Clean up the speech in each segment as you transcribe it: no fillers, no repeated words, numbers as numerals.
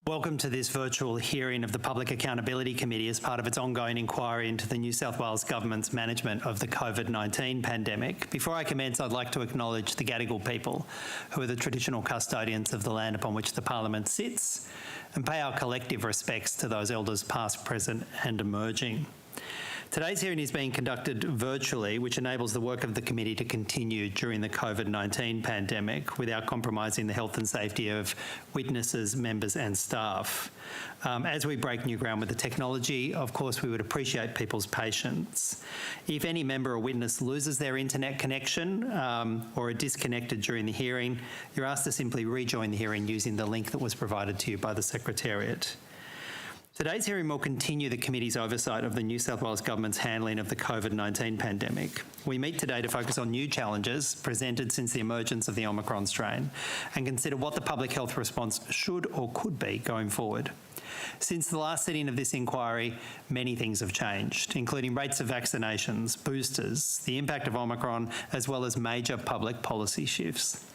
Welcome to this virtual hearing of the Public Accountability Committee as part of its ongoing inquiry into the New South Wales Government's management of the COVID-19 pandemic. Before I commence, I'd like to acknowledge the Gadigal people, who are the traditional custodians of the land upon which the Parliament sits, and pay our collective respects to those elders past, present and emerging. Today's hearing is being conducted virtually, which enables the work of the committee to continue during the COVID-19 pandemic without compromising the health and safety of witnesses, members and staff. As we break new ground with the technology, of course, we would appreciate people's patience. If any member or witness loses their internet connection or are disconnected during the hearing, you're asked to simply rejoin the hearing using the link that was provided to you by the Secretariat. Today's hearing will continue the committee's oversight of the New South Wales Government's handling of the COVID-19 pandemic. We meet today to focus on new challenges presented since the emergence of the Omicron strain and consider what the public health response should or could be going forward. Since the last sitting of this inquiry, many things have changed, including rates of vaccinations, boosters, the impact of Omicron, as well as major public policy shifts.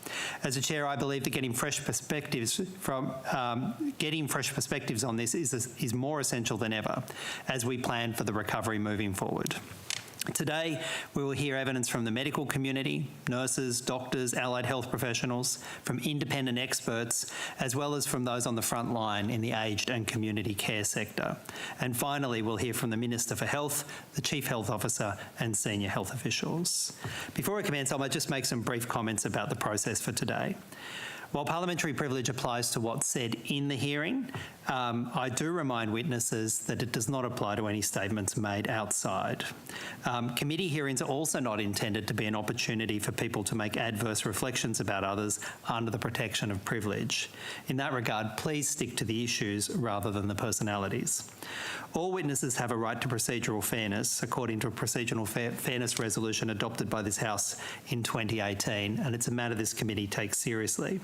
As a chair, I believe that getting fresh perspectives on this is more essential than ever as we plan for the recovery moving forward. Today, we will hear evidence from the medical community, nurses, doctors, allied health professionals, from independent experts, as well as from those on the front line in the aged and community care sector. And finally, we'll hear from the Minister for Health, the Chief Health Officer and senior health officials. Before I commence, I might just make some brief comments about the process for today. While parliamentary privilege applies to what's said in the hearing, I do remind witnesses that it does not apply to any statements made outside. Committee hearings are also not intended to be an opportunity for people to make adverse reflections about others under the protection of privilege. In that regard, please stick to the issues rather than the personalities. All witnesses have a right to procedural fairness according to a procedural fairness resolution adopted by this House in 2018, and it's a matter this committee takes seriously.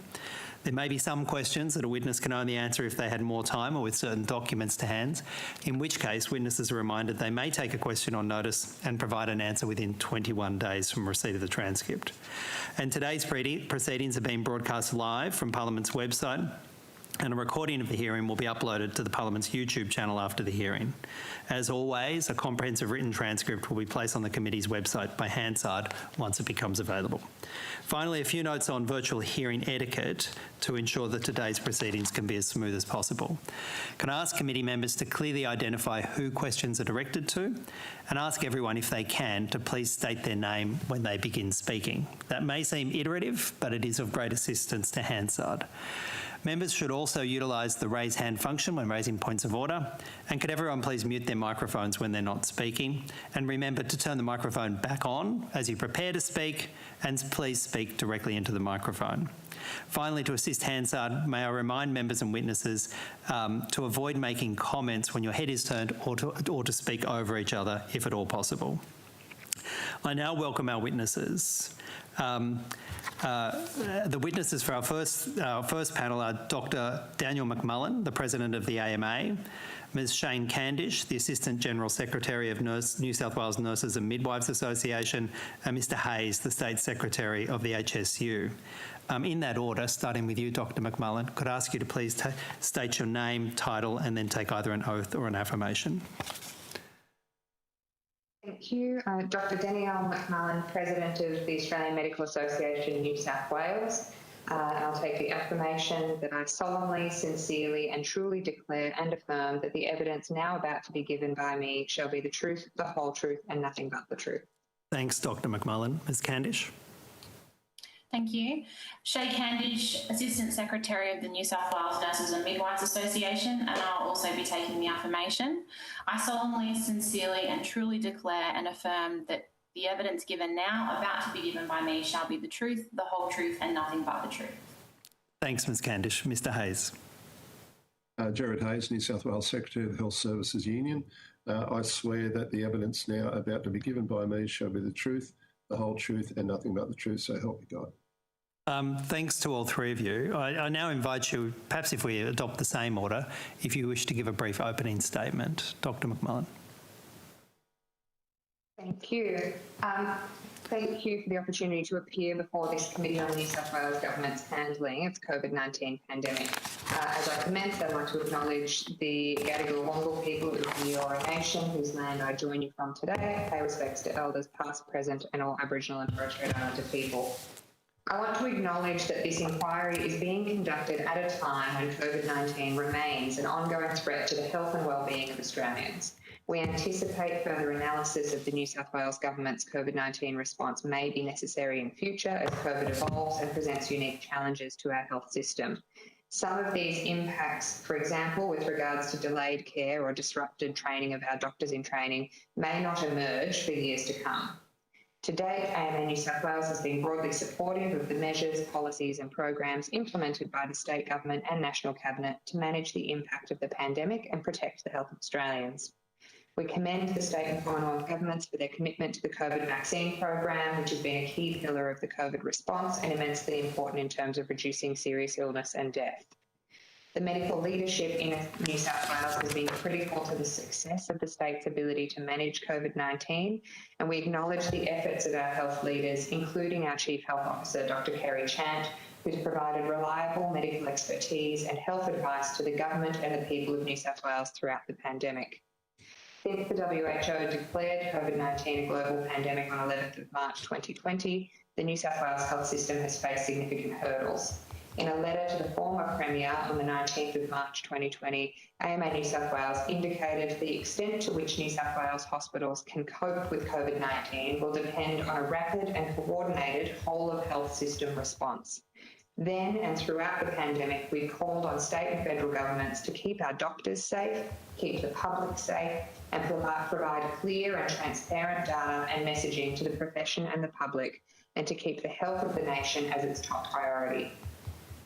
There may be some questions that a witness can only answer if they had more time or with certain documents to hand, in which case witnesses are reminded they may take a question on notice and provide an answer within 21 days from receipt of the transcript. And today's proceedings are being broadcast live from Parliament's website, and a recording of the hearing will be uploaded to the Parliament's YouTube channel after the hearing. As always, a comprehensive written transcript will be placed on the committee's website by Hansard once it becomes available. Finally, a few notes on virtual hearing etiquette to ensure that today's proceedings can be as smooth as possible. Can I ask committee members to clearly identify who questions are directed to, and ask everyone, if they can, to please state their name when they begin speaking. That may seem iterative, but it is of great assistance to Hansard. Members should also utilise the raise hand function when raising points of order. And could everyone please mute their microphones when they're not speaking? And remember to turn the microphone back on as you prepare to speak, and please speak directly into the microphone. Finally, to assist Hansard, may I remind members and witnesses to avoid making comments when your head is turned or to speak over each other if at all possible. I now welcome our witnesses. The witnesses for our first panel are Dr. Daniel McMullen, the President of the AMA, Ms. Shane Candish, the Assistant General Secretary of New South Wales Nurses and Midwives Association, and Mr. Hayes, the State Secretary of the HSU. In that order, starting with you, Dr. McMullen, could I ask you to please state your name, title, and then take either an oath or an affirmation. Thank you. Dr. Danielle McMullen, President of the Australian Medical Association, New South Wales. I'll take the affirmation that I solemnly, sincerely and truly declare and affirm that the evidence now about to be given by me shall be the truth, the whole truth and nothing but the truth. Thanks, Dr. McMullen. Ms. Candish. Thank you. Shay Candish, Assistant Secretary of the New South Wales Nurses and Midwives Association, and I'll also be taking the affirmation. I solemnly, sincerely and truly declare and affirm that the evidence given now about to be given by me shall be the truth, the whole truth and nothing but the truth. Thanks, Ms. Candish. Mr. Hayes. Jared Hayes, New South Wales Secretary of the Health Services Union. I swear that the evidence now about to be given by me shall be the truth, the whole truth and nothing but the truth, so help me God. Thanks to all three of you. I now invite you, perhaps if we adopt the same order, if you wish to give a brief opening statement. Dr. McMullen. Thank you. Thank you for the opportunity to appear before this committee on New South Wales Government's handling of the COVID-19 pandemic. As I commence, I'd like to acknowledge the Gadigal Wangal people of the Eora Nation, whose land I join you from today. Pay respects to elders past, present, and all Aboriginal and Torres Strait Islander people. I want to acknowledge that this inquiry is being conducted at a time when COVID-19 remains an ongoing threat to the health and well-being of Australians. We anticipate further analysis of the New South Wales Government's COVID-19 response may be necessary in future as COVID evolves and presents unique challenges to our health system. Some of these impacts, for example, with regards to delayed care or disrupted training of our doctors in training, may not emerge for years to come. To date, AMA New South Wales has been broadly supportive of the measures, policies and programs implemented by the State Government and National Cabinet to manage the impact of the pandemic and protect the health of Australians. We commend the State and Commonwealth Governments for their commitment to the COVID vaccine program, which has been a key pillar of the COVID response and immensely important in terms of reducing serious illness and death. The medical leadership in New South Wales has been critical to the success of the state's ability to manage COVID-19, and we acknowledge the efforts of our health leaders, including our Chief Health Officer, Dr. Kerry Chant, who's provided reliable medical expertise and health advice to the government and the people of New South Wales throughout the pandemic. Since the WHO declared COVID-19 a global pandemic on 11th of March 2020, the New South Wales health system has faced significant hurdles. In a letter to the former Premier on the 19th of March 2020, AMA New South Wales indicated the extent to which New South Wales hospitals can cope with COVID-19 will depend on a rapid and coordinated whole-of-health system response. Then and throughout the pandemic, we called on state and federal governments to keep our doctors safe, keep the public safe, and provide clear and transparent data and messaging to the profession and the public, and to keep the health of the nation as its top priority.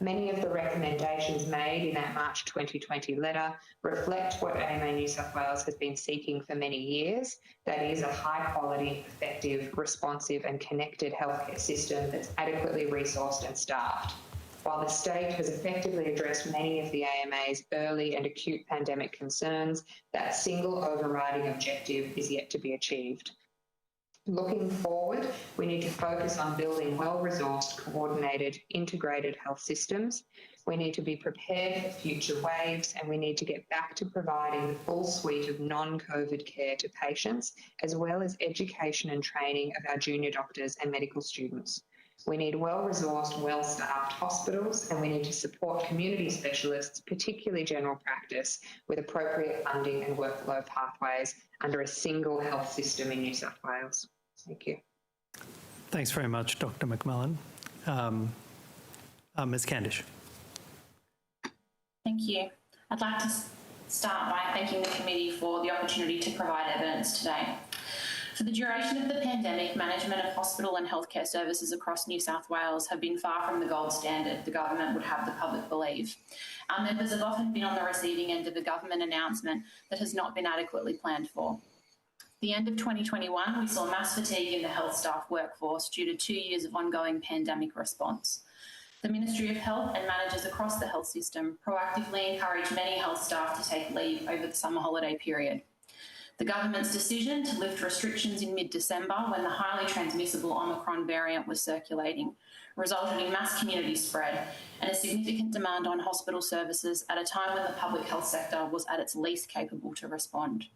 Many of the recommendations made in that March 2020 letter reflect what AMA New South Wales has been seeking for many years, that is a high-quality, effective, responsive and connected healthcare system that's adequately resourced and staffed. While the state has effectively addressed many of the AMA's early and acute pandemic concerns, that single overriding objective is yet to be achieved. Looking forward, we need to focus on building well-resourced, coordinated, integrated health systems. We need to be prepared for future waves, and we need to get back to providing the full suite of non-COVID care to patients, as well as education and training of our junior doctors and medical students. We need well-resourced, well-staffed hospitals, and we need to support community specialists, particularly general practice, with appropriate funding and workflow pathways under a single health system in New South Wales. Thank you. Thanks very much, Dr. McMullen. Ms. Candish. Thank you. I'd like to start by thanking the committee for the opportunity to provide evidence today. For the duration of the pandemic, management of hospital and healthcare services across New South Wales have been far from the gold standard the government would have the public believe. Our members have often been on the receiving end of a government announcement that has not been adequately planned for. At the end of 2021, we saw mass fatigue in the health staff workforce due to 2 years of ongoing pandemic response. The Ministry of Health and managers across the health system proactively encouraged many health staff to take leave over the summer holiday period. The government's decision to lift restrictions in mid-December, when the highly transmissible Omicron variant was circulating, resulted in mass community spread and a significant demand on hospital services at a time when the public health sector was at its least capable to respond.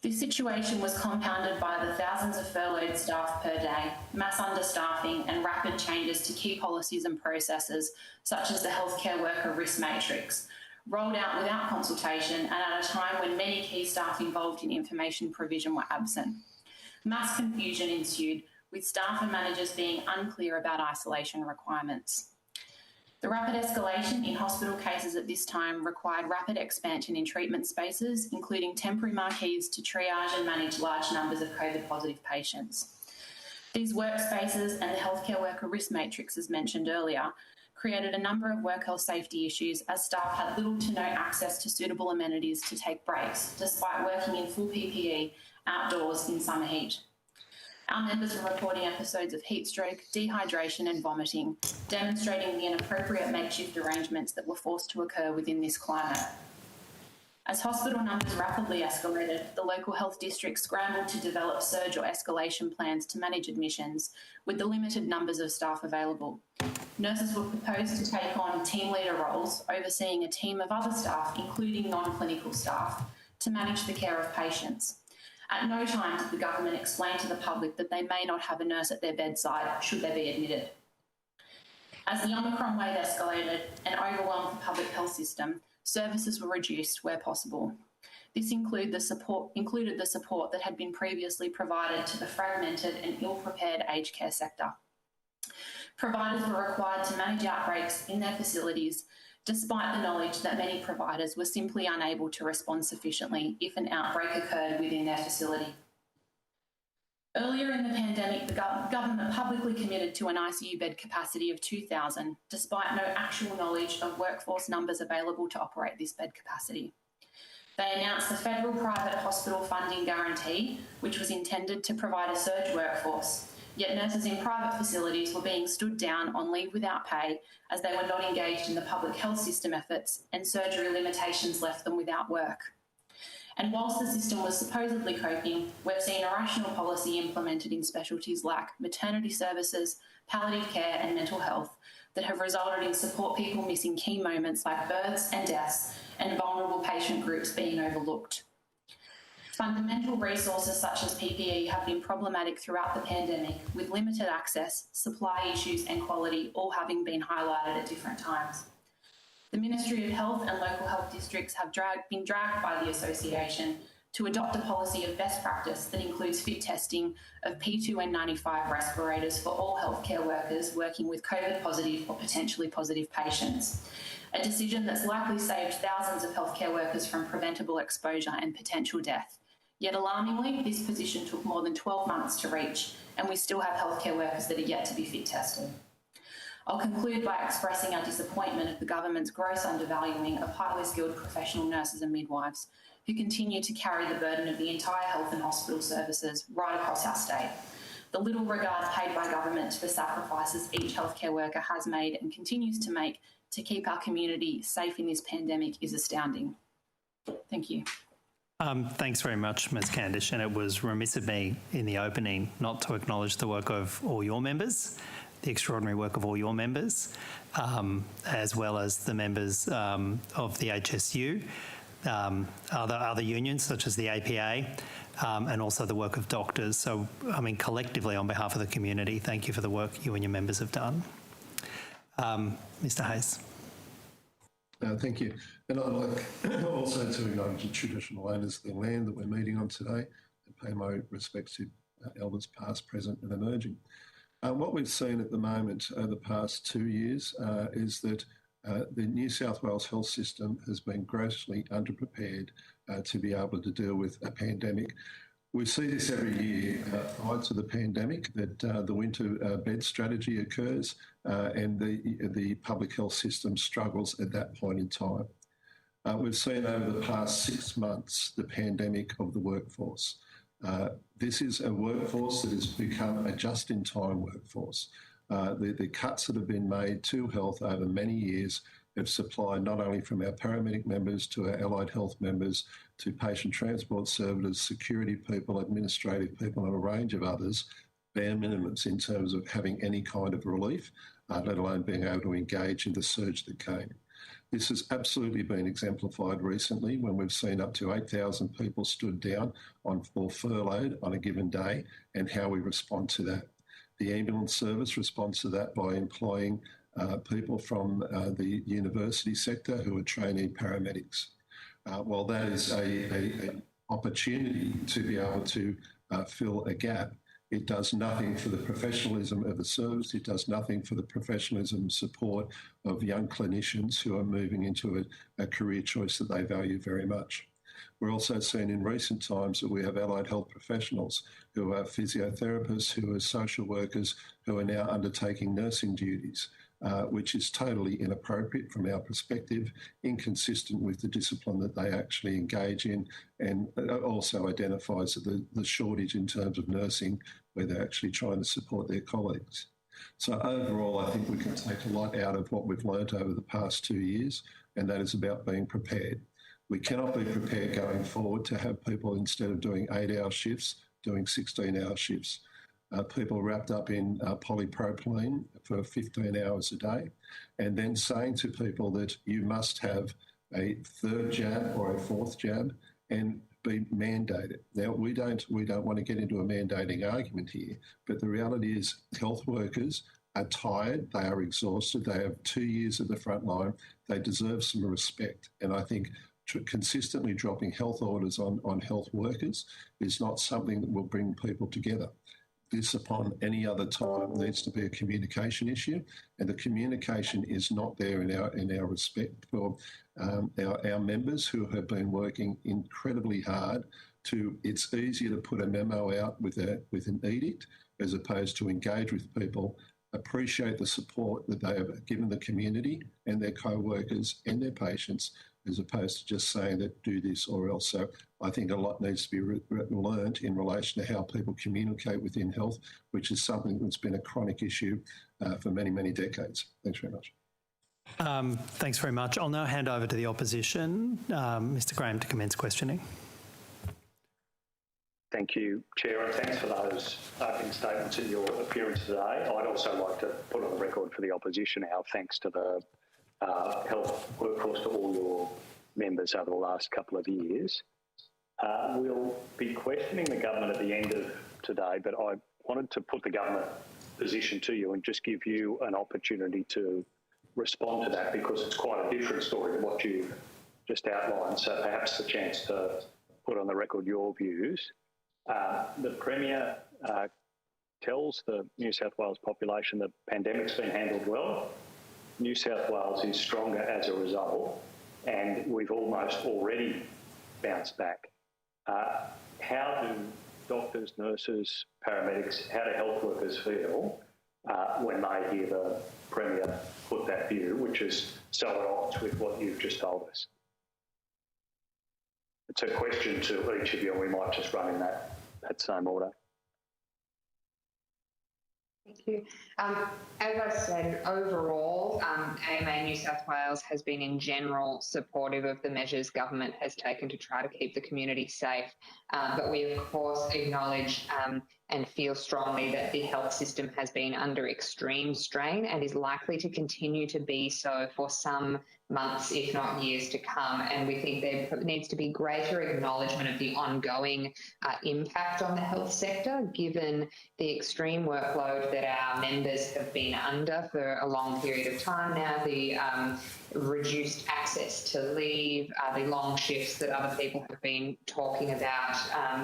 This situation was compounded by the thousands of furloughed staff per day, mass understaffing and rapid changes to key policies and processes, such as the healthcare worker risk matrix, rolled out without consultation and at a time when many key staff involved in information provision were absent. Mass confusion ensued, with staff and managers being unclear about isolation requirements. The rapid escalation in hospital cases at this time required rapid expansion in treatment spaces, including temporary marquees to triage and manage large numbers of COVID-positive patients. These workspaces and the healthcare worker risk matrix, as mentioned earlier, created a number of work health safety issues as staff had little to no access to suitable amenities to take breaks, despite working in full PPE outdoors in summer heat. Our members were reporting episodes of heat stroke, dehydration and vomiting, demonstrating the inappropriate makeshift arrangements that were forced to occur within this climate. As hospital numbers rapidly escalated, the local health district scrambled to develop surge or escalation plans to manage admissions with the limited numbers of staff available. Nurses were proposed to take on team leader roles, overseeing a team of other staff, including non-clinical staff, to manage the care of patients. At no time did the government explain to the public that they may not have a nurse at their bedside should they be admitted. As the Omicron wave escalated and overwhelmed the public health system, services were reduced where possible. This included the support that had been previously provided to the fragmented and ill-prepared aged care sector. Providers were required to manage outbreaks in their facilities, despite the knowledge that many providers were simply unable to respond sufficiently if an outbreak occurred within their facility. Earlier in the pandemic, the government publicly committed to an ICU bed capacity of 2,000, despite no actual knowledge of workforce numbers available to operate this bed capacity. They announced the federal private hospital funding guarantee, which was intended to provide a surge workforce, yet nurses in private facilities were being stood down on leave without pay as they were not engaged in the public health system efforts, and surgery limitations left them without work. And whilst the system was supposedly coping, we've seen irrational policy implemented in specialties like maternity services, palliative care and mental health that have resulted in support people missing key moments like births and deaths and vulnerable patient groups being overlooked. Fundamental resources such as PPE have been problematic throughout the pandemic, with limited access, supply issues and quality all having been highlighted at different times. The Ministry of Health and local health districts have been dragged by the association to adopt a policy of best practice that includes fit testing of P2N95 respirators for all healthcare workers working with COVID positive or potentially positive patients, a decision that's likely saved thousands of healthcare workers from preventable exposure and potential death. Yet alarmingly, this position took more than 12 months to reach, and we still have healthcare workers that are yet to be fit tested. I'll conclude by expressing our disappointment at the government's gross undervaluing of highly skilled professional nurses and midwives who continue to carry the burden of the entire health and hospital services right across our state. The little regard paid by government to the sacrifices each healthcare worker has made and continues to make to keep our community safe in this pandemic is astounding. Thank you. Thanks very much, Ms Candish, and it was remiss of me in the opening not to acknowledge the work of all your members, the extraordinary work of all your members, as well as the members of the HSU, other unions such as the APA, and also the work of doctors. So, I mean, collectively on behalf of the community, thank you for the work you and your members have done. Mr Hayes. Thank you. And I'd like also to acknowledge the traditional owners of the land that we're meeting on today and pay my respects to elders past, present and emerging. What we've seen at the moment over the past 2 years is that the New South Wales health system has been grossly underprepared to be able to deal with a pandemic. We see this every year prior to the pandemic, that the winter bed strategy occurs and the public health system struggles at that point in time. We've seen over the past 6 months the pandemic of the workforce. This is a workforce that has become a just-in-time workforce. The cuts that have been made to health over many years have supplied not only from our paramedic members to our allied health members to patient transport services, security people, administrative people and a range of others, bare minimums in terms of having any kind of relief, let alone being able to engage in the surge that came. This has absolutely been exemplified recently when we've seen up to 8,000 people stood down or furloughed on a given day, and how we respond to that. The ambulance service responds to that by employing people from the university sector who are trainee paramedics. While that is an opportunity to be able to fill a gap, it does nothing for the professionalism of the service. It does nothing for the professionalism and support of young clinicians who are moving into a career choice that they value very much. We're also seeing in recent times that we have allied health professionals who are physiotherapists, who are social workers, who are now undertaking nursing duties, which is totally inappropriate from our perspective, inconsistent with the discipline that they actually engage in, and also identifies the shortage in terms of nursing where they're actually trying to support their colleagues. So overall, I think we can take a lot out of what we've learnt over the past 2 years, and that is about being prepared. We cannot be prepared going forward to have people, instead of doing 8-hour shifts, doing 16-hour shifts. People wrapped up in polypropylene for 15 hours a day, and then saying to people that you must have a third jab or a fourth jab and be mandated. Now, we don't want to get into a mandating argument here, but the reality is health workers are tired, they are exhausted, they have 2 years at the front line, they deserve some respect. And I think consistently dropping health orders on health workers is not something that will bring people together. This, upon any other time, needs to be a communication issue, and the communication is not there in our respect for our members who have been working incredibly hard. It's easier to put a memo out with an edict as opposed to engage with people, appreciate the support that they have given the community and their co-workers and their patients, as opposed to just saying that do this or else. So I think a lot needs to be learned in relation to how people communicate within health, which is something that's been a chronic issue for many, many decades. Thanks very much. Thanks very much. I'll now hand over to the opposition. Mr. Graham, to commence questioning. Thank you, Chair, and thanks for those opening statements in your appearance today. I'd also like to put on the record for the opposition our thanks to the health workforce, to all your members over the last couple of years. We'll be questioning the government at the end of today, but I wanted to put the government position to you and just give you an opportunity to respond to that, because it's quite a different story than what you've just outlined. So perhaps the chance to put on the record your views. The Premier tells the New South Wales population the pandemic's been handled well. New South Wales is stronger as a result, and we've almost already bounced back. How do doctors, nurses, paramedics, how do health workers feel when they hear the Premier put that view, which is so at odds with what you've just told us? It's a question to each of you, and we might just run in that same order. Thank you. As I said, overall, AMA New South Wales has been in general supportive of the measures government has taken to try to keep the community safe. But we, of course, acknowledge and feel strongly that the health system has been under extreme strain and is likely to continue to be so for some months, if not years to come. And we think there needs to be greater acknowledgement of the ongoing impact on the health sector, given the extreme workload that our members have been under for a long period of time now, the reduced access to leave, the long shifts that other people have been talking about,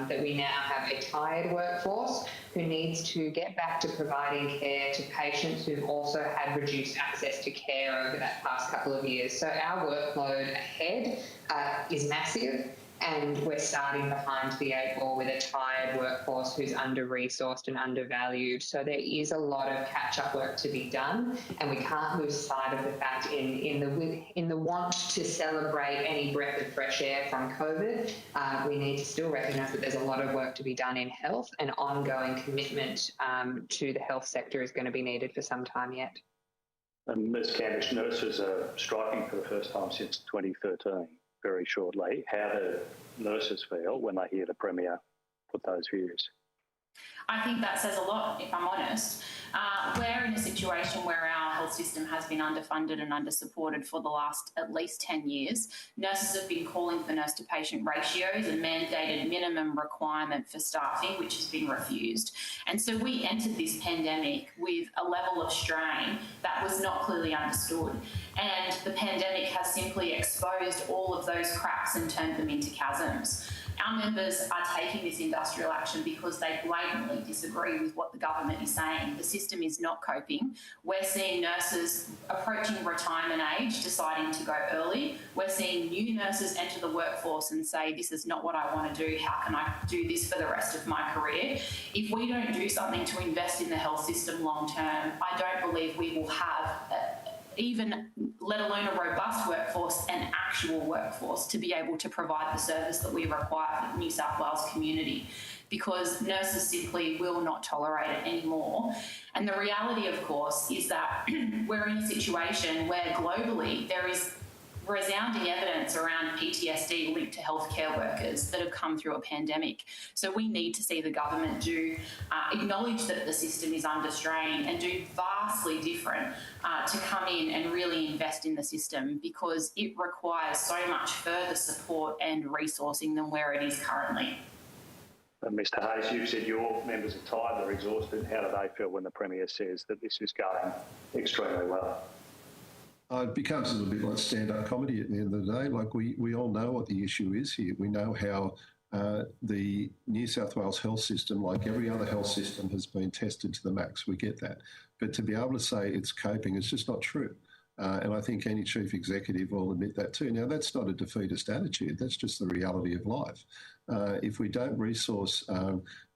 that we now have a tired workforce who needs to get back to providing care to patients who've also had reduced access to care over that past couple of years. So our workload ahead is massive, and we're starting behind the 8 ball with a tired workforce who's under-resourced and undervalued. So there is a lot of catch-up work to be done, and we can't lose sight of the fact in the want to celebrate any breath of fresh air from COVID, we need to still recognise that there's a lot of work to be done in health, and ongoing commitment to the health sector is going to be needed for some time yet. And Ms Candish, nurses are striking for the first time since 2013. Very shortly. How do nurses feel when they hear the Premier put those views? I think that says a lot, if I'm honest. We're in a situation where our health system has been underfunded and undersupported for the last at least 10 years. Nurses have been calling for nurse-to-patient ratios and mandated minimum requirement for staffing, which has been refused. And so we entered this pandemic with a level of strain that was not clearly understood. And the pandemic has simply exposed all of those cracks and turned them into chasms. Our members are taking this industrial action because they blatantly disagree with what the government is saying. The system is not coping. We're seeing nurses approaching retirement age deciding to go early. We're seeing new nurses enter the workforce and say, this is not what I want to do. How can I do this for the rest of my career? If we don't do something to invest in the health system long term, I don't believe we will have even, let alone a robust workforce, an actual workforce to be able to provide the service that we require for the New South Wales community, because nurses simply will not tolerate it anymore. And the reality, of course, is that we're in a situation where globally there is resounding evidence around PTSD linked to healthcare workers that have come through a pandemic. So we need to see the government acknowledge that the system is under strain and do vastly different to come in and really invest in the system, because it requires so much further support and resourcing than where it is currently. Mr Hayes, you've said your members are tired, they're exhausted. How do they feel when the Premier says that this is going extremely well? It becomes a little bit like stand-up comedy at the end of the day. Like we all know what the issue is here. We know how the New South Wales health system, like every other health system, has been tested to the max. We get that. But to be able to say it's coping is just not true. And I think any chief executive will admit that too. Now, that's not a defeatist attitude. That's just the reality of life. If we don't resource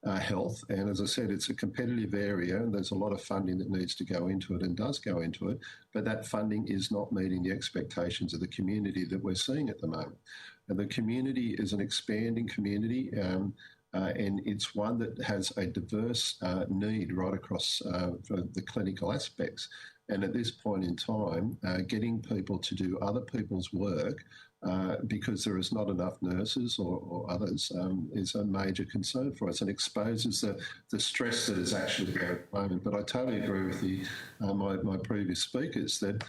health, and as I said, it's a competitive area and there's a lot of funding that needs to go into it and does go into it, but that funding is not meeting the expectations of the community that we're seeing at the moment. And the community is an expanding community, and it's one that has a diverse need right across the clinical aspects. And at this point in time, getting people to do other people's work because there is not enough nurses or others is a major concern for us, and exposes the stress that is actually there at the moment. But I totally agree with my previous speakers that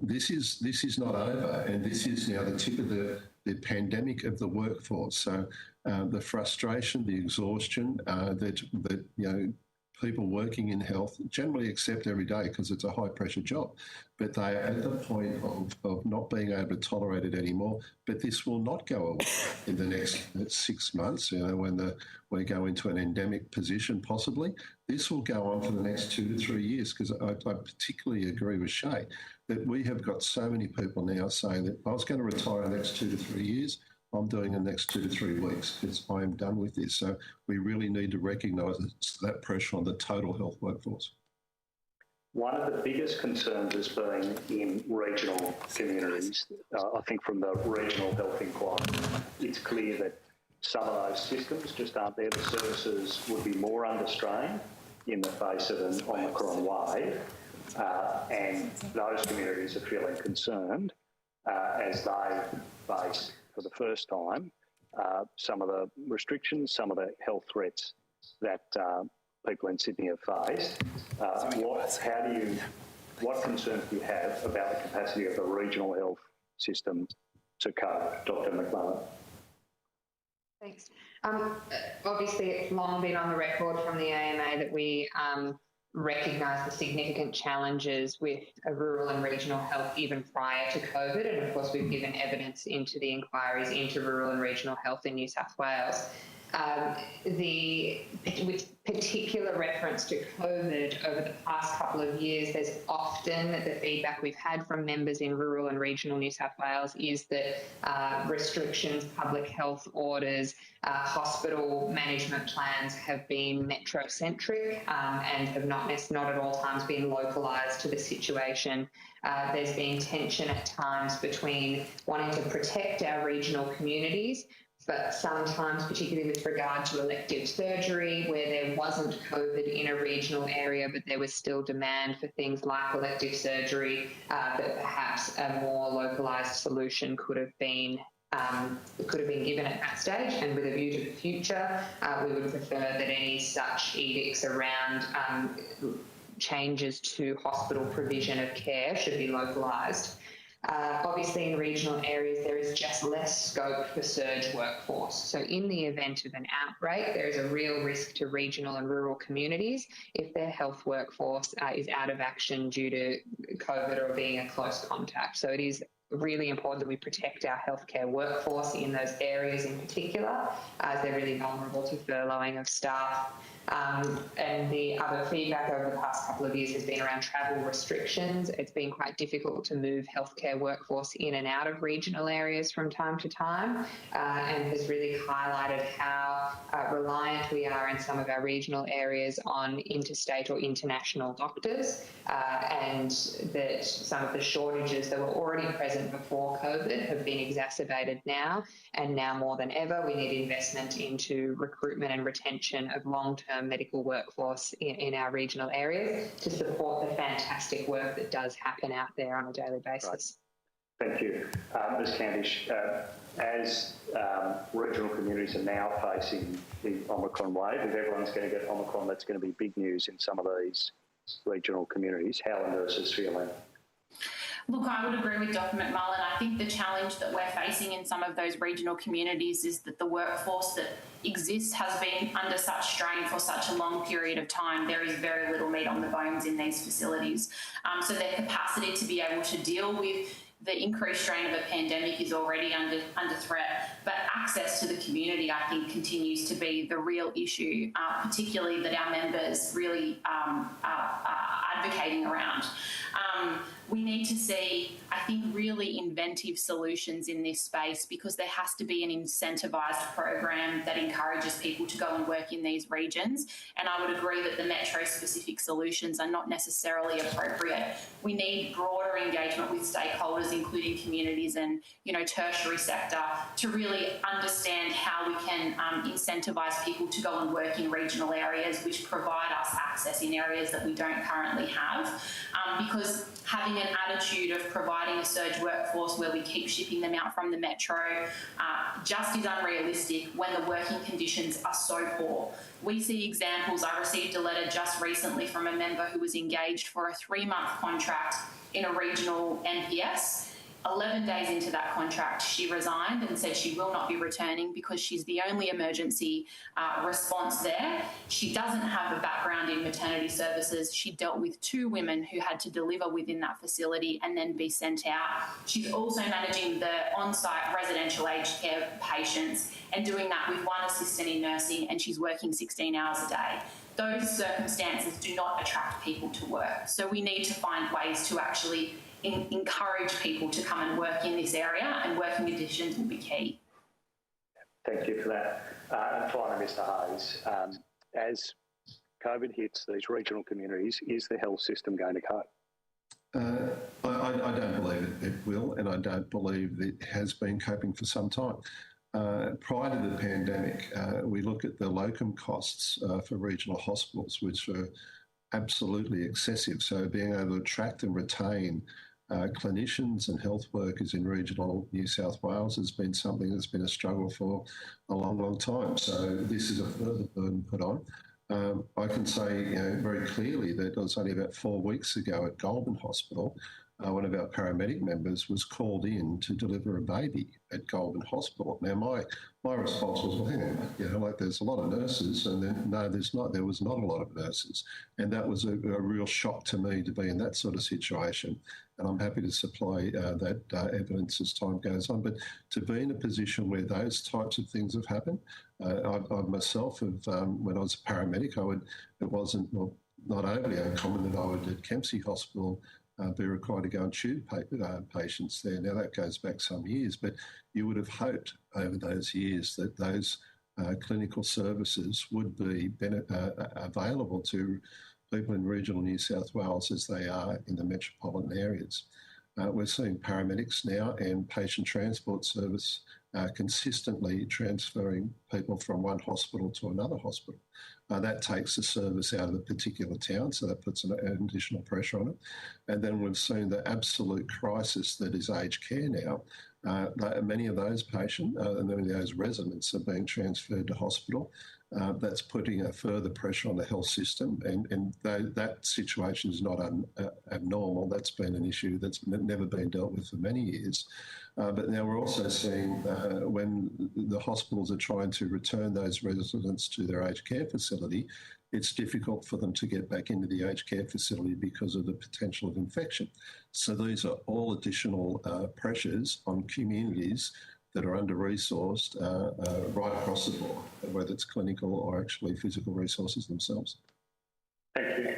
this is not over, and this is now the tip of the pandemic of the workforce. So the frustration, the exhaustion that people working in health generally accept every day because it's a high-pressure job, but they are at the point of not being able to tolerate it anymore. But this will not go away in the next 6 months, when we go into an endemic position possibly. This will go on for the next 2 to 3 years, because I particularly agree with Shay that we have got so many people now saying that I was going to retire in the next 2 to 3 years. I'm doing the next 2 to 3 weeks because I am done with this. So we really need to recognise that pressure on the total health workforce. One of the biggest concerns has been in regional communities. I think from the regional health inquiry, it's clear that some of those systems just aren't there. The services would be more under strain in the face of an Omicron wave, and those communities are feeling concerned as they face, for the first time, some of the restrictions, some of the health threats that people in Sydney have faced. What concerns do you have about the capacity of the regional health system to cope, Dr. McMullen? Thanks. Obviously, it's long been on the record from the AMA that we recognise the significant challenges with rural and regional health even prior to COVID, and of course we've given evidence into the inquiries into rural and regional health in New South Wales. With particular reference to COVID over the past couple of years, there's often the feedback we've had from members in rural and regional New South Wales is that restrictions, public health orders, hospital management plans have been metrocentric and have not at all times been localised to the situation. There's been tension at times between wanting to protect our regional communities, but sometimes, particularly with regard to elective surgery, where there wasn't COVID in a regional area, but there was still demand for things like elective surgery, that perhaps a more localised solution could have been given at that stage. And with a view to the future, we would prefer that any such edicts around changes to hospital provision of care should be localised. Obviously, in regional areas, there is just less scope for surge workforce. So in the event of an outbreak, there is a real risk to regional and rural communities if their health workforce is out of action due to COVID or being a close contact. So it is really important that we protect our healthcare workforce in those areas in particular, as they're really vulnerable to furloughing of staff. And the other feedback over the past couple of years has been around travel restrictions. It's been quite difficult to move healthcare workforce in and out of regional areas from time to time, and has really highlighted how reliant we are in some of our regional areas on interstate or international doctors, and that some of the shortages that were already present before COVID have been exacerbated now, and now more than ever we need investment into recruitment and retention of long-term medical workforce in our regional areas to support the fantastic work that does happen out there on a daily basis. Right. Thank you. Ms Candish, as regional communities are now facing the Omicron wave, if everyone's going to get Omicron, that's going to be big news in some of these regional communities. How are nurses feeling? Look, I would agree with Dr McMullen. I think the challenge that we're facing in some of those regional communities is that the workforce that exists has been under such strain for such a long period of time. There is very little meat on the bones in these facilities. So their capacity to be able to deal with the increased strain of a pandemic is already under threat, but access to the community, I think, continues to be the real issue, particularly that our members really are advocating around. We need to see, I think, really inventive solutions in this space, because there has to be an incentivised program that encourages people to go and work in these regions. And I would agree that the metro-specific solutions are not necessarily appropriate. We need broader engagement with stakeholders, including communities and, tertiary sector, to really understand how we can incentivise people to go and work in regional areas which provide us access in areas that we don't currently have. Because having an attitude of providing a surge workforce where we keep shipping them out from the metro just is unrealistic when the working conditions are so poor. We see examples. I received a letter just recently from a member who was engaged for a 3-month contract in a regional NPS. 11 days into that contract, she resigned and said she will not be returning because she's the only emergency response there. She doesn't have a background in maternity services. She dealt with 2 women who had to deliver within that facility and then be sent out. She's also managing the on-site residential aged care patients and doing that with 1 assistant in nursing, and she's working 16 hours a day. Those circumstances do not attract people to work. So we need to find ways to actually encourage people to come and work in this area, and working conditions will be key. Thank you for that. And finally, Mr Hayes, as COVID hits these regional communities, is the health system going to cope? I don't believe it will, and I don't believe it has been coping for some time. Prior to the pandemic, we look at the locum costs for regional hospitals, which were absolutely excessive. So being able to attract and retain clinicians and health workers in regional New South Wales has been something that's been a struggle for a long, long time. So this is a further burden put on. I can say very clearly that it was only about 4 weeks ago at Goulburn Hospital, one of our paramedic members was called in to deliver a baby at Goulburn Hospital. Now, my response was, well, hang on, there's a lot of nurses, and then, no, there's not. There was not a lot of nurses, and that was a real shock to me to be in that sort of situation. And I'm happy to supply that evidence as time goes on. But to be in a position where those types of things have happened, I myself have, when I was a paramedic, it wasn't not overly uncommon that I would at Kempsey Hospital be required to go and tube patients there. Now, that goes back some years, but you would have hoped over those years that those clinical services would be available to people in regional New South Wales as they are in the metropolitan areas. We're seeing paramedics now and patient transport service consistently transferring people from one hospital to another hospital. That takes the service out of the particular town, so that puts an additional pressure on it. And then we've seen the absolute crisis that is aged care now. Many of those patients and many of those residents are being transferred to hospital. That's putting a further pressure on the health system, and that situation is not abnormal. That's been an issue that's never been dealt with for many years. But now we're also seeing when the hospitals are trying to return those residents to their aged care facility, it's difficult for them to get back into the aged care facility because of the potential of infection. So these are all additional pressures on communities that are under-resourced right across the board, whether it's clinical or actually physical resources themselves. Thank you.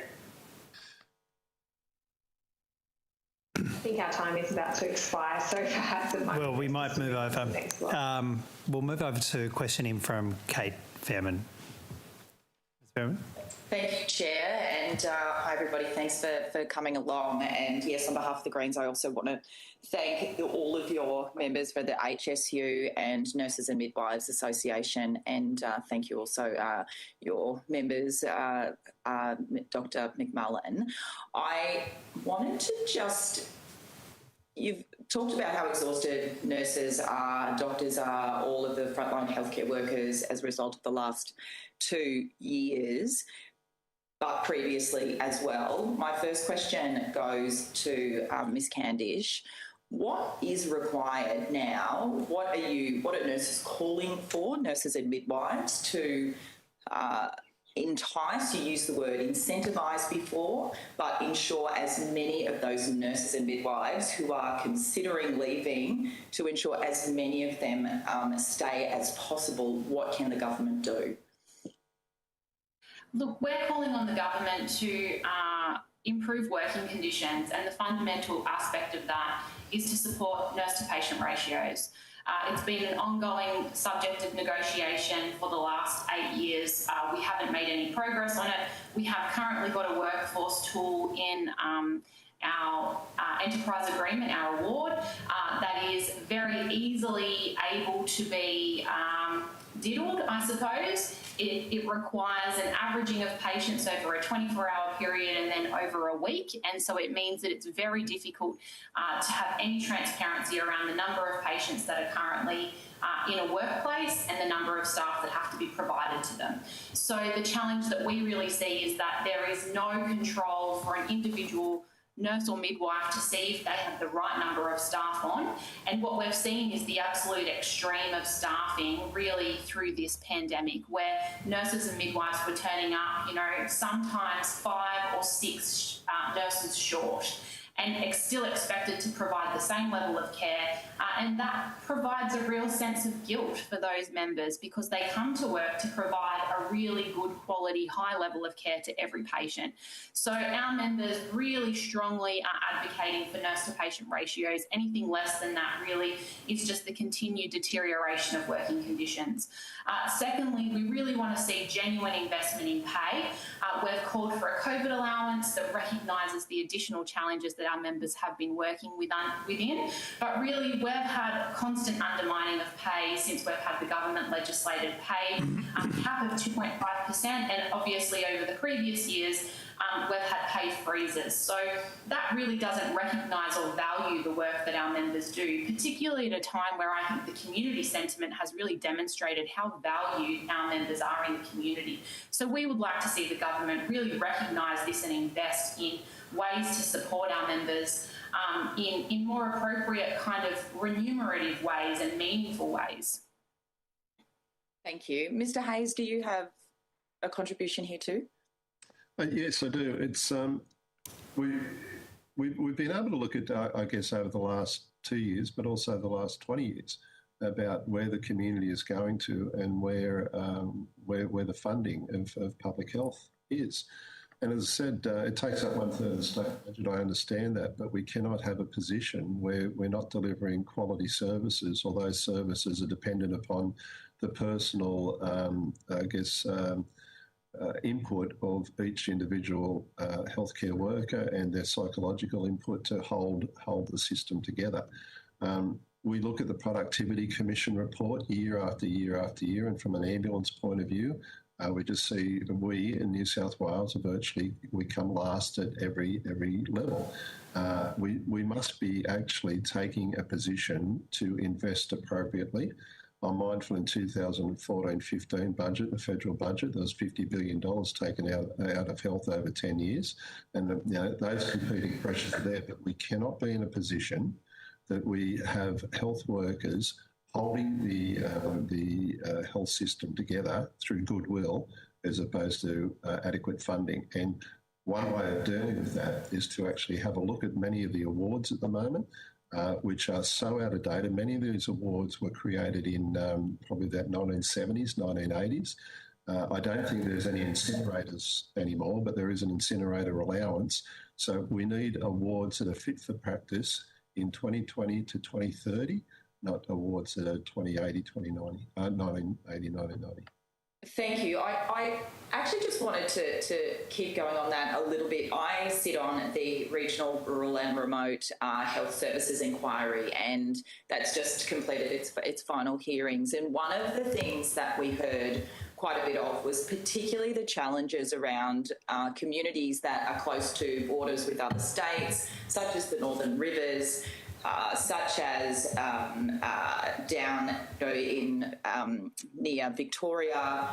I think our time is about to expire, so perhaps it might... Well, we might move over. We'll move over to a question in from Kate Fairman. Ms. Fairman? Thank you, Chair, and hi everybody. Thanks for coming along. And yes, on behalf of the Greens, I also want to thank all of your members for the HSU and Nurses and Midwives Association, and thank you also your members, Dr. McMullen. I wanted to just You've talked about how exhausted nurses are, doctors are, all of the frontline healthcare workers as a result of the last 2 years, but previously as well. My first question goes to Ms. Candish. What is required now? What are nurses calling for, nurses and midwives, to entice, you used the word incentivise before, but ensure as many of those nurses and midwives who are considering leaving, to ensure as many of them stay as possible? What can the government do? Look, we're calling on the government to improve working conditions, and the fundamental aspect of that is to support nurse-to-patient ratios. It's been an ongoing subject of negotiation for the last 8 years. We haven't made any progress on it. We have currently got a workforce tool in our enterprise agreement, our award, that is very easily able to be diddled, I suppose. It requires an averaging of patients over a 24-hour period and then over a week, and so it means that it's very difficult to have any transparency around the number of patients that are currently in a workplace and the number of staff that have to be provided to them. So the challenge that we really see is that there is no control for an individual nurse or midwife to see if they have the right number of staff on. And what we've seen is the absolute extreme of staffing really through this pandemic, where nurses and midwives were turning up, sometimes 5 or 6 nurses short, and still expected to provide the same level of care. And that provides a real sense of guilt for those members, because they come to work to provide a really good quality, high level of care to every patient. So our members really strongly are advocating for nurse-to-patient ratios. Anything less than that really is just the continued deterioration of working conditions. Secondly, we really want to see genuine investment in pay. We've called for a COVID allowance that recognises the additional challenges that our members have been working within, but really we've had constant undermining of pay since we've had the government legislated pay cap of 2.5%, and obviously over the previous years we've had pay freezes. So that really doesn't recognise or value the work that our members do, particularly at a time where I think the community sentiment has really demonstrated how valued our members are in the community. So we would like to see the government really recognise this and invest in ways to support our members in more appropriate kind of remunerative ways and meaningful ways. Thank you. Mr. Hayes, do you have a contribution here too? Yes, I do. It's we've been able to look at, I guess, over the last 2 years, but also the last 20 years, about where the community is going to and where the funding of public health is. And as I said, it takes up 1/3 of the state budget. I understand that, but we cannot have a position where we're not delivering quality services, or those services are dependent upon the personal, input of each individual healthcare worker and their psychological input to hold the system together. We look at the Productivity Commission report year after year after year, and from an ambulance point of view, we just see we in New South Wales we come last at every level. We must be actually taking a position to invest appropriately. I'm mindful in 2014-15 budget, the federal budget, there was $50 billion taken out of health over 10 years. And those competing pressures are there, but we cannot be in a position that we have health workers holding the health system together through goodwill as opposed to adequate funding. And one way of dealing with that is to actually have a look at many of the awards at the moment, which are so out of date. And many of these awards were created in probably that 1970s, 1980s. I don't think there's any incinerators anymore, but there is an incinerator allowance. So we need awards that are fit for practice in 2020 to 2030, not awards that are 2080, 2090, 1980, 1990. Thank you. I actually just wanted to keep going on that a little bit. I sit on the Regional, Rural and Remote Health Services Inquiry, and that's just completed its final hearings. And one of the things that we heard quite a bit of was particularly the challenges around communities that are close to borders with other states, such as the Northern Rivers, such as down in near Victoria,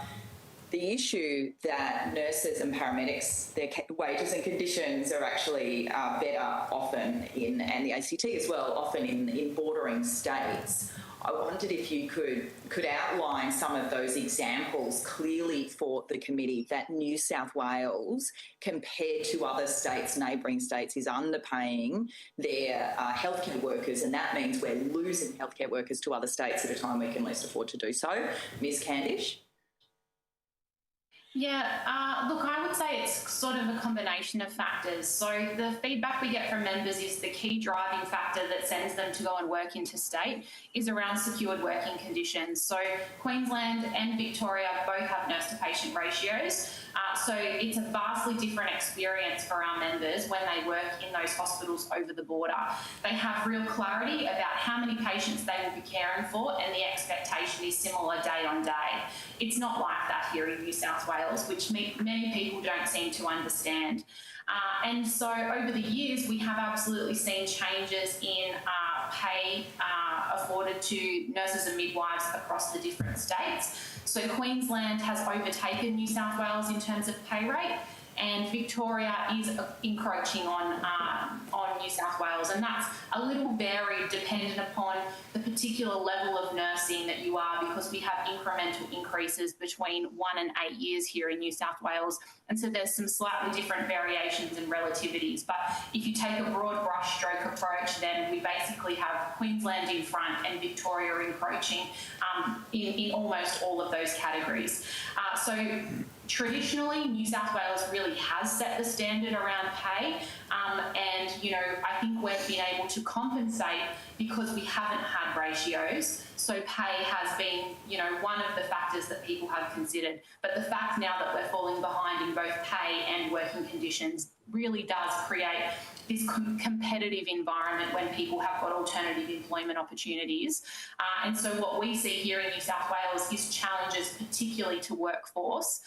the issue that nurses and paramedics, their wages and conditions are actually better often and the ACT as well, often in bordering states. I wondered if you could outline some of those examples clearly for the committee that New South Wales, compared to other states, neighbouring states, is underpaying their healthcare workers, and that means we're losing healthcare workers to other states at a time we can least afford to do so. Ms. Candish? Yeah, look, I would say it's sort of a combination of factors. So the feedback we get from members is the key driving factor that sends them to go and work interstate is around secured working conditions. So Queensland and Victoria both have nurse to patient ratios. So it's a vastly different experience for our members when they work in those hospitals over the border. They have real clarity about how many patients they will be caring for, and the expectation is similar day on day. It's not like that here in New South Wales, which many people don't seem to understand. And so over the years, we have absolutely seen changes in pay afforded to nurses and midwives across the different states. So Queensland has overtaken New South Wales in terms of pay rate, and Victoria is encroaching on New South Wales, and that's a little varied dependent upon the particular level of nursing that you are, because we have incremental increases between 1 and 8 years here in New South Wales, and so there's some slightly different variations and relativities. But if you take a broad brushstroke approach, then we basically have Queensland in front and Victoria encroaching in almost all of those categories. So traditionally, New South Wales really has set the standard around pay, and I think we've been able to compensate because we haven't had ratios. So pay has been, one of the factors that people have considered. But the fact now that we're falling behind in both pay and working conditions really does create this competitive environment when people have got alternative employment opportunities. And so what we see here in New South Wales is challenges particularly to workforce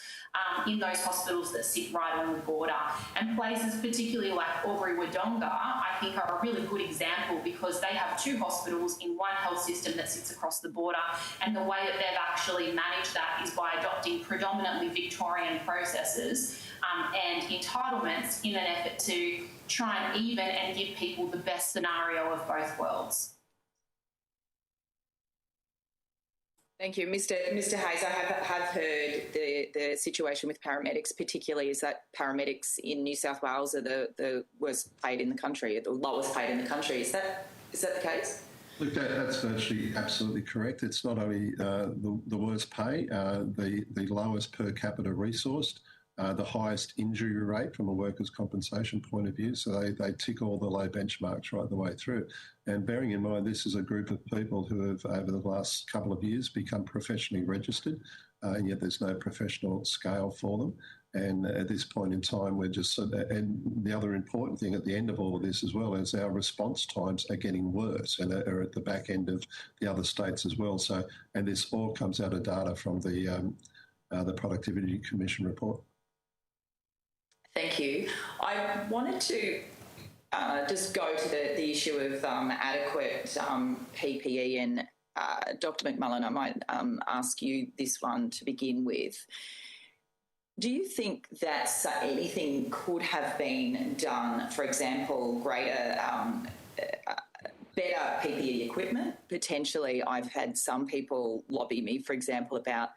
in those hospitals that sit right on the border. And places particularly like Albury-Wodonga, I think, are a really good example because they have 2 hospitals in one health system that sits across the border. And the way that they've actually managed that is by adopting predominantly Victorian processes and entitlements in an effort to try and even and give people the best scenario of both worlds. Thank you. Mr. Hayes, I have heard the situation with paramedics, particularly is that paramedics in New South Wales are the worst paid in the country, the lowest paid in the country. Is that the case? Look, that's virtually absolutely correct. It's not only the worst pay, the lowest per capita resourced, the highest injury rate from a workers' compensation point of view. So they tick all the low benchmarks right the way through. And bearing in mind, this is a group of people who have, over the last couple of years, become professionally registered, and yet there's no professional scale for them. And at this point in time, we're just... And the other important thing at the end of all of this as well is our response times are getting worse and are at the back end of the other states as well. So, and this all comes out of data from the Productivity Commission report. Thank you. I wanted to just go to the issue of adequate PPE, and Dr. McMullen, I might ask you this one to begin with. Do you think that anything could have been done, for example, better PPE equipment? Potentially, I've had some people lobby me, for example, about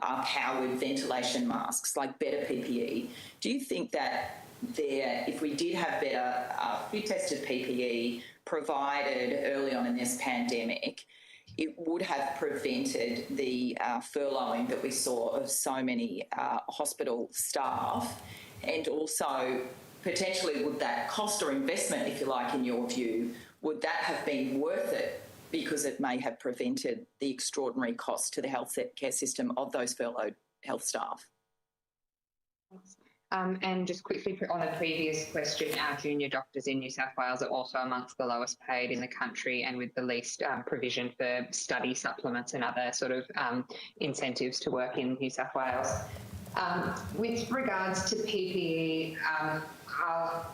powered ventilation masks, like better PPE. Do you think that if we did have better fit-tested PPE provided early on in this pandemic, it would have prevented the furloughing that we saw of so many hospital staff? And also, potentially, would that cost or investment, if you like, in your view, would that have been worth it, because it may have prevented the extraordinary cost to the health care system of those furloughed health staff? And just quickly on a previous question, our junior doctors in New South Wales are also amongst the lowest paid in the country and with the least provision for study supplements and other sort of incentives to work in New South Wales. With regards to PPE, I'll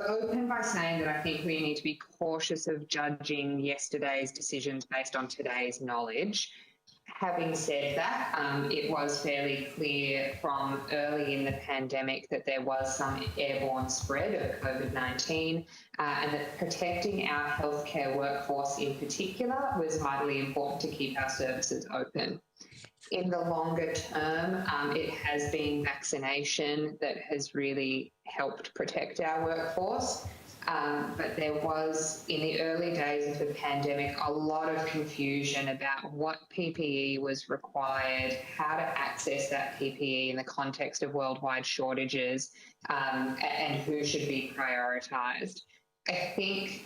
open by saying that I think we need to be cautious of judging yesterday's decisions based on today's knowledge. Having said that, it was fairly clear from early in the pandemic that there was some airborne spread of COVID-19 and that protecting our healthcare workforce in particular was vitally important to keep our services open. In the longer term, it has been vaccination that has really helped protect our workforce. But there was, in the early days of the pandemic, a lot of confusion about what PPE was required, how to access that PPE in the context of worldwide shortages, and who should be prioritised. I think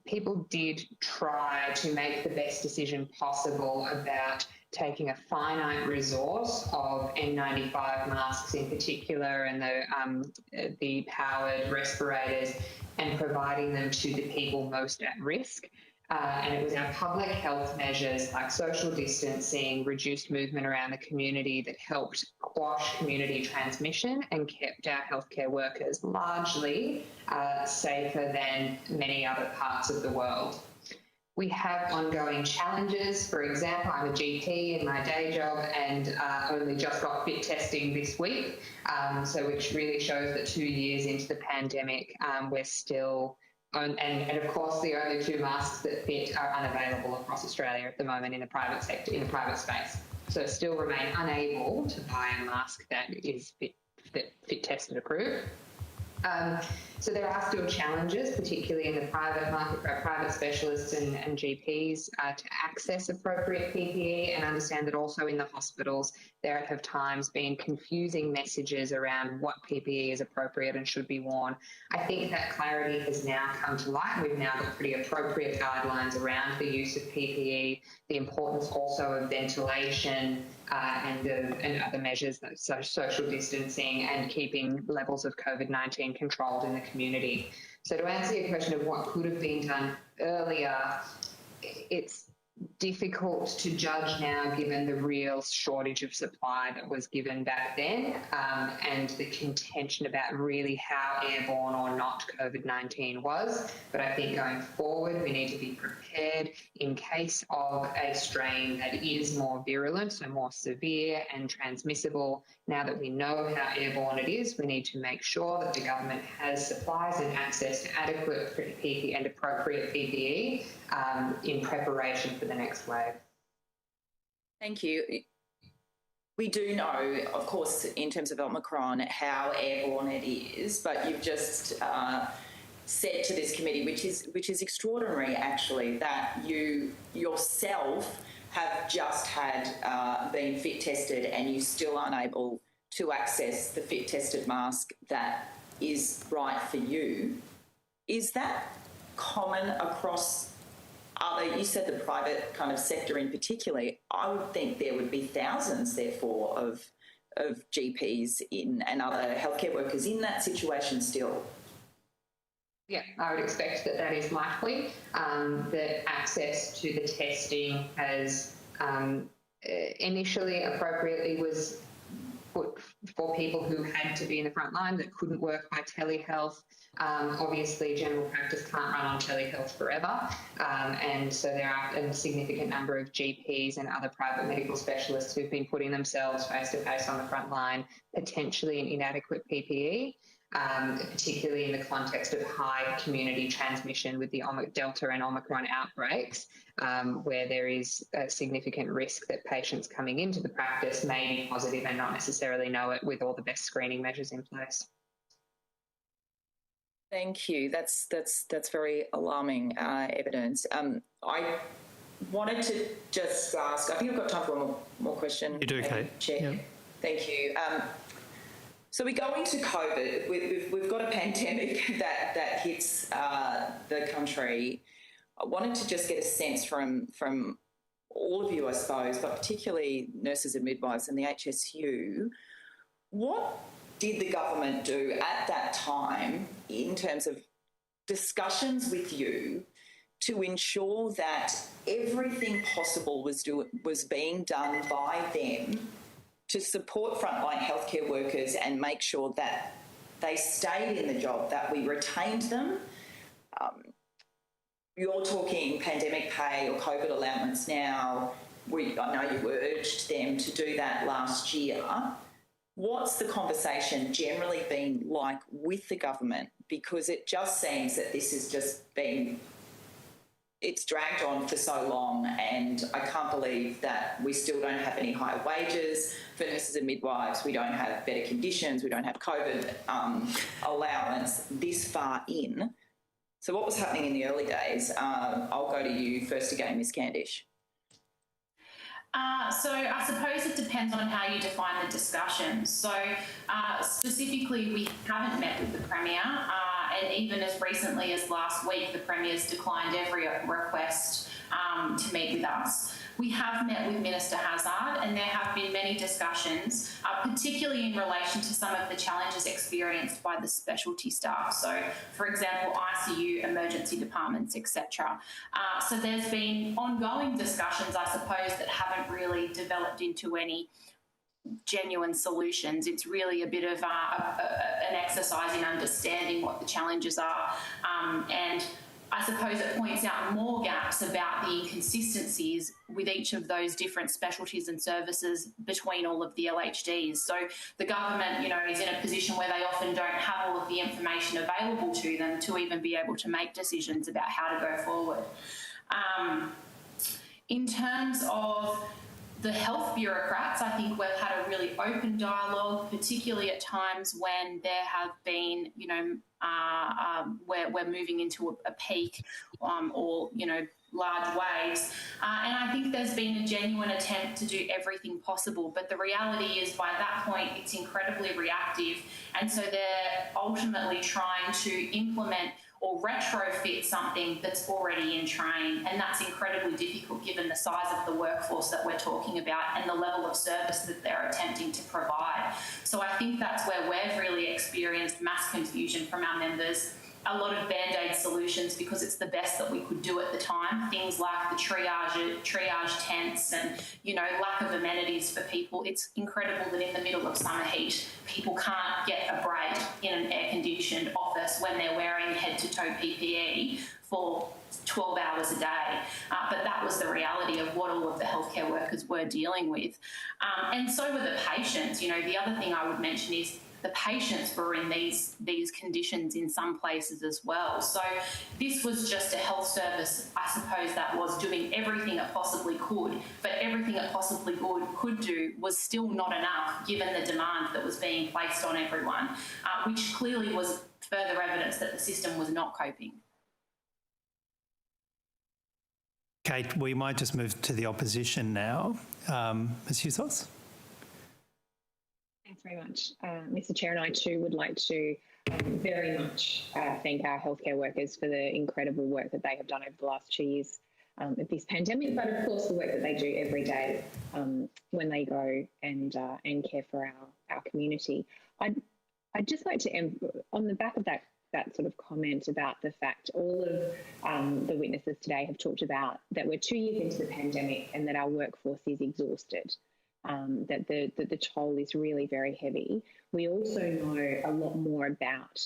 people did try to make the best decision possible about taking a finite resource of N95 masks in particular and the powered respirators and providing them to the people most at risk. And it was our public health measures like social distancing, reduced movement around the community that helped quash community transmission and kept our healthcare workers largely safer than many other parts of the world. We have ongoing challenges. For example, I'm a GP in my day job and only just got fit testing this week, which really shows that 2 years into the pandemic, we're still and of course, the only 2 masks that fit are unavailable across Australia at the moment in the private sector, in the private space. So still remain unable to buy a mask that is fit tested approved. So there are still challenges, particularly in the private market, private specialists and GPs to access appropriate PPE, and understand that also in the hospitals there have times been confusing messages around what PPE is appropriate and should be worn. I think that clarity has now come to light. We've now got pretty appropriate guidelines around the use of PPE, the importance also of ventilation and other measures, so social distancing and keeping levels of COVID-19 controlled in the community. So to answer your question of what could have been done earlier, it's difficult to judge now given the real shortage of supply that was given back then and the contention about really how airborne or not COVID-19 was. But I think going forward we need to be prepared in case of a strain that is more virulent, so more severe and transmissible. Now that we know how airborne it is, we need to make sure that the government has supplies and access to adequate PPE and appropriate PPE in preparation for the next wave. Thank you. We do know, of course, in terms of Omicron, how airborne it is, but you've just said to this committee, which is extraordinary actually, that you yourself have just had been fit tested and you still aren't able to access the fit tested mask that is right for you. Is that common across other, you said the private kind of sector in particular? I would think there would be thousands therefore of GPs and other healthcare workers in that situation still. Yeah, I would expect that is likely. That access to the testing has initially appropriately was put for people who had to be in the front line that couldn't work by telehealth. Obviously, general practice can't run on telehealth forever, and so there are a significant number of GPs and other private medical specialists who've been putting themselves face-to-face on the front line, potentially in inadequate PPE. Particularly in the context of high community transmission with the Delta and Omicron outbreaks, where there is a significant risk that patients coming into the practice may be positive and not necessarily know it with all the best screening measures in place. Thank you. That's very alarming evidence. I wanted to just ask, I think I've got time for one more question. You do, Kate. Chair. Yeah. Thank you. So we go into COVID. We've got a pandemic that hits the country. I wanted to just get a sense from all of you, I suppose, but particularly nurses and midwives and the HSU, what did the government do at that time in terms of discussions with you to ensure that everything possible was being done by them to support frontline healthcare workers and make sure that they stayed in the job, that we retained them. You're talking pandemic pay or COVID allowance now. I know you urged them to do that last year. What's the conversation generally been like with the government? Because it just seems that this has just been, it's dragged on for so long, and I can't believe that we still don't have any higher wages for nurses and midwives. We don't have better conditions. We don't have COVID allowance this far in. So what was happening in the early days? I'll go to you first again, Ms. Candish. So I suppose it depends on how you define the discussion. So specifically, we haven't met with the Premier, and even as recently as last week, the Premier's declined every request to meet with us. We have met with Minister Hazzard, and there have been many discussions, particularly in relation to some of the challenges experienced by the specialty staff. So, for example, ICU, emergency departments, etc. So there's been ongoing discussions, I suppose, that haven't really developed into any genuine solutions. It's really a bit of an exercise in understanding what the challenges are, and I suppose it points out more gaps about the inconsistencies with each of those different specialties and services between all of the LHDs. So the government, is in a position where they often don't have all of the information available to them to even be able to make decisions about how to go forward. In terms of the health bureaucrats, I think we've had a really open dialogue, particularly at times when there have been, where we're moving into a peak or, large waves. And I think there's been a genuine attempt to do everything possible. But the reality is by that point, it's incredibly reactive. And so they're ultimately trying to implement or retrofit something that's already in train. And that's incredibly difficult given the size of the workforce that we're talking about and the level of service that they're attempting to provide. So I think that's where we've really experienced mass confusion from our members. A lot of band-aid solutions because it's the best that we could do at the time. Things like the triage tents and, lack of amenities for people. It's incredible that in the middle of summer heat, people can't get a break in an air-conditioned office when they're wearing head-to-toe PPE for 12 hours a day. But that was the reality of what all of the healthcare workers were dealing with. And so were the patients. The other thing I would mention is the patients were in these conditions in some places as well. So this was just a health service, I suppose, that was doing everything it possibly could, but everything it possibly could do was still not enough given the demand that was being placed on everyone, which clearly was further evidence that the system was not coping. Kate, we might just move to the opposition now. Ms. Hughes? Thanks very much, Mr. Chair, and I too would like to very much thank our healthcare workers for the incredible work that they have done over the last 2 years of this pandemic, but of course the work that they do every day when they go and care for our community. I'd just like to, on the back of that sort of comment about the fact all of the witnesses today have talked about that we're 2 years into the pandemic and that our workforce is exhausted. That the toll is really very heavy. We also know a lot more about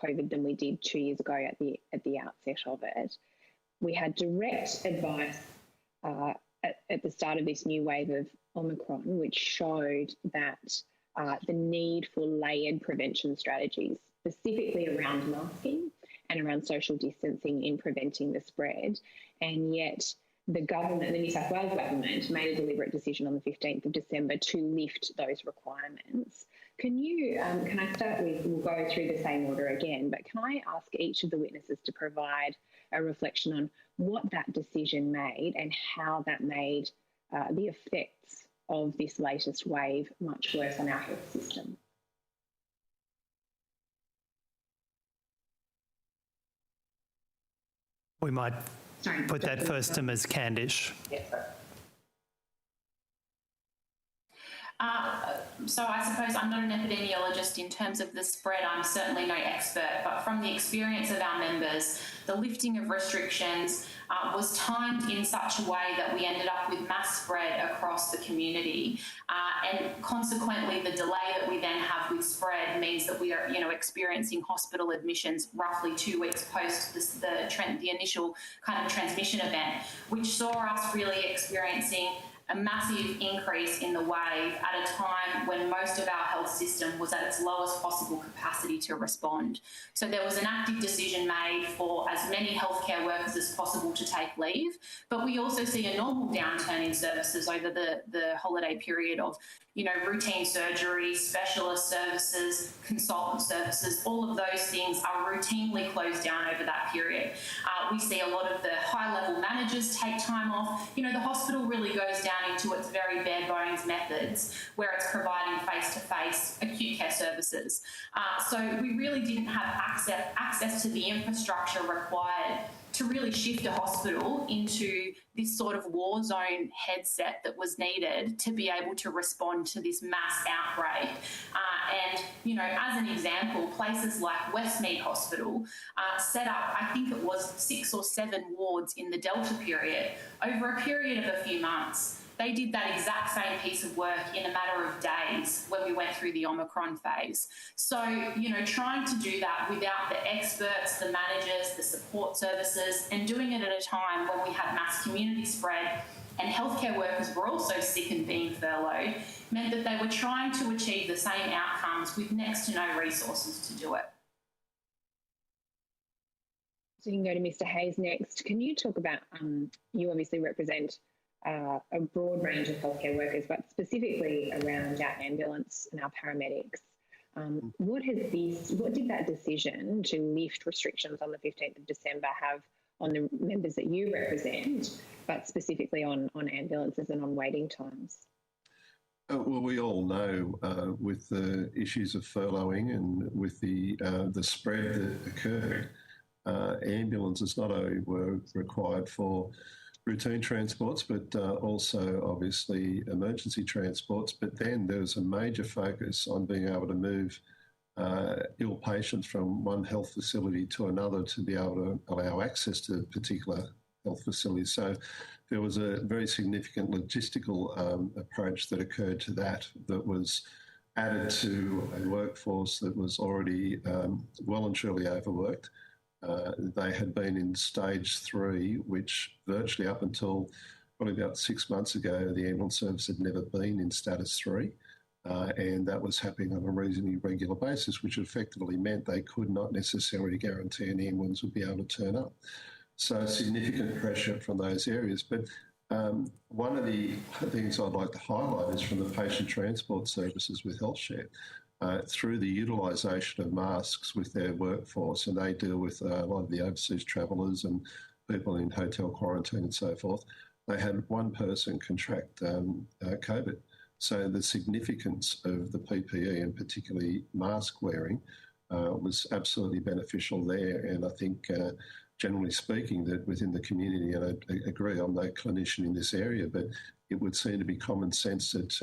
COVID than we did 2 years ago at the outset of it. We had direct advice at the start of this new wave of Omicron, which showed that the need for layered prevention strategies, specifically around masking and around social distancing in preventing the spread, and yet the government, the New South Wales government, made a deliberate decision on the 15th of December to lift those requirements. Can I start with, we'll go through the same order again, but can I ask each of the witnesses to provide a reflection on what that decision made and how that made the effects of this latest wave much worse on our health system? We might put that first to Ms. Candish. Yes, sir. So I suppose I'm not an epidemiologist in terms of the spread. I'm certainly no expert, but from the experience of our members, the lifting of restrictions was timed in such a way that we ended up with mass spread across the community. And consequently, the delay that we then have with spread means that we are, experiencing hospital admissions roughly 2 weeks post the initial kind of transmission event, which saw us really experiencing a massive increase in the wave at a time when most of our health system was at its lowest possible capacity to respond. So there was an active decision made for as many healthcare workers as possible to take leave, but we also see a normal downturn in services over the holiday period of, routine surgery, specialist services, consultant services, all of those things are routinely closed down over that period. We see a lot of the high-level managers take time off. The hospital really goes down into its very bare bones methods where it's providing face-to-face acute care services. So we really didn't have access to the infrastructure required to really shift a hospital into this sort of war zone headset that was needed to be able to respond to this mass outbreak. As an example, places like Westmead Hospital set up, I think it was 6 or 7 wards in the Delta period over a period of a few months. They did that exact same piece of work in a matter of days when we went through the Omicron phase. So, trying to do that without the experts, the managers, the support services, and doing it at a time when we had mass community spread and healthcare workers were also sick and being furloughed, meant that they were trying to achieve the same outcomes with next to no resources to do it. So you can go to Mr. Hayes next. Can you talk about, you obviously represent a broad range of healthcare workers, but specifically around our ambulance and our paramedics. What did that decision to lift restrictions on the 15th of December have on the members that you represent, but specifically on ambulances and on waiting times? Well, we all know with the issues of furloughing and with the spread that occurred, ambulances not only were required for routine transports, but also obviously emergency transports. But then there was a major focus on being able to move ill patients from one health facility to another to be able to allow access to particular health facilities. So there was a very significant logistical approach that occurred to that was added to a workforce that was already well and truly overworked. They had been in stage 3, which virtually up until probably about 6 months ago, the ambulance service had never been in status 3. And that was happening on a reasonably regular basis, which effectively meant they could not necessarily guarantee an ambulance would be able to turn up. So significant pressure from those areas. But one of the things I'd like to highlight is from the patient transport services with HealthShare. Through the utilisation of masks with their workforce, and they deal with a lot of the overseas travellers and people in hotel quarantine and so forth, they had one person contract COVID. So the significance of the PPE and particularly mask wearing was absolutely beneficial there. And I think, generally speaking, that within the community, and I agree, I'm no clinician in this area, but it would seem to be common sense that,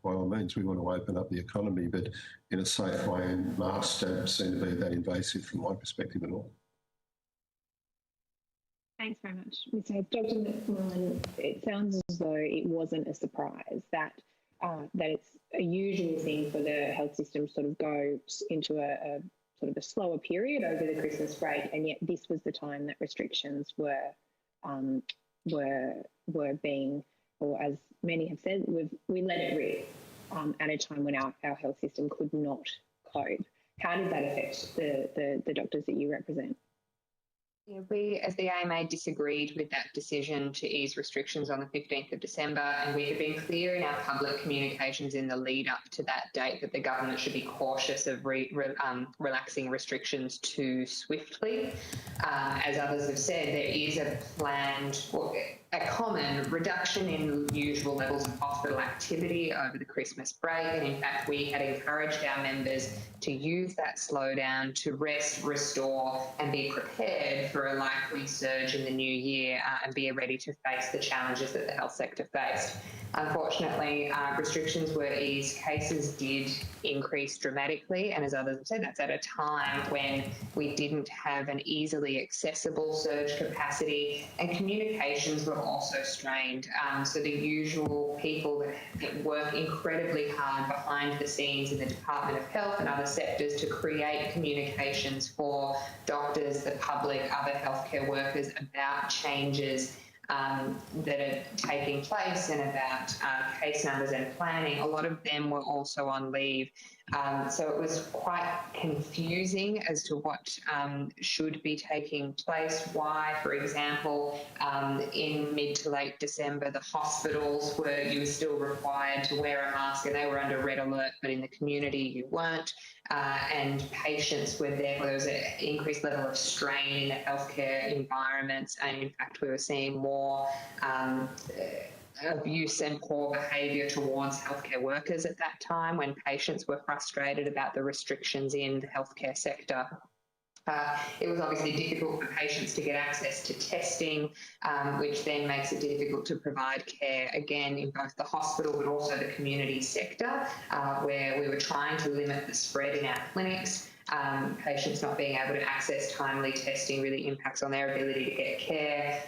by all means, we want to open up the economy, but in a safe way, and masks don't seem to be that invasive from my perspective at all. Thanks very much, Mr. Hayes. Dr. McMillan, it sounds as though it wasn't a surprise that it's a usual thing for the health system to sort of go into a sort of a slower period over the Christmas break, and yet this was the time that restrictions were being, or as many have said, we let it rip at a time when our health system could not cope. How did that affect the doctors that you represent? Yeah, we, as the AMA, disagreed with that decision to ease restrictions on the 15th of December, and we have been clear in our public communications in the lead up to that date that the government should be cautious of relaxing restrictions too swiftly. As others have said, there is a planned, a common reduction in usual levels of hospital activity over the Christmas break. And in fact, we had encouraged our members to use that slowdown to rest, restore, and be prepared for a likely surge in the new year and be ready to face the challenges that the health sector faced. Unfortunately, restrictions were eased, cases did increase dramatically, and as others have said, that's at a time when we didn't have an easily accessible surge capacity, and communications were also strained. So the usual people that work incredibly hard behind the scenes in the Department of Health and other sectors to create communications for doctors, the public, other healthcare workers about changes that are taking place and about case numbers and planning, a lot of them were also on leave. So it was quite confusing as to what should be taking place. Why, for example, in mid to late December, the hospitals you were still required to wear a mask and they were under red alert, but in the community you weren't. And patients were there. There was an increased level of strain in the healthcare environments, and in fact we were seeing more abuse and poor behaviour towards healthcare workers at that time when patients were frustrated about the restrictions in the healthcare sector. It was obviously difficult for patients to get access to testing, which then makes it difficult to provide care, again, in both the hospital but also the community sector, where we were trying to limit the spread in our clinics. Patients not being able to access timely testing really impacts on their ability to get care.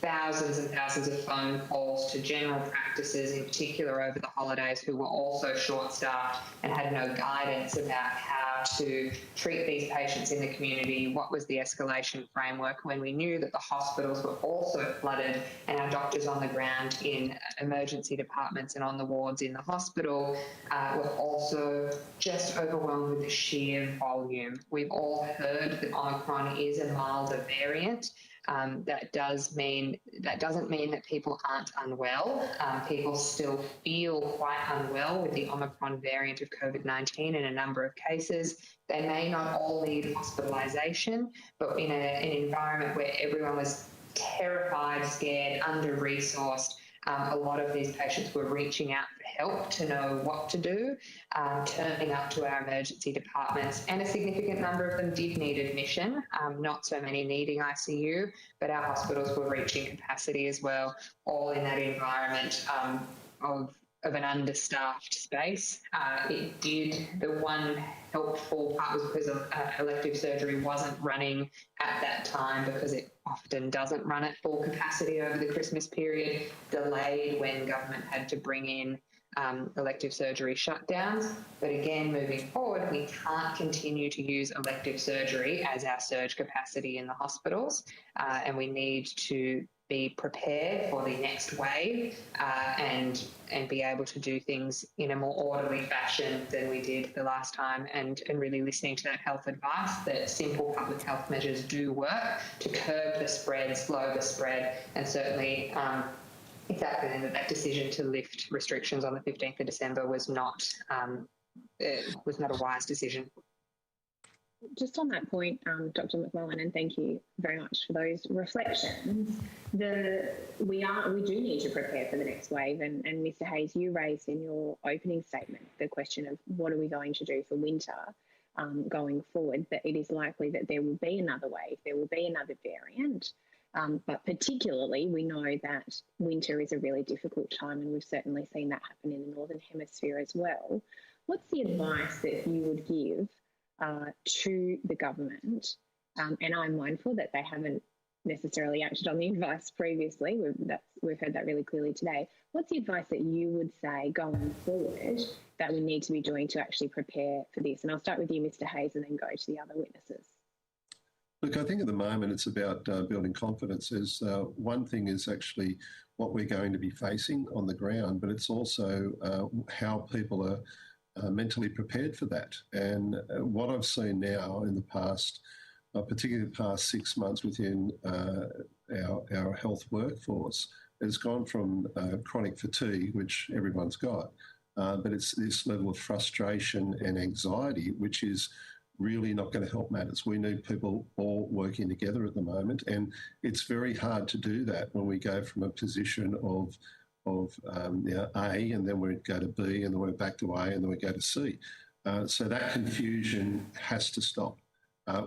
Thousands and thousands of phone calls to general practices, in particular over the holidays, who were also short-staffed and had no guidance about how to treat these patients in the community. What was the escalation framework when we knew that the hospitals were also flooded and our doctors on the ground in emergency departments and on the wards in the hospital were also just overwhelmed with the sheer volume. We've all heard that Omicron is a milder variant. That doesn't mean that people aren't unwell. People still feel quite unwell with the Omicron variant of COVID-19 in a number of cases. They may not all need hospitalisation, but in an environment where everyone was terrified, scared, under-resourced, a lot of these patients were reaching out for help to know what to do, turning up to our emergency departments, and a significant number of them did need admission, not so many needing ICU, but our hospitals were reaching capacity as well, all in that environment of an understaffed space. The one helpful part was because elective surgery wasn't running at that time, because it often doesn't run at full capacity over the Christmas period, delayed when government had to bring in elective surgery shutdowns. But again, moving forward, we can't continue to use elective surgery as our surge capacity in the hospitals, and we need to be prepared for the next wave and be able to do things in a more orderly fashion than we did the last time, and really listening to that health advice that simple public health measures do work to curb the spread, slow the spread, and certainly exactly that decision to lift restrictions on the 15th of December was not a wise decision. Just on that point, Dr. McMullen, and thank you very much for those reflections. We do need to prepare for the next wave, and Mr. Hayes, you raised in your opening statement the question of what are we going to do for winter going forward. That it is likely that there will be another wave, there will be another variant, but particularly we know that winter is a really difficult time, and we've certainly seen that happen in the Northern Hemisphere as well. What's the advice that you would give to the government? And I'm mindful that they haven't necessarily acted on the advice previously. We've heard that really clearly today. What's the advice that you would say going forward that we need to be doing to actually prepare for this? And I'll start with you, Mr. Hayes, and then go to the other witnesses. Look, I think at the moment it's about building confidence. One thing is actually what we're going to be facing on the ground, but it's also how people are mentally prepared for that. And what I've seen now in the past, particularly the past 6 months within our health workforce, has gone from chronic fatigue, which everyone's got, but it's this level of frustration and anxiety, which is really not going to help matters. We need people all working together at the moment, and it's very hard to do that when we go from a position of A, and then we go to B, and then we're back to A, and then we go to C. So that confusion has to stop.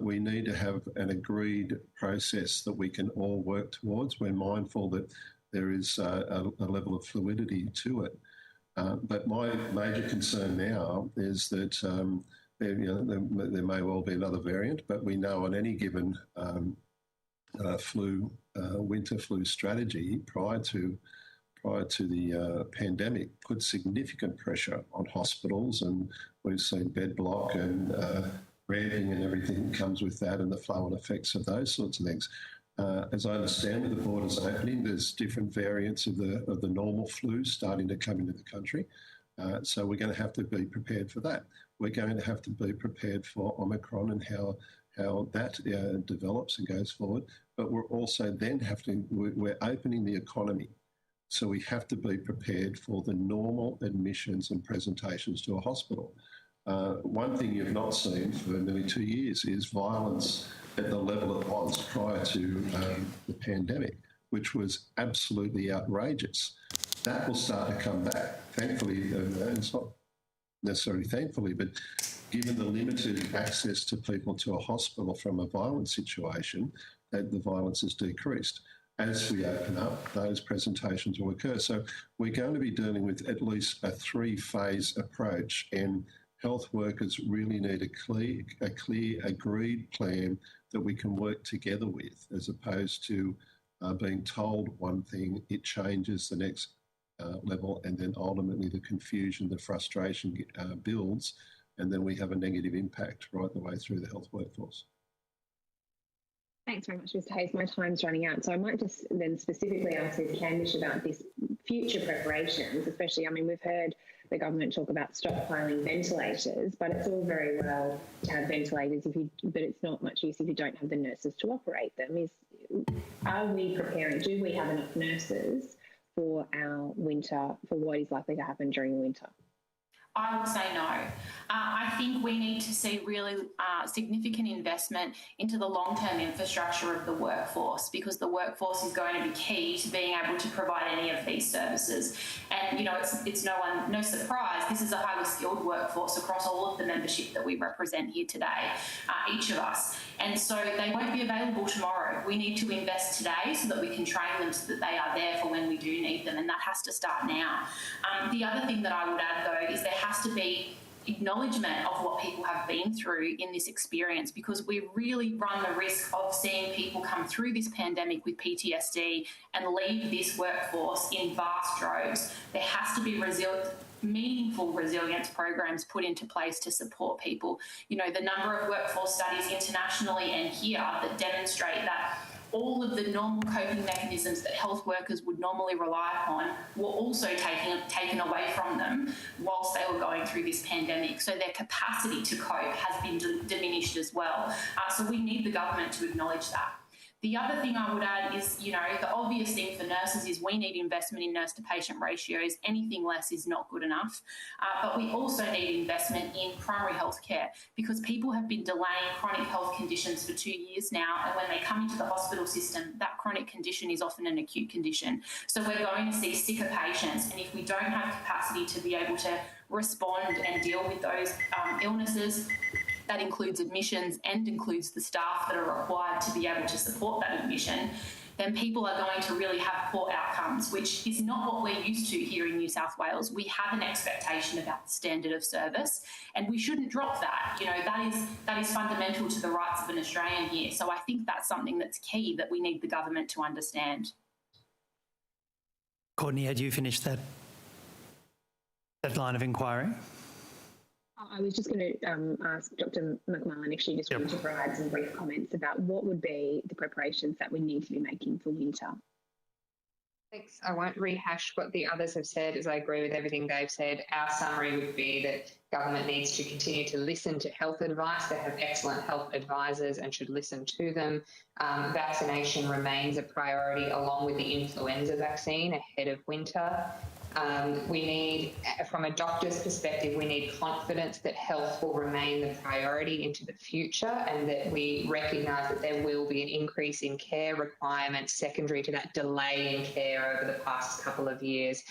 We need to have an agreed process that we can all work towards. We're mindful that there is a level of fluidity to it. But my major concern now is that there may well be another variant, but we know on any given winter flu strategy prior to the pandemic put significant pressure on hospitals, and we've seen bed block and ramping and everything that comes with that, and the flow-on effects of those sorts of things. As I understand it, the borders opening, there's different variants of the normal flu starting to come into the country. So we're going to have to be prepared for that. We're going to have to be prepared for Omicron and how that develops and goes forward. But we're also then we're opening the economy. So we have to be prepared for the normal admissions and presentations to a hospital. One thing you've not seen for nearly 2 years is violence at the level it was prior to the pandemic, which was absolutely outrageous. That will start to come back. Thankfully, it's not necessarily thankfully, but given the limited access to people to a hospital from a violent situation, that the violence has decreased. As we open up, those presentations will occur. So we're going to be dealing with at least a 3-phase approach, and health workers really need a clear, agreed plan that we can work together with, as opposed to being told one thing, it changes the next level, and then ultimately the confusion, the frustration builds, and then we have a negative impact right the way through the health workforce. Thanks very much, Mr. Hayes. My time's running out, so I might just then specifically ask Ms. Candish about this future preparations, especially, I mean, we've heard the government talk about stockpiling ventilators, but it's all very well to have ventilators, but it's not much use if you don't have the nurses to operate them. Are we preparing? Do we have enough nurses for our winter, for what is likely to happen during the winter? I would say no. I think we need to see really significant investment into the long-term infrastructure of the workforce, because the workforce is going to be key to being able to provide any of these services. And, you know, it's no surprise, this is a highly skilled workforce across all of the membership that we represent here today, each of us. And so they won't be available tomorrow. We need to invest today so that we can train them so that they are there for when we do need them, and that has to start now. The other thing that I would add, though, is there has to be acknowledgement of what people have been through in this experience, because we really run the risk of seeing people come through this pandemic with PTSD and leave this workforce in vast droves. There has to be meaningful resilience programs put into place to support people. You know, the number of workforce studies internationally and here that demonstrate that all of the normal coping mechanisms that health workers would normally rely upon were also taken away from them whilst they were going through this pandemic. So their capacity to cope has been diminished as well. So we need the government to acknowledge that. The other thing I would add is, you know, the obvious thing for nurses is we need investment in nurse-to-patient ratios. Anything less is not good enough. But we also need investment in primary health care, because people have been delaying chronic health conditions for 2 years now, and when they come into the hospital system, that chronic condition is often an acute condition. So we're going to see sicker patients, and if we don't have capacity to be able to respond and deal with those illnesses, that includes admissions and includes the staff that are required to be able to support that admission, then people are going to really have poor outcomes, which is not what we're used to here in New South Wales. We have an expectation about the standard of service, and we shouldn't drop that. You know, that is fundamental to the rights of an Australian here. So I think that's something that's key that we need the government to understand. Courtney, had you finished that line of inquiry? I was just going to ask Dr. McMullen if she just wanted to provide some brief comments about what would be the preparations that we need to be making for winter. Thanks. I won't rehash what the others have said, as I agree with everything they've said. Our summary would be that government needs to continue to listen to health advice. They have excellent health advisors and should listen to them. Vaccination remains a priority, along with the influenza vaccine ahead of winter. We need, from a doctor's perspective, we need confidence that health will remain the priority into the future, and that we recognise that there will be an increase in care requirements secondary to that delay in care over the past couple of years.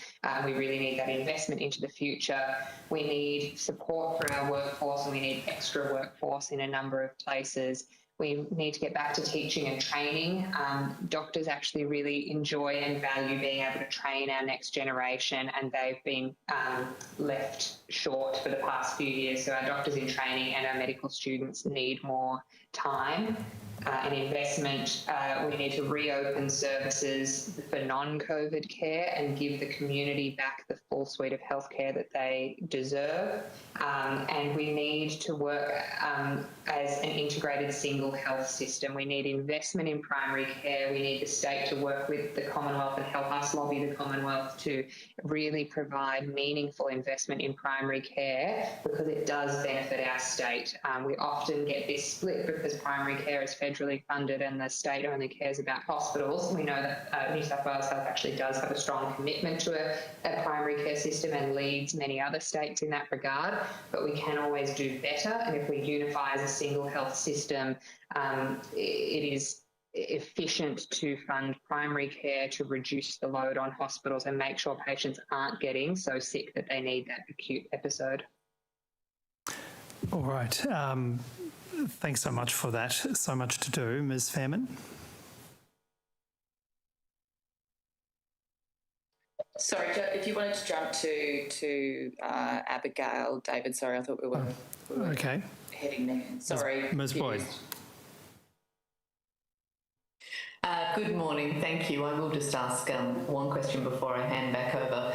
We really need that investment into the future. We need support for our workforce, and we need extra workforce in a number of places. We need to get back to teaching and training. Doctors actually really enjoy and value being able to train our next generation, and they've been left short for the past few years. So our doctors in training and our medical students need more time and investment. We need to reopen services for non-COVID care and give the community back the full suite of healthcare that they deserve. And we need to work as an integrated single health system. We need investment in primary care. We need the state to work with the Commonwealth and help us lobby the Commonwealth to really provide meaningful investment in primary care, because it does benefit our state. We often get this split because primary care is federally funded and the state only cares about hospitals. We know that New South Wales Health actually does have a strong commitment to a primary care system and leads many other states in that regard, but we can always do better. And if we unify as a single health system, it is efficient to fund primary care to reduce the load on hospitals and make sure patients aren't getting so sick that they need that acute episode. All right. Thanks so much for that. So much to do. Ms. Fairman? Sorry, if you wanted to jump to Abigail, David, sorry, I thought we were Okay. heading there. Sorry. Ms. Boyd. Good morning. Thank you. I will just ask one question before I hand back over.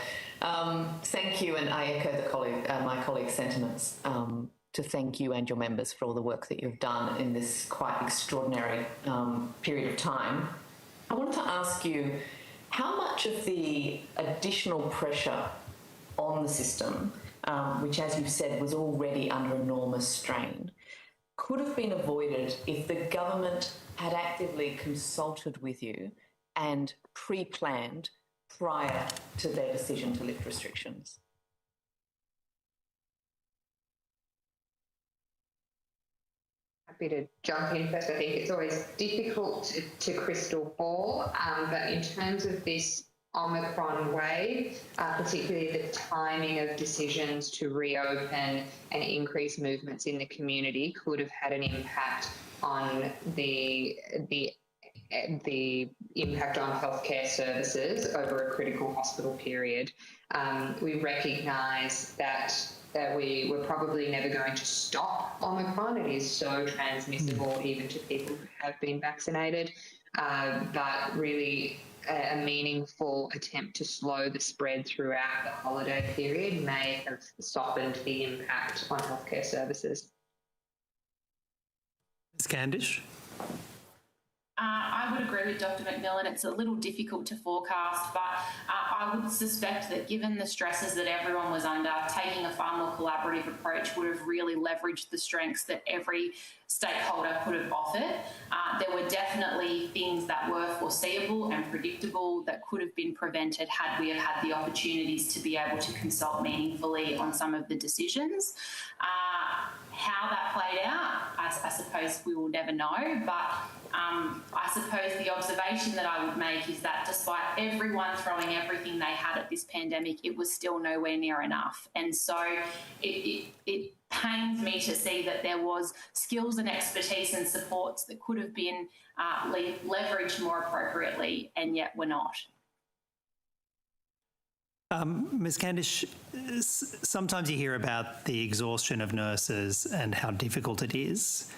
Thank you, and I echo my colleague's sentiments to thank you and your members for all the work that you've done in this quite extraordinary period of time. I wanted to ask you, how much of the additional pressure on the system, which, as you've said, was already under enormous strain, could have been avoided if the government had actively consulted with you and pre-planned prior to their decision to lift restrictions? Happy to jump in first. I think it's always difficult to crystal ball, but in terms of this Omicron wave, particularly the timing of decisions to reopen and increase movements in the community could have had an impact on the impact on healthcare services over a critical hospital period. We recognise that we were probably never going to stop Omicron. It is so transmissible even to people who have been vaccinated, but really a meaningful attempt to slow the spread throughout the holiday period may have softened the impact on healthcare services. Ms. Candish? I would agree with Dr. McMillan. It's a little difficult to forecast, but I would suspect that given the stresses that everyone was under, taking a far more collaborative approach would have really leveraged the strengths that every stakeholder could have offered. There were definitely things that were foreseeable and predictable that could have been prevented had we have had the opportunities to be able to consult meaningfully on some of the decisions. How that played out, I suppose we will never know, but I suppose the observation that I would make is that despite everyone throwing everything they had at this pandemic, it was still nowhere near enough. And so it pains me to see that there was skills and expertise and supports that could have been leveraged more appropriately, and yet were not. Ms. Candish, sometimes you hear about the exhaustion of nurses and how difficult it is.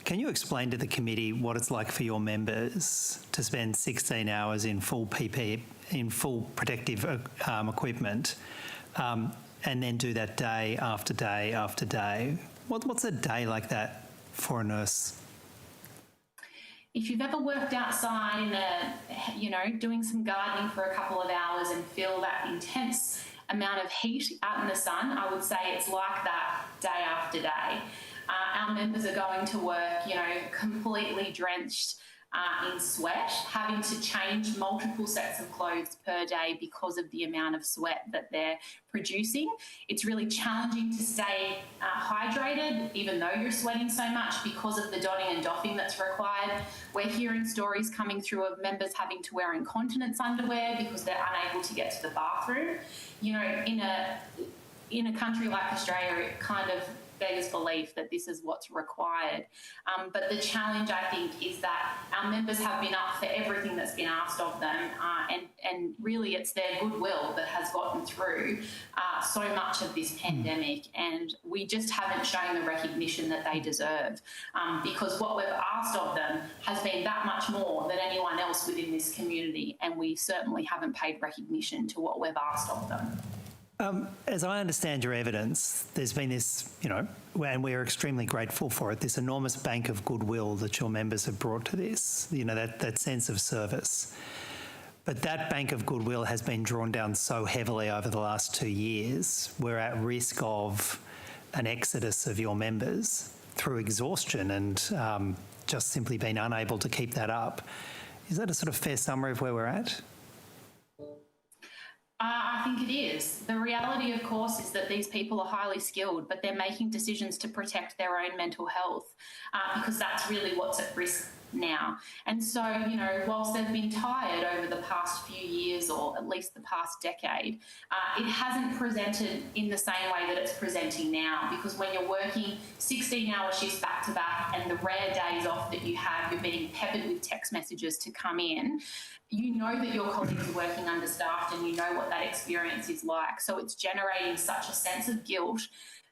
Can you explain to the committee what it's like for your members to spend 16 hours in full PPE, in full protective equipment, and then do that day after day after day? What's a day like that for a nurse? If you've ever worked outside in doing some gardening for a couple of hours and feel that intense amount of heat out in the sun, I would say it's like that day after day. Our members are going to work, completely drenched, in sweat, having to change multiple sets of clothes per day because of the amount of sweat that they're producing. It's really challenging to stay hydrated, even though you're sweating so much, because of the donning and doffing that's required. We're hearing stories coming through of members having to wear incontinence underwear because they're unable to get to the bathroom. You know, in a country like Australia, it kind of beggars belief that this is what's required. But the challenge, I think, is that our members have been up for everything that's been asked of them, and really it's their goodwill that has gotten through so much of this pandemic, and we just haven't shown the recognition that they deserve, because what we've asked of them has been that much more than anyone else within this community, and we certainly haven't paid recognition to what we've asked of them. As I understand your evidence, there's been this, and we're extremely grateful for it, this enormous bank of goodwill that your members have brought to this, that sense of service. But that bank of goodwill has been drawn down so heavily over the last 2 years, we're at risk of an exodus of your members through exhaustion and just simply being unable to keep that up. Is that a sort of fair summary of where we're at? I think it is. The reality, of course, is that these people are highly skilled, but they're making decisions to protect their own mental health because that's really what's at risk now. And so, whilst they've been tired over the past few years, or at least the past decade, it hasn't presented in the same way that it's presenting now, because when you're working 16-hour shifts back to back and the rare days off that you have, you're being peppered with text messages to come in, you know that your colleagues are working understaffed and you know what that experience is like. So it's generating such a sense of guilt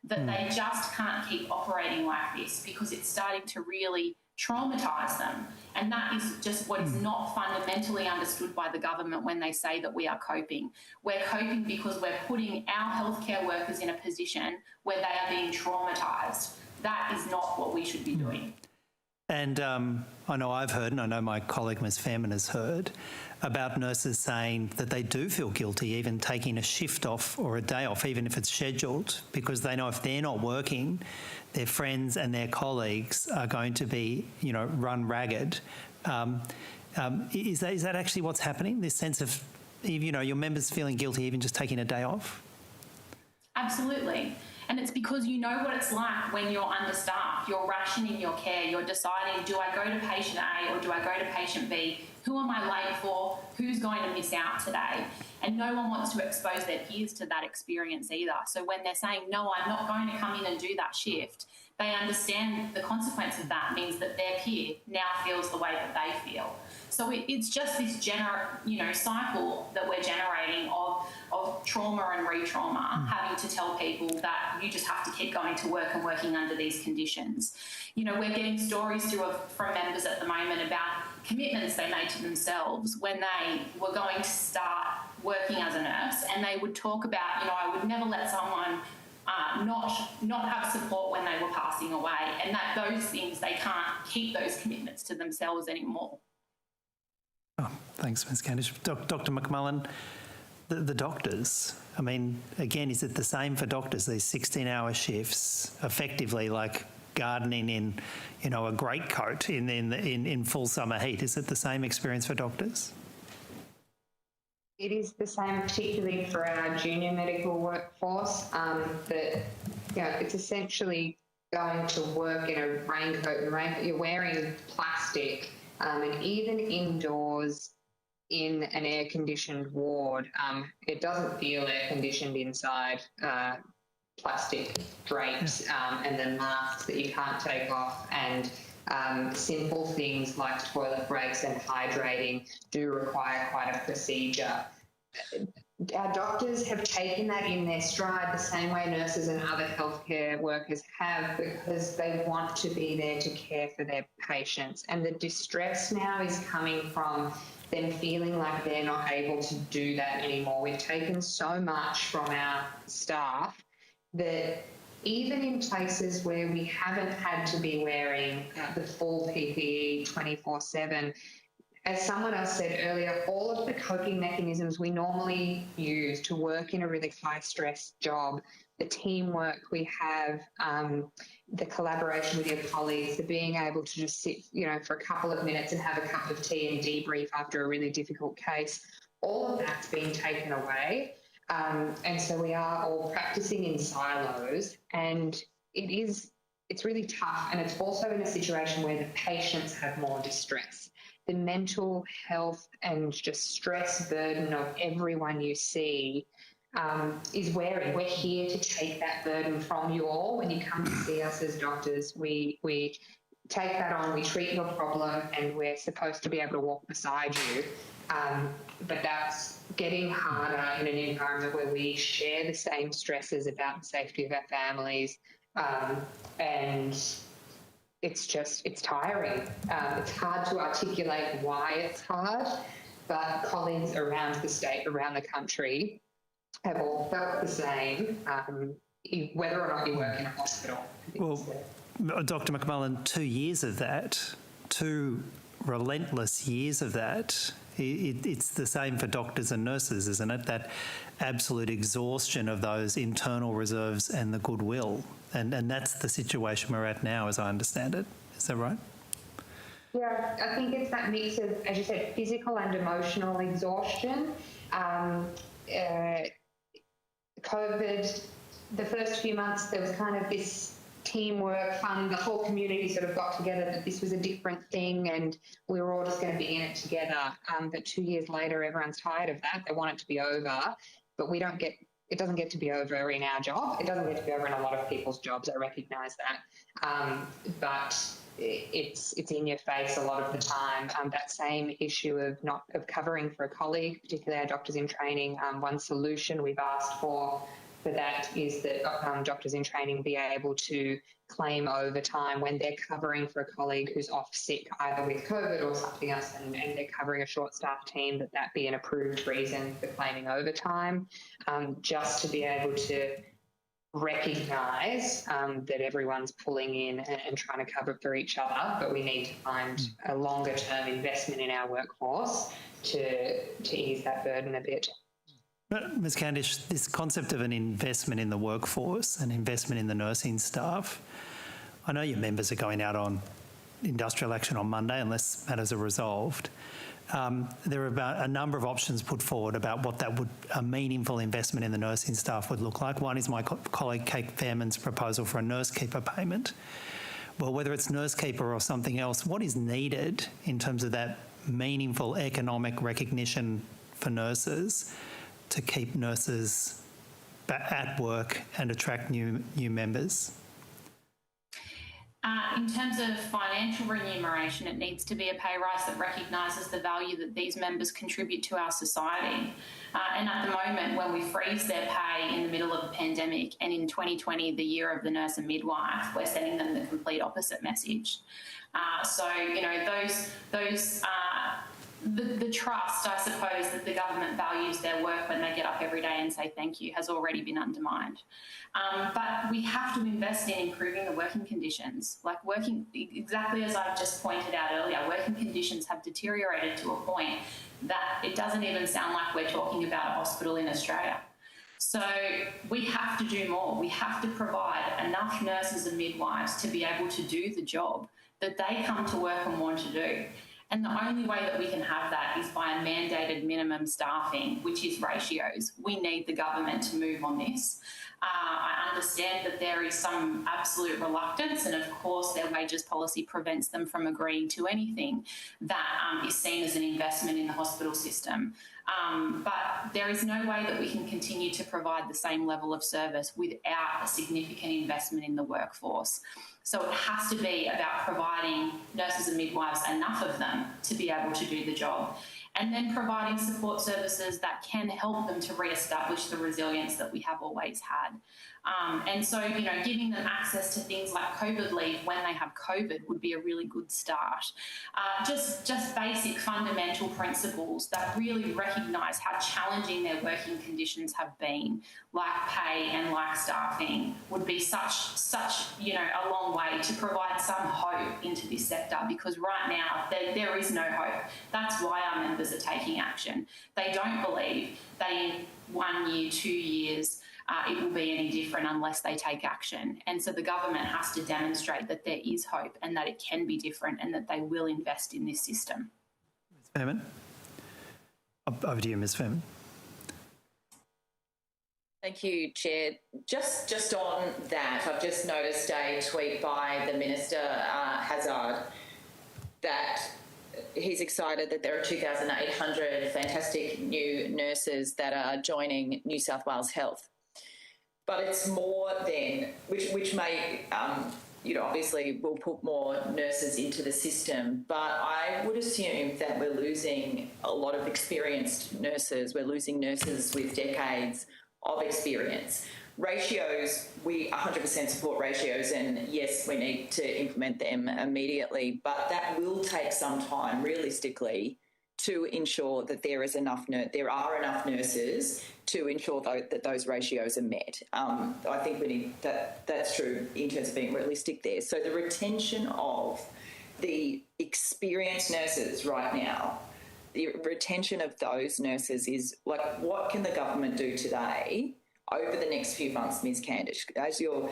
that they just can't keep operating like this, because it's starting to really traumatise them. And that is just what is not fundamentally understood by the government when they say that we are coping. We're coping because we're putting our healthcare workers in a position where they are being traumatised. That is not what we should be doing. And I know I've heard, and I know my colleague Ms Fairman has heard, about nurses saying that they do feel guilty even taking a shift off or a day off, even if it's scheduled, because they know if they're not working, their friends and their colleagues are going to be, run ragged. Is that actually what's happening, this sense of, your members feeling guilty even just taking a day off? Absolutely. And it's because you know what it's like when you're understaffed. You're rationing your care. You're deciding, do I go to patient A or do I go to patient B? Who am I late for? Who's going to miss out today? And no one wants to expose their peers to that experience either. So when they're saying, no, I'm not going to come in and do that shift, they understand the consequence of that means that their peer now feels the way that they feel. So it's just this cycle that we're generating of trauma and re-trauma, having to tell people that you just have to keep going to work and working under these conditions. We're getting stories from members at the moment about commitments they made to themselves when they were going to start working as a nurse, and they would talk about, I would never let someone not have support when they were passing away, and that those things, they can't keep those commitments to themselves anymore. Oh, thanks, Ms Candish. Dr McMullen, the doctors, again, is it the same for doctors, these 16-hour shifts, effectively like gardening in, a greatcoat in full summer heat? Is it the same experience for doctors? It is the same, particularly for our junior medical workforce, that it's essentially going to work in a raincoat and raincoat. You're wearing plastic, and even indoors in an air-conditioned ward, it doesn't feel air-conditioned inside. Plastic drapes and then masks that you can't take off, and simple things like toilet breaks and hydrating do require quite a procedure. Our doctors have taken that in their stride the same way nurses and other healthcare workers have, because they want to be there to care for their patients. And the distress now is coming from them feeling like they're not able to do that anymore. We've taken so much from our staff that even in places where we haven't had to be wearing the full PPE 24/7, as someone else said earlier, all of the coping mechanisms we normally use to work in a really high-stress job, the teamwork we have, the collaboration with your colleagues, the being able to just sit, for a couple of minutes and have a cup of tea and debrief after a really difficult case, all of that's been taken away. And so we are all practicing in silos, and it's really tough. And it's also in a situation where the patients have more distress. The mental health and just stress burden of everyone you see is wearing. We're here to take that burden from you all. When you come to see us as doctors, we take that on, we treat your problem, and we're supposed to be able to walk beside you. But that's getting harder in an environment where we share the same stresses about the safety of our families, and it's tiring. It's hard to articulate why it's hard, but colleagues around the state, around the country, have all felt the same, whether or not you work in a hospital. Well, Dr. McMullen, 2 years of that, 2 relentless years of that, it's the same for doctors and nurses, isn't it? That absolute exhaustion of those internal reserves and the goodwill. And that's the situation we're at now, as I understand it. Is that right? Yeah, I think it's that mix of, as you said, physical and emotional exhaustion. COVID, the first few months, there was kind of this teamwork, fun, the whole community sort of got together that this was a different thing and we were all just going to be in it together. But 2 years later, everyone's tired of that. They want it to be over, but it doesn't get to be over in our job. It doesn't get to be over in a lot of people's jobs. I recognise that. But it's in your face a lot of the time. That same issue of covering for a colleague, particularly our doctors in training. One solution we've asked for that is that doctors in training be able to claim overtime when they're covering for a colleague who's off sick, either with COVID or something else, and they're covering a short-staffed team, that be an approved reason for claiming overtime, just to be able to recognise that everyone's pulling in and trying to cover for each other, but we need to find a longer-term investment in our workforce to ease that burden a bit. But Ms. Candish, this concept of an investment in the workforce, an investment in the nursing staff, I know your members are going out on industrial action on Monday unless matters are resolved. There are about a number of options put forward about what a meaningful investment in the nursing staff would look like. One is my colleague Kate Fairman's proposal for a nurse keeper payment. Well, whether it's nurse keeper or something else, what is needed in terms of that meaningful economic recognition for nurses to keep nurses at work and attract new members? In terms of financial remuneration, it needs to be a pay rise that recognises the value that these members contribute to our society. And at the moment, when we freeze their pay in the middle of a pandemic, and in 2020, the year of the nurse and midwife, we're sending them the complete opposite message. The trust, I suppose, that the government values their work when they get up every day and say thank you has already been undermined. But we have to invest in improving the working conditions. Exactly as I've just pointed out earlier, working conditions have deteriorated to a point that it doesn't even sound like we're talking about a hospital in Australia. So we have to do more. We have to provide enough nurses and midwives to be able to do the job that they come to work and want to do. And the only way that we can have that is by a mandated minimum staffing, which is ratios. We need the government to move on this. I understand that there is some absolute reluctance, and of course their wages policy prevents them from agreeing to anything that is seen as an investment in the hospital system. But there is no way that we can continue to provide the same level of service without a significant investment in the workforce. So it has to be about providing nurses and midwives, enough of them, to be able to do the job, and then providing support services that can help them to re-establish the resilience that we have always had. And so, giving them access to things like COVID leave when they have COVID would be a really good start. Just basic fundamental principles that really recognise how challenging their working conditions have been, like pay and like staffing, would be such a long way to provide some hope into this sector, because right now there is no hope. That's why our members are taking action. They don't believe that in 1 year, 2 years, it will be any different unless they take action. And so the government has to demonstrate that there is hope and that it can be different and that they will invest in this system. Ms. Fairman? Over to you, Ms. Fairman. Thank you, Chair. Just on that, I've just noticed a tweet by the Minister, Hazard, that he's excited that there are 2,800 fantastic new nurses that are joining New South Wales Health. But it's more than, which may, obviously will put more nurses into the system, but I would assume that we're losing a lot of experienced nurses. We're losing nurses with decades of experience. Ratios, we 100% support ratios, and yes, we need to implement them immediately, but that will take some time, realistically, to ensure that there are enough nurses to ensure that those ratios are met. I think we need that's true in terms of being realistic there. So the retention of the experienced nurses right now, the retention of those nurses is like, what can the government do today over the next few months, Ms. Candish? As you're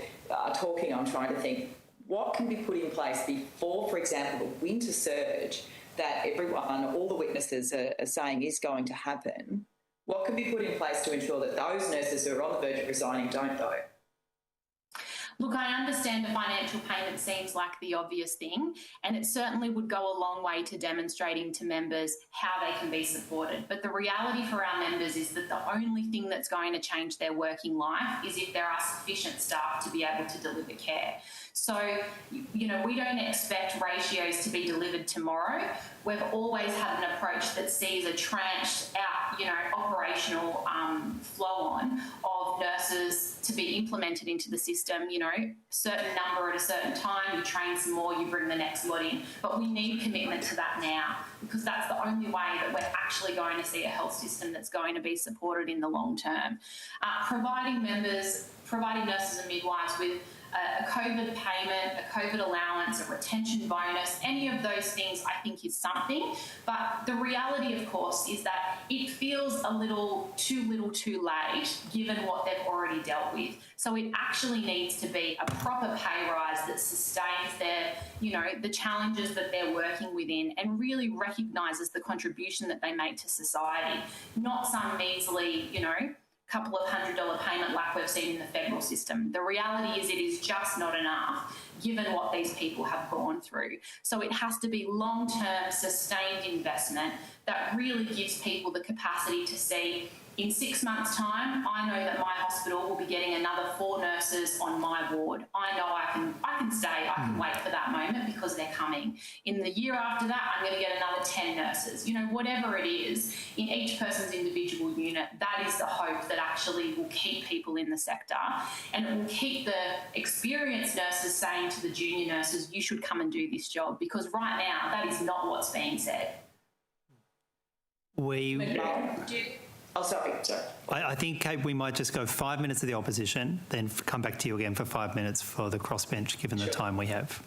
talking, I'm trying to think, what can be put in place before, for example, the winter surge that all the witnesses are saying is going to happen? What can be put in place to ensure that those nurses who are on the verge of resigning don't go? Look, I understand the financial payment seems like the obvious thing, and it certainly would go a long way to demonstrating to members how they can be supported. But the reality for our members is that the only thing that's going to change their working life is if there are sufficient staff to be able to deliver care. So, we don't expect ratios to be delivered tomorrow. We've always had an approach that sees a tranched out, operational flow-on of nurses to be implemented into the system, certain number at a certain time, you train some more, you bring the next lot in. But we need commitment to that now, because that's the only way that we're actually going to see a health system that's going to be supported in the long term. Providing nurses and midwives with a COVID payment, a COVID allowance, a retention bonus, any of those things I think is something. But the reality, of course, is that it feels a little too late given what they've already dealt with. So it actually needs to be a proper pay rise that sustains their, the challenges that they're working within and really recognises the contribution that they make to society, not some measly, couple of $100 payment like we've seen in the federal system. The reality is it is just not enough given what these people have gone through. So it has to be long-term sustained investment that really gives people the capacity to see, in 6 months' time, I know that my hospital will be getting another 4 nurses on my ward. I know I can stay, I can wait for that moment because they're coming. In the year after that, I'm going to get another 10 nurses. Whatever it is, in each person's individual unit, that is the hope that actually will keep people in the sector, and it will keep the experienced nurses saying to the junior nurses, you should come and do this job, because right now, that is not what's being said. Sorry. I think, Kate, we might just go 5 minutes of the opposition, then come back to you again for 5 minutes for the crossbench, given the time we have.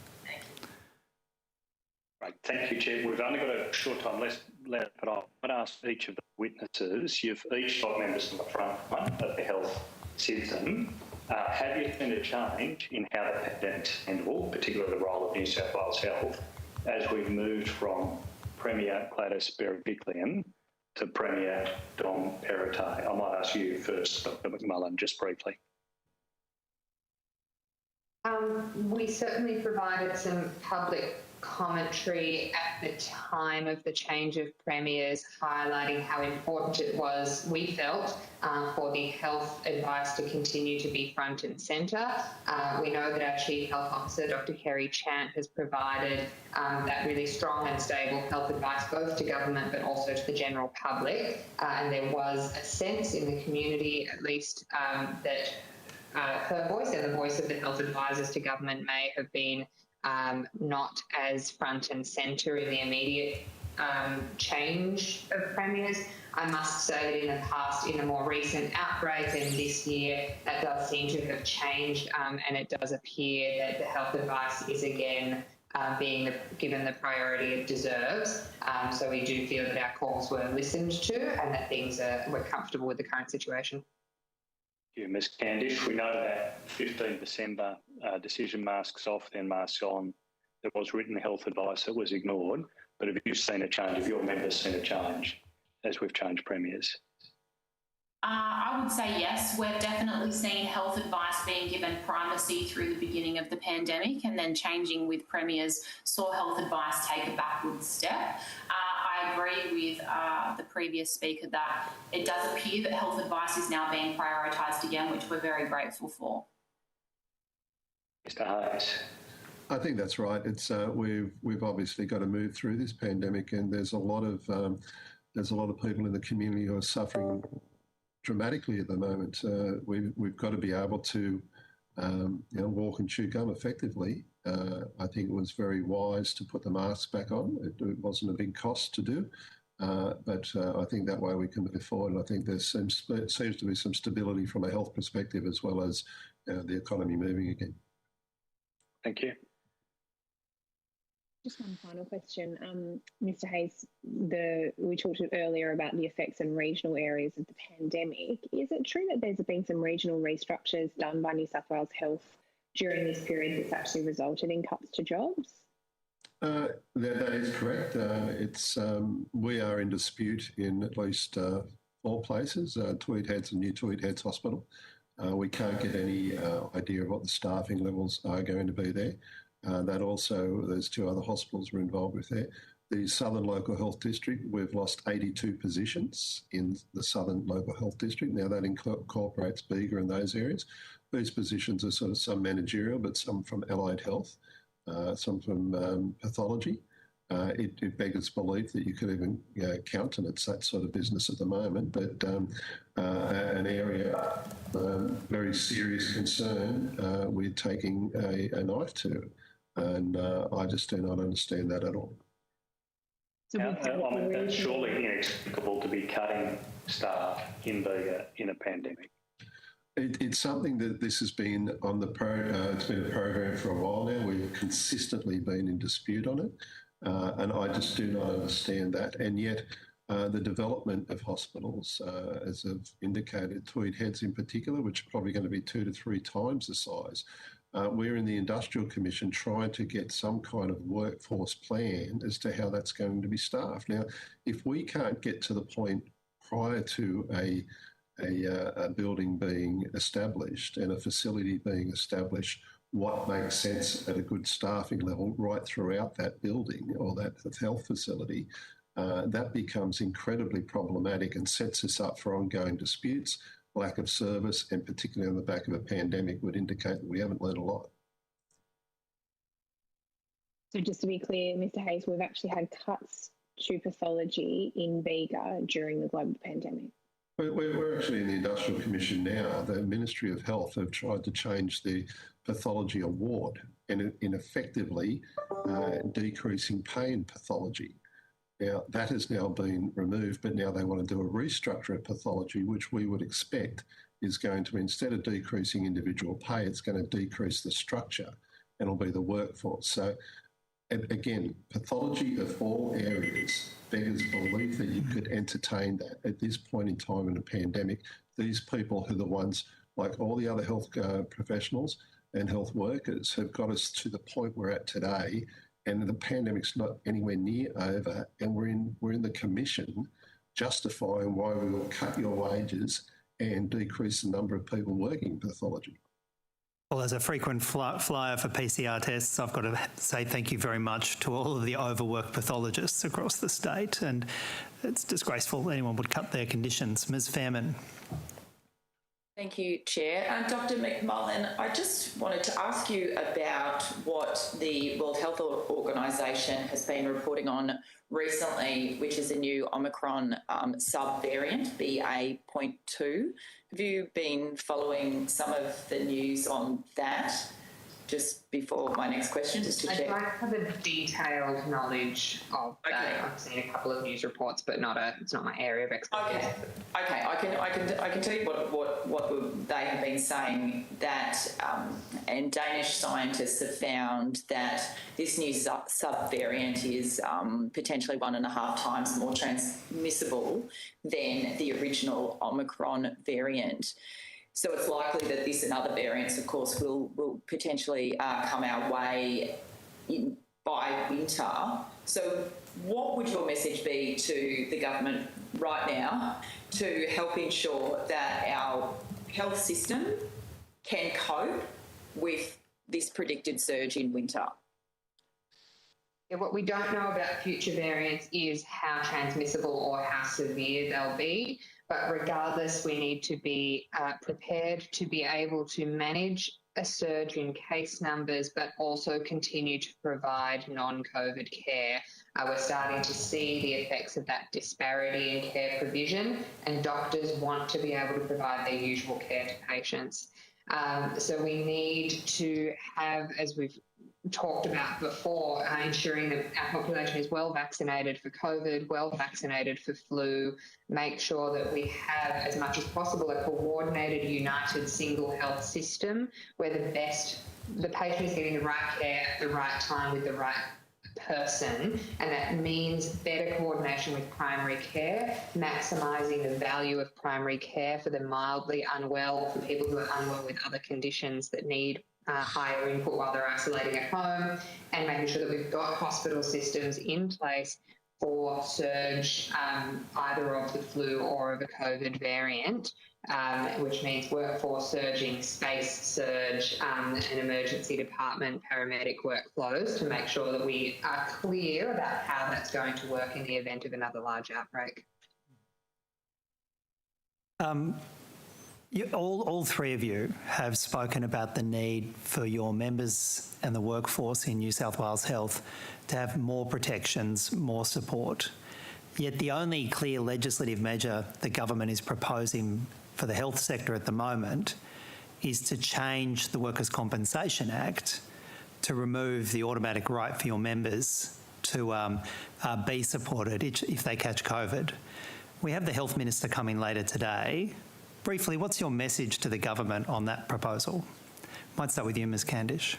Right. Thank you, Chair. We've only got a short time left, but I want to ask each of the witnesses, you've each got members on the front of the health system. Have you seen a change in how the pandemic's handled, particularly the role of New South Wales Health, as we've moved from Premier Gladys Berejiklian to Premier Dom Perrottet? I might ask you first, Dr McMullen, just briefly. We certainly provided some public commentary at the time of the change of premiers, highlighting how important it was, we felt, for the health advice to continue to be front and centre. We know that our Chief Health Officer, Dr Kerry Chant, has provided that really strong and stable health advice both to government but also to the general public. And there was a sense in the community, at least, that her voice and the voice of the health advisors to government may have been not as front and centre in the immediate change of premiers. I must say that in the past, in a more recent outbreak and this year, that does seem to have changed, and it does appear that the health advice is again being given the priority it deserves. So we do feel that our calls were listened to and that we're comfortable with the current situation. Thank you, Ms Candish. We know that 15 December, decision masks off, then masks on. There was written health advice that was ignored. But have you seen a change? Have your members seen a change as we've changed premiers? I would say yes. We've definitely seen health advice being given primacy through the beginning of the pandemic, and then changing with premiers saw health advice take a backward step. I agree with the previous speaker that it does appear that health advice is now being prioritised again, which we're very grateful for. Mr Hayes. I think that's right. It's we've obviously got to move through this pandemic, and there's a lot of people in the community who are suffering dramatically at the moment. We've got to be able to walk and chew gum effectively. I think it was very wise to put the masks back on. It wasn't a big cost to do, but I think that way we can move forward. And I think there seems to be some stability from a health perspective, as well as the economy moving again. Thank you. Just one final question. Mr Hayes, we talked earlier about the effects in regional areas of the pandemic. Is it true that there's been some regional restructures done by New South Wales Health during this period that's actually resulted in cuts to jobs? That is correct. We are in dispute in at least 4 places, Tweed Heads and New Tweed Heads Hospital. We can't get any idea of what the staffing levels are going to be there. That also, there's 2 other hospitals we're involved with there. The Southern Local Health District, we've lost 82 positions in the Southern Local Health District. Now that incorporates Bega and those areas. These positions are sort of some managerial, but some from allied health, some from pathology. It beggars belief that you could even countenance that sort of business at the moment, but an area very serious concern we're taking a knife to, and I just do not understand that at all. So that's surely inexplicable to be cutting staff in Bega in a pandemic. It's something that this has been on the it's been a program for a while now. We've consistently been in dispute on it. And I just do not understand that. And yet the development of hospitals, as I've indicated, Tweed Heads in particular, which are probably going to be 2 to 3 times the size, we're in the Industrial Commission trying to get some kind of workforce plan as to how that's going to be staffed. Now, if we can't get to the point prior to a building being established and a facility being established, what makes sense at a good staffing level right throughout that building or that health facility, that becomes incredibly problematic and sets us up for ongoing disputes. Lack of service, and particularly on the back of a pandemic, would indicate that we haven't learned a lot. So just to be clear, Mr Hayes, we've actually had cuts to pathology in Bega during the global pandemic. We're actually in the Industrial Commission now. The Ministry of Health have tried to change the pathology award and in effectively decreasing pay in pathology. Now, that has now been removed, but now they want to do a restructure of pathology, which we would expect is going to, instead of decreasing individual pay, it's going to decrease the structure and it'll be the workforce. So, again, pathology of all areas beggars belief that you could entertain that at this point in time in a pandemic. These people who are the ones, like all the other health professionals and health workers, have got us to the point we're at today, and the pandemic's not anywhere near over, and we're in the commission justifying why we will cut your wages and decrease the number of people working in pathology. Well, as a frequent flyer for PCR tests, I've got to say thank you very much to all of the overworked pathologists across the state, and it's disgraceful anyone would cut their conditions. Ms Fairman. Thank you, Chair. Dr McMullen, I just wanted to ask you about what the World Health Organization has been reporting on recently, which is a new Omicron subvariant, BA.2. Have you been following some of the news on that? Just before my next question, just to check. I don't have a detailed knowledge of that. I've seen a couple of news reports, but it's not my area of expertise. Okay. I can tell you what they have been saying, that and Danish scientists have found that this new subvariant is potentially 1.5 times more transmissible than the original Omicron variant. So it's likely that this and other variants, of course, will potentially come our way by winter. So what would your message be to the government right now to help ensure that our health system can cope with this predicted surge in winter? Yeah, what we don't know about future variants is how transmissible or how severe they'll be. But regardless, we need to be prepared to be able to manage a surge in case numbers, but also continue to provide non-COVID care. We're starting to see the effects of that disparity in care provision, and doctors want to be able to provide their usual care to patients. So we need to have, as we've talked about before, ensuring that our population is well vaccinated for COVID, well vaccinated for flu, make sure that we have, as much as possible, a coordinated, united, single health system where the patient is getting the right care at the right time with the right person, and that means better coordination with primary care, maximising the value of primary care for the mildly unwell, for people who are unwell with other conditions that need higher input while they're isolating at home, and making sure that we've got hospital systems in place for surge, either of the flu or of a COVID variant, which means workforce surging, space surge, and emergency department paramedic workflows to make sure that we are clear about how that's going to work in the event of another large outbreak. All three of you have spoken about the need for your members and the workforce in New South Wales Health to have more protections, more support. Yet the only clear legislative measure the government is proposing for the health sector at the moment is to change the Workers' Compensation Act to remove the automatic right for your members to be supported if they catch COVID. We have the Health Minister coming later today. Briefly, what's your message to the government on that proposal? Might start with you, Ms. Candish.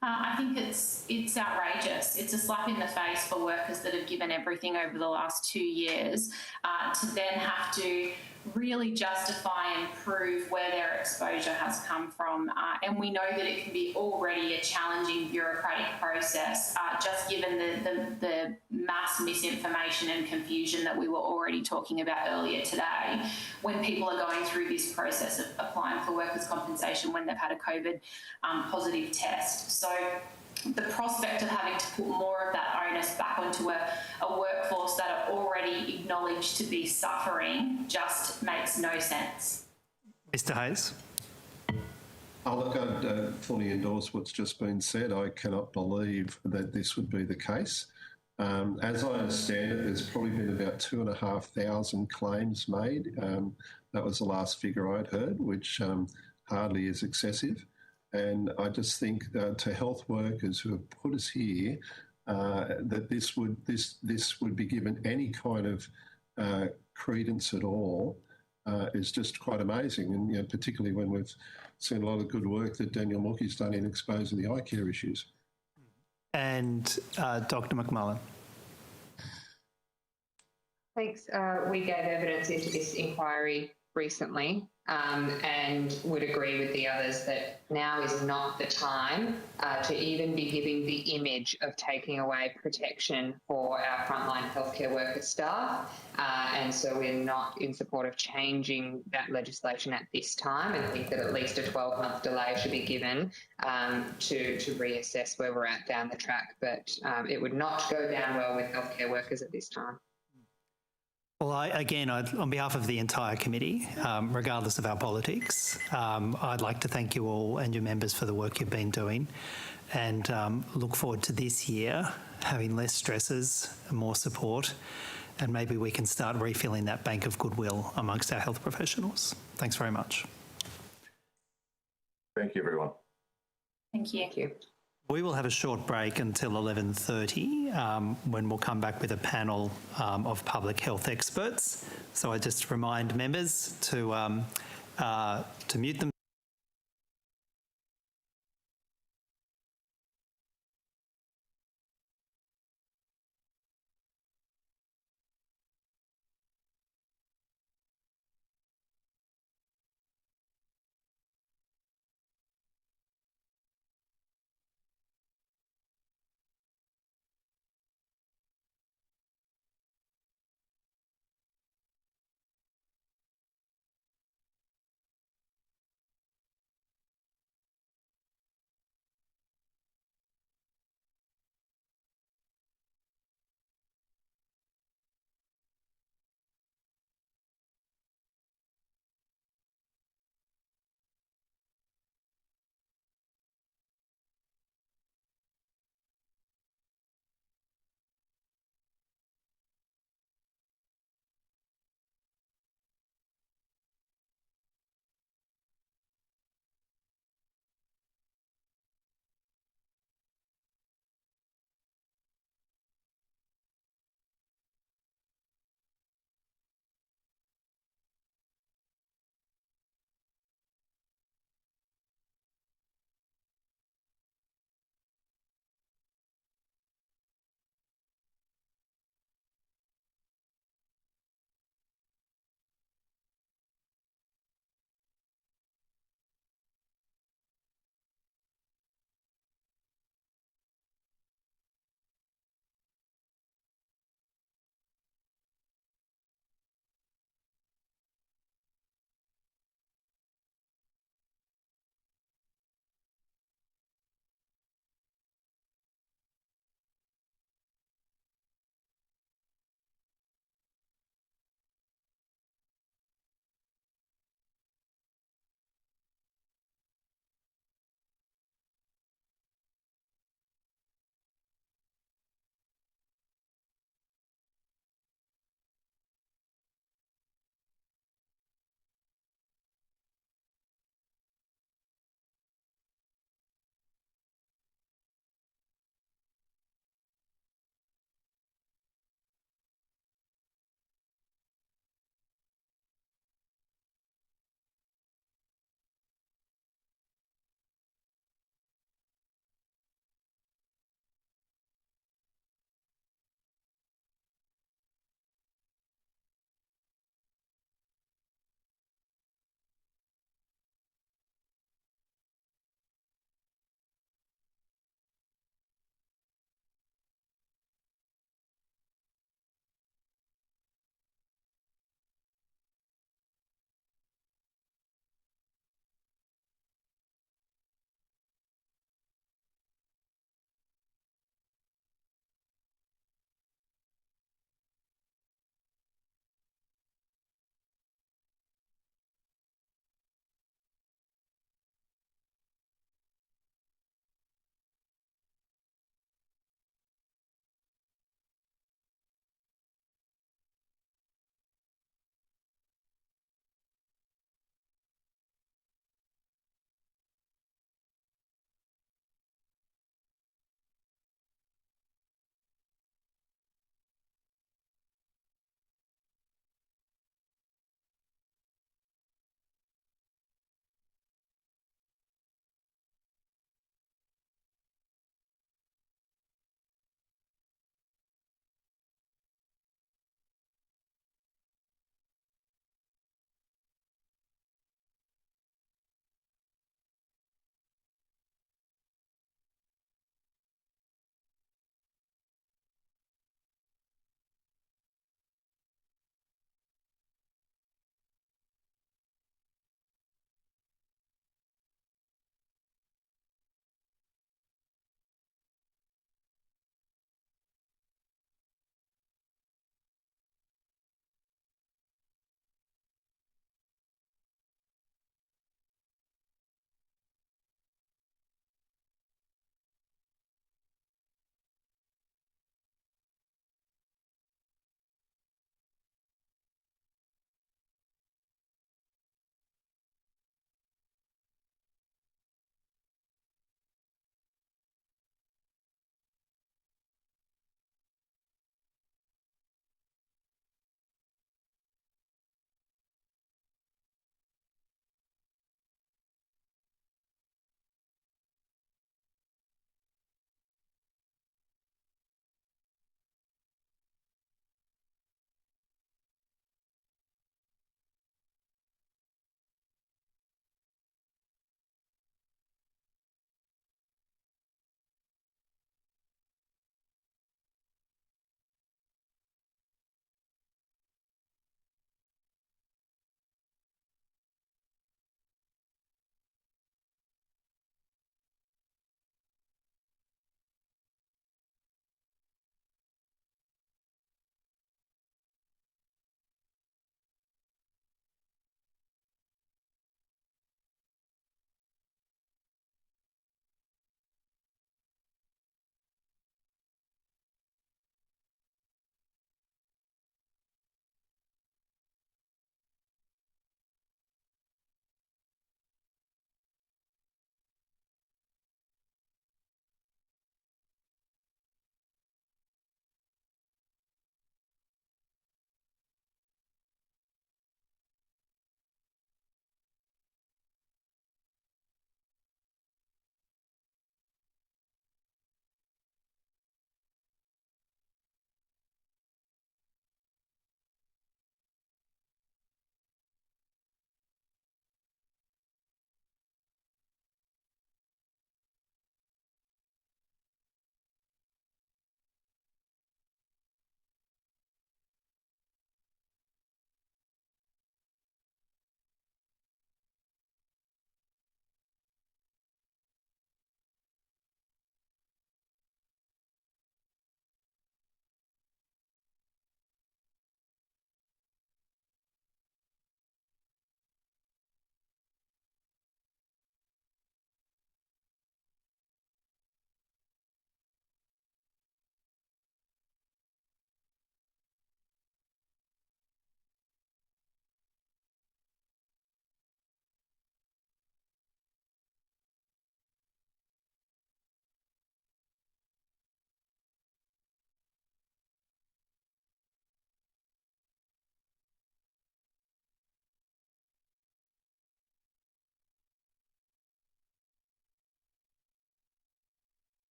I think it's outrageous. It's a slap in the face for workers that have given everything over the last 2 years to then have to really justify and prove where their exposure has come from. And we know that it can be already a challenging bureaucratic process, just given the mass misinformation and confusion that we were already talking about earlier today, when people are going through this process of applying for workers' compensation when they've had a COVID positive test. So the prospect of having to put more of that onus back onto a workforce that are already acknowledged to be suffering just makes no sense. Mr. Hayes. Oh, look, I'd fully endorse what's just been said. I cannot believe that this would be the case. As I understand it, there's probably been about 2,500 claims made. That was the last figure I'd heard, which hardly is excessive. And I just think to health workers who have put us here, that this would be given any kind of credence at all is just quite amazing. And particularly when we've seen a lot of good work that Daniel Mookie's done in exposing the eye care issues. And Dr. McMullen. Thanks. We gave evidence into this inquiry recently and would agree with the others that now is not the time to even be giving the image of taking away protection for our frontline healthcare worker staff. And so we're not in support of changing that legislation at this time, and think that at least a 12-month delay should be given to reassess where we're at down the track. But it would not go down well with healthcare workers at this time. Well, on behalf of the entire committee, regardless of our politics, I'd like to thank you all and your members for the work you've been doing, and look forward to this year having less stresses and more support, and maybe we can start refilling that bank of goodwill amongst our health professionals. Thanks very much. Thank you, everyone. Thank you. Thank you. We will have a short break until 11:30 when we'll come back with a panel of public health experts. So I just remind members to mute them.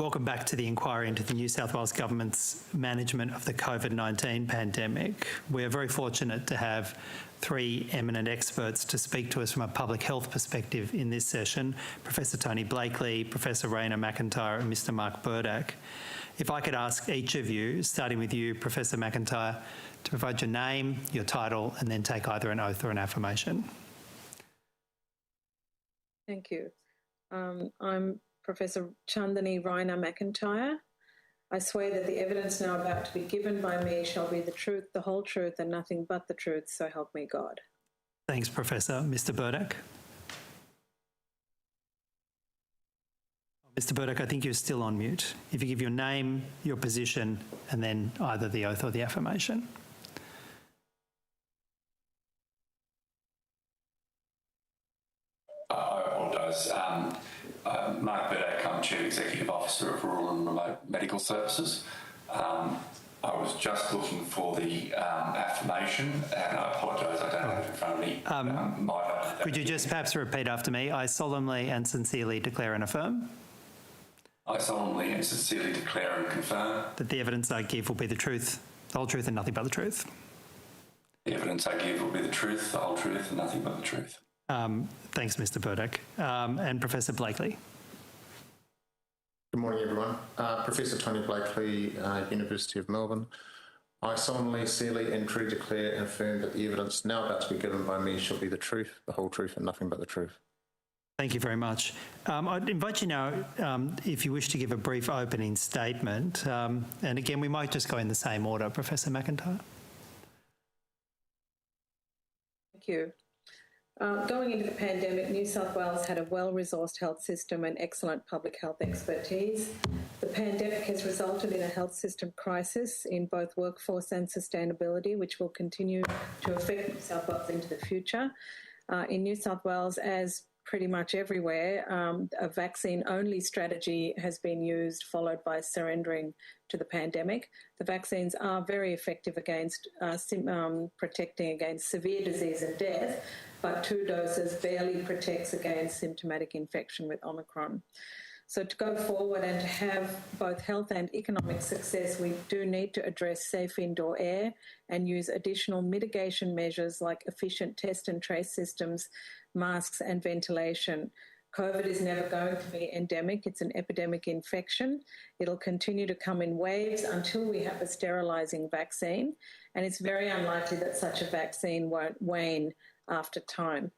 Welcome back to the inquiry into the New South Wales Government's management of the COVID-19 pandemic. We're very fortunate to have three eminent experts to speak to us from a public health perspective in this session: Professor Tony Blakely, Professor Raina McIntyre and Mr Mark Burdak. If I could ask each of you, starting with you, Professor McIntyre, to provide your name, your title, and then take either an oath or an affirmation. Thank you. I'm Professor Chandani Raina McIntyre. I swear that the evidence now about to be given by me shall be the truth, the whole truth, and nothing but the truth, so help me God. Thanks, Professor. Mr Burdak? Mr Burdak, I think you're still on mute. If you give your name, your position, and then either the oath or the affirmation. I apologise. Mark Burdak, I'm Chief Executive Officer of Rural and Remote Medical Services. I was just looking for the affirmation, and I apologise, I don't have it in front of me. Could you just perhaps repeat after me? I solemnly and sincerely declare and affirm. I solemnly and sincerely declare and confirm that the evidence I give will be the truth, the whole truth, and nothing but the truth. The evidence I give will be the truth, the whole truth, and nothing but the truth. Thanks, Mr Burdak. And Professor Blakely. Good morning, everyone. Professor Tony Blakely, University of Melbourne. I solemnly, sincerely and truly declare and affirm that the evidence now about to be given by me shall be the truth, the whole truth, and nothing but the truth. Thank you very much. I'd invite you now, if you wish to give a brief opening statement. And again, we might just go in the same order. Professor McIntyre. Thank you. Going into the pandemic, New South Wales had a well-resourced health system and excellent public health expertise. The pandemic has resulted in a health system crisis in both workforce and sustainability, which will continue to affect New South Wales into the future. In New South Wales, as pretty much everywhere, a vaccine-only strategy has been used, followed by surrendering to the pandemic. The vaccines are very effective against protecting against severe disease and death, but 2 doses barely protects against symptomatic infection with Omicron. So to go forward and to have both health and economic success, we do need to address safe indoor air and use additional mitigation measures like efficient test and trace systems, masks and ventilation. COVID is never going to be endemic. It's an epidemic infection. It'll continue to come in waves until we have a sterilising vaccine, and it's very unlikely that such a vaccine won't wane after time.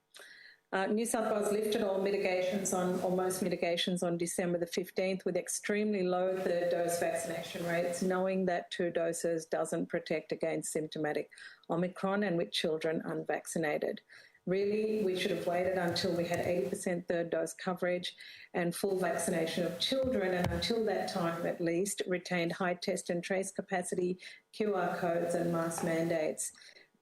New South Wales lifted all most mitigations on December the 15th with extremely low third dose vaccination rates, knowing that 2 doses doesn't protect against symptomatic Omicron and with children unvaccinated. Really, we should have waited until we had 80% third dose coverage and full vaccination of children, and until that time at least retained high test and trace capacity, QR codes and mask mandates.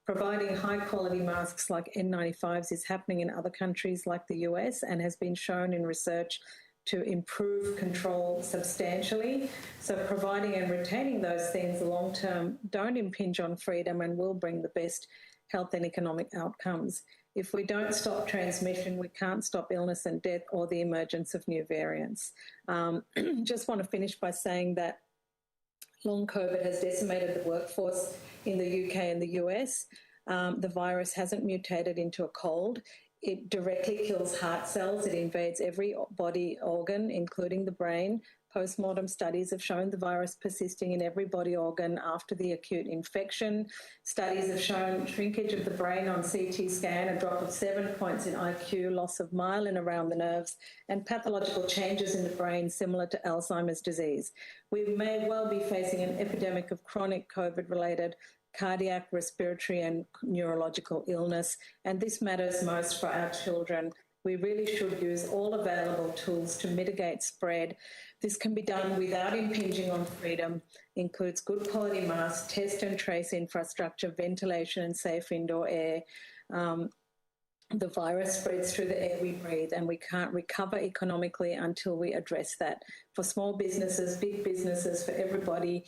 Providing high-quality masks like N95s is happening in other countries like the US and has been shown in research to improve control substantially. So providing and retaining those things long-term don't impinge on freedom and will bring the best health and economic outcomes. If we don't stop transmission, we can't stop illness and death or the emergence of new variants. Just want to finish by saying that long COVID has decimated the workforce in the UK and the US. The virus hasn't mutated into a cold. It directly kills heart cells. It invades every body organ, including the brain. Post-mortem studies have shown the virus persisting in every body organ after the acute infection. Studies have shown shrinkage of the brain on CT scan, a drop of 7 points in IQ, loss of myelin around the nerves, and pathological changes in the brain similar to Alzheimer's disease. We may well be facing an epidemic of chronic COVID-related cardiac, respiratory and neurological illness, and this matters most for our children. We really should use all available tools to mitigate spread. This can be done without impinging on freedom, includes good quality masks, test and trace infrastructure, ventilation and safe indoor air. The virus spreads through the air we breathe, and we can't recover economically until we address that. For small businesses, big businesses, for everybody,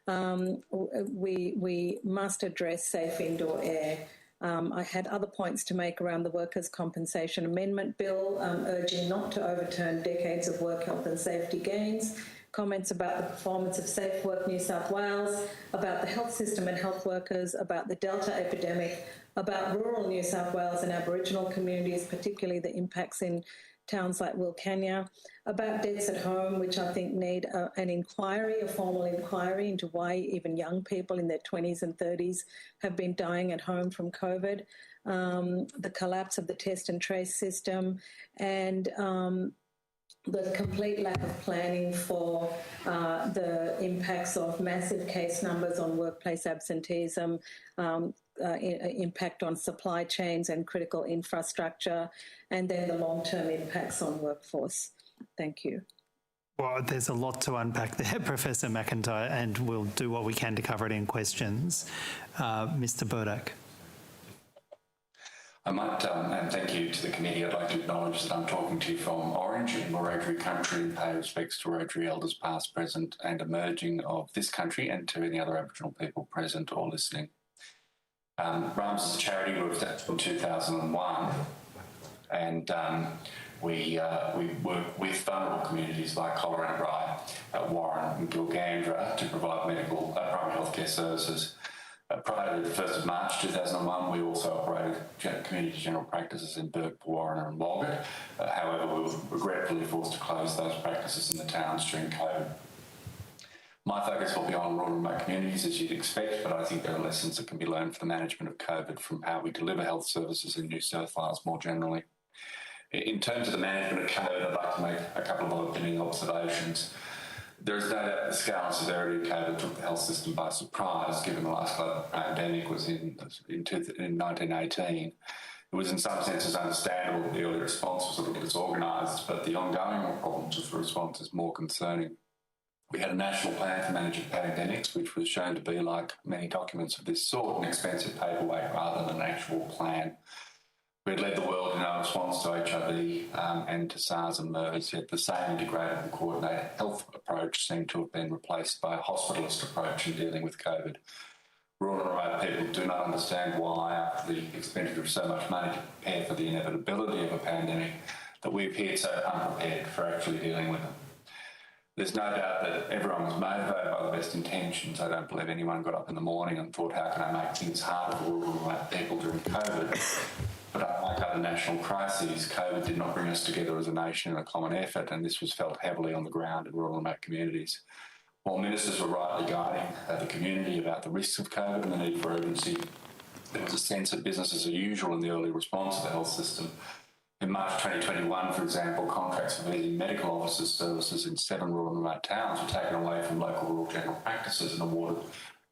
we must address safe indoor air. I had other points to make around the Workers' Compensation Amendment Bill, urging not to overturn decades of work health and safety gains. comments about the performance of Safe Work New South Wales, about the health system and health workers, about the Delta epidemic, about rural New South Wales and Aboriginal communities, particularly the impacts in towns like Wilcannia, about deaths at home, which I think need an inquiry, a formal inquiry into why even young people in their 20s and 30s have been dying at home from COVID, the collapse of the test and trace system, and the complete lack of planning for the impacts of massive case numbers on workplace absenteeism, impact on supply chains and critical infrastructure, and then the long-term impacts on workforce. Thank you. Well, there's a lot to unpack there, Professor McIntyre, and we'll do what we can to cover it in questions. Mr. Burdock. I might, and thank you to the committee, I'd like to acknowledge that I'm talking to you from Orange in Wiradjuri country and pay respects to Wiradjuri elders past, present and emerging of this country and to any other Aboriginal people present or listening. RUMS is a charity we established in 2001 and we work with vulnerable communities like Collarenbri, Warren and Gilgandra to provide medical, primary healthcare services. Prior to the 1st of March 2001, we also operated community general practices in Burke, Warren and Walgett. However, we were regretfully forced to close those practices in the towns during COVID. My focus will be on rural and remote communities, as you'd expect, but I think there are lessons that can be learned for the management of COVID from how we deliver health services in New South Wales more generally. In terms of the management of COVID, I'd like to make a couple of opening observations. There is no doubt the scale and severity of COVID took the health system by surprise, given the last global pandemic was in 1918. It was in some senses understandable that the early response was a little disorganised, but the ongoing problems with the response is more concerning. We had a national plan for managing pandemics, which was shown to be, like many documents of this sort, an expensive paperweight rather than an actual plan. We had led the world in our response to HIV and to SARS and MERS, yet the same integrated and coordinated health approach seemed to have been replaced by a hospitalist approach in dealing with COVID. Rural and remote people do not understand why, after the expenditure of so much money to prepare for the inevitability of a pandemic, that we appeared so unprepared for actually dealing with it. There's no doubt that everyone was motivated by the best intentions. I don't believe anyone got up in the morning and thought, how can I make things harder for rural and remote people during COVID? But unlike other national crises, COVID did not bring us together as a nation in a common effort, and this was felt heavily on the ground in rural and remote communities. While ministers were rightly guiding the community about the risks of COVID and the need for urgency, there was a sense of business as usual in the early response of the health system. In March 2021, for example, contracts for visiting medical officers services in 7 rural and remote towns were taken away from local rural general practices and awarded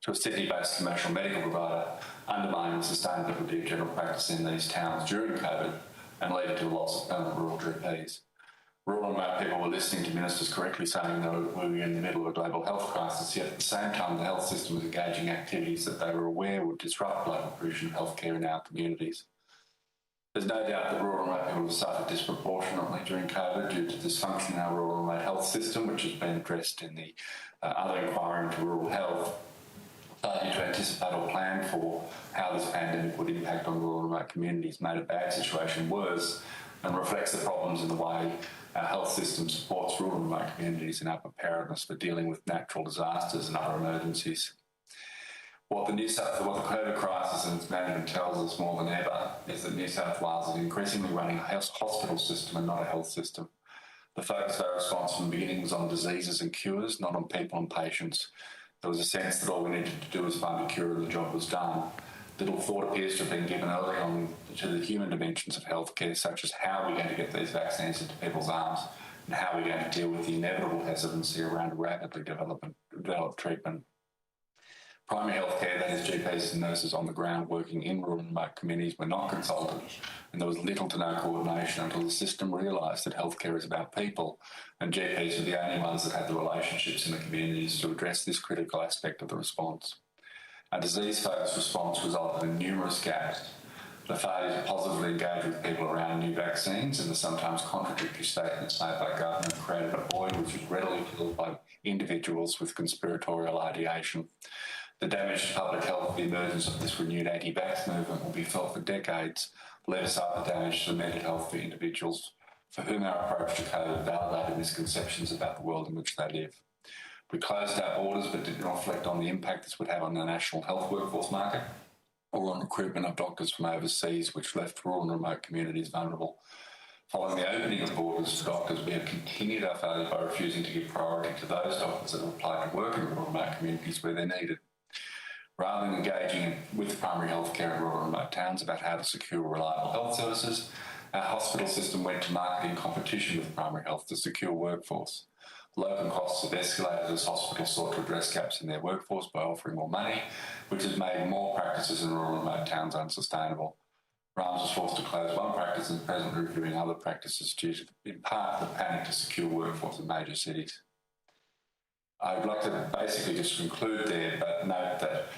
to a Sydney-based commercial medical provider, undermining the sustainability of general practice in these towns during COVID and leading to the loss of permanent rural GPs. Rural and remote people were listening to ministers correctly saying that we were in the middle of a global health crisis, yet at the same time the health system was engaging activities that they were aware would disrupt global provision of healthcare in our communities. There's no doubt that rural and remote people have suffered disproportionately during COVID due to dysfunction in our rural and remote health system, which has been addressed in the other inquiry into rural health. Failure to anticipate or plan for how this pandemic would impact on rural and remote communities made a bad situation worse and reflects the problems in the way our health system supports rural and remote communities in our preparedness for dealing with natural disasters and other emergencies. What the COVID crisis and its management tells us more than ever is that New South Wales is increasingly running a hospital system and not a health system. The focus of our response from the beginning was on diseases and cures, not on people and patients. There was a sense that all we needed to do was find a cure and the job was done. Little thought appears to have been given early on to the human dimensions of healthcare, such as how we're going to get these vaccines into people's arms and how we're going to deal with the inevitable hesitancy around rapidly developed treatment. Primary healthcare, that is GPs and nurses on the ground working in rural and remote communities, were not consulted, and there was little to no coordination until the system realised that healthcare is about people, and GPs were the only ones that had the relationships in the communities to address this critical aspect of the response. A disease-focused response resulted in numerous gaps. The failure to positively engage with people around new vaccines and the sometimes contradictory statements made by government created a void which was readily filled by individuals with conspiratorial ideation. The damage to public health, the emergence of this renewed anti-vax movement will be felt for decades, let aside the damage to mental health for individuals for whom our approach to COVID validated misconceptions about the world in which they live. We closed our borders but did not reflect on the impact this would have on the national health workforce market or on recruitment of doctors from overseas, which left rural and remote communities vulnerable. Following the opening of borders to doctors, we have continued our failure by refusing to give priority to those doctors that have applied to work in rural and remote communities where they're needed. Rather than engaging with primary health care in rural and remote towns about how to secure reliable health services, our hospital system went to marketing competition with primary health to secure workforce. Local costs have escalated as hospitals sought to address gaps in their workforce by offering more money, which has made more practices in rural and remote towns unsustainable. RAMS was forced to close one practice and is presently reviewing other practices due to, in part, the panic to secure workforce in major cities. I would like to basically just conclude there, but note that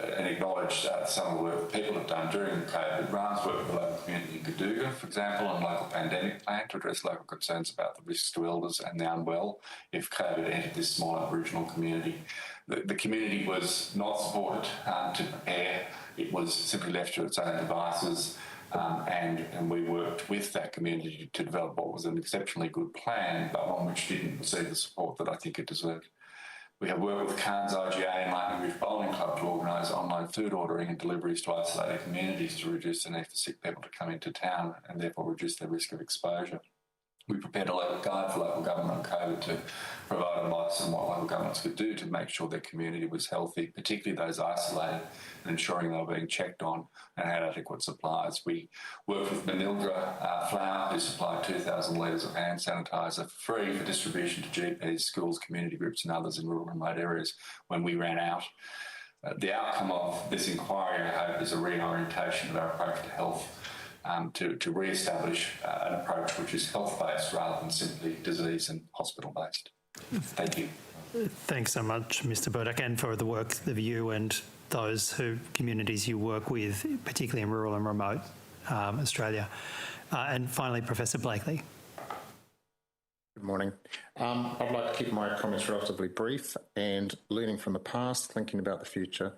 and acknowledge some of the work that people have done during COVID. RAMS worked with the local community in Kaduga, for example, on a local pandemic plan to address local concerns about the risks to elders and the unwell if COVID entered this small Aboriginal community. The community was not supported to prepare. It was simply left to its own devices, and we worked with that community to develop what was an exceptionally good plan, but one which didn't receive the support that I think it deserved. We have worked with Cairns IGA and Lightning Reef Bowling Club to organise online food ordering and deliveries to isolated communities to reduce the need for sick people to come into town and therefore reduce their risk of exposure. We prepared a local guide for local government on COVID to provide advice on what local governments could do to make sure their community was healthy, particularly those isolated, and ensuring they were being checked on and had adequate supplies. We worked with Manildra Flour, who supplied 2,000 litres of hand sanitizer for free for distribution to GPs, schools, community groups and others in rural and remote areas when we ran out. The outcome of this inquiry, I hope, is a reorientation of our approach to health, to re-establish an approach which is health-based rather than simply disease and hospital-based. Thank you. Thanks so much, Mr. Burdock, and for the work of you and those communities you work with, particularly in rural and remote Australia. And finally, Professor Blakely. Good morning. I'd like to keep my comments relatively brief and learning from the past, thinking about the future.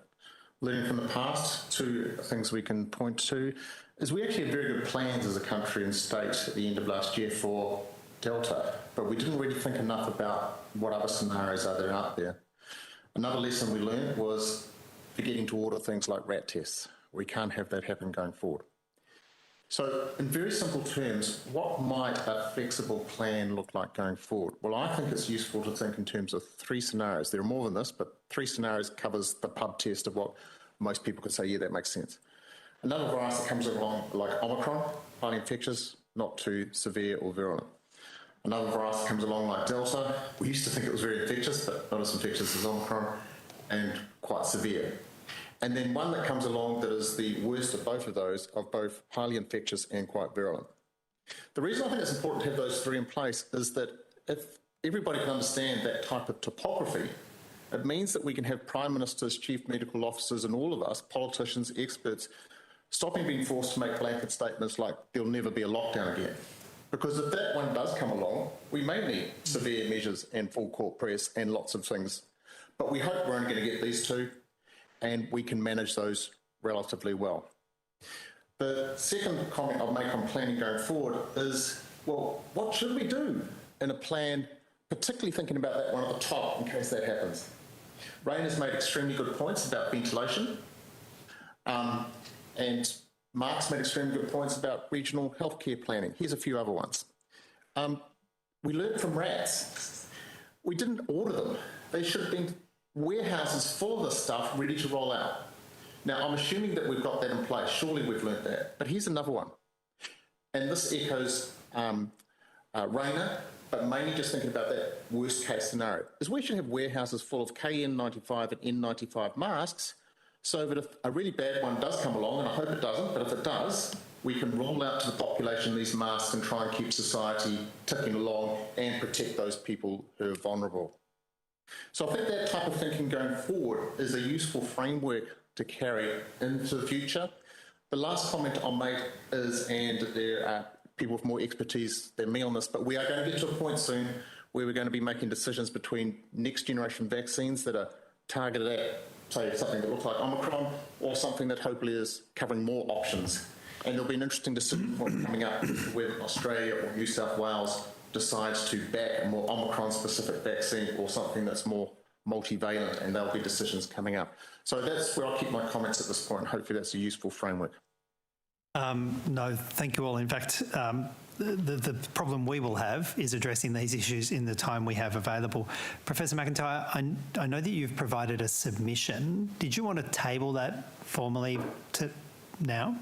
Learning from the past, two things we can point to is we actually had very good plans as a country and state at the end of last year for Delta, but we didn't really think enough about what other scenarios are there out there. Another lesson we learned was forgetting to order things like rat tests. We can't have that happen going forward. So in very simple terms, what might a flexible plan look like going forward? Well, I think it's useful to think in terms of three scenarios. There are more than this, but three scenarios covers the pub test of what most people could say, yeah, that makes sense. Another virus that comes along like Omicron, highly infectious, not too severe or virulent. Another virus that comes along like Delta, we used to think it was very infectious, but not as infectious as Omicron, and quite severe. And then one that comes along that is the worst of both of those, of both highly infectious and quite virulent. The reason I think it's important to have those three in place is that if everybody can understand that type of topography, it means that we can have prime ministers, chief medical officers, and all of us, politicians, experts, stopping being forced to make blanket statements like there'll never be a lockdown again. Because if that one does come along, we may need severe measures and full court press and lots of things. But we hope we're only going to get these two, and we can manage those relatively well. The second comment I'll make on planning going forward is, well, what should we do in a plan, particularly thinking about that one at the top in case that happens? Rain has made extremely good points about ventilation, and Mark's made extremely good points about regional healthcare planning. Here's a few other ones. We learned from rats. We didn't order them. They should have been warehouses full of this stuff ready to roll out. Now, I'm assuming that we've got that in place. Surely we've learnt that. But here's another one. And this echoes Rainer, but mainly just thinking about that worst case scenario, is we should have warehouses full of KN95 and N95 masks so that if a really bad one does come along, and I hope it doesn't, but if it does, we can roll out to the population these masks and try and keep society ticking along and protect those people who are vulnerable. So I think that type of thinking going forward is a useful framework to carry into the future. The last comment I'll make is, and there are people with more expertise than me on this, but we are going to get to a point soon where we're going to be making decisions between next generation vaccines that are targeted at, say, something that looks like Omicron, or something that hopefully is covering more options. And there'll be an interesting decision point coming up whether Australia or New South Wales decides to back a more Omicron-specific vaccine or something that's more multivalent, and there'll be decisions coming up. So that's where I'll keep my comments at this point. Hopefully that's a useful framework. No, thank you all. In fact, the problem we will have is addressing these issues in the time we have available. Professor McIntyre, I know that you've provided a submission. Did you want to table that formally to now?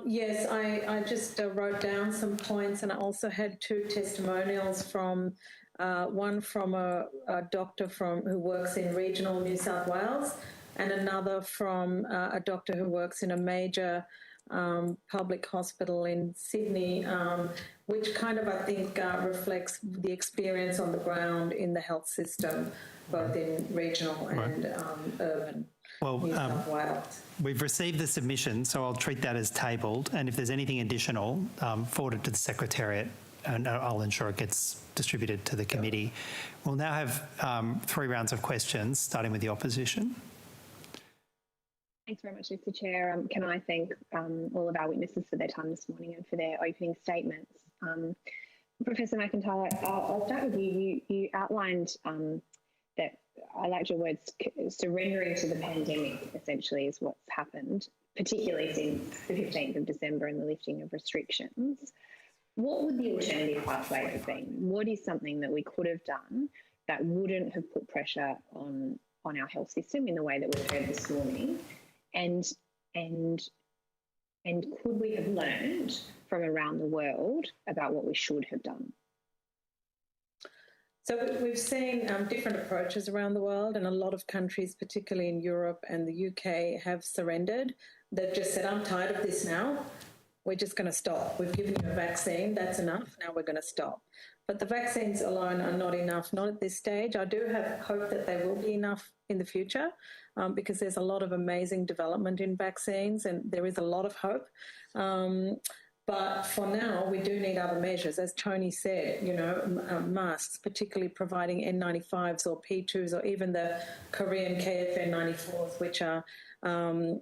Yes, I just wrote down some points, and I also had 2 testimonials from one from a doctor who works in regional New South Wales, and another from a doctor who works in a major public hospital in Sydney, which kind of, I think, reflects the experience on the ground in the health system, both in regional and urban New South Wales. We've received the submission, so I'll treat that as tabled, and if there's anything additional, forward it to the Secretariat, and I'll ensure it gets distributed to the committee. We'll now have 3 rounds of questions, starting with the opposition. Thanks very much, Mr. Chair. Can I thank all of our witnesses for their time this morning and for their opening statements. Professor McIntyre, I'll start with you. You outlined that, I liked your words, surrendering to the pandemic essentially is what's happened, particularly since the 15th of December and the lifting of restrictions. What would the alternative pathway have been? What is something that we could have done that wouldn't have put pressure on our health system in the way that we've heard this morning? And could we have learned from around the world about what we should have done? So we've seen different approaches around the world, and a lot of countries, particularly in Europe and the UK, have surrendered. They've just said, I'm tired of this now. We're just going to stop. We've given you a vaccine. That's enough. Now we're going to stop. But the vaccines alone are not enough, not at this stage. I do have hope that they will be enough in the future because there's a lot of amazing development in vaccines and there is a lot of hope. But for now, we do need other measures. As Tony said, masks, particularly providing N95s or P2s or even the Korean KFN94s, which are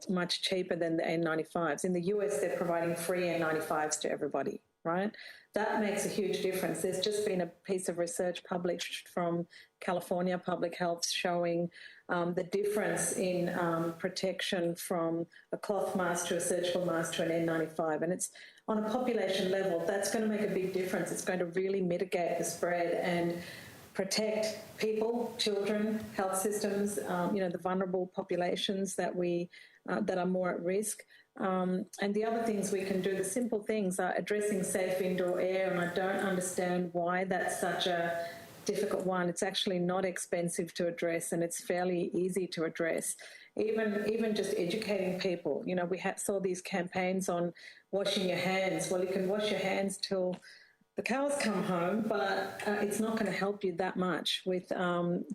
much cheaper than the N95s. In the US, they're providing free N95s to everybody, right? That makes a huge difference. There's just been a piece of research published from California Public Health showing the difference in protection from a cloth mask to a surgical mask to an N95. And it's on a population level, that's going to make a big difference. It's going to really mitigate the spread and protect people, children, health systems, the vulnerable populations that are more at risk. And the other things we can do, the simple things, are addressing safe indoor air, and I don't understand why that's such a difficult one. It's actually not expensive to address, and it's fairly easy to address. Even just educating people. We saw these campaigns on washing your hands. Well, you can wash your hands till the cows come home, but it's not going to help you that much with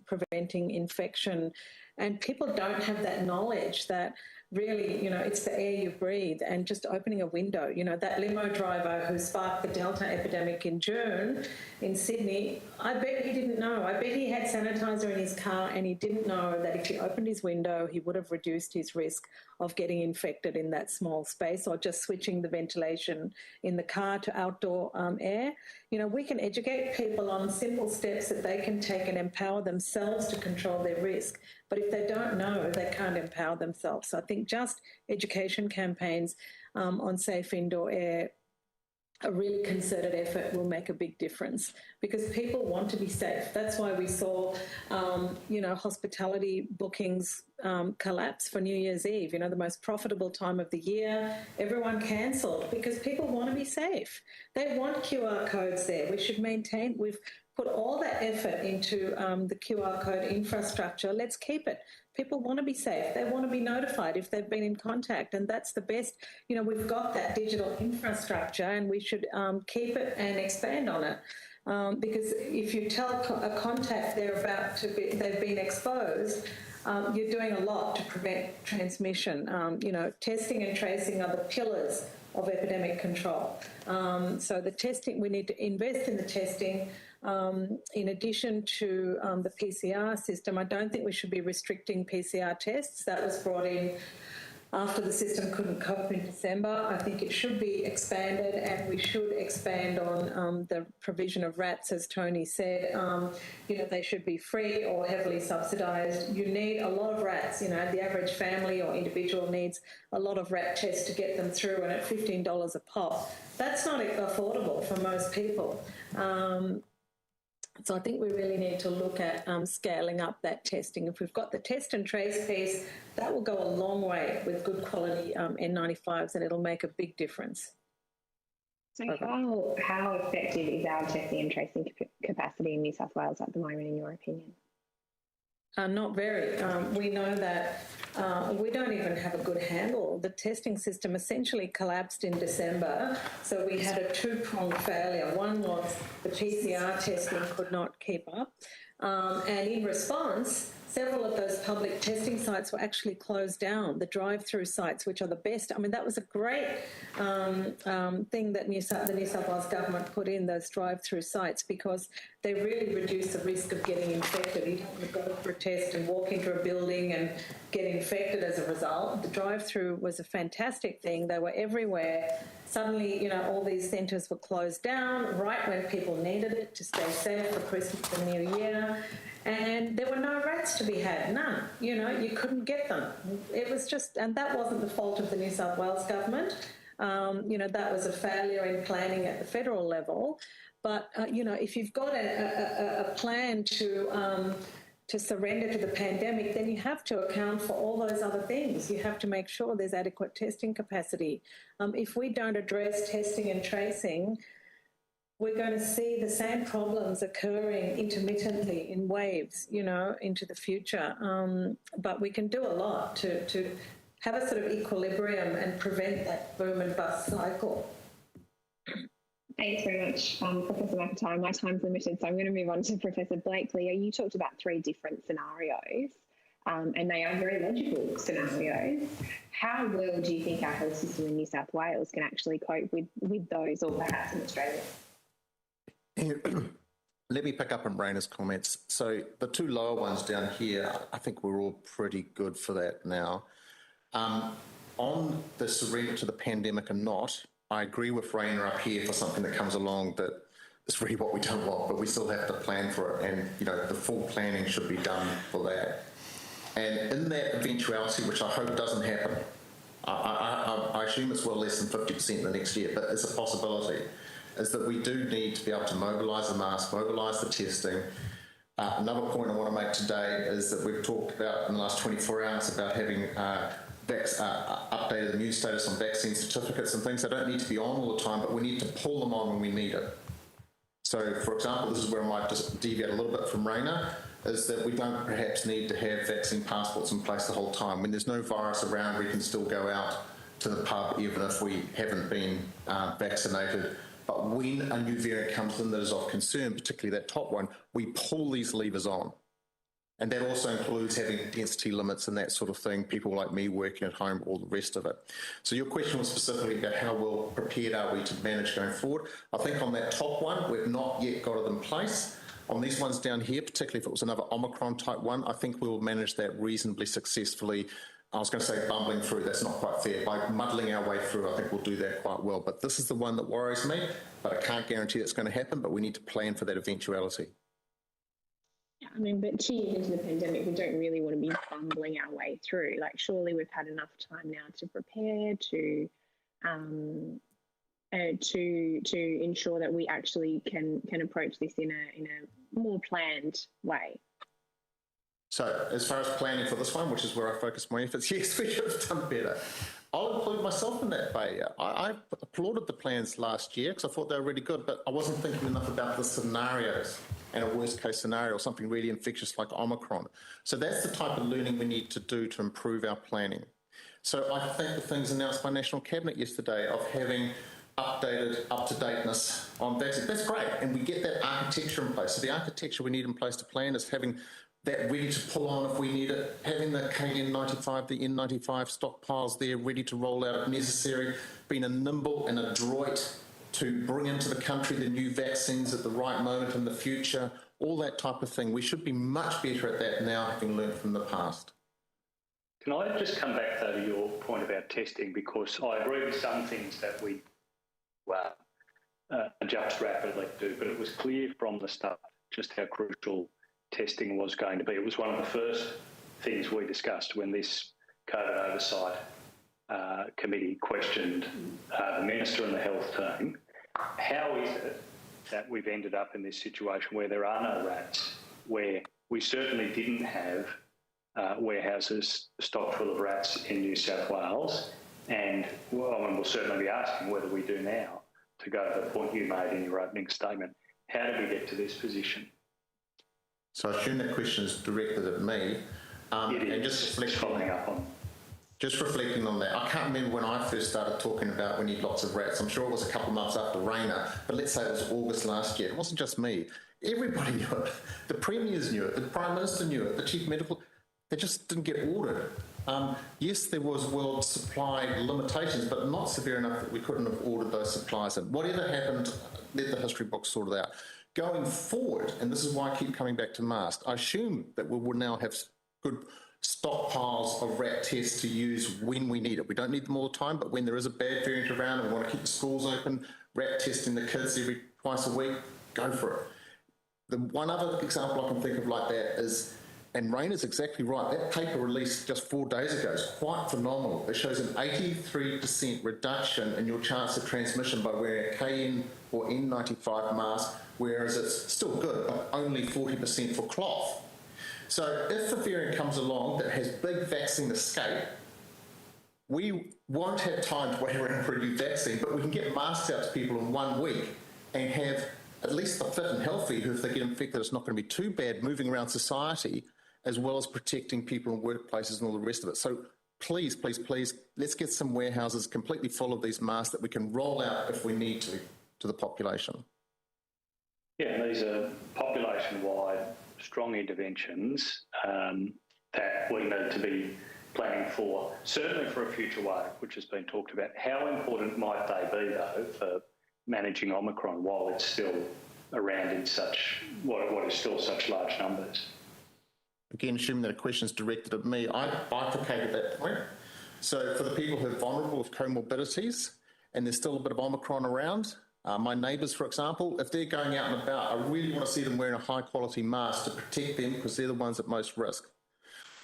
preventing infection. And people don't have that knowledge that really, it's the air you breathe, and just opening a window. That limo driver who sparked the Delta epidemic in June in Sydney, I bet he didn't know. I bet he had sanitizer in his car and he didn't know that if he opened his window, he would have reduced his risk of getting infected in that small space, or just switching the ventilation in the car to outdoor air. We can educate people on simple steps that they can take and empower themselves to control their risk. But if they don't know, they can't empower themselves. So I think just education campaigns on safe indoor air, a really concerted effort, will make a big difference, because people want to be safe. That's why we saw, hospitality bookings collapse for New Year's Eve, the most profitable time of the year. Everyone cancelled because people want to be safe. They want QR codes there. We've put all that effort into the QR code infrastructure. Let's keep it. People want to be safe. They want to be notified if they've been in contact, and that's the best. We've got that digital infrastructure, and we should keep it and expand on it. Because if you tell a contact they've been exposed, you're doing a lot to prevent transmission. Testing and tracing are the pillars of epidemic control. So the testing, we need to invest in the testing. In addition to the PCR system, I don't think we should be restricting PCR tests. That was brought in after the system couldn't cope in December. I think it should be expanded, and we should expand on the provision of RATs, as Tony said. They should be free or heavily subsidised. You need a lot of RATs. The average family or individual needs a lot of RAT tests to get them through, and at $15 a pop, that's not affordable for most people. So I think we really need to look at scaling up that testing. If we've got the test and trace piece, that will go a long way with good quality N95s, and it'll make a big difference. So how effective is our testing and tracing capacity in New South Wales at the moment, in your opinion? Not very. We know that we don't even have a good handle. The testing system essentially collapsed in December, so we had a two-pronged failure. One was the PCR testing could not keep up, and in response, several of those public testing sites were actually closed down, the drive-through sites, which are the best. I mean, that was a great thing that the New South Wales Government put in, those drive-through sites, because they really reduce the risk of getting infected. You don't want to go for a test and walk into a building and get infected as a result. The drive-through was a fantastic thing. They were everywhere. Suddenly, all these centres were closed down right when people needed it to stay safe for Christmas and New Year. And there were no rats to be had, none. You couldn't get them. It was just, and that wasn't the fault of the New South Wales Government. That was a failure in planning at the federal level. But, if you've got a plan to surrender to the pandemic, then you have to account for all those other things. You have to make sure there's adequate testing capacity. If we don't address testing and tracing, we're going to see the same problems occurring intermittently in waves, into the future. But we can do a lot to have a sort of equilibrium and prevent that boom and bust cycle. Thanks very much, Professor McIntyre. My time's limited, so I'm going to move on to Professor Blakely. You talked about 3 different scenarios, and they are very logical scenarios. How well do you think our health system in New South Wales can actually cope with those, or perhaps in Australia? Let me pick up on Raina's comments. So the 2 lower ones down here, I think we're all pretty good for that now. On the surrender to the pandemic or not, I agree with Raina up here for something that comes along that is really what we don't want, but we still have to plan for it, and the full planning should be done for that. And in that eventuality, which I hope doesn't happen, I assume it's well less than 50% the next year, but it's a possibility, is that we do need to be able to mobilise the mask, mobilise the testing. Another point I want to make today is that we've talked about in the last 24 hours about having updated immune status on vaccine certificates and things. They don't need to be on all the time, but we need to pull them on when we need it. So, for example, this is where I might just deviate a little bit from Raina, is that we don't perhaps need to have vaccine passports in place the whole time. When there's no virus around, we can still go out to the pub even if we haven't been vaccinated. But when a new variant comes in that is of concern, particularly that top one, we pull these levers on. And that also includes having density limits and that sort of thing, people like me working at home, all the rest of it. So your question was specifically about how well prepared are we to manage going forward. I think on that top one, we've not yet got it in place. On these ones down here, particularly if it was another Omicron type one, I think we'll manage that reasonably successfully. I was going to say bumbling through, that's not quite fair. By muddling our way through, I think we'll do that quite well. But this is the one that worries me, but I can't guarantee it's going to happen, but we need to plan for that eventuality. But 2 years into the pandemic, we don't really want to be bumbling our way through. Like, surely we've had enough time now to prepare, to ensure that we actually can approach this in a more planned way. So, as far as planning for this one, which is where I focus my efforts, yes, we should have done better. I'll include myself in that failure. I applauded the plans last year because I thought they were really good, but I wasn't thinking enough about the scenarios and a worst-case scenario, something really infectious like Omicron. So that's the type of learning we need to do to improve our planning. So I think the things announced by National Cabinet yesterday of having updated up-to-dateness on vaccines, that's great, and we get that architecture in place. So the architecture we need in place to plan is having that ready to pull on if we need it, having the KN95, the N95 stockpiles there ready to roll out if necessary, being a nimble and adroit to bring into the country the new vaccines at the right moment in the future, all that type of thing. We should be much better at that now, having learned from the past. Can I just come back, though, to your point about testing, because I agree with some things that we adjust rapidly to, but it was clear from the start just how crucial testing was going to be. It was one of the first things we discussed when this COVID oversight committee questioned the Minister and the health team. How is it that we've ended up in this situation where there are no rats, where we certainly didn't have warehouses stocked full of rats in New South Wales, and we'll certainly be asking whether we do now, to go to the point you made in your opening statement. How did we get to this position? So I assume that question is directed at me. And just following up on. Just reflecting on that, I can't remember when I first started talking about we need lots of rats. I'm sure it was a couple of months after Rainer, but let's say it was August last year. It wasn't just me. Everybody knew it. The premiers knew it. The Prime Minister knew it. The Chief Medical... They just didn't get ordered. Yes, there was world supply limitations, but not severe enough that we couldn't have ordered those supplies. And whatever happened, let the history books sort it out. Going forward, and this is why I keep coming back to masks, I assume that we will now have good stockpiles of rat tests to use when we need it. We don't need them all the time, but when there is a bad variant around and we want to keep the schools open, rat testing the kids every twice a week, go for it. The one other example I can think of like that is, and Rainer's exactly right, that paper released just 4 days ago is quite phenomenal. It shows an 83% reduction in your chance of transmission by wearing a KN or N95 mask, whereas it's still good, but only 40% for cloth. So if the variant comes along that has big vaccine escape, we won't have time to wait around for a new vaccine, but we can get masks out to people in 1 week and have at least the fit and healthy, who if they get infected, it's not going to be too bad, moving around society, as well as protecting people in workplaces and all the rest of it. So please, please, please, let's get some warehouses completely full of these masks that we can roll out if we need to the population. Yeah, and these are population-wide strong interventions that we need to be planning for, certainly for a future wave, which has been talked about. How important might they be, though, for managing Omicron while it's still around in such, what is still such large numbers? Again, assuming that a question is directed at me, I bifurcated that point. So for the people who are vulnerable with comorbidities and there's still a bit of Omicron around, my neighbours, for example, if they're going out and about, I really want to see them wearing a high-quality mask to protect them because they're the ones at most risk.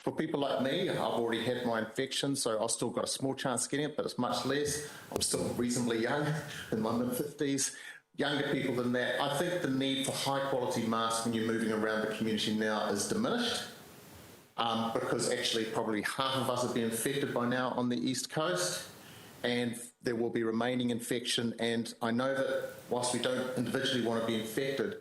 For people like me, I've already had my infection, so I've still got a small chance of getting it, but it's much less. I'm still reasonably young, in my mid-50s. Younger people than that, I think the need for high-quality masks when you're moving around the community now is diminished. Because actually probably half of us have been infected by now on the East Coast, and there will be remaining infection. And I know that whilst we don't individually want to be infected,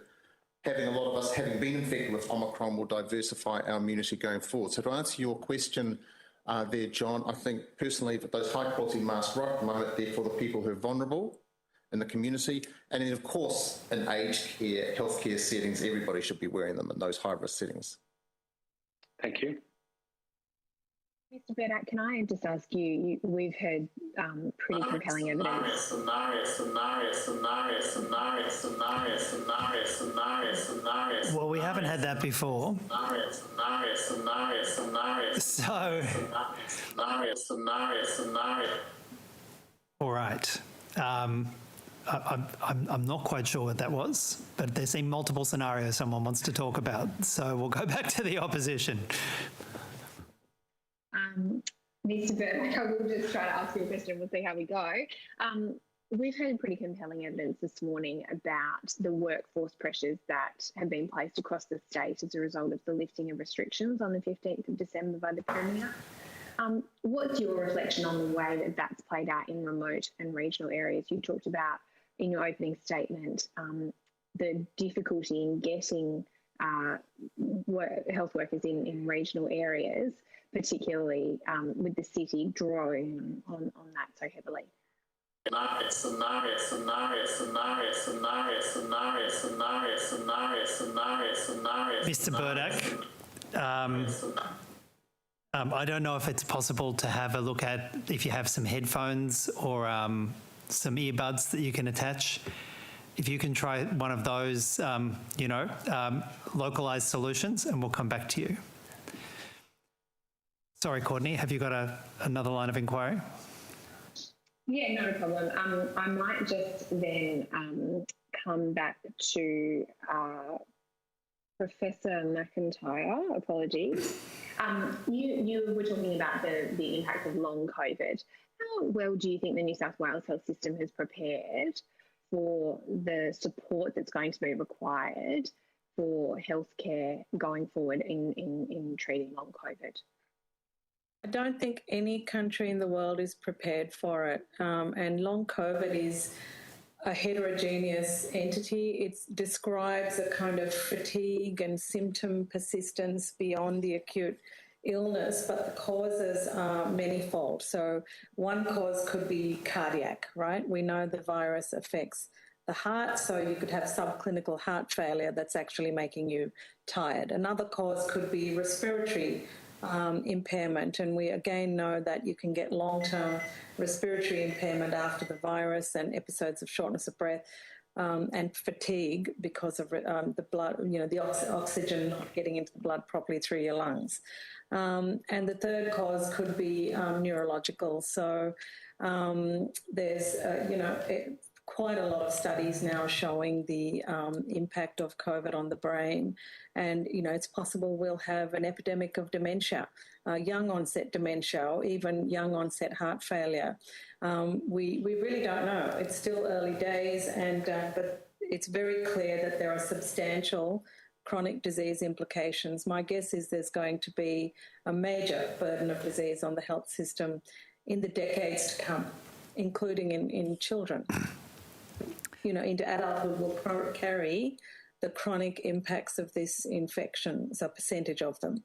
having a lot of us having been infected with Omicron will diversify our immunity going forward. So to answer your question there, John, I think personally that those high-quality masks right at the moment, they're for the people who are vulnerable in the community. And then, of course, in aged care, healthcare settings, everybody should be wearing them in those high-risk settings. Thank you. Mr. Burdak, can I just ask you, we've heard pretty compelling evidence. Well, we haven't had that before. So, all right. I'm not quite sure what that was, but there seem multiple scenarios someone wants to talk about. So we'll go back to the opposition. Mr. Burdak, I will just try to ask you a question. We'll see how we go. We've heard pretty compelling evidence this morning about the workforce pressures that have been placed across the state as a result of the lifting of restrictions on the 15th of December by the Premier. What's your reflection on the way that that's played out in remote and regional areas? You talked about in your opening statement the difficulty in getting health workers in regional areas, particularly with the city drawing on that so heavily. Mr. Burdak, I don't know if it's possible to have a look at if you have some headphones or some earbuds that you can attach. If you can try one of those, localized solutions, and we'll come back to you. Sorry, Courtney, have you got another line of inquiry? Yeah, no problem. I might just then come back to Professor McIntyre. Apologies. You were talking about the impact of long COVID. How well do you think the New South Wales health system has prepared for the support that's going to be required for healthcare going forward in treating long COVID? I don't think any country in the world is prepared for it. And long COVID is a heterogeneous entity. It describes a kind of fatigue and symptom persistence beyond the acute illness, but the causes are manifold. So one cause could be cardiac, right? We know the virus affects the heart, so you could have subclinical heart failure that's actually making you tired. Another cause could be respiratory impairment, and we again know that you can get long-term respiratory impairment after the virus and episodes of shortness of breath and fatigue because of the blood, the oxygen not getting into the blood properly through your lungs. And the third cause could be neurological. So there's, quite a lot of studies now showing the impact of COVID on the brain. And, it's possible we'll have an epidemic of dementia, young onset dementia, or even young onset heart failure. We really don't know. It's still early days, but it's very clear that there are substantial chronic disease implications. My guess is there's going to be a major burden of disease on the health system in the decades to come, including in children. Into adulthood will carry the chronic impacts of this infection, so a percentage of them.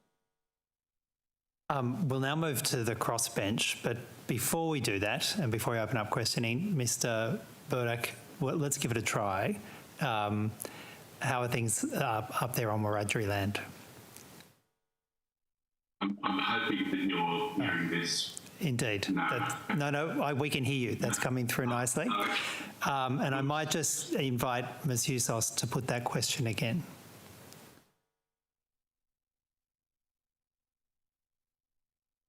We'll now move to the crossbench, but before we do that, and before we open up questioning, Mr. Burdock, let's give it a try. How are things up there on Wiradjuri land? I'm hoping that you're hearing this. Indeed. No, we can hear you. That's coming through nicely. And I might just invite Ms. Hussos to put that question again.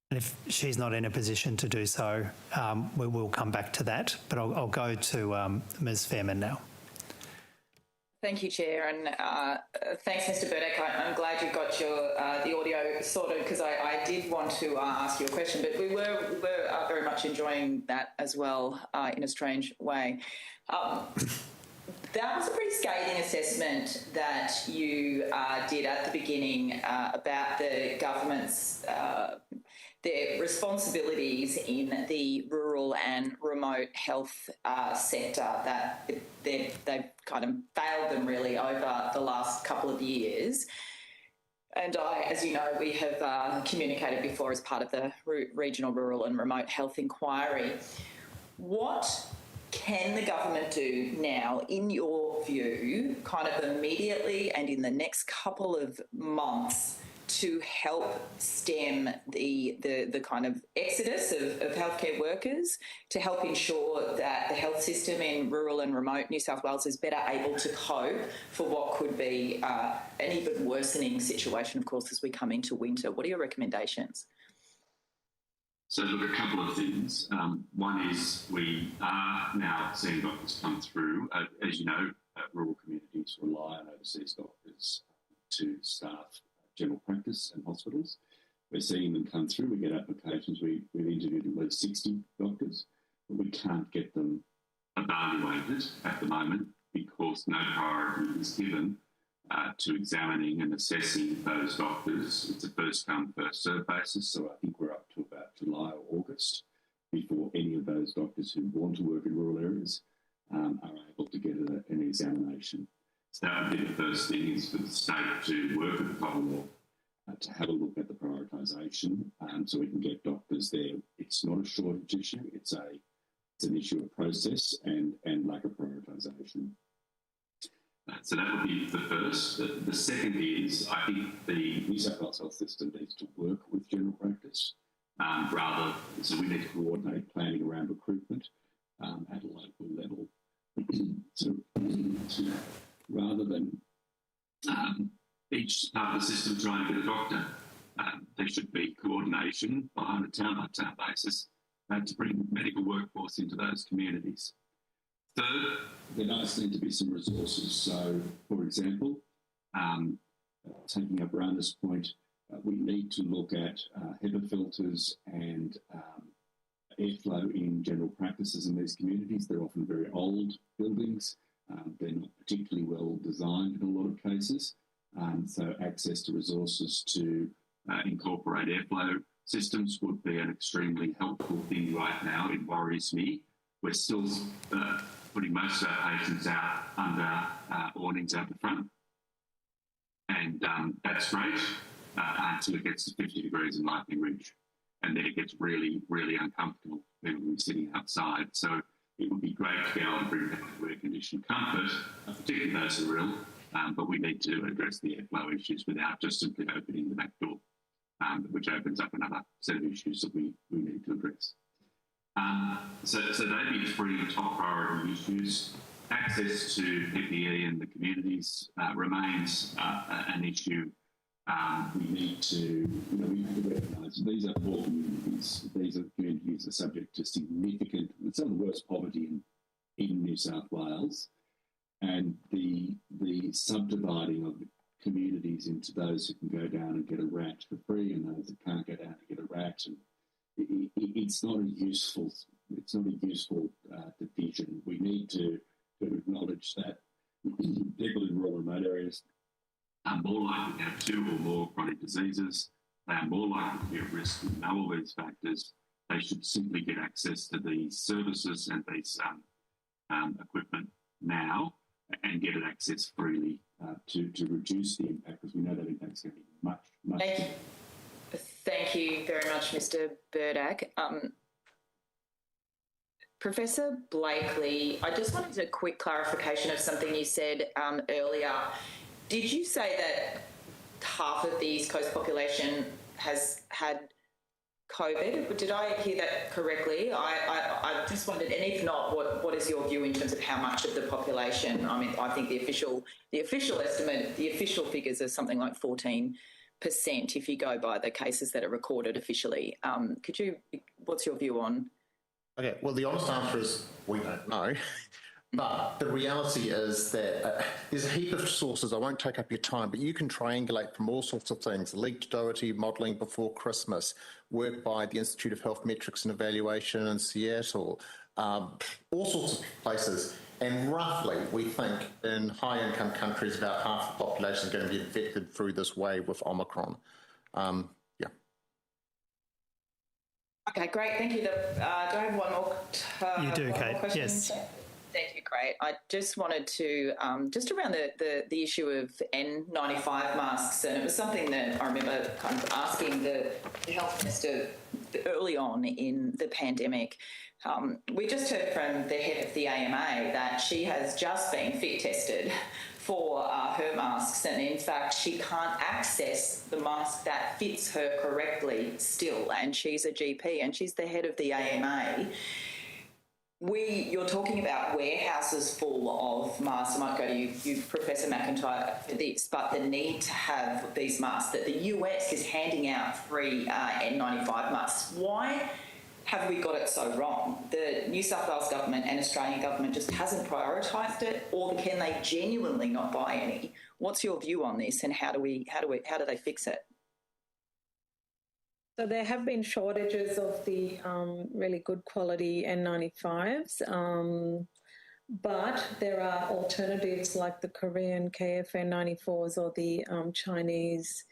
And if she's not in a position to do so, we will come back to that. But I'll go to Ms. Fairman now. Thank you, Chair, and thanks, Mr. Burdock. I'm glad you got the audio sorted, because I did want to ask you a question, but we were very much enjoying that as well in a strange way. That was a pretty scathing assessment that you did at the beginning about the government's their responsibilities in the rural and remote health sector, that they've kind of failed them really over the last couple of years. And as you know, we have communicated before as part of the Regional Rural and Remote Health Inquiry. What can the government do now, in your view, kind of immediately and in the next couple of months, to help stem the kind of exodus of healthcare workers, to help ensure that the health system in rural and remote New South Wales is better able to cope for what could be an even worsening situation, of course, as we come into winter? What are your recommendations? So, look, a couple of things. One is we are now seeing doctors come through. As you know, rural communities rely on overseas doctors to staff general practice and hospitals. We're seeing them come through. We get applications. We've interviewed at least 60 doctors, but we can't get them evaluated at the moment because no priority is given to examining and assessing those doctors. It's a first come, first served basis, so I think we're up to about July or August before any of those doctors who want to work in rural areas are able to get an examination. So that would be the first thing, is for the state to work with the Commonwealth to have a look at the prioritisation so we can get doctors there. It's not a shortage issue, it's an issue of process and lack of prioritisation. So that would be the first. The second is, I think the New South Wales health system needs to work with general practice so we need to coordinate planning around recruitment at a local level. So rather than each part of the system trying to get a doctor, there should be coordination on a town-by-town basis to bring medical workforce into those communities. Third, there does need to be some resources. So, for example, taking up Rana's point, we need to look at HEPA filters and airflow in general practices in these communities. They're often very old buildings. They're not particularly well designed in a lot of cases. So access to resources to incorporate airflow systems would be an extremely helpful thing right now. It worries me. We're still putting most of our patients out under awnings out the front. And that's great until it gets to 50 degrees in Lightning Ridge. And then it gets really, really uncomfortable when we're sitting outside. So it would be great to be able to bring back air conditioned comfort, particularly those who are ill, but we need to address the airflow issues without just simply opening the back door, which opens up another set of issues that we need to address. So they'd be three top priority issues. Access to PPE in the communities remains an issue. We need to recognise these are poor communities. These are communities that are subject to significant, some of the worst poverty in New South Wales, and the subdividing of the communities into those who can go down and get a rat for free and those that can't go down and get a rat, and it's not a useful division. We need to acknowledge that people in rural remote areas are more likely to have two or more chronic diseases. They are more likely to be at risk. We know all these factors. They should simply get access to these services and these equipment now and get it access freely to reduce the impact, because we know that impact is going to be much. Thank you very much, Mr. Burdak. Professor Blakely, I just wanted a quick clarification of something you said earlier. Did you say that half of the East Coast population has had COVID? Did I hear that correctly? I just wondered, and if not, what is your view in terms of how much of the population? I mean, I think the official estimate, the official figures are something like 14% if you go by the cases that are recorded officially. What's your view on? Okay, well, the honest answer is we don't know. But the reality is that there's a heap of sources. I won't take up your time, but you can triangulate from all sorts of things. Leaked Doherty modelling before Christmas, work by the Institute of Health Metrics and Evaluation in Seattle, all sorts of places. And roughly, we think in high-income countries, about half the population is going to be infected through this wave with Omicron. Okay, great. Thank you. Do I have one more? You do, Kate. Yes. Thank you, great. I just wanted to, just around the issue of N95 masks, and it was something that I remember kind of asking the Health Minister early on in the pandemic. We just heard from the head of the AMA that she has just been fit tested for her masks, and in fact she can't access the mask that fits her correctly still, and she's a GP and she's the head of the AMA. You're talking about warehouses full of masks. I might go to you, Professor McIntyre, for this, but the need to have these masks, that the US is handing out free N95 masks. Why have we got it so wrong? The New South Wales government and Australian government just hasn't prioritised it, or can they genuinely not buy any? What's your view on this, and how do they fix it? So there have been shortages of the really good quality N95s, but there are alternatives like the Korean KFN94s or the Chinese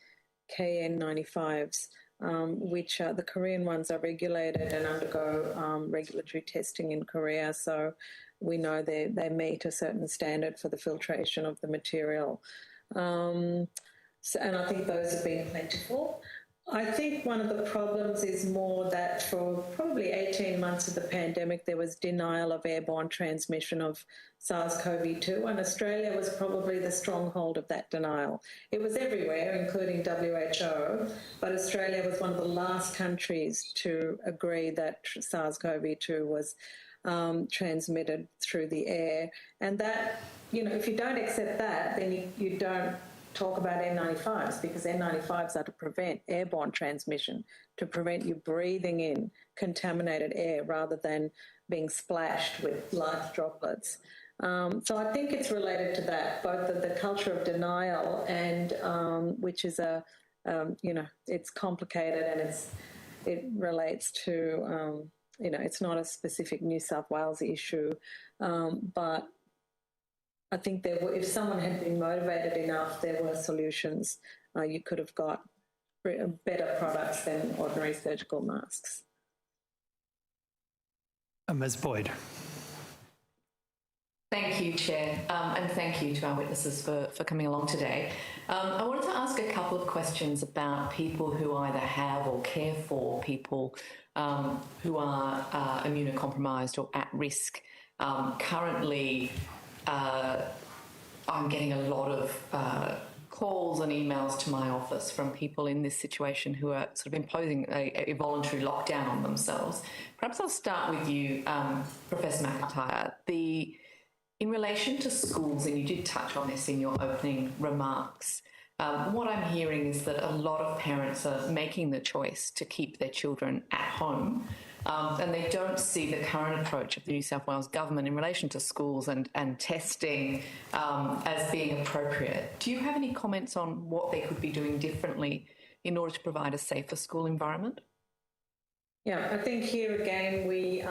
KN95s. Which the Korean ones are regulated and undergo regulatory testing in Korea, so we know they meet a certain standard for the filtration of the material. And I think those have been plentiful. I think one of the problems is more that for probably 18 months of the pandemic, there was denial of airborne transmission of SARS-CoV-2, and Australia was probably the stronghold of that denial. It was everywhere, including WHO, but Australia was one of the last countries to agree that SARS-CoV-2 was transmitted through the air. And that, if you don't accept that, then you don't talk about N95s, because N95s are to prevent airborne transmission, to prevent you breathing in contaminated air rather than being splashed with large droplets. So I think it's related to that, both the culture of denial and which is it's complicated and it relates to, it's not a specific New South Wales issue, but I think if someone had been motivated enough, there were solutions. You could have got better products than ordinary surgical masks. Ms. Boyd. Thank you, Chair, and thank you to our witnesses for coming along today. I wanted to ask a couple of questions about people who either have or care for people who are immunocompromised or at risk. Currently, I'm getting a lot of calls and emails to my office from people in this situation who are sort of imposing a voluntary lockdown on themselves. Perhaps I'll start with you, Professor McIntyre. In relation to schools, and you did touch on this in your opening remarks, what I'm hearing is that a lot of parents are making the choice to keep their children at home, and they don't see the current approach of the New South Wales Government in relation to schools and testing as being appropriate. Do you have any comments on what they could be doing differently in order to provide a safer school environment? Yeah, I think here again we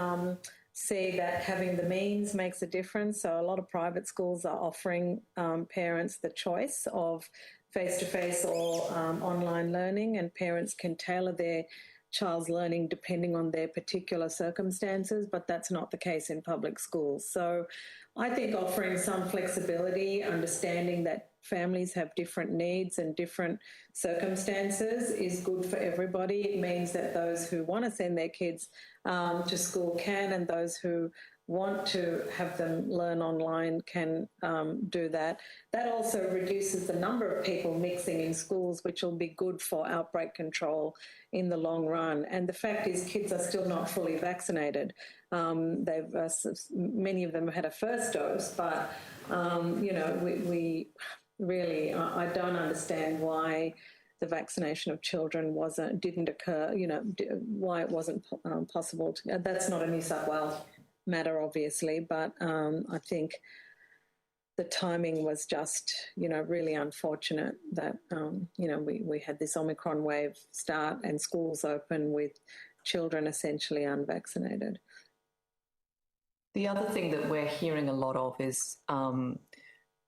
see that having the means makes a difference. So a lot of private schools are offering parents the choice of face-to-face or online learning, and parents can tailor their child's learning depending on their particular circumstances, but that's not the case in public schools. So I think offering some flexibility, understanding that families have different needs and different circumstances is good for everybody. It means that those who want to send their kids to school can, and those who want to have them learn online can do that. That also reduces the number of people mixing in schools, which will be good for outbreak control in the long run. And the fact is kids are still not fully vaccinated. Many of them have had a first dose, but, we really, I don't understand why the vaccination of children didn't occur, why it wasn't possible. That's not a New South Wales matter, obviously, but I think the timing was just, really unfortunate that, we had this Omicron wave start and schools open with children essentially unvaccinated. The other thing that we're hearing a lot of is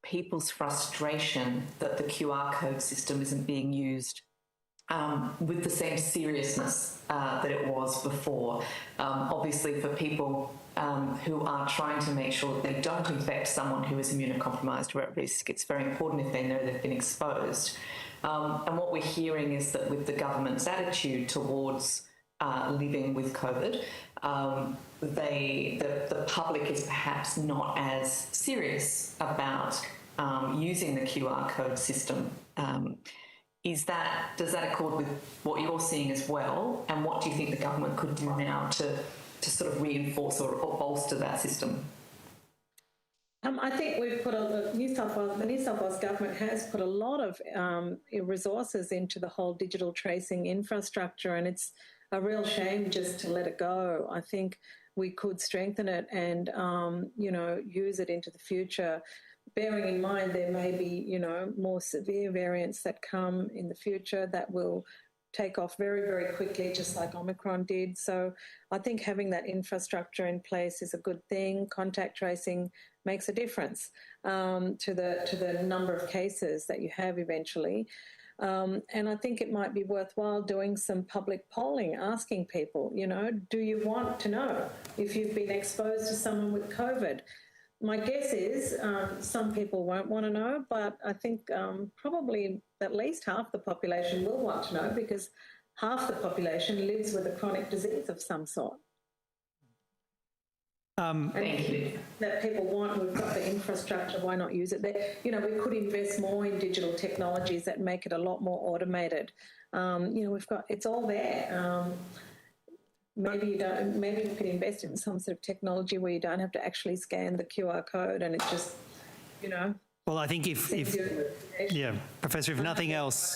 people's frustration that the QR code system isn't being used with the same seriousness that it was before. Obviously, for people who are trying to make sure that they don't infect someone who is immunocompromised or at risk, it's very important if they know they've been exposed. And what we're hearing is that with the government's attitude towards living with COVID, the public is perhaps not as serious about using the QR code system. Does that accord with what you're seeing as well? And what do you think the government could do now to sort of reinforce or bolster that system? I think we've put the New South Wales Government has put a lot of resources into the whole digital tracing infrastructure, and it's a real shame just to let it go. I think we could strengthen it and, use it into the future, bearing in mind there may be, more severe variants that come in the future that will take off very, very quickly, just like Omicron did. So I think having that infrastructure in place is a good thing. Contact tracing makes a difference to the number of cases that you have eventually. And I think it might be worthwhile doing some public polling, asking people, do you want to know if you've been exposed to someone with COVID? My guess is some people won't want to know, but I think probably at least half the population will want to know, because half the population lives with a chronic disease of some sort. Thank you. That people want, we've got the infrastructure, why not use it? We could invest more in digital technologies that make it a lot more automated. It's all there. Maybe you could invest in some sort of technology where you don't have to actually scan the QR code and it just, Well, I think if Professor, if nothing else,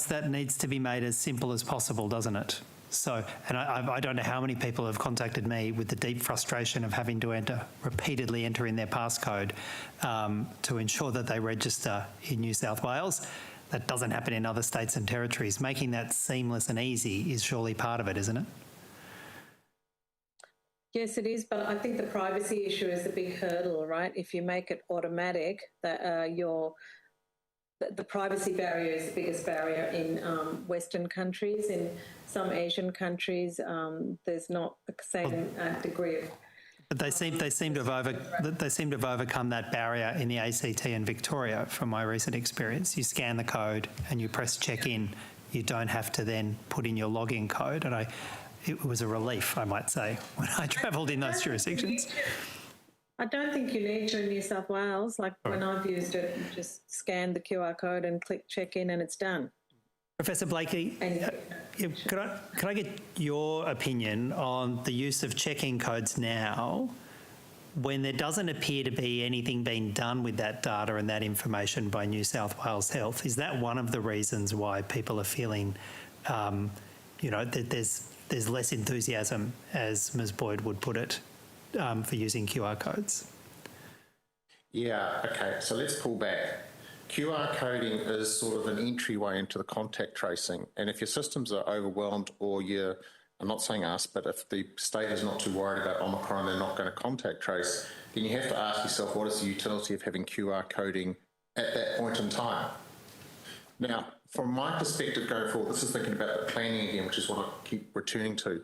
that needs to be made as simple as possible, doesn't it? So, and I don't know how many people have contacted me with the deep frustration of having to repeatedly enter in their passcode to ensure that they register in New South Wales. That doesn't happen in other states and territories. Making that seamless and easy is surely part of it, isn't it? Yes, it is, but I think the privacy issue is the big hurdle, right? If you make it automatic, that the privacy barrier is the biggest barrier in Western countries. In some Asian countries, there's not the same degree of. But they seem to have overcome that barrier in the ACT and Victoria. From my recent experience, you scan the code and you press check in. You don't have to then put in your login code, and it was a relief, I might say, when I travelled in those jurisdictions. I don't think you need to in New South Wales. Like when I've used it, you just scan the QR code and click check in and it's done. Professor Blakey, could I get your opinion on the use of check-in codes now when there doesn't appear to be anything being done with that data and that information by New South Wales Health? Is that one of the reasons why people are feeling, that there's less enthusiasm, as Ms. Boyd would put it, for using QR codes? Yeah, okay, so let's pull back. QR coding is sort of an entryway into the contact tracing, and if your systems are overwhelmed or I'm not saying us, but if the state is not too worried about Omicron, they're not going to contact trace, then you have to ask yourself, what is the utility of having QR coding at that point in time? Now, from my perspective going forward, this is thinking about the planning again, which is what I keep returning to,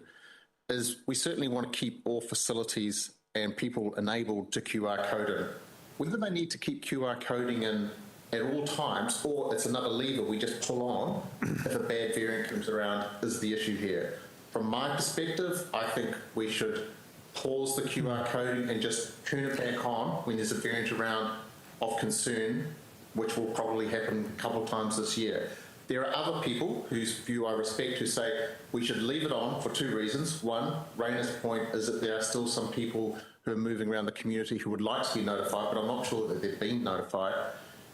is we certainly want to keep all facilities and people enabled to QR code in. Whether they need to keep QR coding in at all times, or it's another lever we just pull on if a bad variant comes around, is the issue here. From my perspective, I think we should pause the QR coding and just turn it back on when there's a variant around of concern, which will probably happen a couple of times this year. There are other people whose view I respect who say we should leave it on for two reasons. One, Raina's point is that there are still some people who are moving around the community who would like to be notified, but I'm not sure that they've been notified.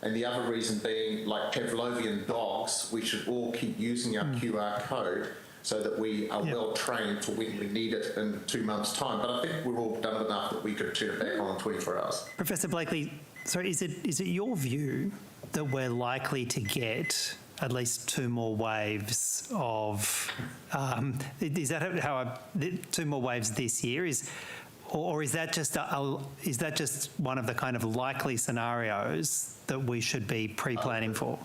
And the other reason being, like Pavlovian dogs, we should all keep using our QR code so that we are well trained for when we need it in 2 months' time. But I think we're all done enough that we could turn it back on in 24 hours. Professor Blakely, so is it your view that we're likely to get at least 2 more waves of, is that how 2 more waves this year? Or is that just one of the kind of likely scenarios that we should be pre-planning for?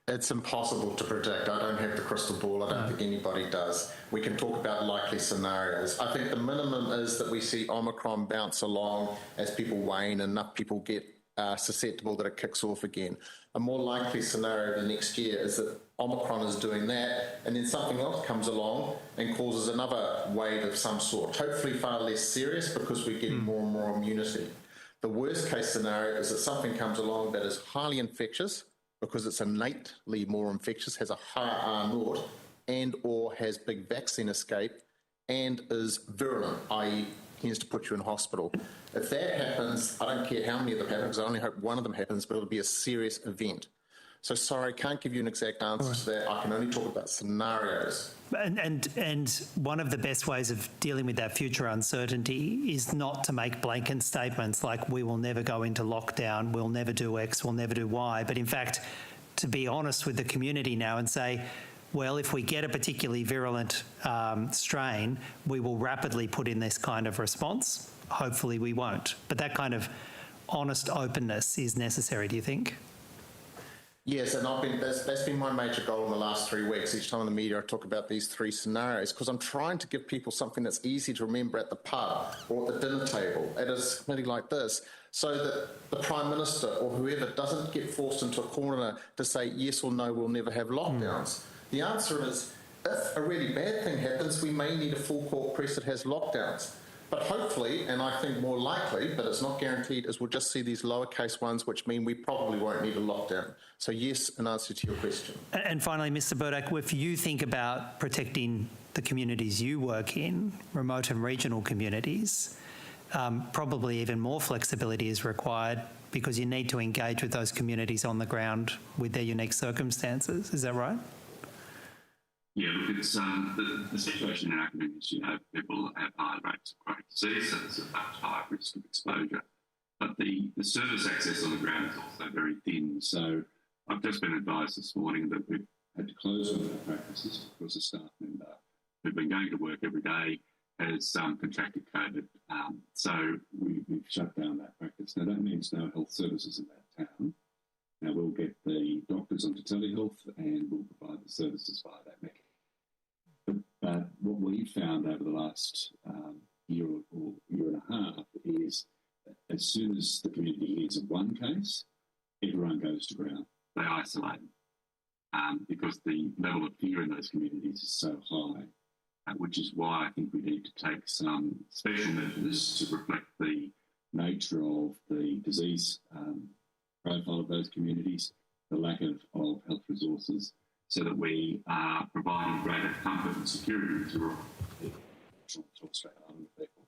It's impossible to predict. I don't have the crystal ball. I don't think anybody does. We can talk about likely scenarios. I think the minimum is that we see Omicron bounce along as people wane and enough people get susceptible that it kicks off again. A more likely scenario the next year is that Omicron is doing that and then something else comes along and causes another wave of some sort, hopefully far less serious because we're getting more and more immunity. The worst case scenario is that something comes along that is highly infectious because it's innately more infectious, has a higher R naught and or has big vaccine escape and is virulent, i.e. tends to put you in hospital. If that happens, I don't care how many of them happen, because I only hope one of them happens, but it'll be a serious event. So sorry, I can't give you an exact answer to that. I can only talk about scenarios. And one of the best ways of dealing with that future uncertainty is not to make blanket statements like we will never go into lockdown, we'll never do X, we'll never do Y, but in fact to be honest with the community now and say, well, if we get a particularly virulent strain, we will rapidly put in this kind of response. Hopefully we won't. But that kind of honest openness is necessary, do you think? Yes, and that's been my major goal in the last 3 weeks. Each time in the media I talk about these 3 scenarios because I'm trying to give people something that's easy to remember at the pub or at the dinner table at a committee like this, so that the Prime Minister or whoever doesn't get forced into a corner to say yes or no, we'll never have lockdowns. The answer is, if a really bad thing happens, we may need a full court press that has lockdowns. But hopefully, and I think more likely, but it's not guaranteed, is we'll just see these lowercase ones, which mean we probably won't need a lockdown. So yes, in answer to your question. And finally, Mr. Burdock, if you think about protecting the communities you work in, remote and regional communities, probably even more flexibility is required because you need to engage with those communities on the ground with their unique circumstances. Is that right? Yeah, look, it's the situation in our communities, people have high rates of chronic disease, so there's a much higher risk of exposure. But the service access on the ground is also very thin. So I've just been advised this morning that we've had to close one of our practices because a staff member who'd been going to work every day has contracted COVID. So we've shut down that practice. Now, that means no health services in that town. Now, we'll get the doctors onto telehealth and we'll provide the services via that mechanism. But what we've found over the last year or year and a half is as soon as the community hears of one case, everyone goes to ground. They isolate because the level of fear in those communities is so high, which is why I think we need to take some special measures to reflect the nature of the disease profile of those communities, the lack of health resources, so that we are providing greater comfort and security to Australian Island people,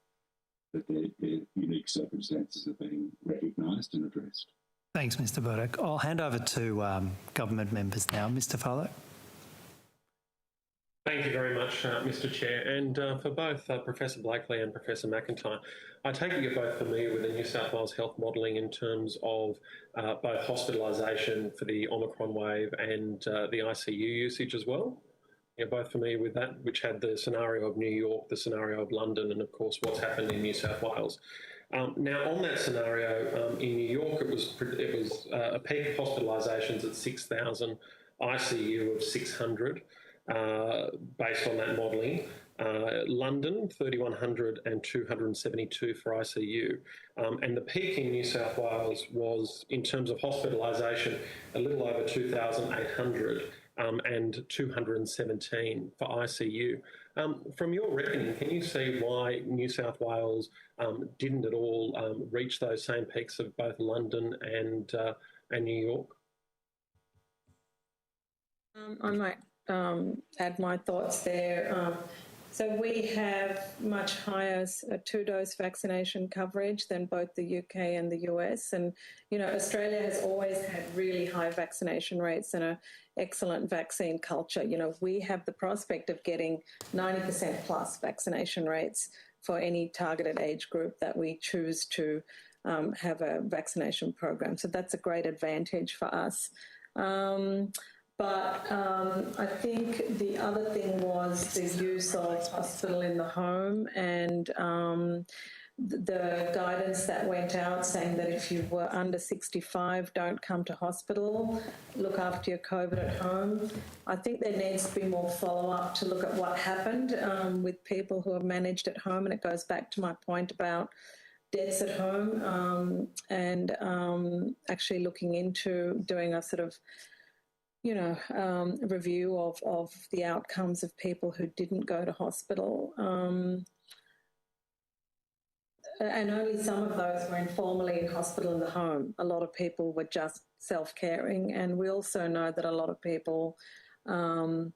that their unique circumstances are being recognised and addressed. Thanks, Mr. Burdick. I'll hand over to government members now. Mr. Farlow. Thank you very much, Mr. Chair. And for both Professor Blakely and Professor McIntyre, I take it you're both familiar with the New South Wales health modelling in terms of both hospitalisation for the Omicron wave and the ICU usage as well. You're both familiar with that, which had the scenario of New York, the scenario of London, and of course what's happened in New South Wales. Now, on that scenario, in New York, it was a peak of hospitalisations at 6,000, ICU of 600, based on that modelling. London, 3,100 and 272 for ICU. And the peak in New South Wales was, in terms of hospitalisation, a little over 2,800 and 217 for ICU. From your reckoning, can you see why New South Wales didn't at all reach those same peaks of both London and New York? I might add my thoughts there. So we have much higher two-dose vaccination coverage than both the UK and the US. And, Australia has always had really high vaccination rates and an excellent vaccine culture. We have the prospect of getting 90% plus vaccination rates for any targeted age group that we choose to have a vaccination program. So that's a great advantage for us. But I think the other thing was the use of hospital in the home and the guidance that went out saying that if you were under 65, don't come to hospital, look after your COVID at home. I think there needs to be more follow-up to look at what happened with people who are managed at home, and it goes back to my point about deaths at home and actually looking into doing a sort of review of the outcomes of people who didn't go to hospital. And only some of those were informally in hospital in the home. A lot of people were just self-caring. And we also know that a lot of people didn't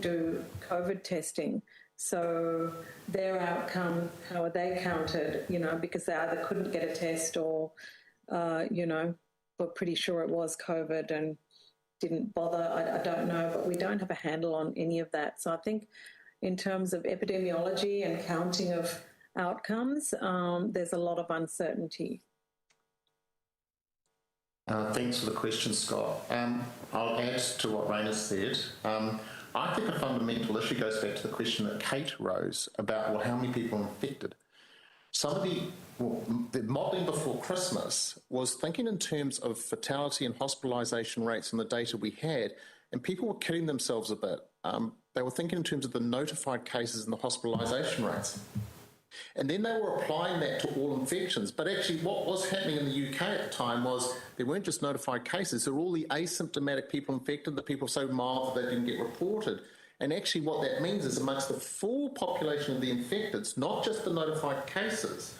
do COVID testing. So their outcome, how are they counted, because they either couldn't get a test or, were pretty sure it was COVID and didn't bother. I don't know, but we don't have a handle on any of that. So I think in terms of epidemiology and counting of outcomes, there's a lot of uncertainty. Thanks for the question, Scott. I'll add to what Raina said. I think a fundamental issue goes back to the question that Kate rose about how many people are infected. Some of the modelling before Christmas was thinking in terms of fatality and hospitalisation rates and the data we had, and people were kidding themselves a bit. They were thinking in terms of the notified cases and the hospitalisation rates. And then they were applying that to all infections. But actually what was happening in the UK at the time was there weren't just notified cases, there were all the asymptomatic people infected, the people so mild that they didn't get reported. And actually what that means is amongst the full population of the infecteds, not just the notified cases,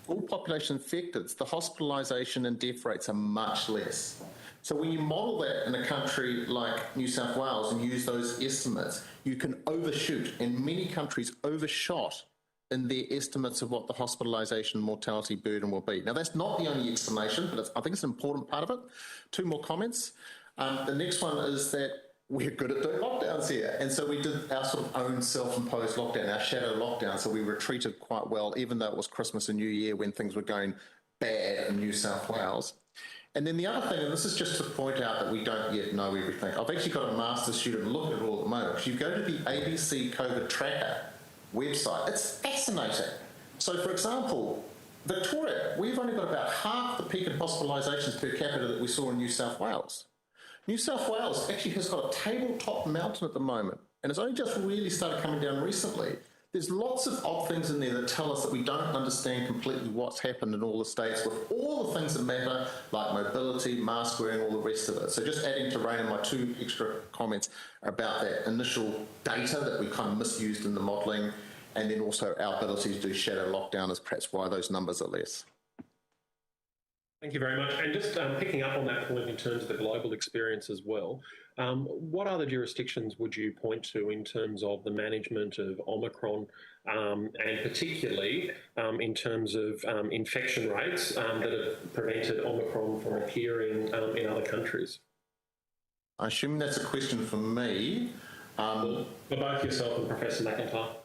full population infecteds, the hospitalisation and death rates are much less. So when you model that in a country like New South Wales and use those estimates, you can overshoot, and many countries overshot in their estimates of what the hospitalisation mortality burden will be. Now, that's not the only explanation, but I think it's an important part of it. Two more comments. The next one is that we're good at doing lockdowns here. And so we did our sort of own self-imposed lockdown, our shadow lockdown. So we retreated quite well, even though it was Christmas and New Year when things were going bad in New South Wales. And then the other thing, and this is just to point out that we don't yet know everything. I've actually got a master's student looking at it all at the moment. If you go to the ABC COVID Tracker website, it's fascinating. So, for example, Victoria, we've only got about half the peak in hospitalisations per capita that we saw in New South Wales. New South Wales actually has got a tabletop mountain at the moment, and it's only just really started coming down recently. There's lots of odd things in there that tell us that we don't understand completely what's happened in all the states with all the things that matter, like mobility, mask wearing, all the rest of it. So just adding to Raina, my two extra comments about that initial data that we kind of misused in the modelling, and then also our ability to do shadow lockdown is perhaps why those numbers are less. Thank you very much. And just picking up on that point in terms of the global experience as well, what other jurisdictions would you point to in terms of the management of Omicron, and particularly in terms of infection rates that have prevented Omicron from appearing in other countries? I assume that's a question for me. For both yourself and Professor McIntyre.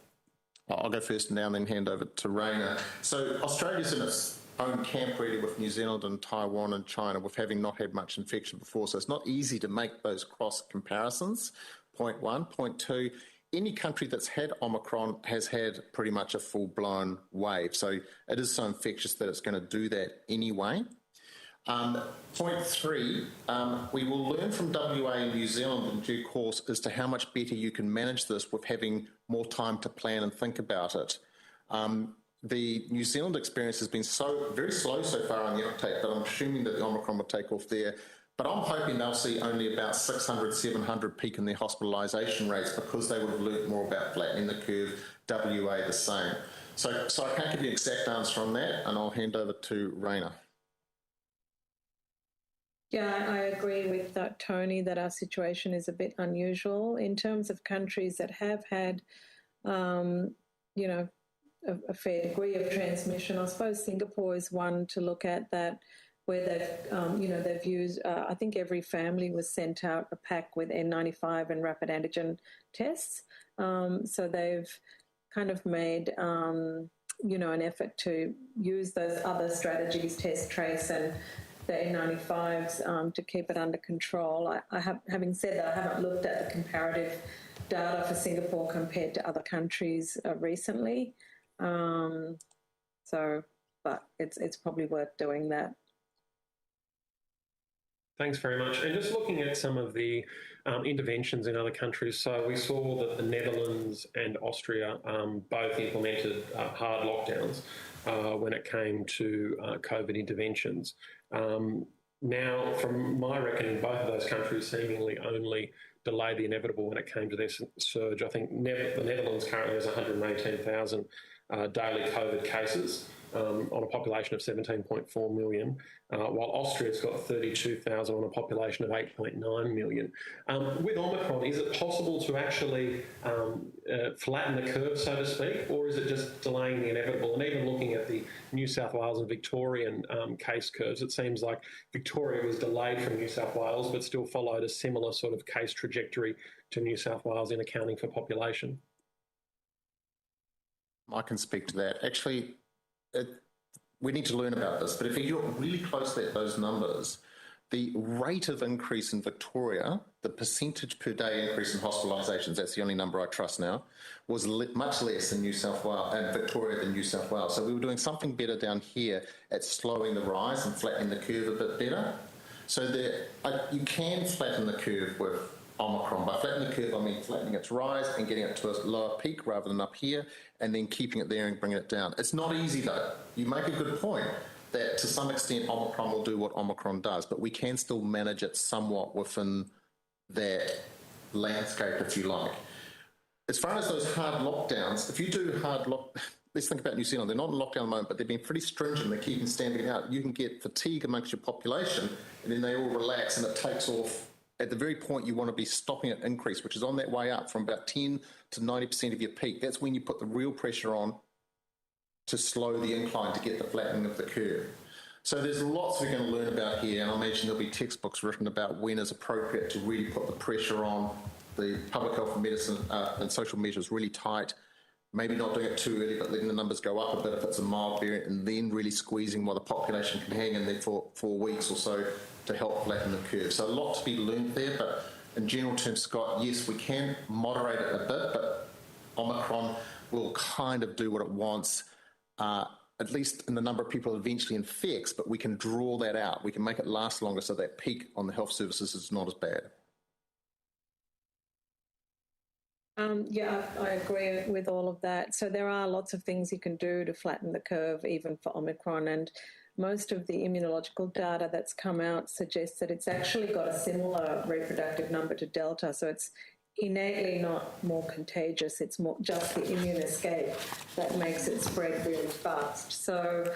I'll go first now and then hand over to Raina. So Australia's in its own camp really with New Zealand and Taiwan and China with having not had much infection before. So it's not easy to make those cross comparisons, point one. Point two, any country that's had Omicron has had pretty much a full-blown wave. So it is so infectious that it's going to do that anyway. Point three, we will learn from WA and New Zealand in due course as to how much better you can manage this with having more time to plan and think about it. The New Zealand experience has been very slow so far on the uptake, but I'm assuming that the Omicron will take off there. But I'm hoping they'll see only about 600, 700 peak in their hospitalisation rates because they would have learnt more about flattening the curve, WA the same. So I can't give you an exact answer on that, and I'll hand over to Raina. Yeah, I agree with Tony that our situation is a bit unusual in terms of countries that have had, a fair degree of transmission. I suppose Singapore is one to look at that, where they've used. I think every family was sent out a pack with N95 and rapid antigen tests. So they've kind of made an effort to use those other strategies, test, trace, and the N95s to keep it under control. Having said that, I haven't looked at the comparative data for Singapore compared to other countries recently. But it's probably worth doing that. Thanks very much. And just looking at some of the interventions in other countries, so we saw that the Netherlands and Austria both implemented hard lockdowns when it came to COVID interventions. Now, from my reckoning, both of those countries seemingly only delayed the inevitable when it came to their surge. I think the Netherlands currently has 118,000 daily COVID cases on a population of 17.4 million, while Austria's got 32,000 on a population of 8.9 million. With Omicron, is it possible to actually flatten the curve, so to speak, or is it just delaying the inevitable? And even looking at the New South Wales and Victorian case curves, it seems like Victoria was delayed from New South Wales, but still followed a similar sort of case trajectory to New South Wales in accounting for population. I can speak to that. Actually, we need to learn about this, but if you look really closely at those numbers, the rate of increase in Victoria, the percentage per day increase in hospitalisations, that's the only number I trust now, was much less in New South Wales and Victoria than New South Wales. So we were doing something better down here at slowing the rise and flattening the curve a bit better. So you can flatten the curve with Omicron. By flattening the curve, I mean flattening its rise and getting it to a lower peak rather than up here, and then keeping it there and bringing it down. It's not easy though. You make a good point that to some extent Omicron will do what Omicron does, but we can still manage it somewhat within that landscape, if you like. As far as those hard lockdowns, if you do let's think about New Zealand. They're not in lockdown at the moment, but they've been pretty stringent. They keep them standing out. You can get fatigue amongst your population, and then they all relax, and it takes off at the very point you want to be stopping it increase, which is on that way up from about 10 to 90% of your peak. That's when you put the real pressure on to slow the incline, to get the flattening of the curve. So there's lots we're going to learn about here, and I imagine there'll be textbooks written about when is appropriate to really put the pressure on the public health and medicine and social measures really tight, maybe not doing it too early, but letting the numbers go up a bit if it's a mild variant, and then really squeezing while the population can hang in there for 4 weeks or so to help flatten the curve. So a lot to be learned there, but in general terms, Scott, yes, we can moderate it a bit, but Omicron will kind of do what it wants, at least in the number of people it eventually infects, but we can draw that out. We can make it last longer so that peak on the health services is not as bad. Yeah, I agree with all of that. So there are lots of things you can do to flatten the curve, even for Omicron, and most of the immunological data that's come out suggests that it's actually got a similar reproductive number to Delta, so it's innately not more contagious. It's more just the immune escape that makes it spread really fast. So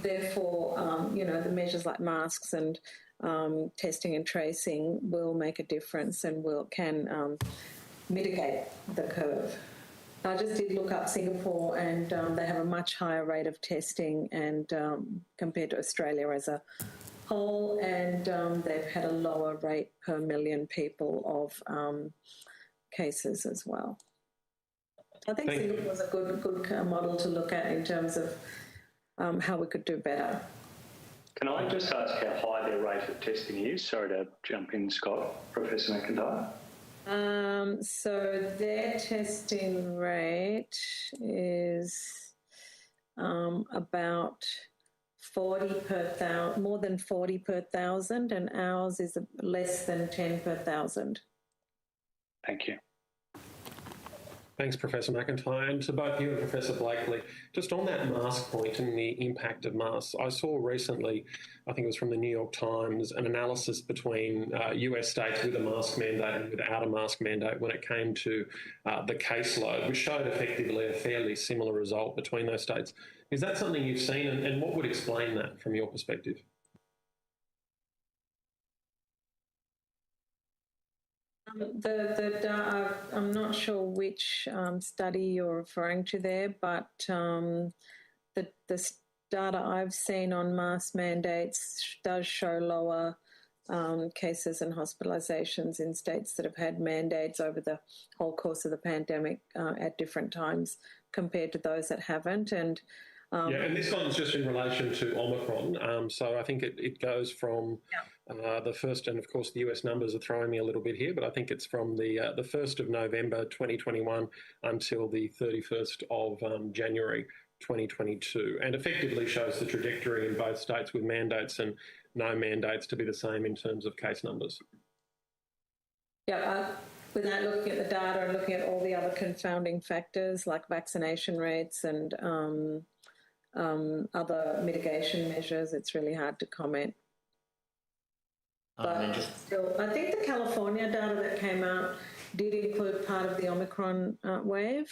therefore, you know, the measures like masks and testing and tracing will make a difference and can mitigate the curve. I just did look up Singapore, and they have a much higher rate of testing and compared to Australia as a whole, and they've had a lower rate per million people of cases as well. I think Singapore was a good model to look at in terms of how we could do better. Can I just ask how high their rate of testing is? Sorry to jump in, Scott. Professor McIntyre. So their testing rate is about 40 per thousand, more than 40 per thousand, and ours is less than 10 per thousand. Thank you. Thanks, Professor McIntyre. And to both you and Professor Blakely, just on that mask point and the impact of masks, I saw recently, I think it was from the New York Times, an analysis between US states with a mask mandate and without a mask mandate when it came to the caseload, which showed effectively a fairly similar result between those states. Is that something you've seen, and what would explain that from your perspective? I'm not sure which study you're referring to there, but the data I've seen on mask mandates does show lower cases and hospitalisations in states that have had mandates over the whole course of the pandemic at different times compared to those that haven't. And and this one's just in relation to Omicron. So I think it goes from the first, and of course the US numbers are throwing me a little bit here, but I think it's from the 1st of November 2021 until the 31st of January 2022, and effectively shows the trajectory in both states with mandates and no mandates to be the same in terms of case numbers. Yeah, without looking at the data and looking at all the other confounding factors like vaccination rates and other mitigation measures, it's really hard to comment. But still, I think the California data that came out did include part of the Omicron wave.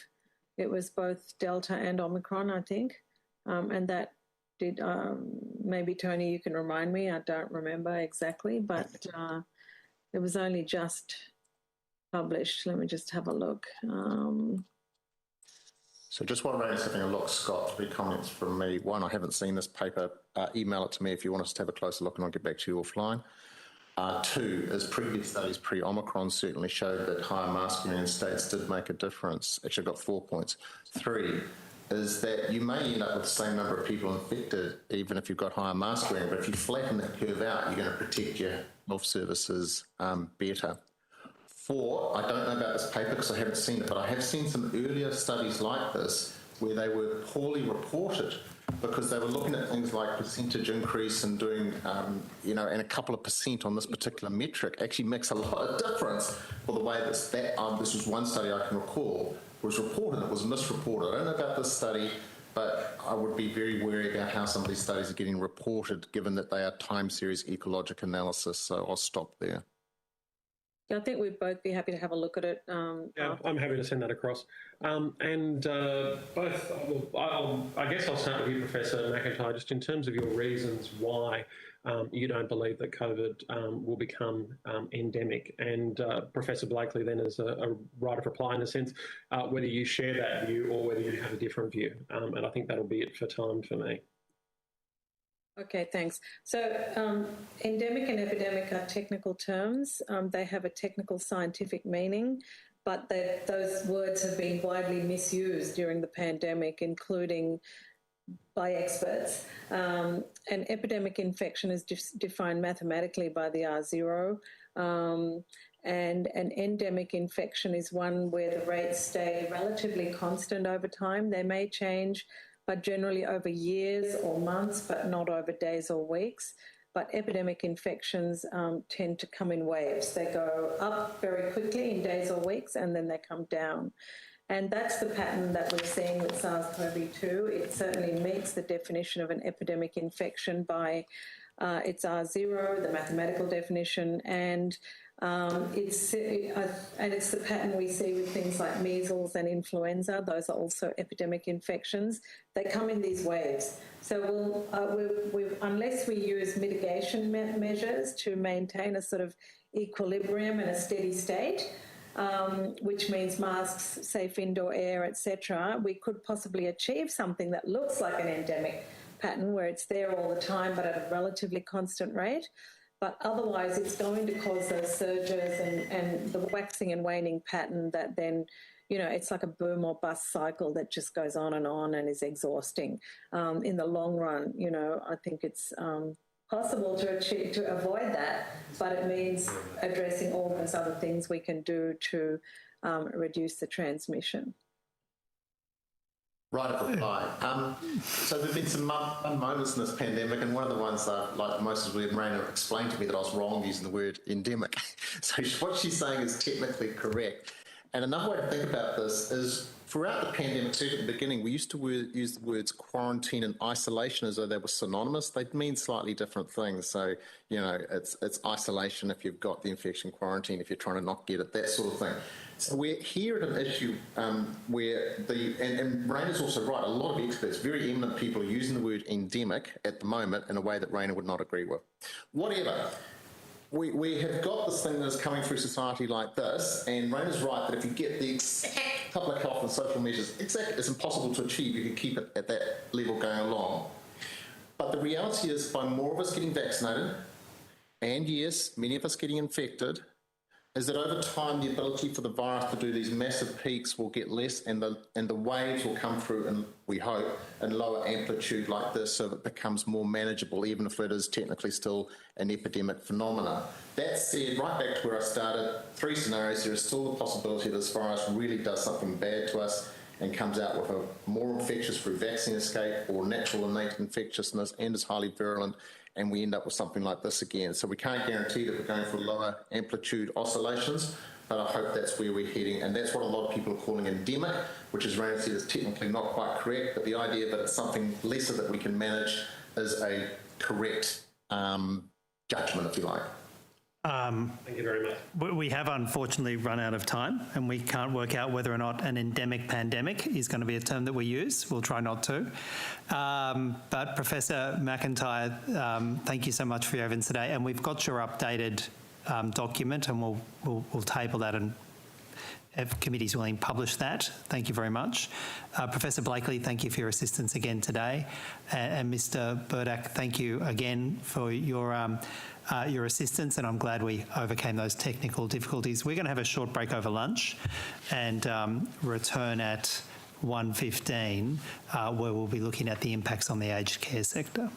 It was both Delta and Omicron, I think. And that did, maybe Tony, you can remind me, I don't remember exactly, but it was only just published. Let me just have a look. So just while Ray's having a look, Scott, 3 comments from me. One, I haven't seen this paper. Email it to me if you want us to have a closer look, and I'll get back to you offline. 2, as previous studies pre-Omicron certainly showed that higher mask wearing in states did make a difference. Actually, I've got 4 points. 3 is that you may end up with the same number of people infected even if you've got higher mask wearing, but if you flatten that curve out, you're going to protect your health services better. 4, I don't know about this paper because I haven't seen it, but I have seen some earlier studies like this where they were poorly reported because they were looking at things like percentage increase and doing, and a couple of % on this particular metric actually makes a lot of difference for the way this was one study I can recall was reported. It was misreported. I don't know about this study, but I would be very wary about how some of these studies are getting reported given that they are time series ecologic analysis. So I'll stop there. I think we'd both be happy to have a look at it. Yeah, I'm happy to send that across. I guess I'll start with you, Professor McIntyre, just in terms of your reasons why you don't believe that COVID will become endemic. And Professor Blakely then is a right of reply in a sense, whether you share that view or whether you have a different view. And I think that'll be it for time for me. Okay, thanks. So endemic and epidemic are technical terms. They have a technical scientific meaning, but those words have been widely misused during the pandemic, including by experts. An epidemic infection is defined mathematically by the R0, and an endemic infection is one where the rates stay relatively constant over time. They may change, but generally over years or months, but not over days or weeks. But epidemic infections tend to come in waves. They go up very quickly in days or weeks, and then they come down. And that's the pattern that we're seeing with SARS-CoV-2. It certainly meets the definition of an epidemic infection by its R0, the mathematical definition, and it's the pattern we see with things like measles and influenza. Those are also epidemic infections. They come in these waves. So unless we use mitigation measures to maintain a sort of equilibrium and a steady state, which means masks, safe indoor air, etc., we could possibly achieve something that looks like an endemic pattern where it's there all the time but at a relatively constant rate. But otherwise, it's going to cause those surges and the waxing and waning pattern that then, it's like a boom or bust cycle that just goes on and is exhausting. In the long run, I think it's possible to avoid that, but it means addressing all those other things we can do to reduce the transmission. Right of reply. So there've been some moments in this pandemic, and one of the ones that, like most of them, Raina explained to me that I was wrong using the word endemic. So what she's saying is technically correct. And another way to think about this is throughout the pandemic, certainly at the beginning, we used to use the words quarantine and isolation as though they were synonymous. They mean slightly different things. So, it's isolation if you've got the infection, quarantine if you're trying to not get it, that sort of thing. So we're here at an issue where and Raina's also right, a lot of experts, very eminent people are using the word endemic at the moment in a way that Raina would not agree with. Whatever. We have got this thing that's coming through society like this, and Raina's right that if you get the exact public health and social measures, it's impossible to achieve. You can keep it at that level going along. But the reality is, by more of us getting vaccinated, and yes, many of us getting infected, is that over time the ability for the virus to do these massive peaks will get less, and the waves will come through, and we hope, in lower amplitude like this, so that it becomes more manageable, even if it is technically still an epidemic phenomena. That said, right back to where I started, 3 scenarios. There is still the possibility this virus really does something bad to us and comes out with a more infectious through vaccine escape or natural innate infectiousness and is highly virulent, and we end up with something like this again. So we can't guarantee that we're going for lower amplitude oscillations, but I hope that's where we're heading. And that's what a lot of people are calling endemic, which, as Raina said, is technically not quite correct, but the idea that it's something lesser that we can manage is a correct judgment, if you like. Thank you very much. We have unfortunately run out of time, and we can't work out whether or not an endemic pandemic is going to be a term that we use. We'll try not to. But Professor McIntyre, thank you so much for your evidence today, and we've got your updated document, and we'll table that, and if committee's willing, publish that. Thank you very much. Professor Blakely, thank you for your assistance again today. And Mr. Burdak, thank you again for your assistance, and I'm glad we overcame those technical difficulties. We're going to have a short break over lunch and return at 1:15, where we'll be looking at the impacts on the aged care sector.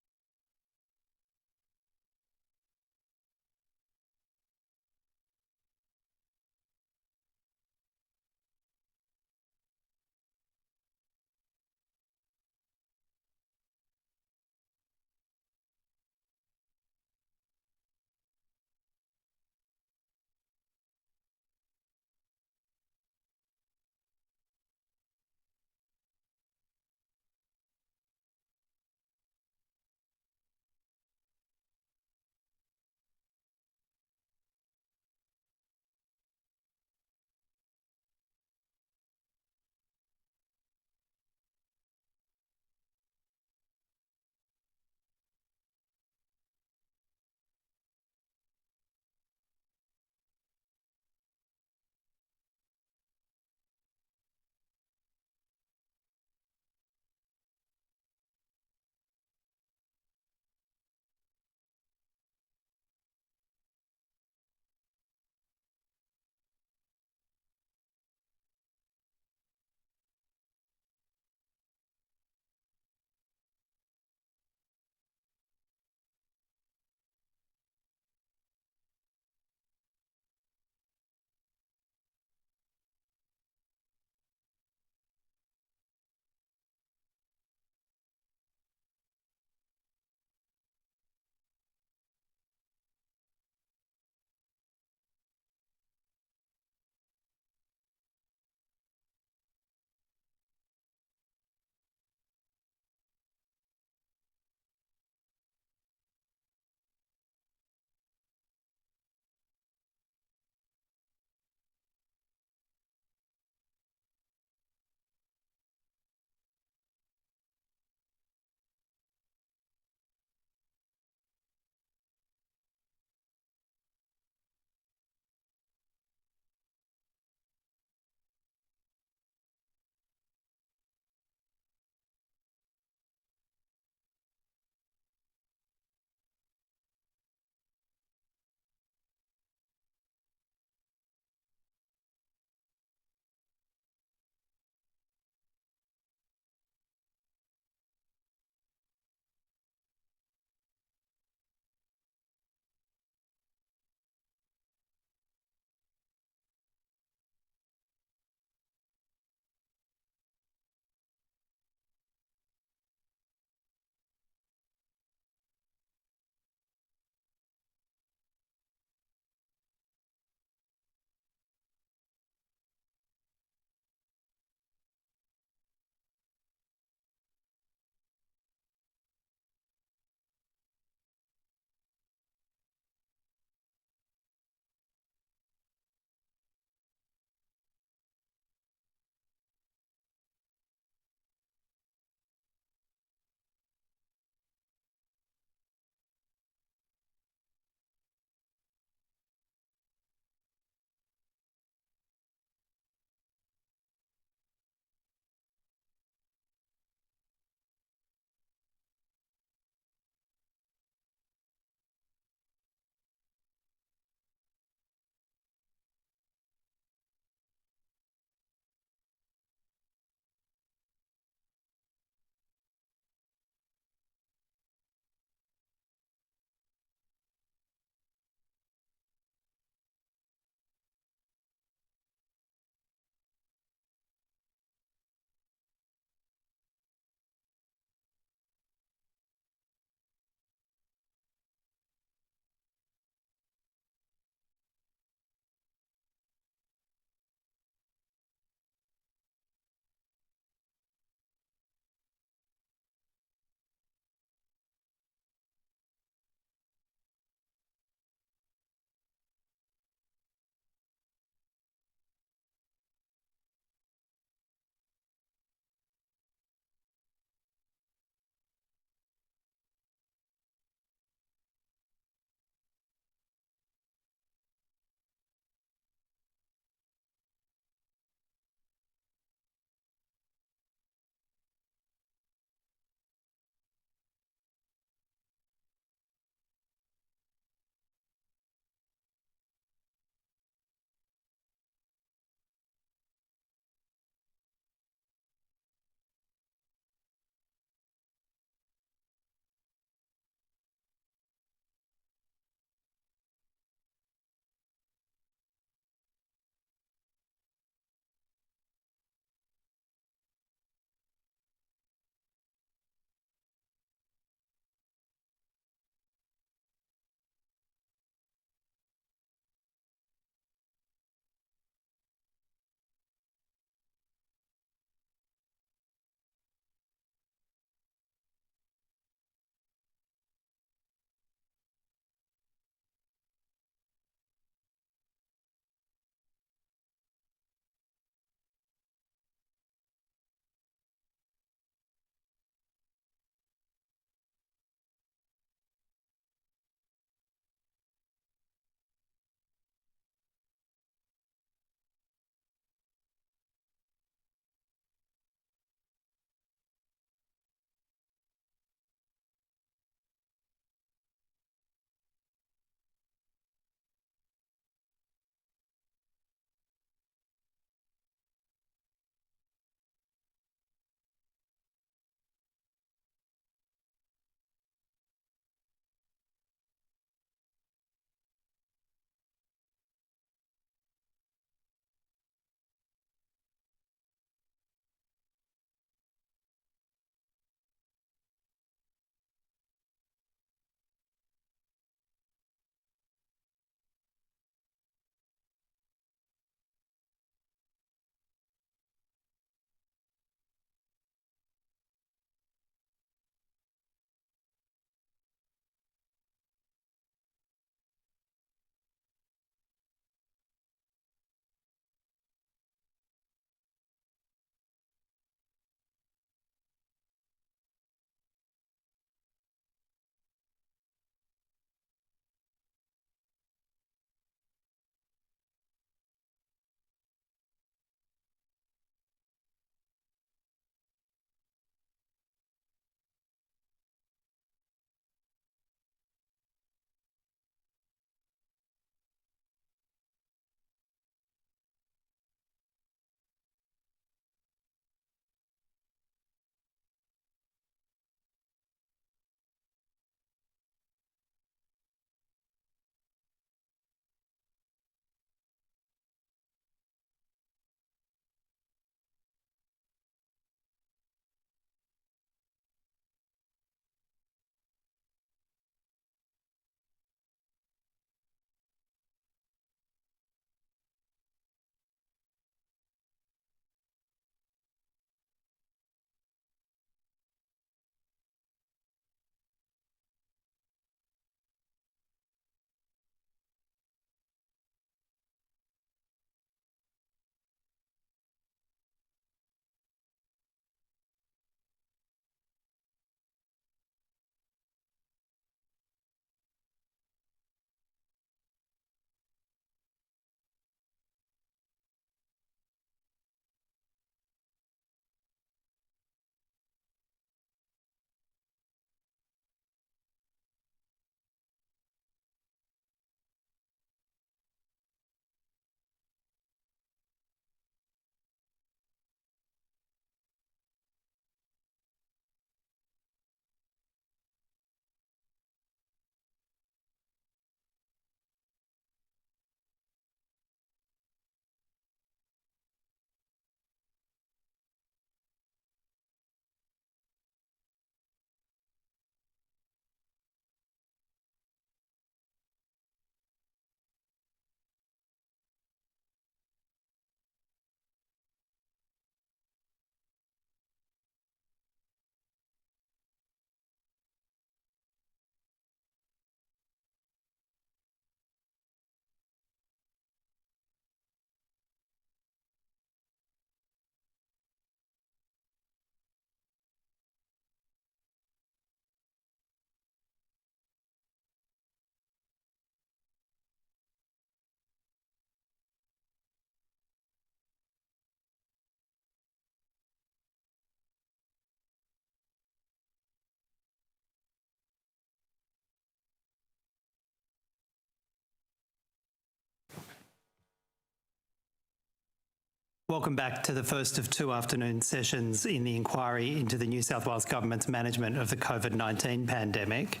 Welcome back to the first of two afternoon sessions in the inquiry into the New South Wales Government's management of the COVID-19 pandemic.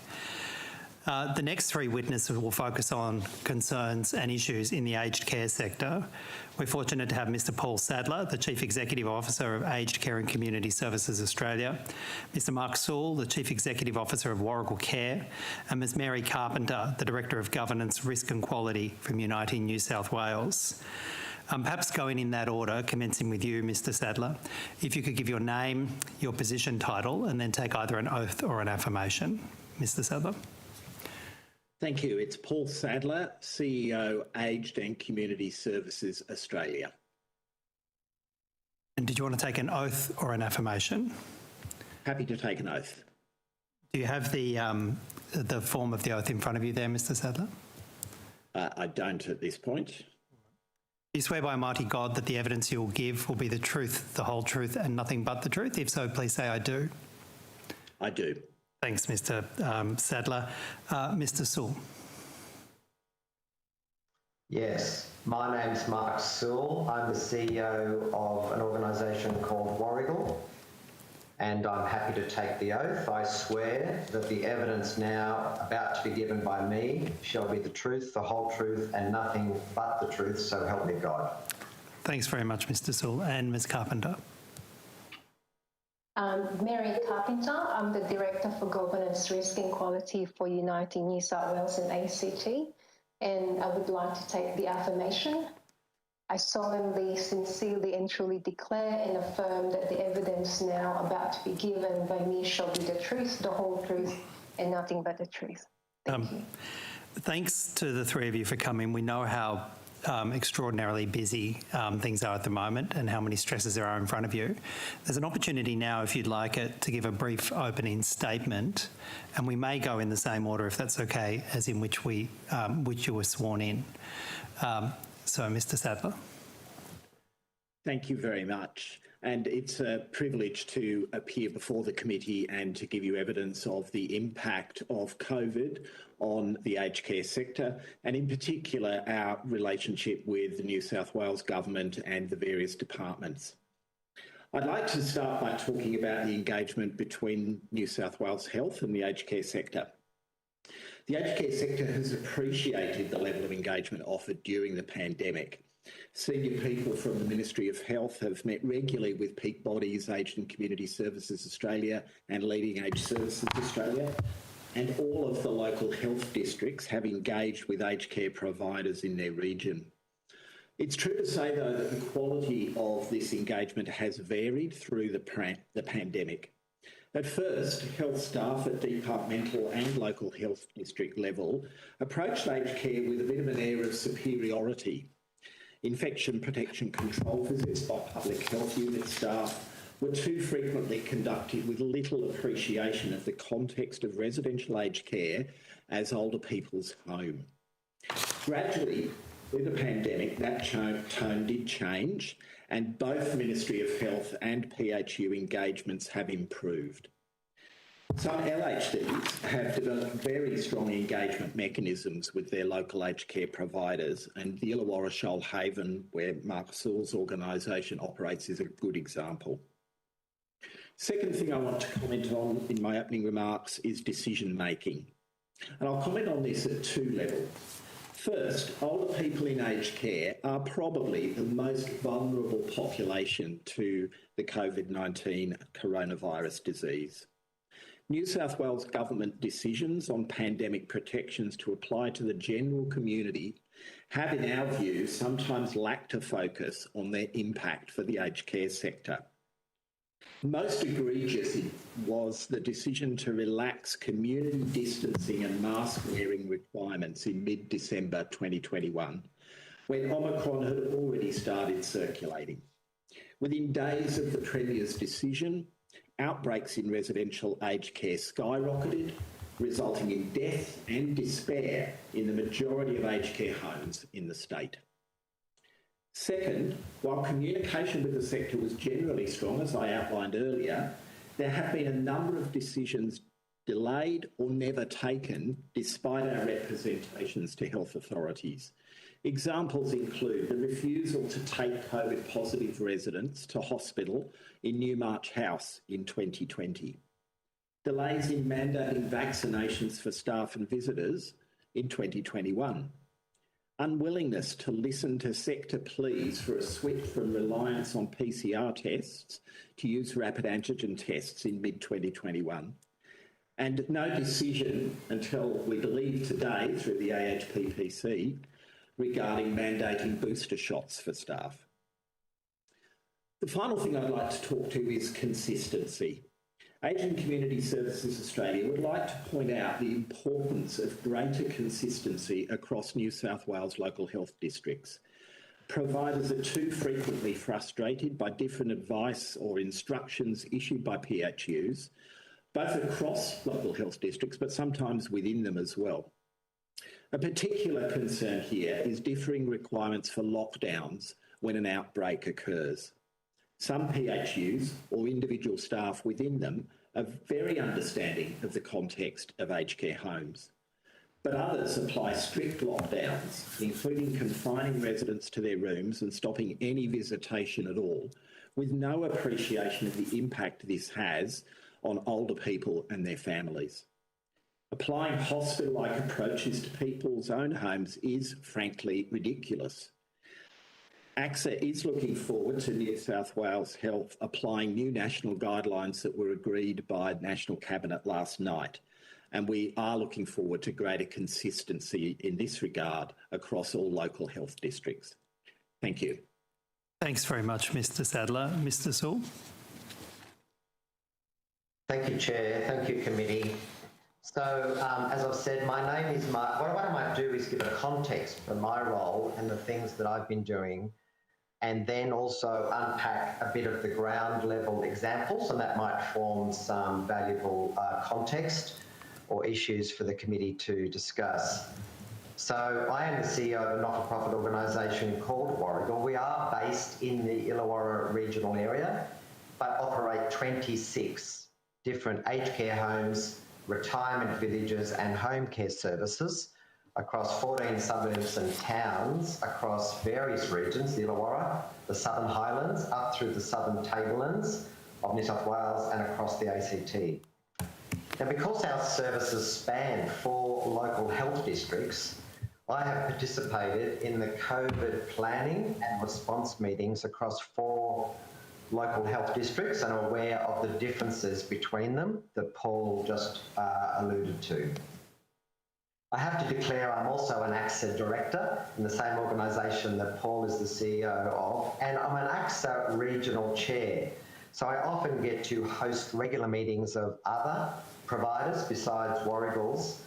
The next three witnesses will focus on concerns and issues in the aged care sector. We're fortunate to have Mr Paul Sadler, the Chief Executive Officer of Aged Care and Community Services Australia, Mr Mark Sewell, the Chief Executive Officer of Warrigal Care, and Ms Mary Carpenter, the Director of Governance, Risk and Quality from Uniting New South Wales. Perhaps going in that order, commencing with you, Mr Sadler, if you could give your name, your position title, and then take either an oath or an affirmation. Mr Sadler. Thank you. It's Paul Sadler, CEO, Aged and Community Services Australia. And did you want to take an oath or an affirmation? Happy to take an oath. Do you have the form of the oath in front of you there, Mr Sadler? I don't at this point. Do you swear by Almighty God that the evidence you will give will be the truth, the whole truth, and nothing but the truth? If so, please say I do. I do. Thanks, Mr Sadler. Mr Sewell. Yes, my name's Mark Sewell. I'm the CEO of an organisation called Warrigal, and I'm happy to take the oath. I swear that the evidence now about to be given by me shall be the truth, the whole truth, and nothing but the truth, so help me God. Thanks very much, Mr Sewell. And Ms Carpenter. Mary Carpenter, I'm the Director for Governance, Risk and Quality for Uniting New South Wales and ACT, and I would like to take the affirmation. I solemnly, sincerely and truly declare and affirm that the evidence now about to be given by me shall be the truth, the whole truth, and nothing but the truth. Thank you. Thanks to the three of you for coming. We know how extraordinarily busy things are at the moment and how many stresses there are in front of you. There's an opportunity now, if you'd like it, to give a brief opening statement, and we may go in the same order, if that's okay, as in which you were sworn in. So, Mr Sadler. Thank you very much. And it's a privilege to appear before the committee and to give you evidence of the impact of COVID on the aged care sector, and in particular our relationship with the New South Wales Government and the various departments. I'd like to start by talking about the engagement between New South Wales Health and the aged care sector. The aged care sector has appreciated the level of engagement offered during the pandemic. Senior people from the Ministry of Health have met regularly with peak bodies, Aged and Community Services Australia and Leading Age Services Australia, and all of the local health districts have engaged with aged care providers in their region. It's true to say, though, that the quality of this engagement has varied through the pandemic. At first, health staff at departmental and local health district level approached aged care with a bit of an air of superiority. Infection protection control visits by public health unit staff were too frequently conducted with little appreciation of the context of residential aged care as older people's home. Gradually, with the pandemic, that tone did change, and both Ministry of Health and PHU engagements have improved. Some LHDs have developed very strong engagement mechanisms with their local aged care providers, and the Illawarra Shoalhaven, where Mark Sewell's organisation operates, is a good example. Second thing I want to comment on in my opening remarks is decision making. And I'll comment on this at two levels. First, older people in aged care are probably the most vulnerable population to the COVID-19 coronavirus disease. New South Wales Government decisions on pandemic protections to apply to the general community have, in our view, sometimes lacked a focus on their impact for the aged care sector. Most egregious was the decision to relax community distancing and mask wearing requirements in mid-December 2021, when Omicron had already started circulating. Within days of the Premier's decision, outbreaks in residential aged care skyrocketed, resulting in death and despair in the majority of aged care homes in the state. Second, while communication with the sector was generally strong, as I outlined earlier, there have been a number of decisions delayed or never taken despite our representations to health authorities. Examples include the refusal to take COVID positive residents to hospital in Newmarch House in 2020, delays in mandating vaccinations for staff and visitors in 2021, unwillingness to listen to sector pleas for a switch from reliance on PCR tests to use rapid antigen tests in mid-2021, and no decision until we believe today through the AHPPC regarding mandating booster shots for staff. The final thing I'd like to talk to is consistency. Aged and Community Services Australia would like to point out the importance of greater consistency across New South Wales local health districts. Providers are too frequently frustrated by different advice or instructions issued by PHUs, both across local health districts, but sometimes within them as well. A particular concern here is differing requirements for lockdowns when an outbreak occurs. Some PHUs or individual staff within them are very understanding of the context of aged care homes, but others apply strict lockdowns, including confining residents to their rooms and stopping any visitation at all, with no appreciation of the impact this has on older people and their families. Applying hospital-like approaches to people's own homes is frankly ridiculous. AXA is looking forward to New South Wales Health applying new national guidelines that were agreed by National Cabinet last night, and we are looking forward to greater consistency in this regard across all local health districts. Thank you. Thanks very much, Mr Sadler. Mr Sewell. Thank you, Chair. Thank you, Committee. So, as I've said, my name is Mark. What I might do is give a context for my role and the things that I've been doing, and then also unpack a bit of the ground level examples, and that might form some valuable context or issues for the committee to discuss. So I am the CEO of a not-for-profit organisation called Warragul. We are based in the Illawarra regional area, but operate 26 different aged care homes, retirement villages and home care services across 14 suburbs and towns across various regions, the Illawarra, the Southern Highlands, up through the Southern Tablelands of New South Wales and across the ACT. Now, because our services span 4 local health districts, I have participated in the COVID planning and response meetings across 4 local health districts and are aware of the differences between them that Paul just alluded to. I have to declare I'm also an AXA director in the same organisation that Paul is the CEO of, and I'm an AXA regional chair. So I often get to host regular meetings of other providers besides Warragul's,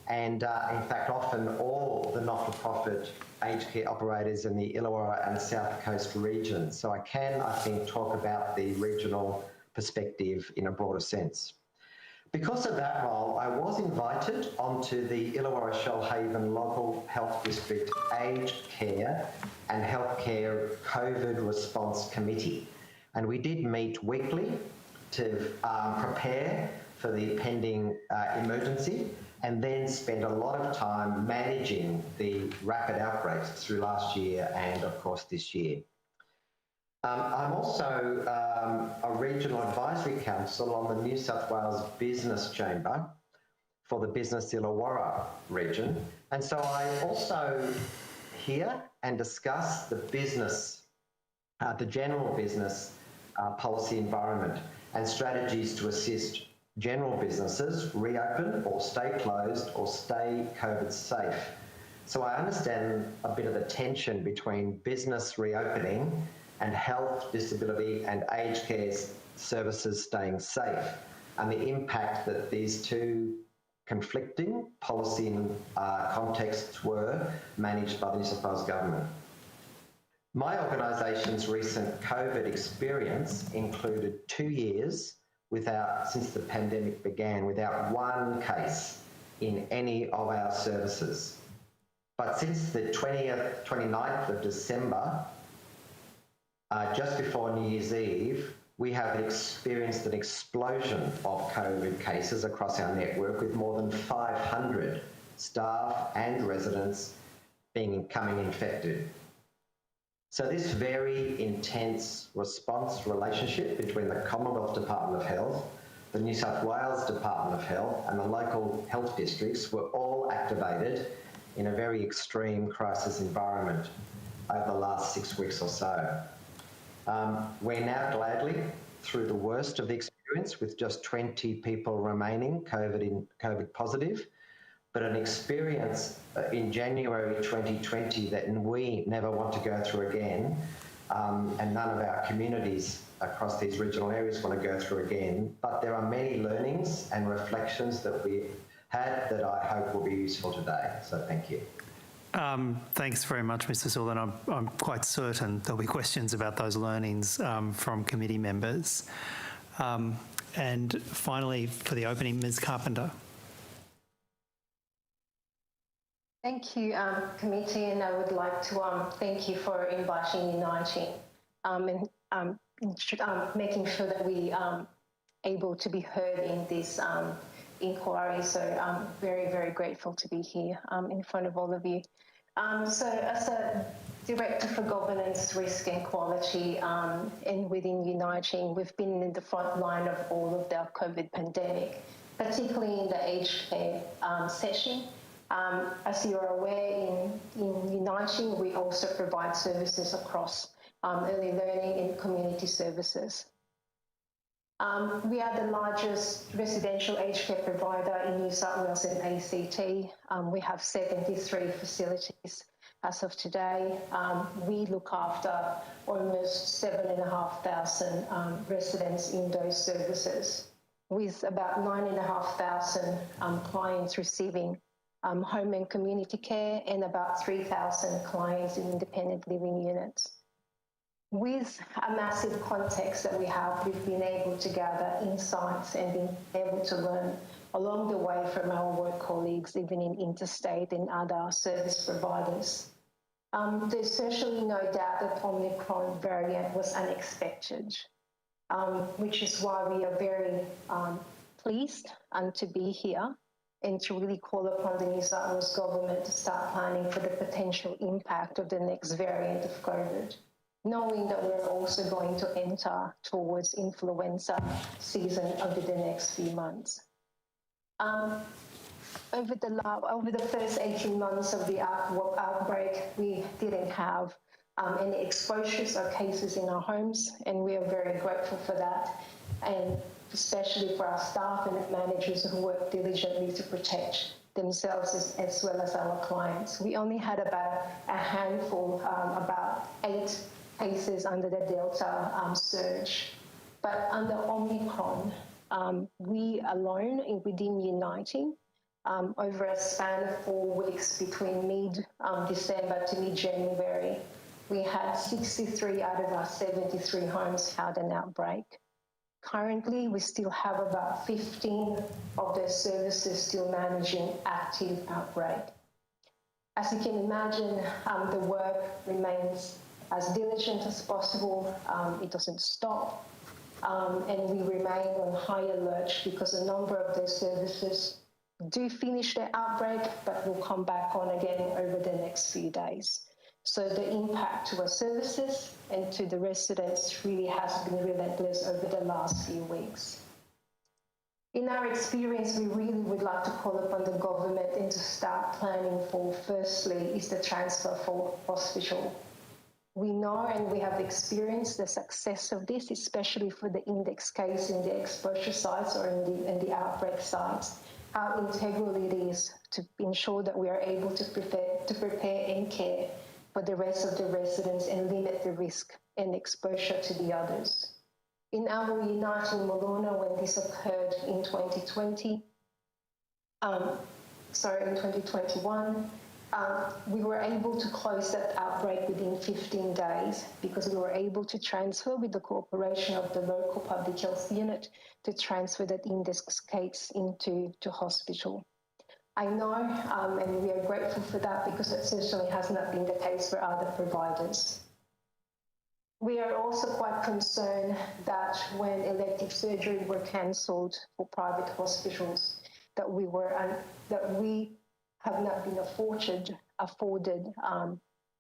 and in fact often all the not-for-profit aged care operators in the Illawarra and South Coast region. So I can, I think, talk about the regional perspective in a broader sense. Because of that role, I was invited onto the Illawarra Shoalhaven Local Health District Aged Care and Healthcare COVID Response Committee. And we did meet weekly to prepare for the pending emergency, and then spend a lot of time managing the rapid outbreaks through last year and, of course, this year. I'm also a regional advisory council on the New South Wales Business Chamber for the Business Illawarra region. And so I also hear and discuss the business, the general business policy environment and strategies to assist general businesses reopen or stay closed or stay COVID safe. So I understand a bit of the tension between business reopening and health, disability and aged care services staying safe, and the impact that these two conflicting policy contexts were managed by the New South Wales Government. My organisation's recent COVID experience included 2 years since the pandemic began, without one case in any of our services. But since the 29th of December, just before New Year's Eve, we have experienced an explosion of COVID cases across our network, with more than 500 staff and residents becoming infected. So this very intense response relationship between the Commonwealth Department of Health, the New South Wales Department of Health and the local health districts were all activated in a very extreme crisis environment over the last 6 weeks or so. We're now gladly through the worst of the experience with just 20 people remaining COVID positive, but an experience in January 2020 that we never want to go through again, and none of our communities across these regional areas want to go through again. But there are many learnings and reflections that we had that I hope will be useful today. So thank you. Thanks very much, Mr. Sewell, and I'm quite certain there'll be questions about those learnings from committee members. And finally, for the opening, Ms. Carpenter. Thank you, committee, and I would like to thank you for inviting Uniting and making sure that we are able to be heard in this inquiry. So I'm very, very grateful to be here in front of all of you. So as a Director for Governance, Risk and Quality and within Uniting, we've been in the front line of all of the COVID pandemic, particularly in the aged care session. As you are aware, in Uniting, we also provide services across early learning and community services. We are the largest residential aged care provider in New South Wales and ACT. We have 73 facilities as of today. We look after almost 7,500 residents in those services, with about 9,500 clients receiving home and community care and about 3,000 clients in independent living units. With a massive context that we have, we've been able to gather insights and been able to learn along the way from our work colleagues, even in interstate and other service providers. There's certainly no doubt that Omicron variant was unexpected, which is why we are very pleased to be here and to really call upon the New South Wales Government to start planning for the potential impact of the next variant of COVID, knowing that we're also going to enter towards influenza season over the next few months. Over the first 18 months of the outbreak, we didn't have any exposures or cases in our homes, and we are very grateful for that, and especially for our staff and managers who work diligently to protect themselves as well as our clients. We only had about a handful, about 8 cases under the Delta surge. But under Omicron, we alone within Uniting, over a span of 4 weeks between mid-December to mid-January, we had 63 out of our 73 homes had an outbreak. Currently, we still have about 15 of those services still managing active outbreak. As you can imagine, the work remains as diligent as possible. It doesn't stop. And we remain on high alert because a number of those services do finish their outbreak, but will come back on again over the next few days. So the impact to our services and to the residents really has been relentless over the last few weeks. In our experience, we really would like to call upon the government and to start planning for, firstly, is the transfer for hospital. We know and we have experienced the success of this, especially for the index case in the exposure sites or in the outbreak sites, how integral it is to ensure that we are able to prepare and care for the rest of the residents and limit the risk and exposure to the others. In our Uniting Maluna, when this occurred in 2021, we were able to close that outbreak within 15 days because we were able to transfer with the cooperation of the local public health unit to transfer that index case into hospital. I know, and we are grateful for that because it certainly has not been the case for other providers. We are also quite concerned that when elective surgery were cancelled for private hospitals, that we have not been afforded afforded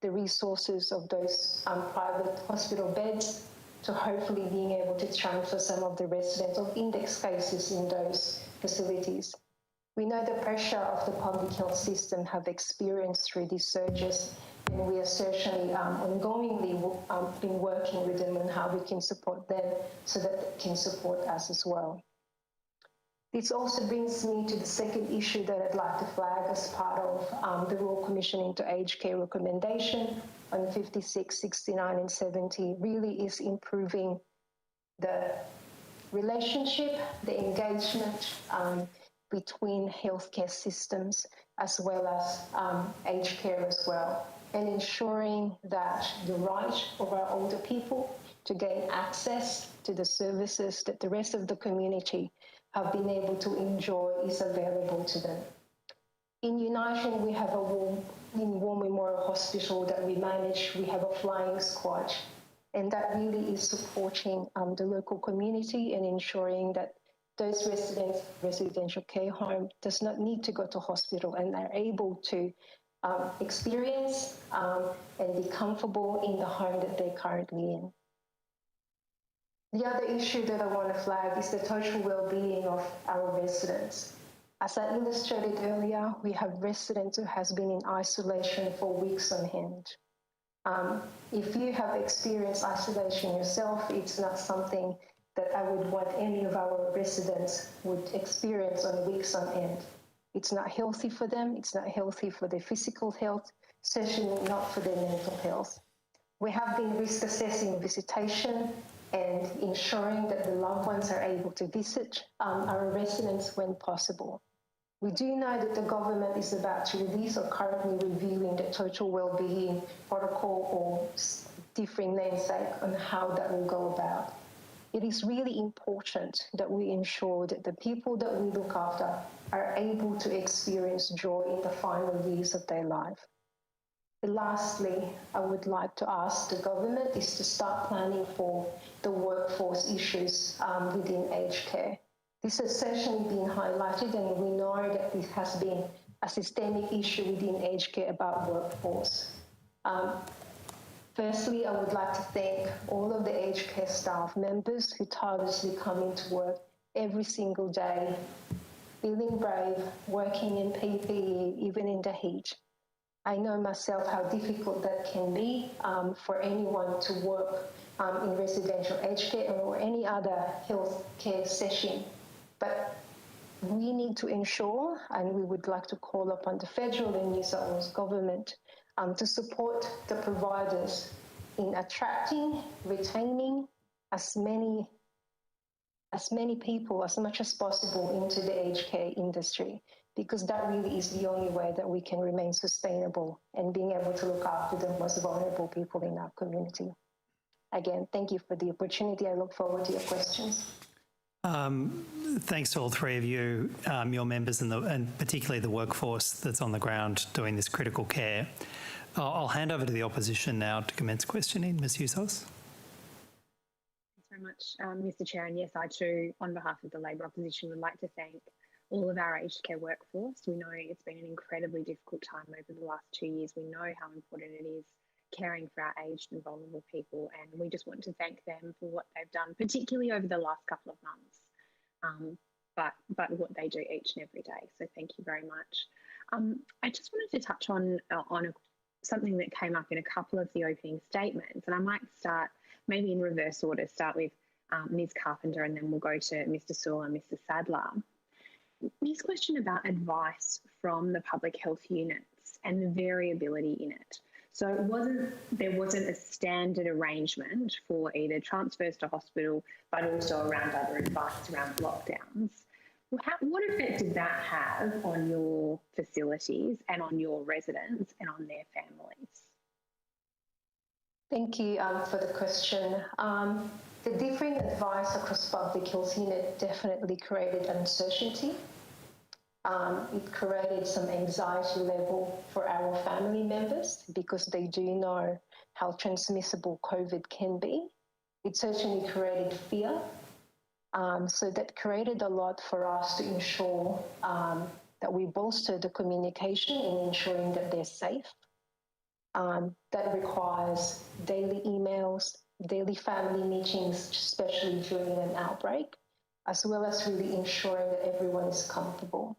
the resources of those private hospital beds to hopefully being able to transfer some of the residents of index cases in those facilities. We know the pressure of the public health system have experienced through these surges, and we are certainly ongoingly been working with them on how we can support them so that they can support us as well. This also brings me to the second issue that I'd like to flag as part of the Royal Commission into Aged Care recommendation on 56, 69 and 70 really is improving the relationship, the engagement between healthcare systems as well as aged care as well, and ensuring that the right of our older people to gain access to the services that the rest of the community have been able to enjoy is available to them. In United, we have War Memorial Hospital that we manage. We have a flying squad, and that really is supporting the local community and ensuring that those residents, residential care home, does not need to go to hospital and are able to experience and be comfortable in the home that they're currently in. The other issue that I want to flag is the total well-being of our residents. As I illustrated earlier, we have residents who has been in isolation for weeks on end. If you have experienced isolation yourself, it's not something that I would want any of our residents would experience on weeks on end. It's not healthy for them. It's not healthy for their physical health, certainly not for their mental health. We have been risk assessing visitation and ensuring that the loved ones are able to visit our residents when possible. We do know that the government is about to release or currently reviewing the total well-being protocol or differing namesake on how that will go about. It is really important that we ensure that the people that we look after are able to experience joy in the final years of their life. Lastly, I would like to ask the government is to start planning for the workforce issues within aged care. This has certainly been highlighted, and we know that this has been a systemic issue within aged care about workforce. Firstly, I would like to thank all of the aged care staff members who tirelessly come into work every single day, feeling brave, working in PPE, even in the heat. I know myself how difficult that can be for anyone to work in residential aged care or any other health care session. But we need to ensure, and we would like to call upon the federal and New South Wales government to support the providers in attracting, retaining as many people as much as possible into the aged care industry, because that really is the only way that we can remain sustainable and being able to look after the most vulnerable people in our community. Again, thank you for the opportunity. I look forward to your questions. Thanks to all three of you, your members and particularly the workforce that's on the ground doing this critical care. I'll hand over to the opposition now to commence questioning. Ms Hughes. Thanks very much, Mr Chair. And yes, I too, on behalf of the Labor opposition, would like to thank all of our aged care workforce. We know it's been an incredibly difficult time over the last 2 years. We know how important it is caring for our aged and vulnerable people, and we just want to thank them for what they've done, particularly over the last couple of months, but what they do each and every day. So thank you very much. I just wanted to touch on something that came up in a couple of the opening statements, and I might start maybe in reverse order, start with Ms Carpenter, and then we'll go to Mr Sewell and Mr Sadler. This question about advice from the public health units and the variability in it. So there wasn't a standard arrangement for either transfers to hospital, but also around other advice around lockdowns. What effect did that have on your facilities and on your residents and on their families? Thank you for the question. The differing advice across public health unit definitely created uncertainty. It created some anxiety level for our family members because they do know how transmissible COVID can be. It certainly created fear. So that created a lot for us to ensure that we bolster the communication in ensuring that they're safe. That requires daily emails, daily family meetings, especially during an outbreak, as well as really ensuring that everyone is comfortable.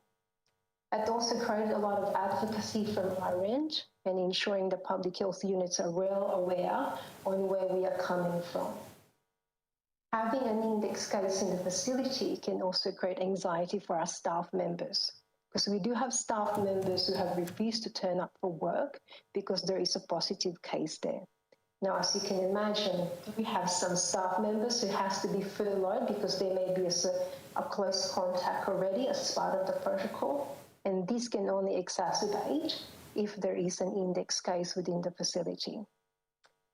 It also created a lot of advocacy from our end and ensuring the public health units are well aware on where we are coming from. Having an index case in the facility can also create anxiety for our staff members, because we do have staff members who have refused to turn up for work because there is a positive case there. Now, as you can imagine, we have some staff members who has to be furloughed because they may be a close contact already as part of the protocol, and this can only exacerbate if there is an index case within the facility.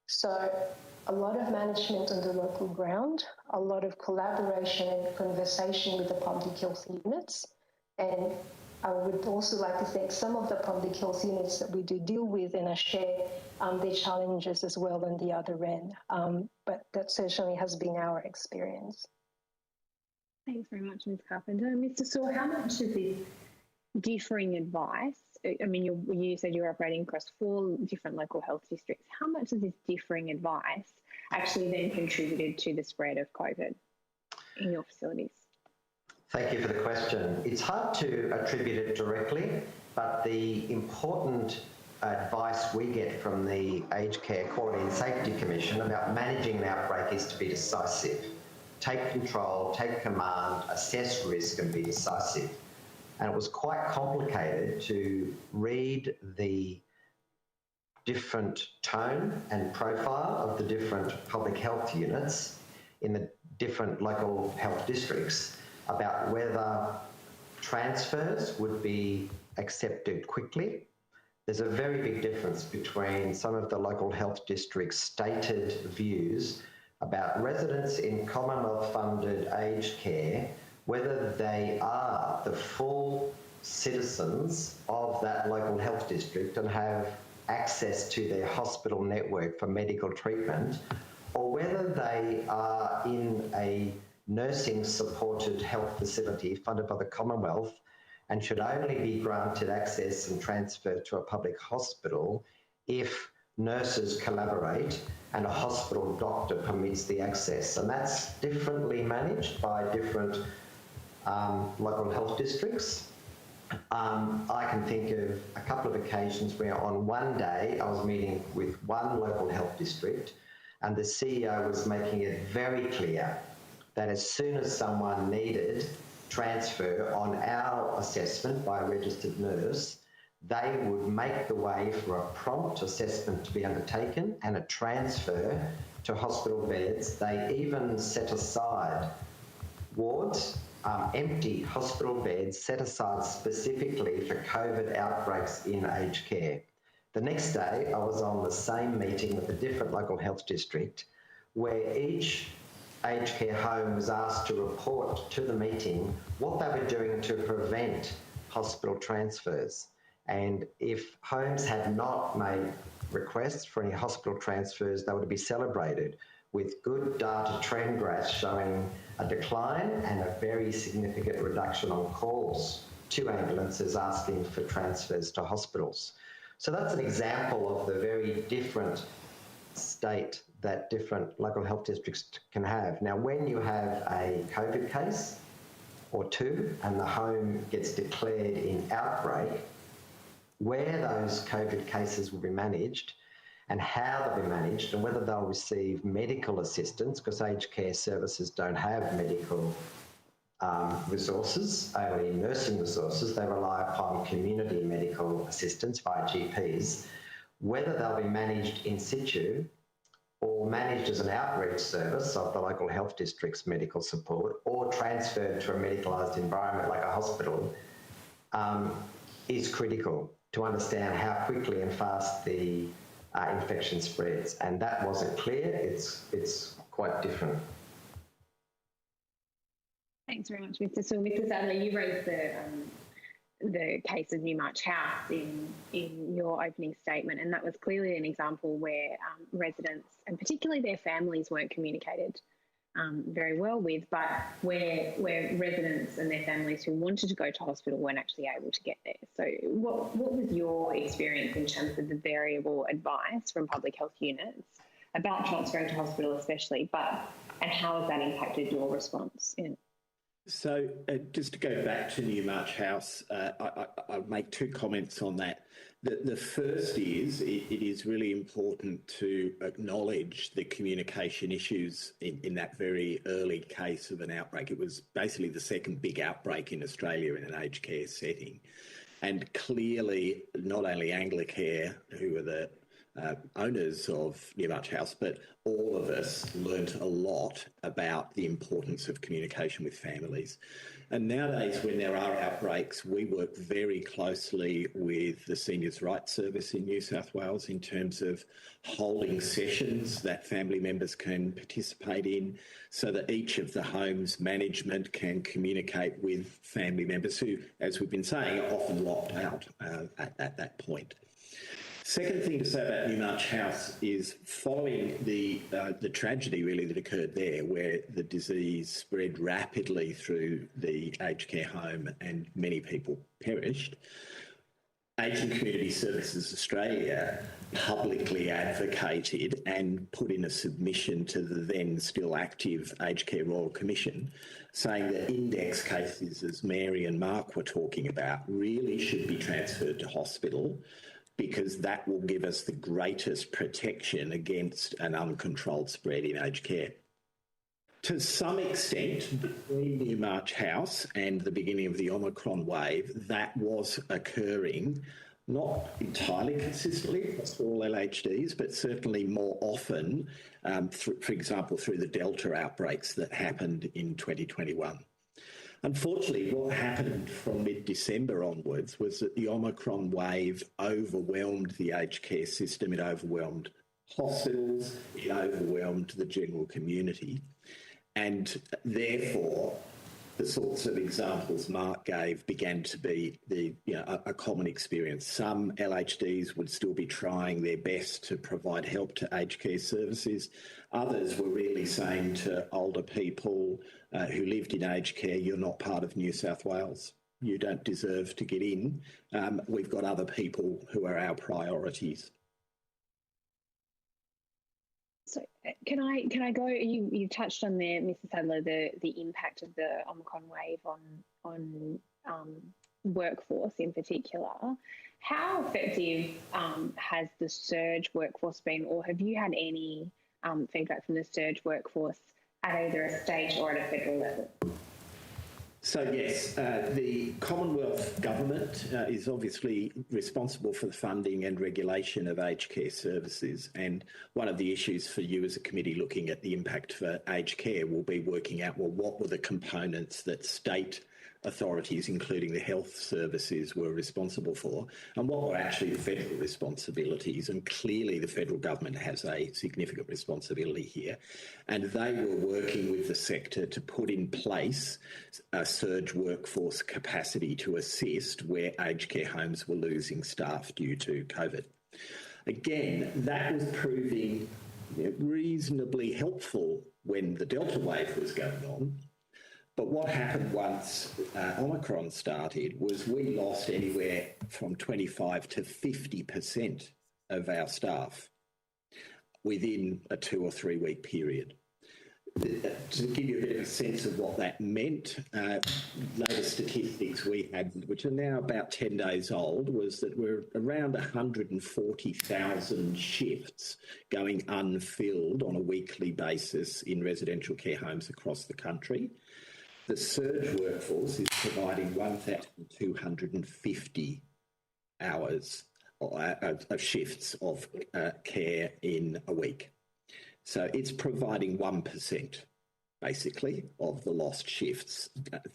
So a lot of management on the local ground, a lot of collaboration and conversation with the public health units. And I would also like to thank some of the public health units that we do deal with, and I share their challenges as well on the other end. But that certainly has been our experience. Thanks very much, Ms. Carpenter. Mr. Saw, how much of this differing advice, I mean, you said you're operating across 4 different local health districts. How much of this differing advice actually then contributed to the spread of COVID in your facilities? Thank you for the question. It's hard to attribute it directly, but the important advice we get from the Aged Care Quality and Safety Commission about managing an outbreak is to be decisive. Take control, take command, assess risk and be decisive. And it was quite complicated to read the different tone and profile of the different public health units in the different local health districts about whether transfers would be accepted quickly. There's a very big difference between some of the local health districts' stated views about residents in Commonwealth-funded aged care, whether they are the full citizens of that local health district and have access to their hospital network for medical treatment, or whether they are in a nursing supported health facility funded by the Commonwealth and should only be granted access and transfer to a public hospital if nurses collaborate and a hospital doctor permits the access. And that's differently managed by different local health districts. I can think of a couple of occasions where on one day I was meeting with one local health district and the CEO was making it very clear that as soon as someone needed transfer on our assessment by a registered nurse, they would make the way for a prompt assessment to be undertaken and a transfer to hospital beds. They even set aside wards, empty hospital beds set aside specifically for COVID outbreaks in aged care. The next day, I was on the same meeting with a different local health district where each aged care home was asked to report to the meeting what they were doing to prevent hospital transfers. And if homes had not made requests for any hospital transfers, they were to be celebrated with good data trend graphs showing a decline and a very significant reduction on calls to ambulances asking for transfers to hospitals. So that's an example of the very different state that different local health districts can have. Now, when you have a COVID case or two and the home gets declared in outbreak, where those COVID cases will be managed and how they'll be managed and whether they'll receive medical assistance, because aged care services don't have medical resources, only nursing resources. They rely upon community medical assistance via GPs, whether they'll be managed in situ or managed as an outreach service of the local health district's medical support or transferred to a medicalised environment like a hospital is critical to understand how quickly and fast the infection spreads. And that wasn't clear. It's quite different. Thanks very much, Mr. Saul. Mr. Sadler, you raised the case of Newmarch House in your opening statement, and that was clearly an example where residents and particularly their families weren't communicated very well with, but where residents and their families who wanted to go to hospital weren't actually able to get there. So what was your experience in terms of the variable advice from public health units about transferring to hospital especially, and how has that impacted your response? So just to go back to Newmarch House, I'll make two comments on that. The first is it is really important to acknowledge the communication issues in that very early case of an outbreak. It was basically the second big outbreak in Australia in an aged care setting. And clearly, not only Anglicare, who are the owners of Newmarch House, but all of us learnt a lot about the importance of communication with families. And nowadays, when there are outbreaks, we work very closely with the Seniors' Rights Service in New South Wales in terms of holding sessions that family members can participate in, so that each of the home's management can communicate with family members who, as we've been saying, are often locked out at that point. Second thing to say about Newmarch House is following the tragedy really that occurred there, where the disease spread rapidly through the aged care home and many people perished, Aging Community Services Australia publicly advocated and put in a submission to the then still active Aged Care Royal Commission, saying that index cases, as Mary and Mark were talking about, really should be transferred to hospital, because that will give us the greatest protection against an uncontrolled spread in aged care. To some extent, between Newmarch House and the beginning of the Omicron wave, that was occurring, not entirely consistently across all LHDs, but certainly more often, for example, through the Delta outbreaks that happened in 2021. Unfortunately, what happened from mid-December onwards was that the Omicron wave overwhelmed the aged care system, it overwhelmed hospitals, it overwhelmed the general community. And therefore, the sorts of examples Mark gave began to be a common experience. Some LHDs would still be trying their best to provide help to aged care services. Others were really saying to older people who lived in aged care, you're not part of New South Wales. You don't deserve to get in. We've got other people who are our priorities. So can I go? You touched on there, Mr. Sadler, the impact of the Omicron wave on workforce in particular. How effective has the surge workforce been, or have you had any feedback from the surge workforce at either a state or at a federal level? So yes, the Commonwealth Government is obviously responsible for the funding and regulation of aged care services, and one of the issues for you as a committee looking at the impact for aged care will be working out, well, what were the components that state authorities, including the health services, were responsible for, and what were actually the federal responsibilities. And clearly the federal government has a significant responsibility here, and they were working with the sector to put in place a surge workforce capacity to assist where aged care homes were losing staff due to COVID. Again, that was proving reasonably helpful when the Delta wave was going on. But what happened once Omicron started was we lost anywhere from 25 to 50% of our staff within a 2 or 3 week period. To give you a bit of a sense of what that meant, latest statistics we had, which are now about 10 days old, was that we're around 140,000 shifts going unfilled on a weekly basis in residential care homes across the country. The surge workforce is providing 1,250 hours of shifts of care in a week. So it's providing 1%, basically, of the lost shifts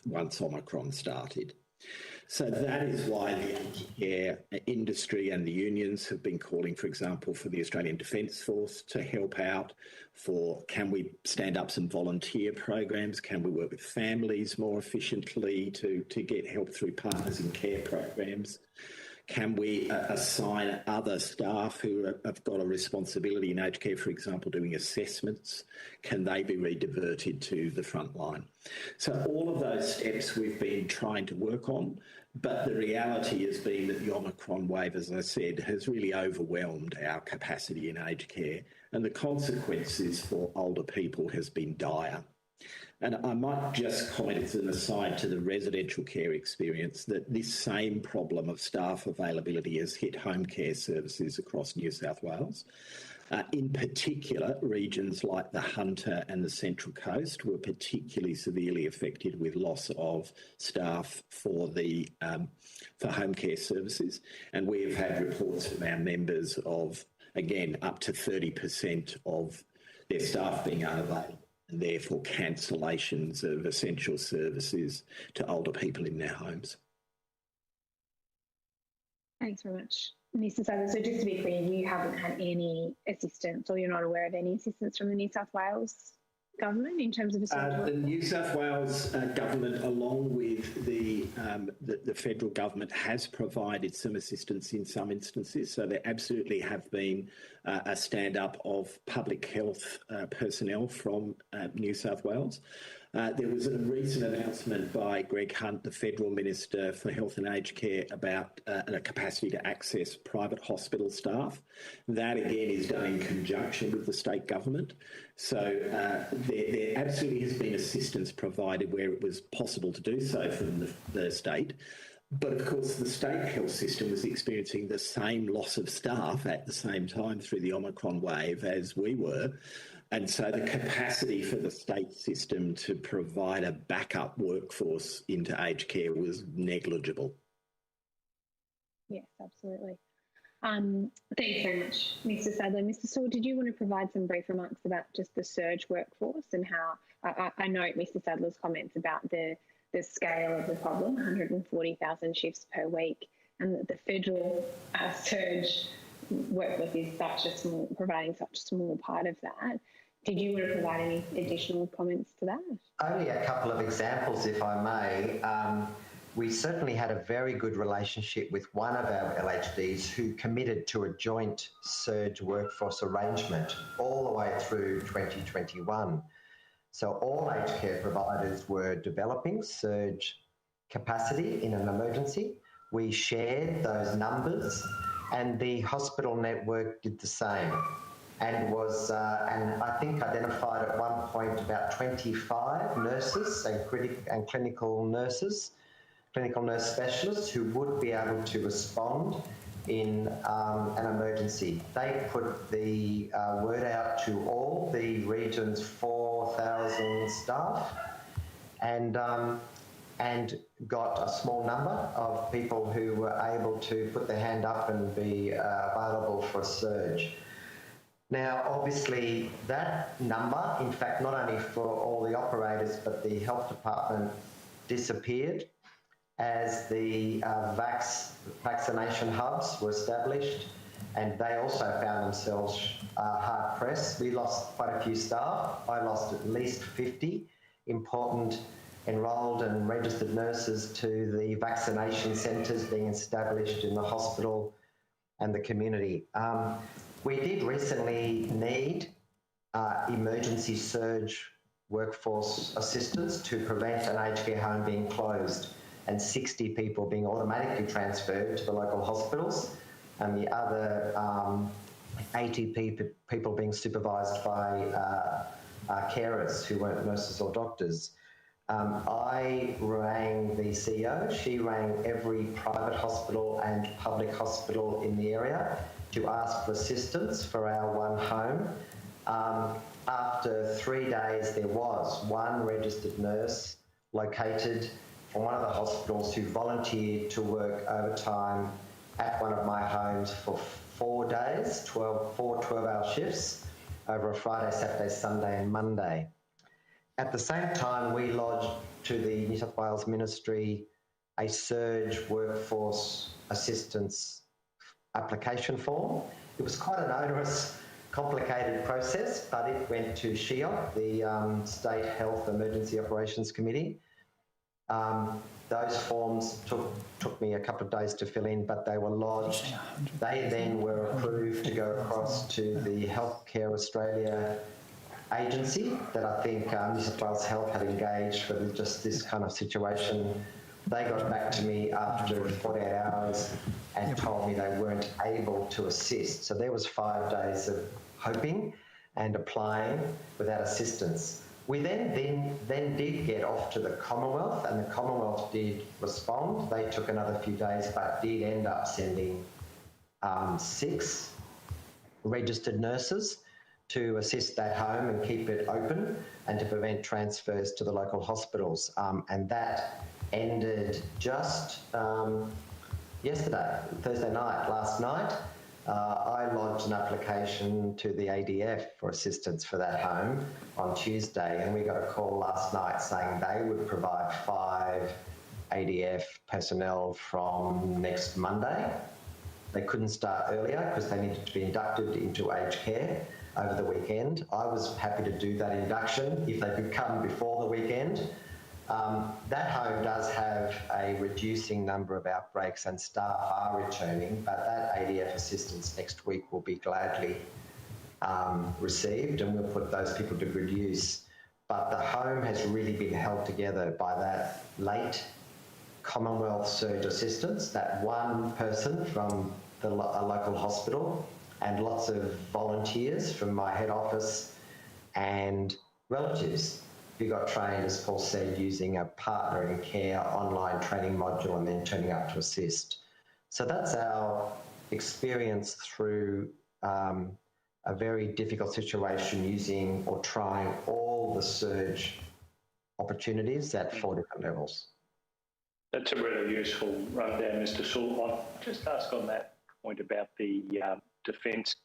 once Omicron started. So that is why the aged care industry and the unions have been calling, for example, for the Australian Defence Force to help out, for can we stand up some volunteer programs, can we work with families more efficiently to get help through partners in care programs, Can we assign other staff who have got a responsibility in aged care, for example, doing assessments? Can they be rediverted to the front line? So all of those steps we've been trying to work on, but the reality has been that the Omicron wave, as I said, has really overwhelmed our capacity in aged care, and the consequences for older people has been dire. And I might just comment as an aside to the residential care experience that this same problem of staff availability has hit home care services across New South Wales. In particular, regions like the Hunter and the Central Coast were particularly severely affected with loss of staff for home care services. And we have had reports from our members of, again, up to 30% of their staff being unavailable, and therefore cancellations of essential services to older people in their homes. Thanks very much, Mr. Sadler. So just to be clear, you haven't had any assistance, or you're not aware of any assistance from the New South Wales Government in terms of essential? The New South Wales Government, along with the federal government, has provided some assistance in some instances. So there absolutely have been a stand-up of public health personnel from New South Wales. There was a recent announcement by Greg Hunt, the Federal Minister for Health and Aged Care, about a capacity to access private hospital staff. That, again, is done in conjunction with the state government. So there absolutely has been assistance provided where it was possible to do so from the state. But of course, the state health system was experiencing the same loss of staff at the same time through the Omicron wave as we were. And so the capacity for the state system to provide a backup workforce into aged care was negligible. Yes, absolutely. Thanks very much, Mr. Sadler. Mr. Saul, did you want to provide some brief remarks about just the surge workforce and how, I note Mr. Sadler's comments about the scale of the problem, 140,000 shifts per week, and that the federal surge workforce is providing such a small part of that. Did you want to provide any additional comments to that? Only a couple of examples, if I may. We certainly had a very good relationship with one of our LHDs who committed to a joint surge workforce arrangement all the way through 2021. So all aged care providers were developing surge capacity in an emergency. We shared those numbers, and the hospital network did the same, and was, and I think identified at one point about 25 nurses and clinical nurse specialists who would be able to respond in an emergency. They put the word out to all the region's 4,000 staff, and got a small number of people who were able to put their hand up and be available for a surge. Now, obviously, that number, in fact, not only for all the operators, but the health department disappeared as the vaccination hubs were established, and they also found themselves hard pressed. We lost quite a few staff. I lost at least 50 important enrolled and registered nurses to the vaccination centres being established in the hospital and the community. We did recently need emergency surge workforce assistance to prevent an aged care home being closed and 60 people being automatically transferred to the local hospitals, and the other 80 people being supervised by carers who weren't nurses or doctors. I rang the CEO, she rang every private hospital and public hospital in the area to ask for assistance for our one home. After 3 days, there was one registered nurse located from one of the hospitals who volunteered to work overtime at one of my homes for 4 days, 12-hour shifts over a Friday, Saturday, Sunday and Monday. At the same time, we lodged to the New South Wales Ministry a surge workforce assistance application form. It was quite an onerous, complicated process, but it went to SHIOC, the State Health Emergency Operations Committee. Those forms took me a couple of days to fill in, but they were lodged. They then were approved to go across to the Healthcare Australia agency that I think New South Wales Health had engaged for just this kind of situation. They got back to me after 48 hours and told me they weren't able to assist. So there was 5 days of hoping and applying without assistance. We then did get off to the Commonwealth, and the Commonwealth did respond. They took another few days, but did end up sending 6 registered nurses to assist that home and keep it open and to prevent transfers to the local hospitals. And that ended just yesterday, Thursday night, last night. I lodged an application to the ADF for assistance for that home on Tuesday, and we got a call last night saying they would provide 5 ADF personnel from next Monday. They couldn't start earlier because they needed to be inducted into aged care over the weekend. I was happy to do that induction if they could come before the weekend. That home does have a reducing number of outbreaks and staff are returning, but that ADF assistance next week will be gladly received, and we'll put those people to good use. But the home has really been held together by that late Commonwealth surge assistance, that one person from a local hospital, and lots of volunteers from my head office and relatives who got trained, as Paul said, using a partner in care online training module and then turning up to assist. So that's our experience through a very difficult situation using or trying all the surge opportunities at 4 different levels. That's a really useful rundown, Mr. Sewell. I'll just ask on that point about the defence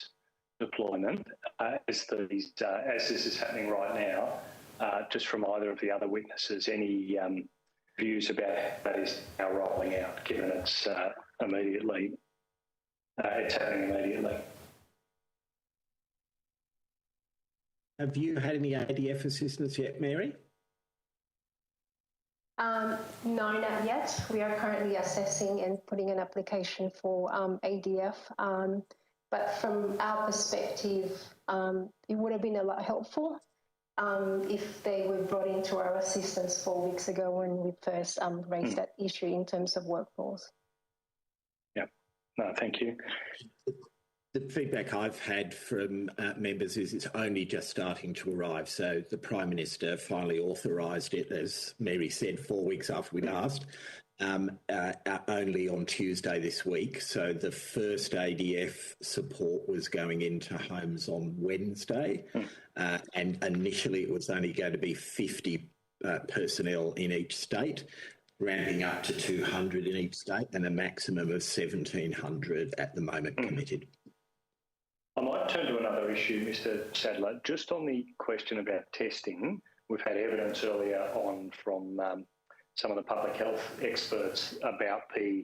deployment. As this is happening right now, just from either of the other witnesses, any views about how that is now rolling out, given it's happening immediately? Have you had any ADF assistance yet, Mary? No, not yet. We are currently assessing and putting an application for ADF. But from our perspective, it would have been a lot helpful if they were brought into our assistance 4 weeks ago when we first raised that issue in terms of workforce. Yeah, no, thank you. The feedback I've had from members is it's only just starting to arrive. So the Prime Minister finally authorised it, as Mary said, 4 weeks after we'd asked, only on Tuesday this week. So the first ADF support was going into homes on Wednesday, and initially it was only going to be 50 personnel in each state, ramping up to 200 in each state, and a maximum of 1,700 at the moment committed. I might turn to another issue, Mr. Sadler. Just on the question about testing, we've had evidence earlier on from some of the public health experts about the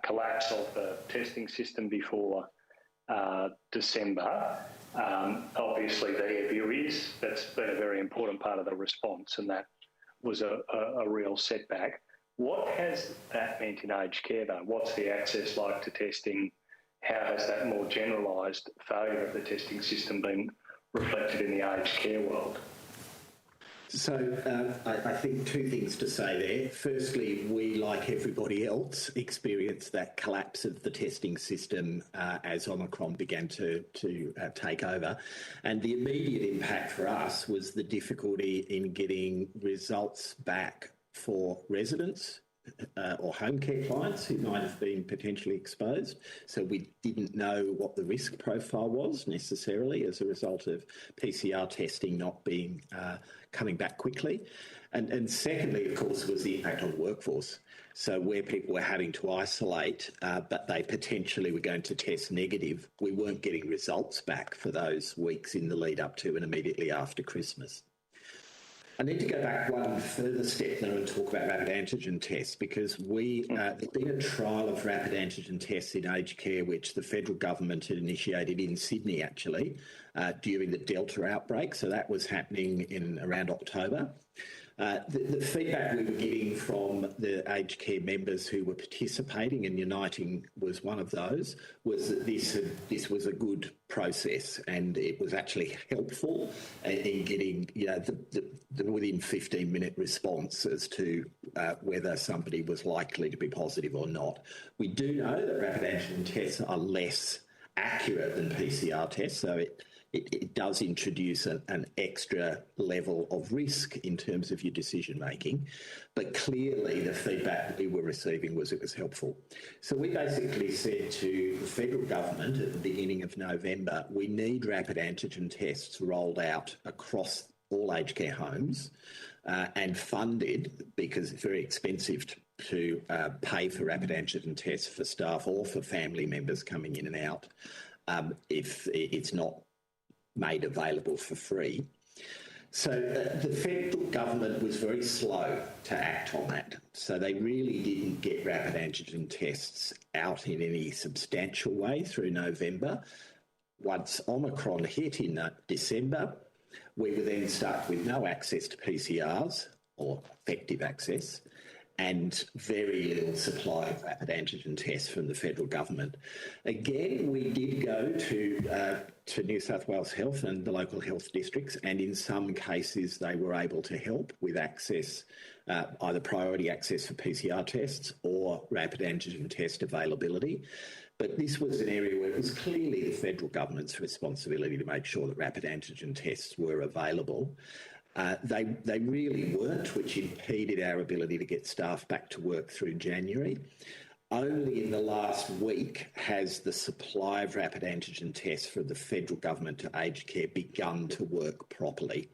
collapse of the testing system before December. Obviously, their view is that's been a very important part of the response, and that was a real setback. What has that meant in aged care, though? What's the access like to testing? How has that more generalised failure of the testing system been reflected in the aged care world? So I think 2 things to say there. Firstly, we, like everybody else, experienced that collapse of the testing system as Omicron began to take over. And the immediate impact for us was the difficulty in getting results back for residents or home care clients who might have been potentially exposed. So we didn't know what the risk profile was necessarily as a result of PCR testing not being coming back quickly. And secondly, of course, was the impact on the workforce. So where people were having to isolate, but they potentially were going to test negative, we weren't getting results back for those weeks in the lead up to and immediately after Christmas. I need to go back one further step now and talk about rapid antigen tests, because there's been a trial of rapid antigen tests in aged care which the federal government had initiated in Sydney actually during the Delta outbreak. So that was happening in around October. The feedback we were getting from the aged care members who were participating, and Uniting was one of those, was that this was a good process and it was actually helpful in getting the within 15-minute response as to whether somebody was likely to be positive or not. We do know that rapid antigen tests are less accurate than PCR tests, so it does introduce an extra level of risk in terms of your decision making, but clearly the feedback that we were receiving was it was helpful. So we basically said to the federal government at the beginning of November, we need rapid antigen tests rolled out across all aged care homes and funded, because it's very expensive to pay for rapid antigen tests for staff or for family members coming in and out if it's not made available for free. So the federal government was very slow to act on that. So they really didn't get rapid antigen tests out in any substantial way through November. Once Omicron hit in December, we were then stuck with no access to PCRs or effective access, and very little supply of rapid antigen tests from the federal government. Again, we did go to New South Wales Health and the local health districts, and in some cases they were able to help with access, either priority access for PCR tests or rapid antigen test availability. But this was an area where it was clearly the federal government's responsibility to make sure that rapid antigen tests were available. They really weren't, which impeded our ability to get staff back to work through January. Only in the last week has the supply of rapid antigen tests from the federal government to aged care begun to work properly.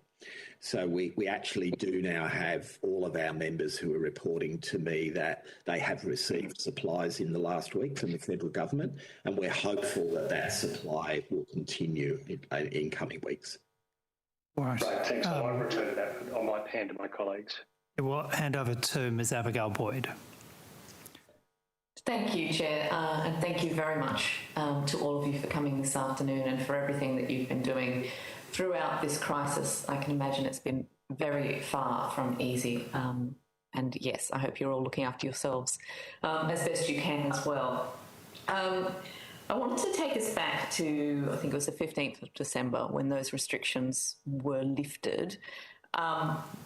So we actually do now have all of our members who are reporting to me that they have received supplies in the last week from the federal government, and we're hopeful that that supply will continue in coming weeks. All right. Great, thanks. I might return to that. I might hand to my colleagues. We'll hand over to Ms Abigail Boyd. Thank you, Chair, and thank you very much to all of you for coming this afternoon and for everything that you've been doing throughout this crisis. I can imagine it's been very far from easy. And yes, I hope you're all looking after yourselves as best you can as well. I wanted to take us back to, I think it was the 15th of December when those restrictions were lifted.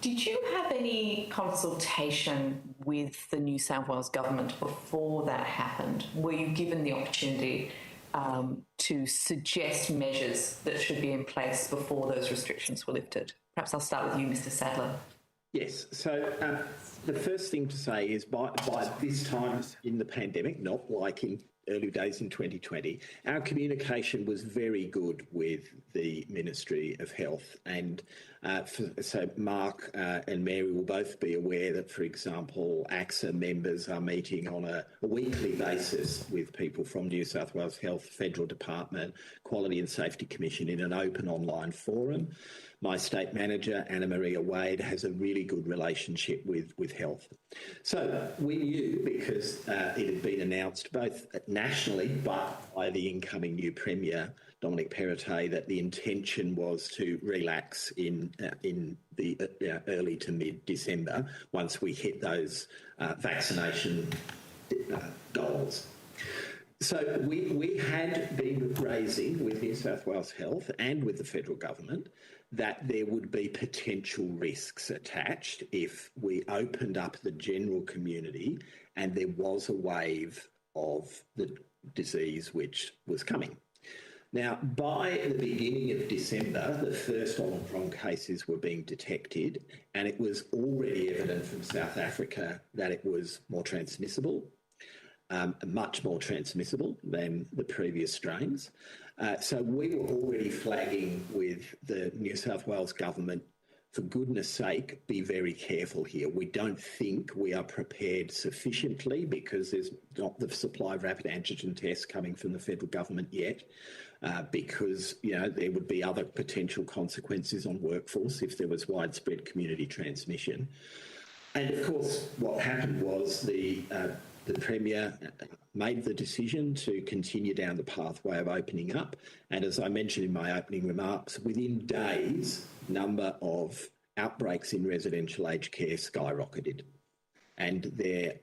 Did you have any consultation with the New South Wales Government before that happened? Were you given the opportunity to suggest measures that should be in place before those restrictions were lifted? Perhaps I'll start with you, Mr Sadler. Yes, so the first thing to say is by this time in the pandemic, not like in early days in 2020, our communication was very good with the Ministry of Health. And so Mark and Mary will both be aware that, for example, AXA members are meeting on a weekly basis with people from New South Wales Health, Federal Department, Quality and Safety Commission in an open online forum. My state manager, Anna Maria Wade, has a really good relationship with Health. So we knew, because it had been announced both nationally but by the incoming new Premier, Dominic Perrottet, that the intention was to relax in the early to mid-December once we hit those vaccination goals. So we had been raising with New South Wales Health and with the federal government that there would be potential risks attached if we opened up the general community and there was a wave of the disease which was coming. Now, by the beginning of December, the first Omicron cases were being detected, and it was already evident from South Africa that it was more transmissible, much more transmissible than the previous strains. So we were already flagging with the New South Wales Government, for goodness sake, be very careful here. We don't think we are prepared sufficiently because there's not the supply of rapid antigen tests coming from the federal government yet, because there would be other potential consequences on workforce if there was widespread community transmission. And of course, what happened was the Premier made the decision to continue down the pathway of opening up. And as I mentioned in my opening remarks, within days, number of outbreaks in residential aged care skyrocketed. And there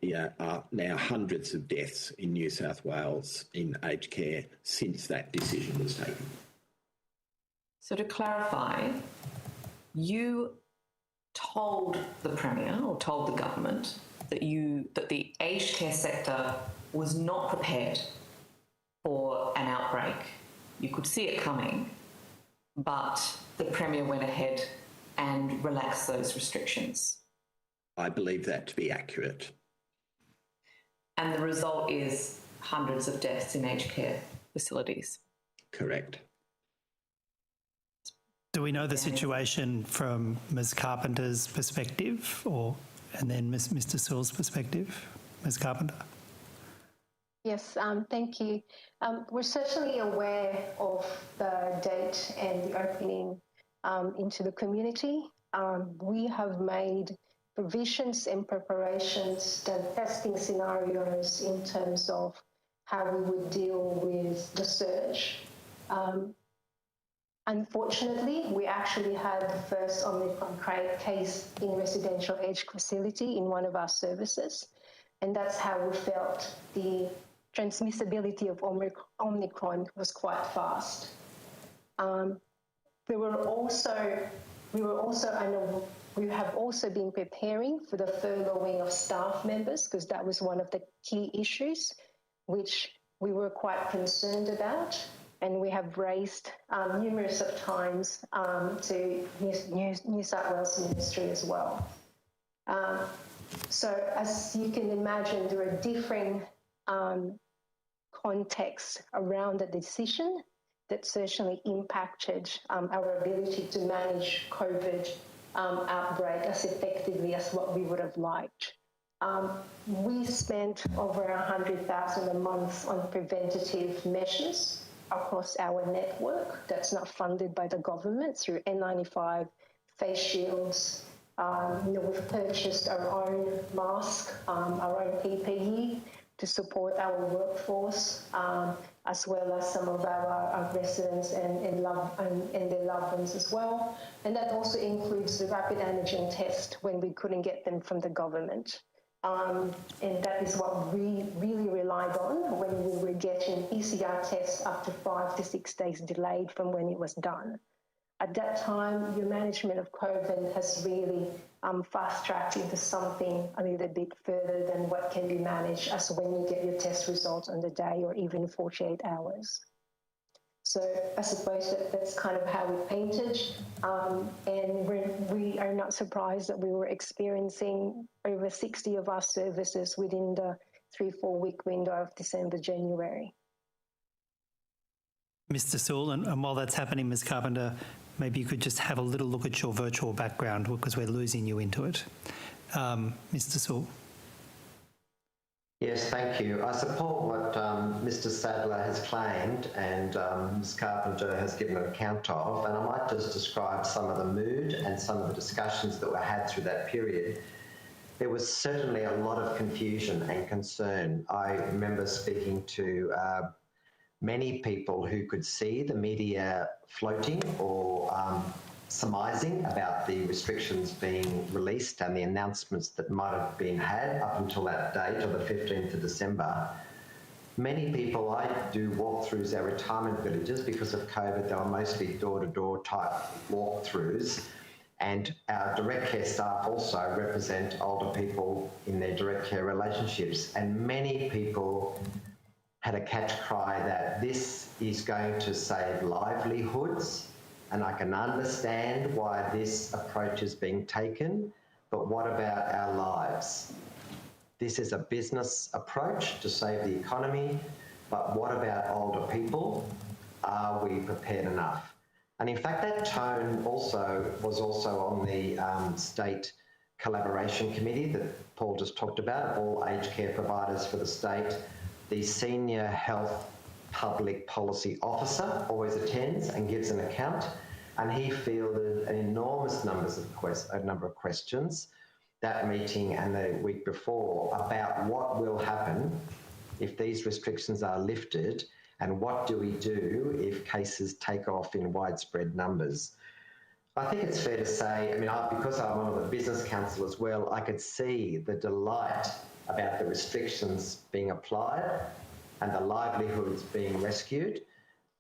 are now hundreds of deaths in New South Wales in aged care since that decision was taken. So to clarify, you told the Premier or told the government that the aged care sector was not prepared for an outbreak. You could see it coming, but the Premier went ahead and relaxed those restrictions. I believe that to be accurate. And the result is hundreds of deaths in aged care facilities. Correct. Do we know the situation from Ms Carpenter's perspective and then Mr Sewell's perspective? Ms Carpenter? Yes, thank you. We're certainly aware of the date and the opening into the community. We have made provisions and preparations, done testing scenarios in terms of how we would deal with the surge. Unfortunately, we actually had the first Omicron case in residential aged facility in one of our services, and that's how we felt the transmissibility of Omicron was quite fast. We have also been preparing for the furloughing of staff members, because that was one of the key issues which we were quite concerned about, and we have raised numerous of times to New South Wales Ministry as well. So as you can imagine, there are different contexts around the decision that certainly impacted our ability to manage COVID outbreak as effectively as what we would have liked. We spent over $100,000 a month on preventative measures across our network that's not funded by the government through N95, face shields. We've purchased our own mask, our own PPE to support our workforce, as well as some of our residents and their loved ones as well. And that also includes the rapid antigen test when we couldn't get them from the government. And that is what we really relied on when we were getting PCR tests up to 5 to 6 days delayed from when it was done. At that time, your management of COVID has really fast-tracked into something a little bit further than what can be managed as when you get your test results on the day or even 48 hours. So I suppose that's kind of how we painted, and we are not surprised that we were experiencing over 60 of our services within the 3-4 week window of December, January. Mr Sewell, and while that's happening, Ms Carpenter, maybe you could just have a little look at your virtual background because we're losing you into it. Mr Sewell. Yes, thank you. I support what Mr Sadler has claimed and Ms Carpenter has given an account of, and I might just describe some of the mood and some of the discussions that were had through that period. There was certainly a lot of confusion and concern. I remember speaking to many people who could see the media floating or surmising about the restrictions being released and the announcements that might have been had up until that date of the 15th of December. Many people, I do walkthroughs at retirement villages because of COVID. They were mostly door-to-door type walkthroughs, and our direct care staff also represent older people in their direct care relationships, and many people had a catch cry that this is going to save livelihoods, and I can understand why this approach is being taken, but what about our lives? This is a business approach to save the economy, but what about older people? Are we prepared enough? And in fact, that tone was also on the state collaboration committee that Paul just talked about, all aged care providers for the state. The Senior Health Public Policy Officer always attends and gives an account, and he fielded an enormous number of questions that meeting and the week before about what will happen if these restrictions are lifted and what do we do if cases take off in widespread numbers. I think it's fair to say, because I'm on the business council as well, I could see the delight about the restrictions being applied and the livelihoods being rescued.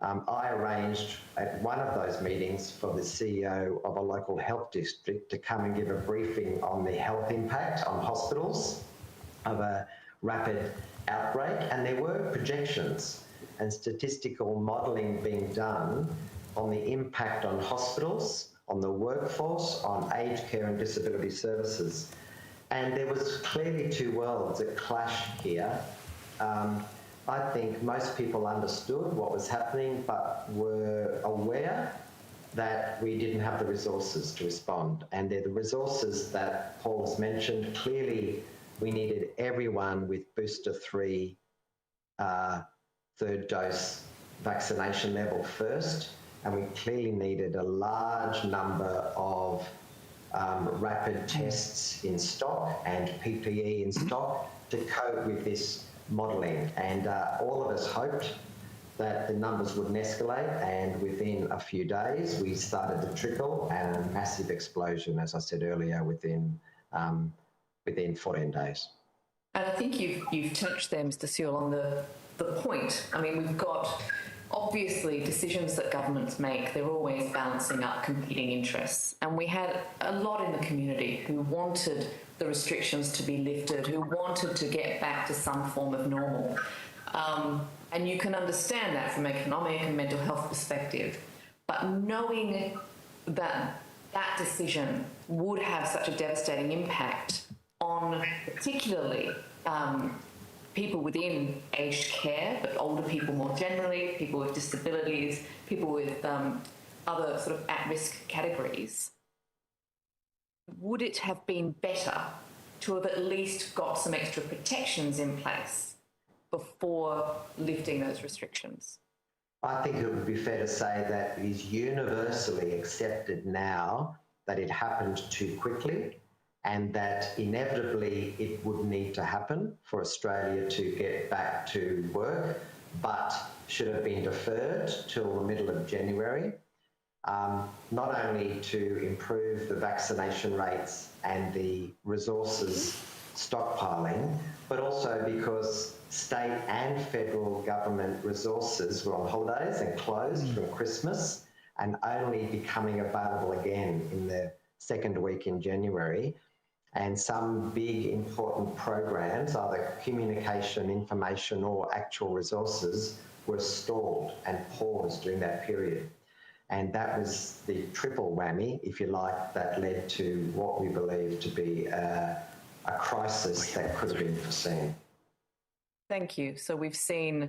I arranged at one of those meetings for the CEO of a local health district to come and give a briefing on the health impact on hospitals of a rapid outbreak, and there were projections and statistical modelling being done on the impact on hospitals, on the workforce, on aged care and disability services. And there was clearly two worlds that clashed here. I think most people understood what was happening, but were aware that we didn't have the resources to respond. And they're the resources that Paul has mentioned. Clearly, we needed everyone with booster 3 third dose vaccination level first, and we clearly needed a large number of rapid tests in stock and PPE in stock to cope with this modelling. And all of us hoped that the numbers wouldn't escalate, and within a few days we started to trickle, and a massive explosion, as I said earlier, within 14 days. And I think you've touched there, Mr. Sewell, on the point. We've got obviously decisions that governments make, they're always balancing up competing interests. And we had a lot in the community who wanted the restrictions to be lifted, who wanted to get back to some form of normal. And you can understand that from an economic and mental health perspective. But knowing that that decision would have such a devastating impact on particularly people within aged care, but older people more generally, people with disabilities, people with other sort of at-risk categories, would it have been better to have at least got some extra protections in place before lifting those restrictions? I think it would be fair to say that it is universally accepted now that it happened too quickly, and that inevitably it would need to happen for Australia to get back to work, but should have been deferred till the middle of January, not only to improve the vaccination rates and the resources stockpiling, but also because state and federal government resources were on holidays and closed from Christmas and only becoming available again in the second week in January. And some big important programs, either communication, information or actual resources, were stalled and paused during that period. And that was the triple whammy, if you like, that led to what we believe to be a crisis that could have been foreseen. Thank you. So we've seen,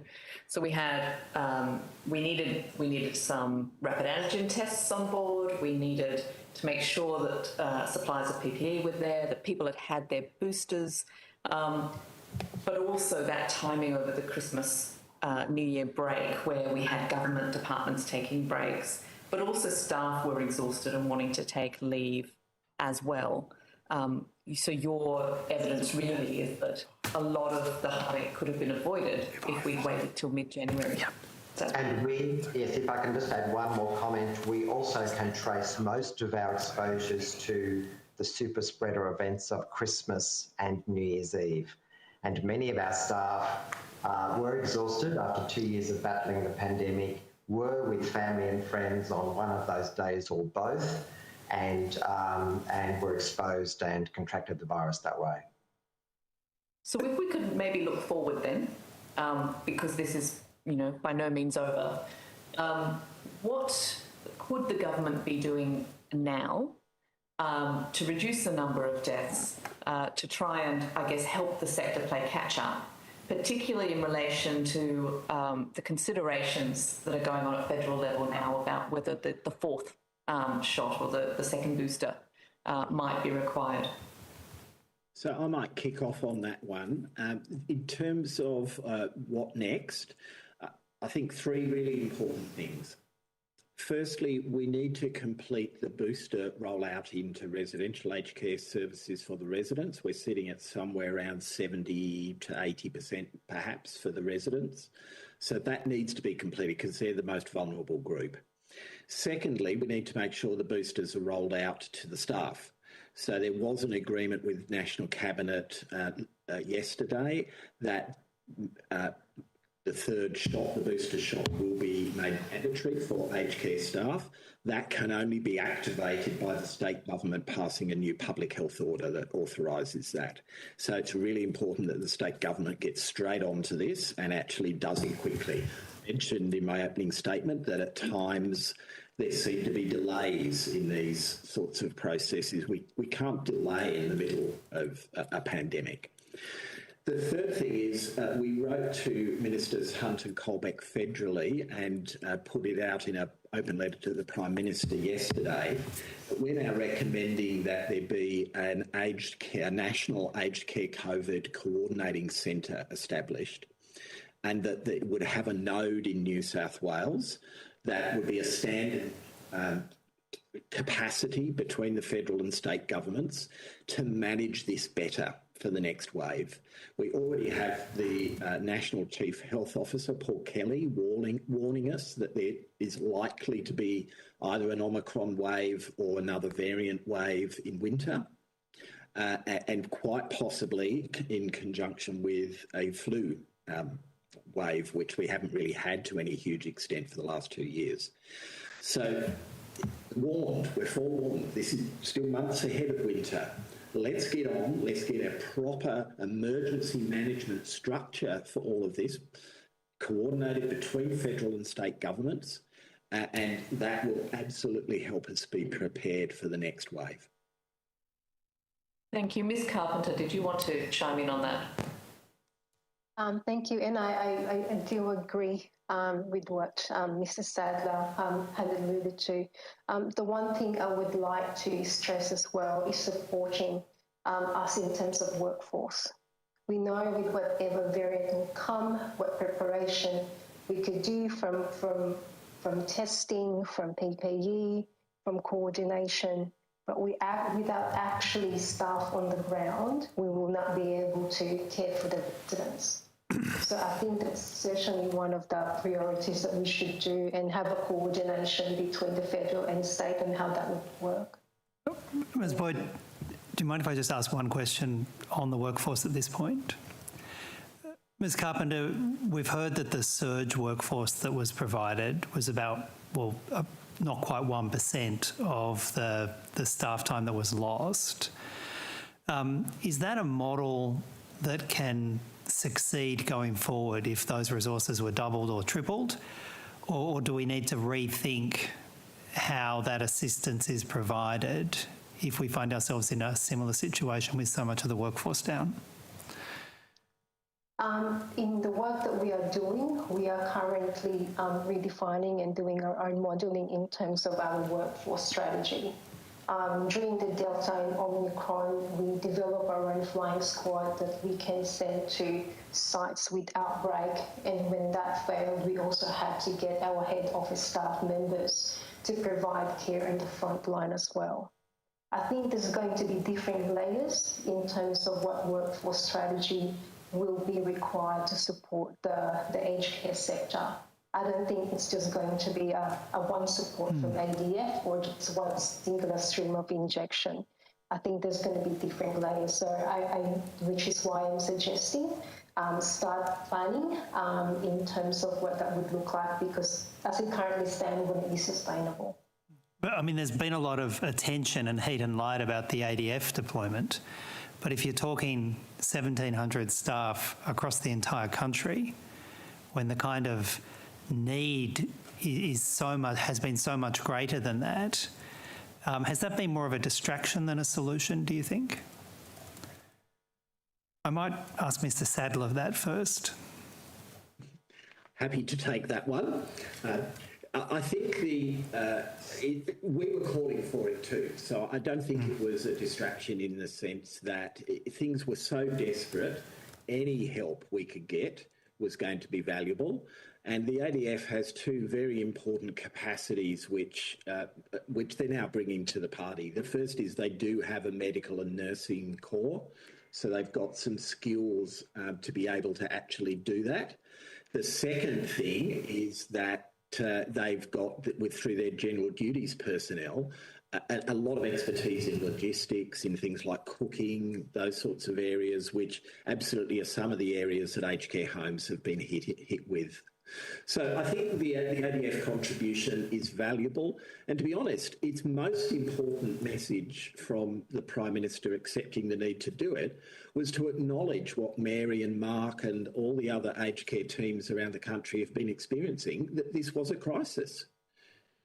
we needed some rapid antigen tests on board. We needed to make sure that supplies of PPE were there, that people had had their boosters, but also that timing over the Christmas New Year break where we had government departments taking breaks, but also staff were exhausted and wanting to take leave as well. So your evidence really is that a lot of the heartache could have been avoided if we'd waited till mid-January. Yeah. And yes, if I can just add one more comment, we also can trace most of our exposures to the super spreader events of Christmas and New Year's Eve. And many of our staff were exhausted after 2 years of battling the pandemic, were with family and friends on one of those days or both, and were exposed and contracted the virus that way. So if we could maybe look forward then, because this is, by no means over, what could the government be doing now to reduce the number of deaths, to try and, I guess, help the sector play catch up, particularly in relation to the considerations that are going on at federal level now about whether the fourth shot or the second booster might be required? So I might kick off on that one. In terms of what next, I think three really important things. Firstly, we need to complete the booster rollout into residential aged care services for the residents. We're sitting at somewhere around 70 to 80% perhaps for the residents. So that needs to be completed because they're the most vulnerable group. Secondly, we need to make sure the boosters are rolled out to the staff. So there was an agreement with National Cabinet yesterday that the third shot, the booster shot, will be made mandatory for aged care staff. That can only be activated by the state government passing a new public health order that authorises that. So it's really important that the state government gets straight onto this and actually does it quickly. I mentioned in my opening statement that at times there seem to be delays in these sorts of processes. We can't delay in the middle of a pandemic. The third thing is we wrote to Ministers Hunt and Colbeck federally and put it out in an open letter to the Prime Minister yesterday. We're now recommending that there be an national aged care COVID coordinating centre established, and that it would have a node in New South Wales that would be a standard capacity between the federal and state governments to manage this better for the next wave. We already have the National Chief Health Officer, Paul Kelly, warning us that there is likely to be either an Omicron wave or another variant wave in winter, and quite possibly in conjunction with a flu wave, which we haven't really had to any huge extent for the last 2 years. So, we're forewarned. This is still months ahead of winter. Let's get on, let's get a proper emergency management structure for all of this, coordinated between federal and state governments, and that will absolutely help us be prepared for the next wave. Thank you. Ms Carpenter, did you want to chime in on that? Thank you, and I do agree with what Mr. Sadler had alluded to. The one thing I would like to stress as well is supporting us in terms of workforce. We know with whatever variant will come, what preparation we could do from testing, from PPE, from coordination, but without actually staff on the ground, we will not be able to care for the residents. So I think that's certainly one of the priorities that we should do, and have a coordination between the federal and state and how that would work. Ms Boyd, do you mind if I just ask one question on the workforce at this point? Ms Carpenter, we've heard that the surge workforce that was provided was about, not quite 1% of the staff time that was lost. Is that a model that can succeed going forward if those resources were doubled or tripled? Or do we need to rethink how that assistance is provided if we find ourselves in a similar situation with so much of the workforce down? In the work that we are doing, we are currently redefining and doing our own modelling in terms of our workforce strategy. During the Delta and Omicron, we develop our own flying squad that we can send to sites with outbreak, and when that failed, we also had to get our head office staff members to provide care in the front line as well. I think there's going to be different layers in terms of what workforce strategy will be required to support the aged care sector. I don't think it's just going to be a one support from ADF or just one singular stream of injection. I think there's going to be different layers. So which is why I'm suggesting start planning in terms of what that would look like, because as it currently stands, wouldn't be sustainable. I mean, there's been a lot of attention and heat and light about the ADF deployment, but if you're talking 1,700 staff across the entire country, when the kind of need has been so much greater than that, has that been more of a distraction than a solution, do you think? I might ask Mr. Sadler that first. Happy to take that one. I think we were calling for it too, so I don't think it was a distraction in the sense that things were so desperate, any help we could get was going to be valuable. And the ADF has two very important capacities which they're now bringing to the party. The first is they do have a medical and nursing corps, so they've got some skills to be able to actually do that. The second thing is that they've got, through their general duties personnel, a lot of expertise in logistics, in things like cooking, those sorts of areas, which absolutely are some of the areas that aged care homes have been hit with. So I think the ADF contribution is valuable, and to be honest, its most important message from the Prime Minister accepting the need to do it was to acknowledge what Mary and Mark and all the other aged care teams around the country have been experiencing, that this was a crisis.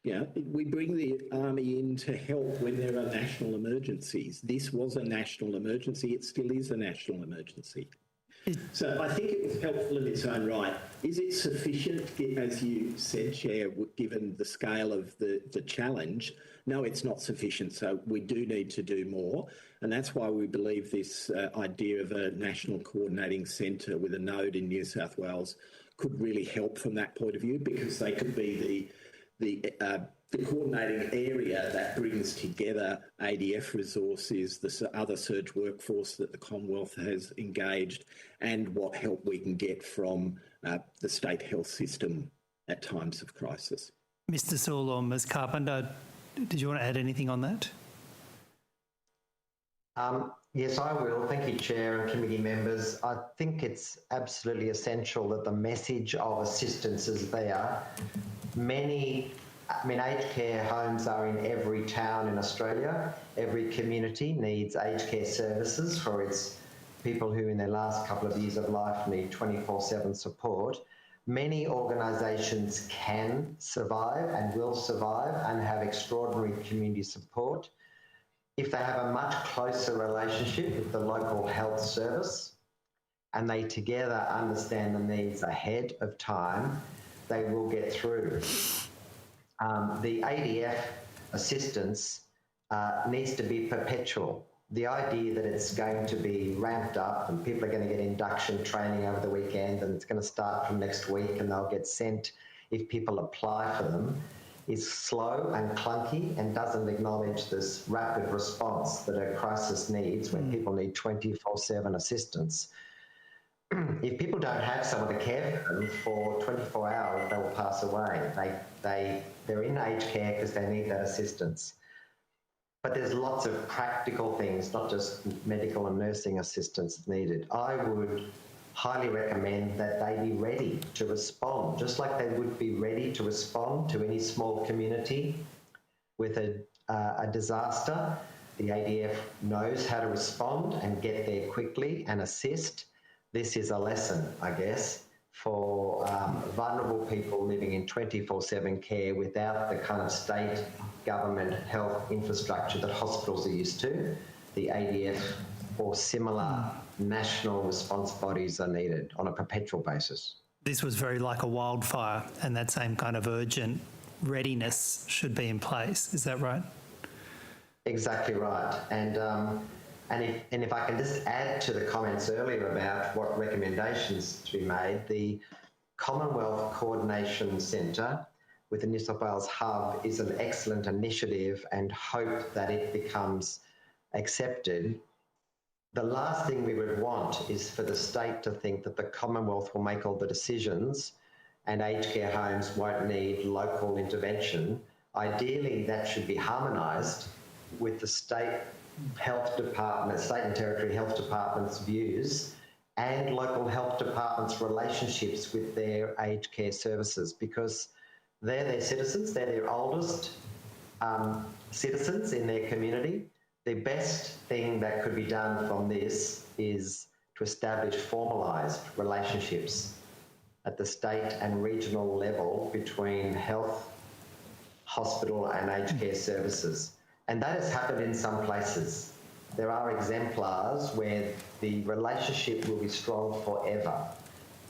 Yeah, we bring the army in to help when there are national emergencies. This was a national emergency. It still is a national emergency. So I think it was helpful in its own right. Is it sufficient, as you said, Chair, given the scale of the challenge? No, it's not sufficient. So we do need to do more. And that's why we believe this idea of a national coordinating centre with a node in New South Wales could really help from that point of view, because they could be the coordinating area that brings together ADF resources, the other surge workforce that the Commonwealth has engaged, and what help we can get from the state health system at times of crisis. Mr. Sewell or Ms. Carpenter, did you want to add anything on that? Yes, I will. Thank you, Chair and committee members. I think it's absolutely essential that the message of assistance is there. Aged care homes are in every town in Australia. Every community needs aged care services for its people who in their last couple of years of life need 24/7 support. Many organisations can survive and will survive and have extraordinary community support if they have a much closer relationship with the local health service and they together understand the needs ahead of time. They will get through. The ADF assistance needs to be perpetual. The idea that it's going to be ramped up and people are going to get induction training over the weekend and it's going to start from next week and they'll get sent if people apply for them is slow and clunky and doesn't acknowledge this rapid response that a crisis needs when people need 24/7 assistance. If people don't have someone to care for them for 24 hours, they will pass away. They're in aged care because they need that assistance. But there's lots of practical things, not just medical and nursing assistance needed. I would highly recommend that they be ready to respond, just like they would be ready to respond to any small community with a disaster. The ADF knows how to respond and get there quickly and assist. This is a lesson, I guess, for vulnerable people living in 24/7 care without the kind of state government health infrastructure that hospitals are used to. The ADF or similar national response bodies are needed on a perpetual basis. This was very like a wildfire, and that same kind of urgent readiness should be in place. Is that right? Exactly right. And if I can just add to the comments earlier about what recommendations to be made, the Commonwealth Coordination Centre with the New South Wales Hub is an excellent initiative and hope that it becomes accepted. The last thing we would want is for the state to think that the Commonwealth will make all the decisions and aged care homes won't need local intervention. Ideally, that should be harmonised with the state health department, state and territory health departments' views and local health departments' relationships with their aged care services, because they're their citizens, they're their oldest citizens in their community. The best thing that could be done from this is to establish formalised relationships at the state and regional level between health, hospital and aged care services. And that has happened in some places. There are exemplars where the relationship will be strong forever.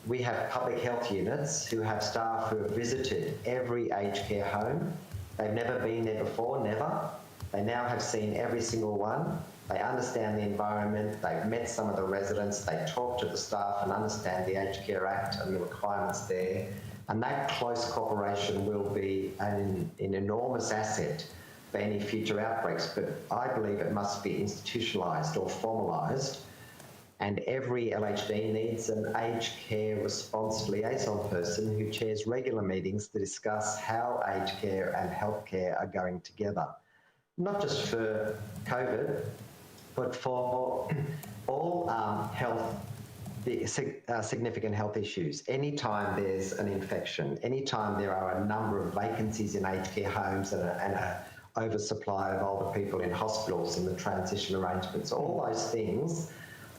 We have public health units who have staff who have visited every aged care home. They've never been there before, never. They now have seen every single one. They understand the environment. They've met some of the residents. They talk to the staff and understand the Aged Care Act and the requirements there. And that close cooperation will be an enormous asset for any future outbreaks. But I believe it must be institutionalised or formalised And every LHD needs an aged care response liaison person who chairs regular meetings to discuss how aged care and healthcare are going together. Not just for COVID, but for all significant health issues. Anytime there's an infection, anytime there are a number of vacancies in aged care homes and an oversupply of older people in hospitals and the transition arrangements, all those things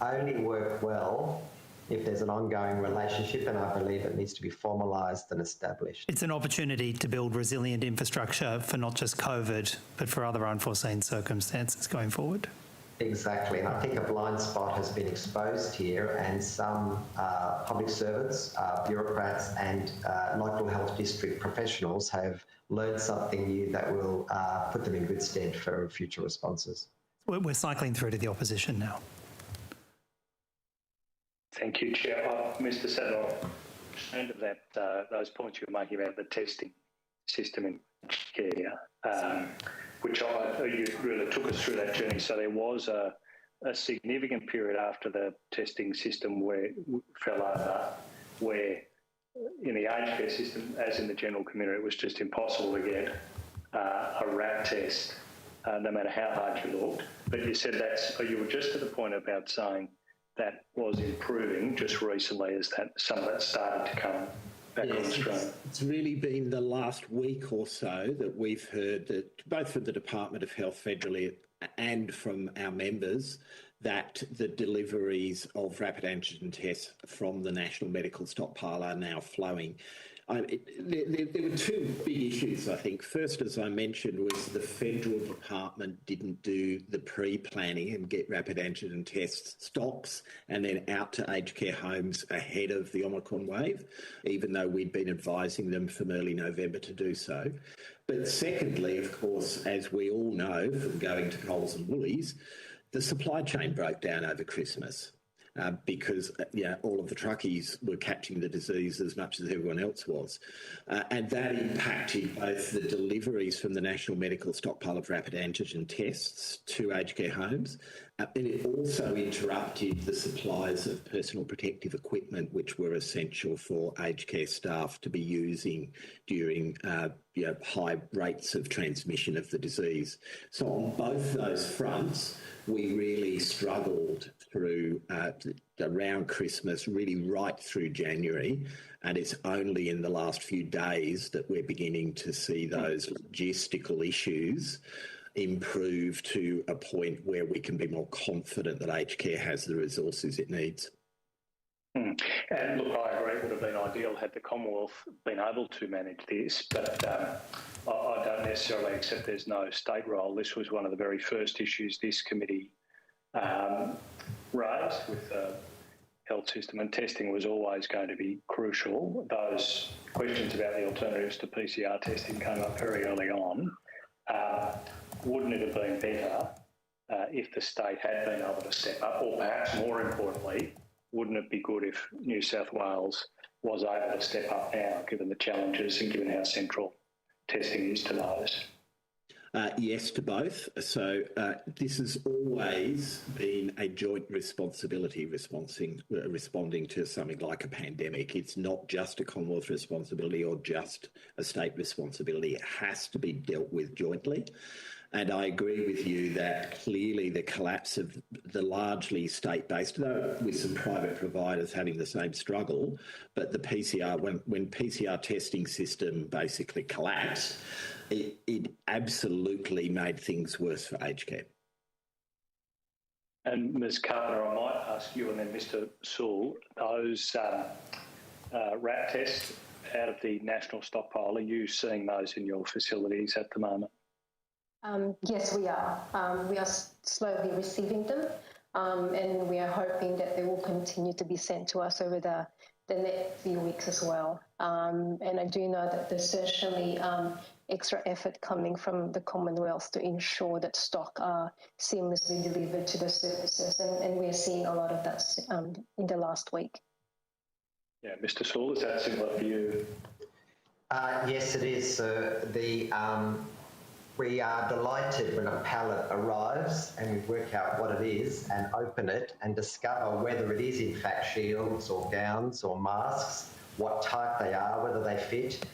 only work well if there's an ongoing relationship, and I believe it needs to be formalised and established. It's an opportunity to build resilient infrastructure for not just COVID, but for other unforeseen circumstances going forward. Exactly, and I think a blind spot has been exposed here, and some public servants, bureaucrats and local health district professionals have learned something new that will put them in good stead for future responses. We're cycling through to the opposition now. Thank you, Chair. Mr. Sadler, I'm concerned of those points you were making about the testing system in care, which you really took us through that journey. So there was a significant period after the testing system where it fell over, where in the aged care system, as in the general community, it was just impossible to get a RAT test, no matter how hard you looked. But you said you were just at the point about saying that was improving just recently as some of that started to come back on stream. It's really been the last week or so that we've heard that both from the Department of Health federally and from our members that the deliveries of rapid antigen tests from the National Medical Stockpile are now flowing. There were two big issues, I think. First, as I mentioned, was the federal department didn't do the pre-planning and get rapid antigen test stocks and then out to aged care homes ahead of the Omicron wave, even though we'd been advising them from early November to do so. But secondly, of course, as we all know from going to Coles and Woolies, the supply chain broke down over Christmas. Because all of the truckies were catching the disease as much as everyone else was. And that impacted both the deliveries from the National Medical Stockpile of rapid antigen tests to aged care homes, and it also interrupted the supplies of personal protective equipment, which were essential for aged care staff to be using during high rates of transmission of the disease. So on both those fronts, we really struggled through around Christmas, really right through January, and it's only in the last few days that we're beginning to see those logistical issues improve to a point where we can be more confident that aged care has the resources it needs. And look, I agree, it would have been ideal had the Commonwealth been able to manage this, but I don't necessarily accept there's no state role. This was one of the very first issues this committee raised with the health system, and testing was always going to be crucial. Those questions about the alternatives to PCR testing came up very early on. Wouldn't it have been better if the state had been able to step up, or perhaps more importantly, wouldn't it be good if New South Wales was able to step up now, given the challenges and given how central testing is to those? Yes to both. So this has always been a joint responsibility responding to something like a pandemic. It's not just a Commonwealth responsibility or just a state responsibility. It has to be dealt with jointly. And I agree with you that clearly the collapse of the largely state-based, though with some private providers having the same struggle, but the PCR, when PCR testing system basically collapsed, it absolutely made things worse for aged care. And Ms Carpenter, I might ask you and then Mr Sewell, those RAT tests out of the national stockpile, are you seeing those in your facilities at the moment? Yes, we are. We are slowly receiving them, and we are hoping that they will continue to be sent to us over the next few weeks as well. And I do know that there's certainly extra effort coming from the Commonwealth to ensure that stock are seamlessly delivered to the services, and we're seeing a lot of that in the last week. Yeah, Mr Sewell, is that similar for you? Yes, it is. We are delighted when a pallet arrives and we work out what it is and open it and discover whether it is in fact shields or gowns or masks, what type they are, whether they fit,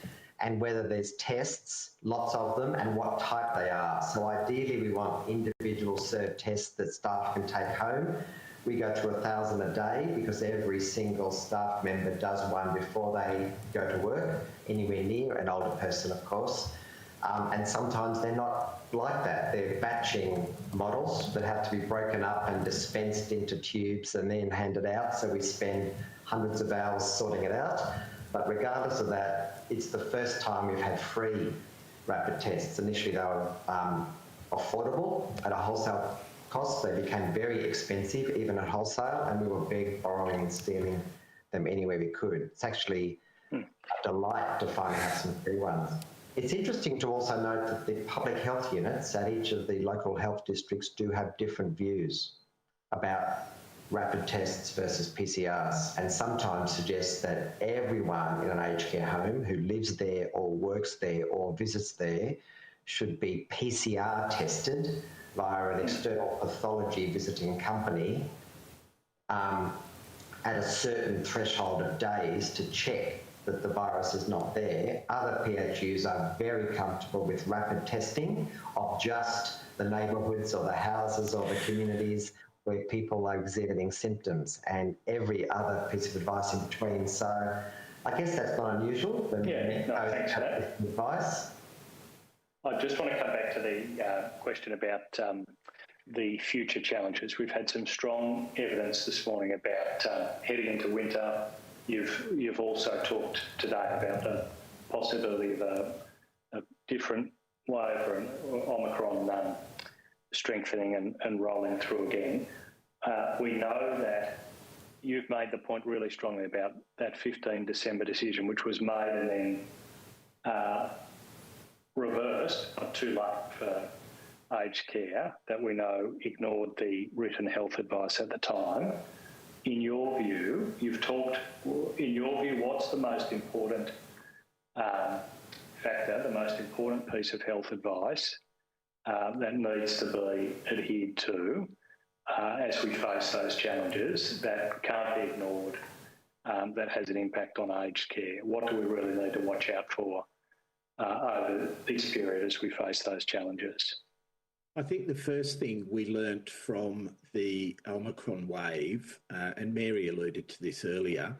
and whether there's tests, lots of them, and what type they are. So ideally we want individual served tests that staff can take home. We go to 1,000 a day because every single staff member does one before they go to work, anywhere near an older person, of course. And sometimes they're not like that. They're batching models that have to be broken up and dispensed into tubes and then handed out. So we spend hundreds of hours sorting it out. But regardless of that, it's the first time we've had free rapid tests. Initially, they were affordable at a wholesale cost. They became very expensive, even at wholesale, and we were borrowing and stealing them anywhere we could. It's actually a delight to finally have some free ones. It's interesting to also note that the public health units at each of the local health districts do have different views about rapid tests versus PCRs, and sometimes suggest that everyone in an aged care home who lives there or works there or visits there should be PCR tested via an external pathology visiting company at a certain threshold of days to check that the virus is not there. Other PHUs are very comfortable with rapid testing of just the neighbourhoods or the houses or the communities where people are exhibiting symptoms, and every other piece of advice in between. So I guess that's not unusual. Thanks for that advice. I just want to come back to the question about the future challenges. We've had some strong evidence this morning about heading into winter. You've also talked today about the possibility of a different wave or an Omicron strengthening and rolling through again. We know that you've made the point really strongly about that 15 December decision, which was made and then reversed, not too late for aged care, that we know ignored the written health advice at the time. In your view, what's the most important factor, the most important piece of health advice that needs to be adhered to as we face those challenges that can't be ignored, that has an impact on aged care? What do we really need to watch out for over this period as we face those challenges? I think the first thing we learnt from the Omicron wave, and Mary alluded to this earlier,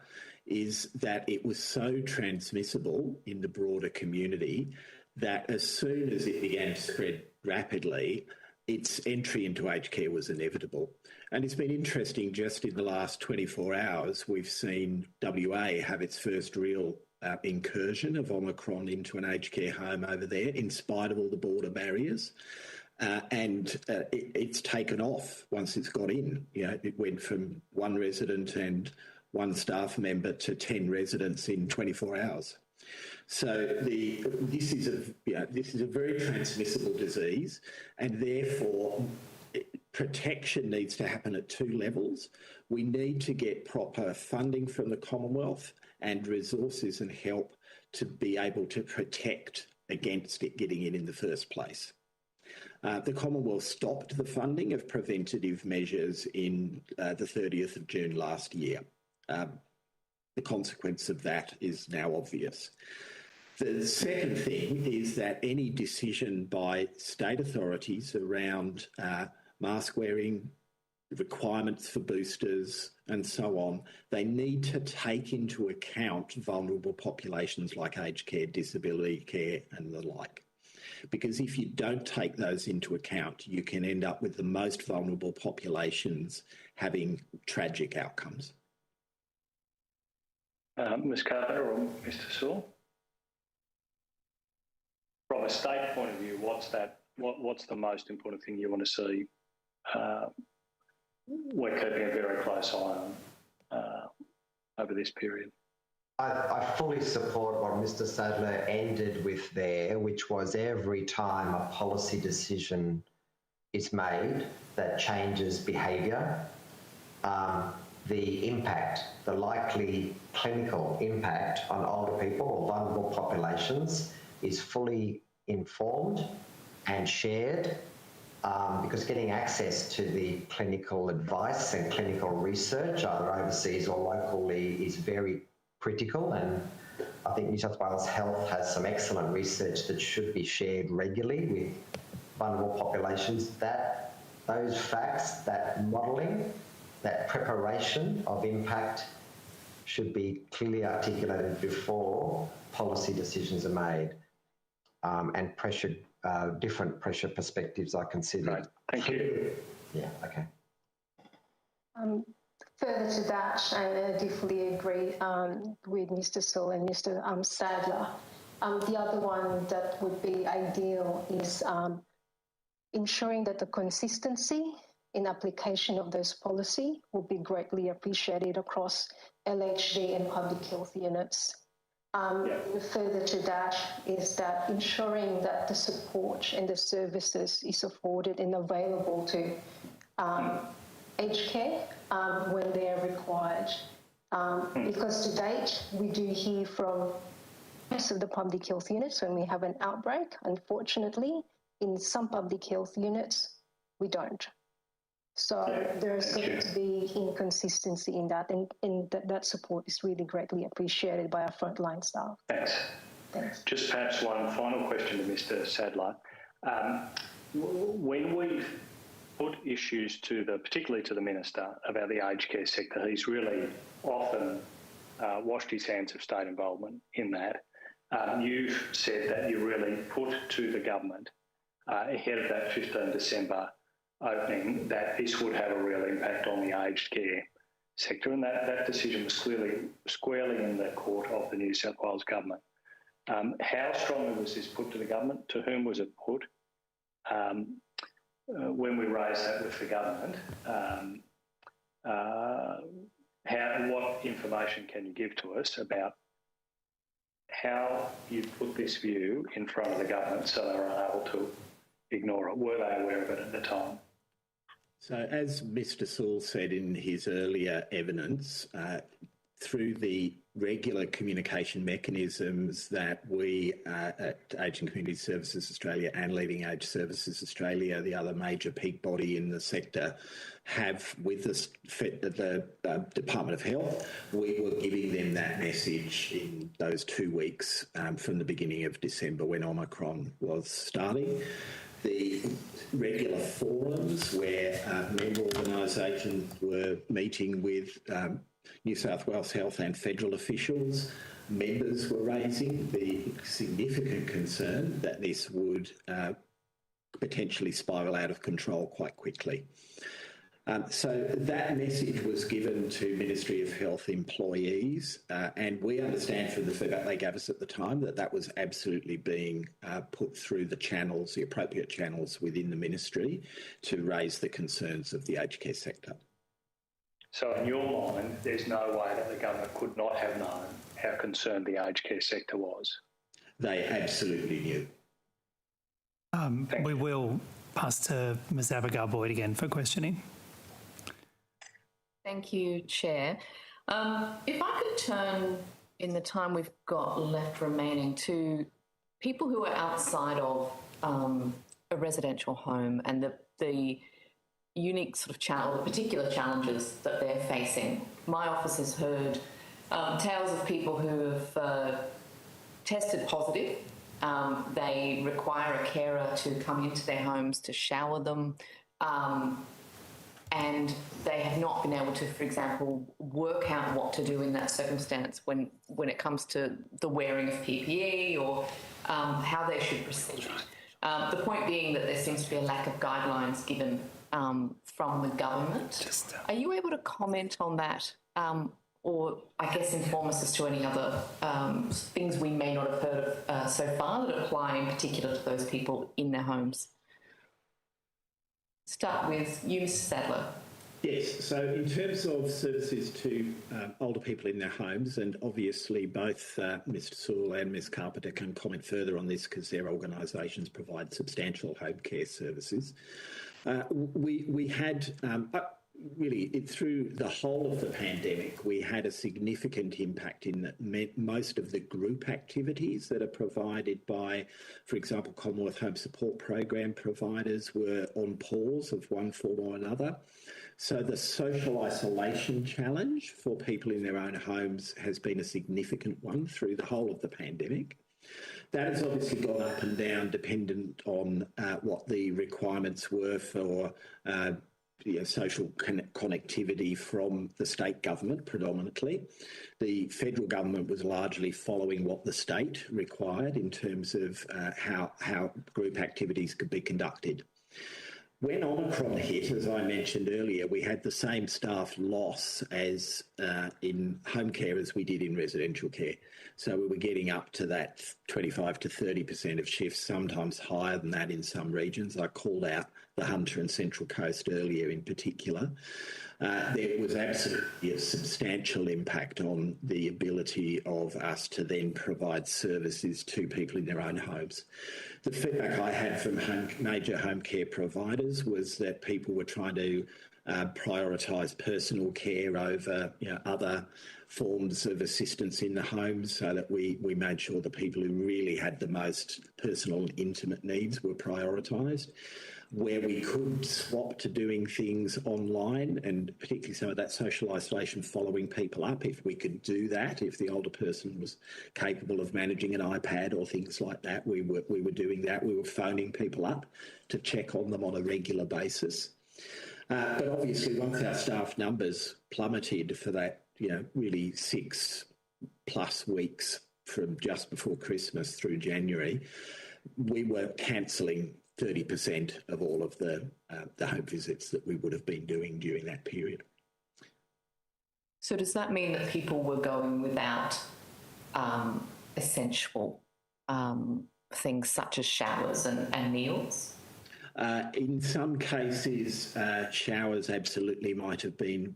is that it was so transmissible in the broader community that as soon as it began to spread rapidly, its entry into aged care was inevitable. And it's been interesting, just in the last 24 hours, we've seen WA have its first real incursion of Omicron into an aged care home over there, in spite of all the border barriers. It's taken off once it's got in. You know, it went from one resident and one staff member to 10 residents in 24 hours. So this is a very transmissible disease, and therefore protection needs to happen at two levels. We need to get proper funding from the Commonwealth and resources and help to be able to protect against it getting in the first place. The Commonwealth stopped the funding of preventative measures in the 30th of June last year. The consequence of that is now obvious. The second thing is that any decision by state authorities around mask wearing, requirements for boosters and so on, they need to take into account vulnerable populations like aged care, disability care and the like. Because if you don't take those into account, you can end up with the most vulnerable populations having tragic outcomes. Ms. Carpenter or Mr. Sewell? From a state point of view, what's the most important thing you want to see? We're keeping a very close eye on over this period. I fully support what Mr. Sadler ended with there, which was every time a policy decision is made that changes behaviour, the impact, the likely clinical impact on older people or vulnerable populations is fully informed and shared, because getting access to the clinical advice and clinical research, either overseas or locally, is very critical. And I think New South Wales Health has some excellent research that should be shared regularly with vulnerable populations. Those facts, that modelling, that preparation of impact should be clearly articulated before policy decisions are made, and different pressure perspectives are considered. Right. Thank you. Yeah, okay. Further to that, I deeply agree with Mr. Saul and Mr. Sadler. The other one that would be ideal is ensuring that the consistency in application of those policy will be greatly appreciated across LHD and public health units. Further to that is that ensuring that the support and the services is afforded and available to aged care when they are required. Because to date, we do hear from most of the public health units when we have an outbreak. Unfortunately, in some public health units, we don't. So there's going to be inconsistency in that, and that support is really greatly appreciated by our frontline staff. Thanks. Just perhaps one final question to Mr. Sadler. When we've put issues particularly to the Minister about the aged care sector, he's really often washed his hands of state involvement in that. You've said that you really put to the government ahead of that 15 December opening that this would have a real impact on the aged care sector, and that decision was squarely in the court of the New South Wales Government. How strongly was this put to the government? To whom was it put? When we raised that with the government, what information can you give to us about how you put this view in front of the government so they were unable to ignore it? Were they aware of it at the time? So, as Mr. Saul said in his earlier evidence, through the regular communication mechanisms that we at Aged and Community Services Australia and Leading Age Services Australia, the other major peak body in the sector, have with the Department of Health, we were giving them that message in those 2 weeks from the beginning of December when Omicron was starting. The regular forums where member organisations were meeting with New South Wales Health and federal officials, members were raising the significant concern that this would potentially spiral out of control quite quickly. So that message was given to Ministry of Health employees, and we understand from the feedback they gave us at the time that was absolutely being put through the appropriate channels within the ministry to raise the concerns of the aged care sector. So in your mind, there's no way that the government could not have known how concerned the aged care sector was? They absolutely knew. We will pass to Ms Abigail Boyd again for questioning. Thank you, Chair. If I could turn, in the time we've got left remaining, to people who are outside of a residential home and the unique sort of the particular challenges that they're facing. My office has heard tales of people who have tested positive. They require a carer to come into their homes to shower them. And they have not been able to, for example, work out what to do in that circumstance when it comes to the wearing of PPE or how they should proceed. The point being that there seems to be a lack of guidelines given from the government. Are you able to comment on that or, I guess, inform us as to any other things we may not have heard of so far that apply in particular to those people in their homes? Start with you, Mr. Sadler. Yes, so in terms of services to older people in their homes, and obviously both Mr. Sewell and Ms Carpenter can comment further on this because their organisations provide substantial home care services. We had, really, through the whole of the pandemic, we had a significant impact in that most of the group activities that are provided by, for example, Commonwealth Home Support Program providers were on pause of one form or another. So the social isolation challenge for people in their own homes has been a significant one through the whole of the pandemic. That has obviously gone up and down dependent on what the requirements were for social connectivity from the state government predominantly. The federal government was largely following what the state required in terms of how group activities could be conducted. When Omicron hit, as I mentioned earlier, we had the same staff loss as in home care as we did in residential care. So we were getting up to that 25 to 30% of shifts, sometimes higher than that in some regions. I called out the Hunter and Central Coast earlier in particular. There was absolutely a substantial impact on the ability of us to then provide services to people in their own homes. The feedback I had from major home care providers was that people were trying to prioritise personal care over other forms of assistance in the home, so that we made sure the people who really had the most personal and intimate needs were prioritised. Where we could swap to doing things online, and particularly some of that social isolation following people up, if we could do that, if the older person was capable of managing an iPad or things like that, we were doing that. We were phoning people up to check on them on a regular basis. But obviously, once our staff numbers plummeted for that, really 6+ weeks from just before Christmas through January, we were cancelling 30% of all of the home visits that we would have been doing during that period. So does that mean that people were going without essential things such as showers and meals? In some cases, showers absolutely might have been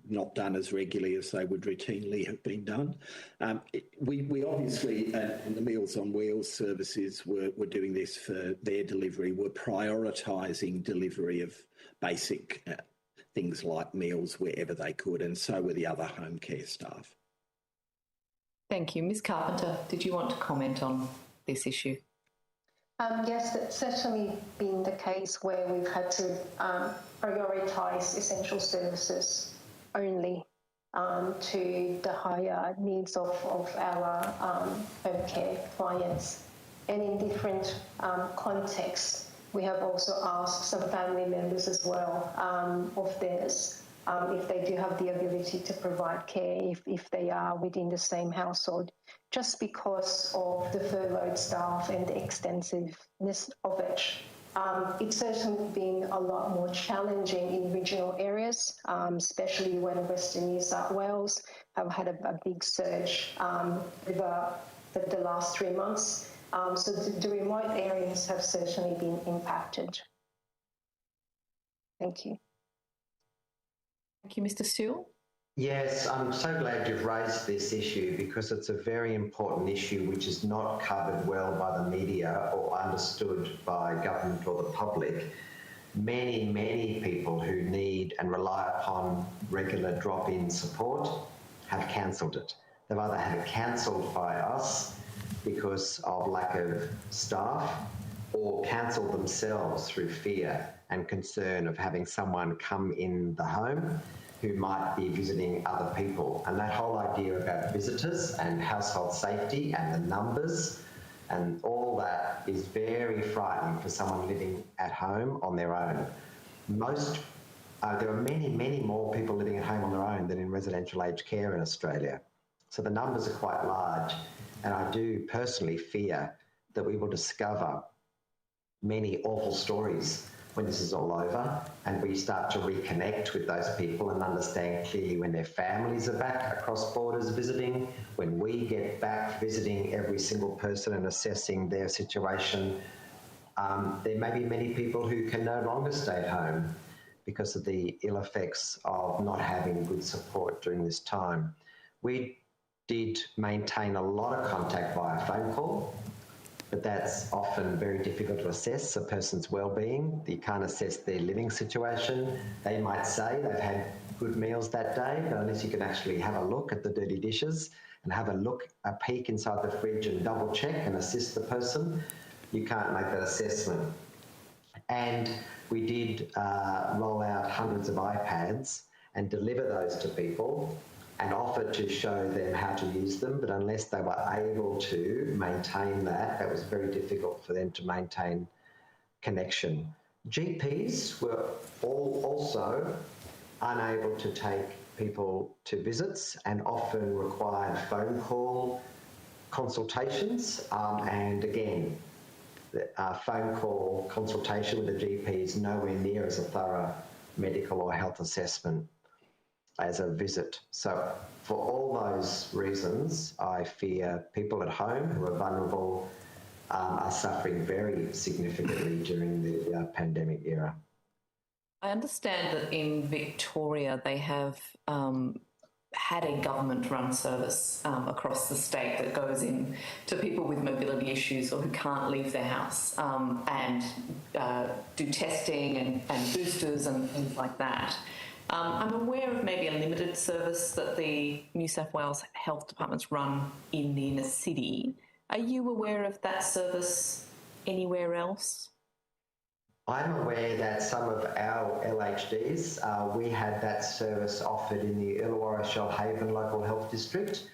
not done as regularly as they would routinely have been done. We obviously, in the Meals on Wheels services, were doing this for their delivery. We're prioritising delivery of basic things like meals wherever they could, and so were the other home care staff. Thank you. Ms Carpenter, did you want to comment on this issue? Yes, that's certainly been the case where we've had to prioritise essential services only to the higher needs of our home care clients. And in different contexts, we have also asked some family members as well of theirs if they do have the ability to provide care if they are within the same household, just because of the furloughed staff and the extensiveness of it. It's certainly been a lot more challenging in regional areas, especially when Western New South Wales have had a big surge over the last 3 months. So the remote areas have certainly been impacted. Thank you. Thank you, Mr. Sewell. Yes, I'm so glad you've raised this issue, because it's a very important issue which is not covered well by the media or understood by government or the public. Many people who need and rely upon regular drop-in support have cancelled it. They've either had it cancelled by us because of lack of staff, or cancelled themselves through fear and concern of having someone come in the home who might be visiting other people. And that whole idea about visitors and household safety and the numbers and all that is very frightening for someone living at home on their own. There are many more people living at home on their own than in residential aged care in Australia. So the numbers are quite large, and I do personally fear that we will discover many awful stories when this is all over and we start to reconnect with those people and understand clearly when their families are back across borders visiting, when we get back visiting every single person and assessing their situation. There may be many people who can no longer stay at home because of the ill effects of not having good support during this time. We did maintain a lot of contact via phone call but that's often very difficult to assess a person's well-being. You can't assess their living situation. They might say they've had good meals that day, but unless you can actually have a look at the dirty dishes and have a peek inside the fridge and double check and assist the person, you can't make that assessment. And we did roll out hundreds of iPads and deliver those to people and offer to show them how to use them, but unless they were able to maintain that, it was very difficult for them to maintain connection. GPs were also unable to take people to visits and often required phone call consultations, and again, phone call consultation with a GP is nowhere near as a thorough medical or health assessment as a visit. So for all those reasons, I fear people at home who are vulnerable are suffering very significantly during the pandemic era. I understand that in Victoria they have had a government-run service across the state that goes in to people with mobility issues or who can't leave their house and do testing and boosters and things like that. I'm aware of maybe a limited service that the New South Wales Health Departments run in the inner city. Are you aware of that service anywhere else? I'm aware that some of our LHDs, we had that service offered in the Illawarra Shoalhaven Local Health District,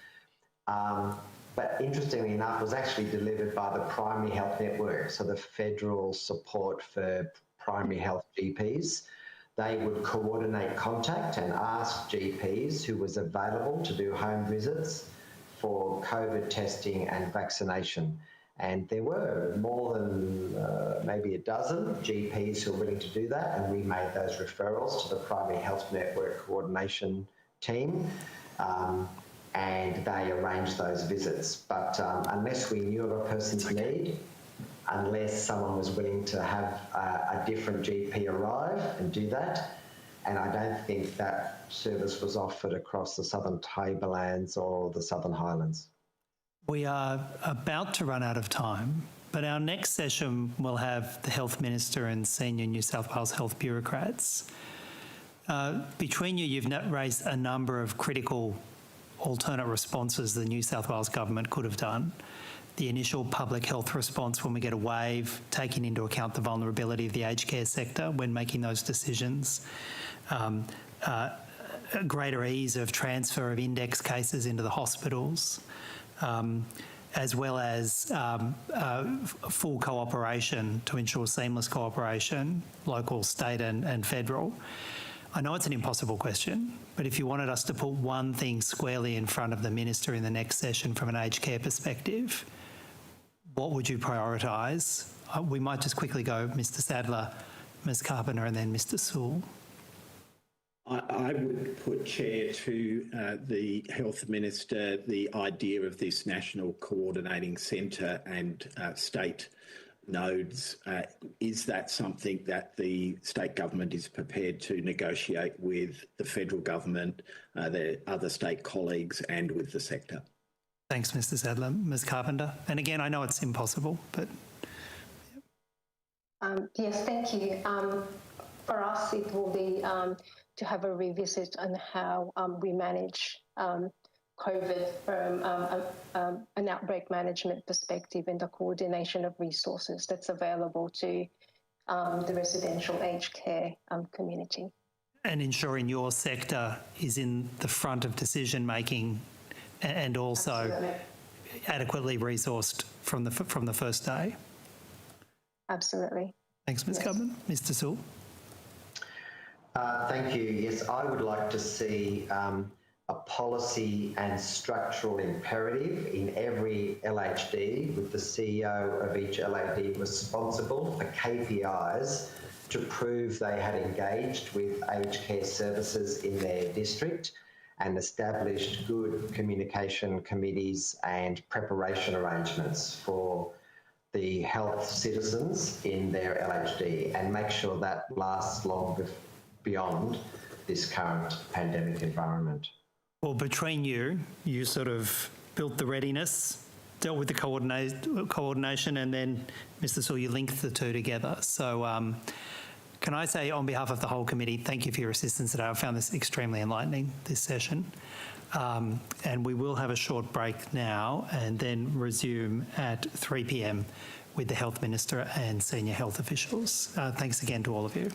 but interestingly enough was actually delivered by the Primary Health Network, so the federal support for primary health GPs. They would coordinate contact and ask GPs who was available to do home visits for COVID testing and vaccination. And there were more than maybe a dozen GPs who were willing to do that, and we made those referrals to the Primary Health Network coordination team, and they arranged those visits. But unless we knew of a person's need, unless someone was willing to have a different GP arrive and do that, and I don't think that service was offered across the Southern Tablelands or the Southern Highlands. We are about to run out of time, but our next session will have the Health Minister and senior New South Wales health bureaucrats. Between you, you've raised a number of critical alternate responses the New South Wales Government could have done. The initial public health response when we get a wave, taking into account the vulnerability of the aged care sector when making those decisions. A greater ease of transfer of index cases into the hospitals. As well as full cooperation to ensure seamless cooperation, local, state and federal. I know it's an impossible question, but if you wanted us to put one thing squarely in front of the Minister in the next session from an aged care perspective, what would you prioritise? We might just quickly go Mr Sadler, Ms Carpenter and then Mr Sewell. I would put, Chair, to the Health Minister the idea of this National Coordinating Centre and state nodes. Is that something that the state government is prepared to negotiate with the federal government, their other state colleagues and with the sector? Thanks, Mr Sadler. Ms Carpenter. And again, I know it's impossible, but... Yes, thank you. For us, it will be to have a revisit on how we manage COVID from an outbreak management perspective and the coordination of resources that's available to the residential aged care community. And ensuring your sector is in the front of decision making and also Absolutely. Adequately resourced from the first day. Absolutely. Thanks, Ms. Cubman. Mr. Sewell. Thank you. Yes, I would like to see a policy and structural imperative in every LHD with the CEO of each LAD responsible for KPIs to prove they had engaged with aged care services in their district and established good communication committees and preparation arrangements for the health citizens in their LHD and make sure that lasts long beyond this current pandemic environment. Well, between you sort of built the readiness dealt with the coordination, and then, Mr. Sewell, you linked the two together. So can I say on behalf of the whole committee, thank you for your assistance today. I found this extremely enlightening, this session. And we will have a short break now and then resume at 3 p.m. with the Health Minister and senior health officials. Thanks again to all of you.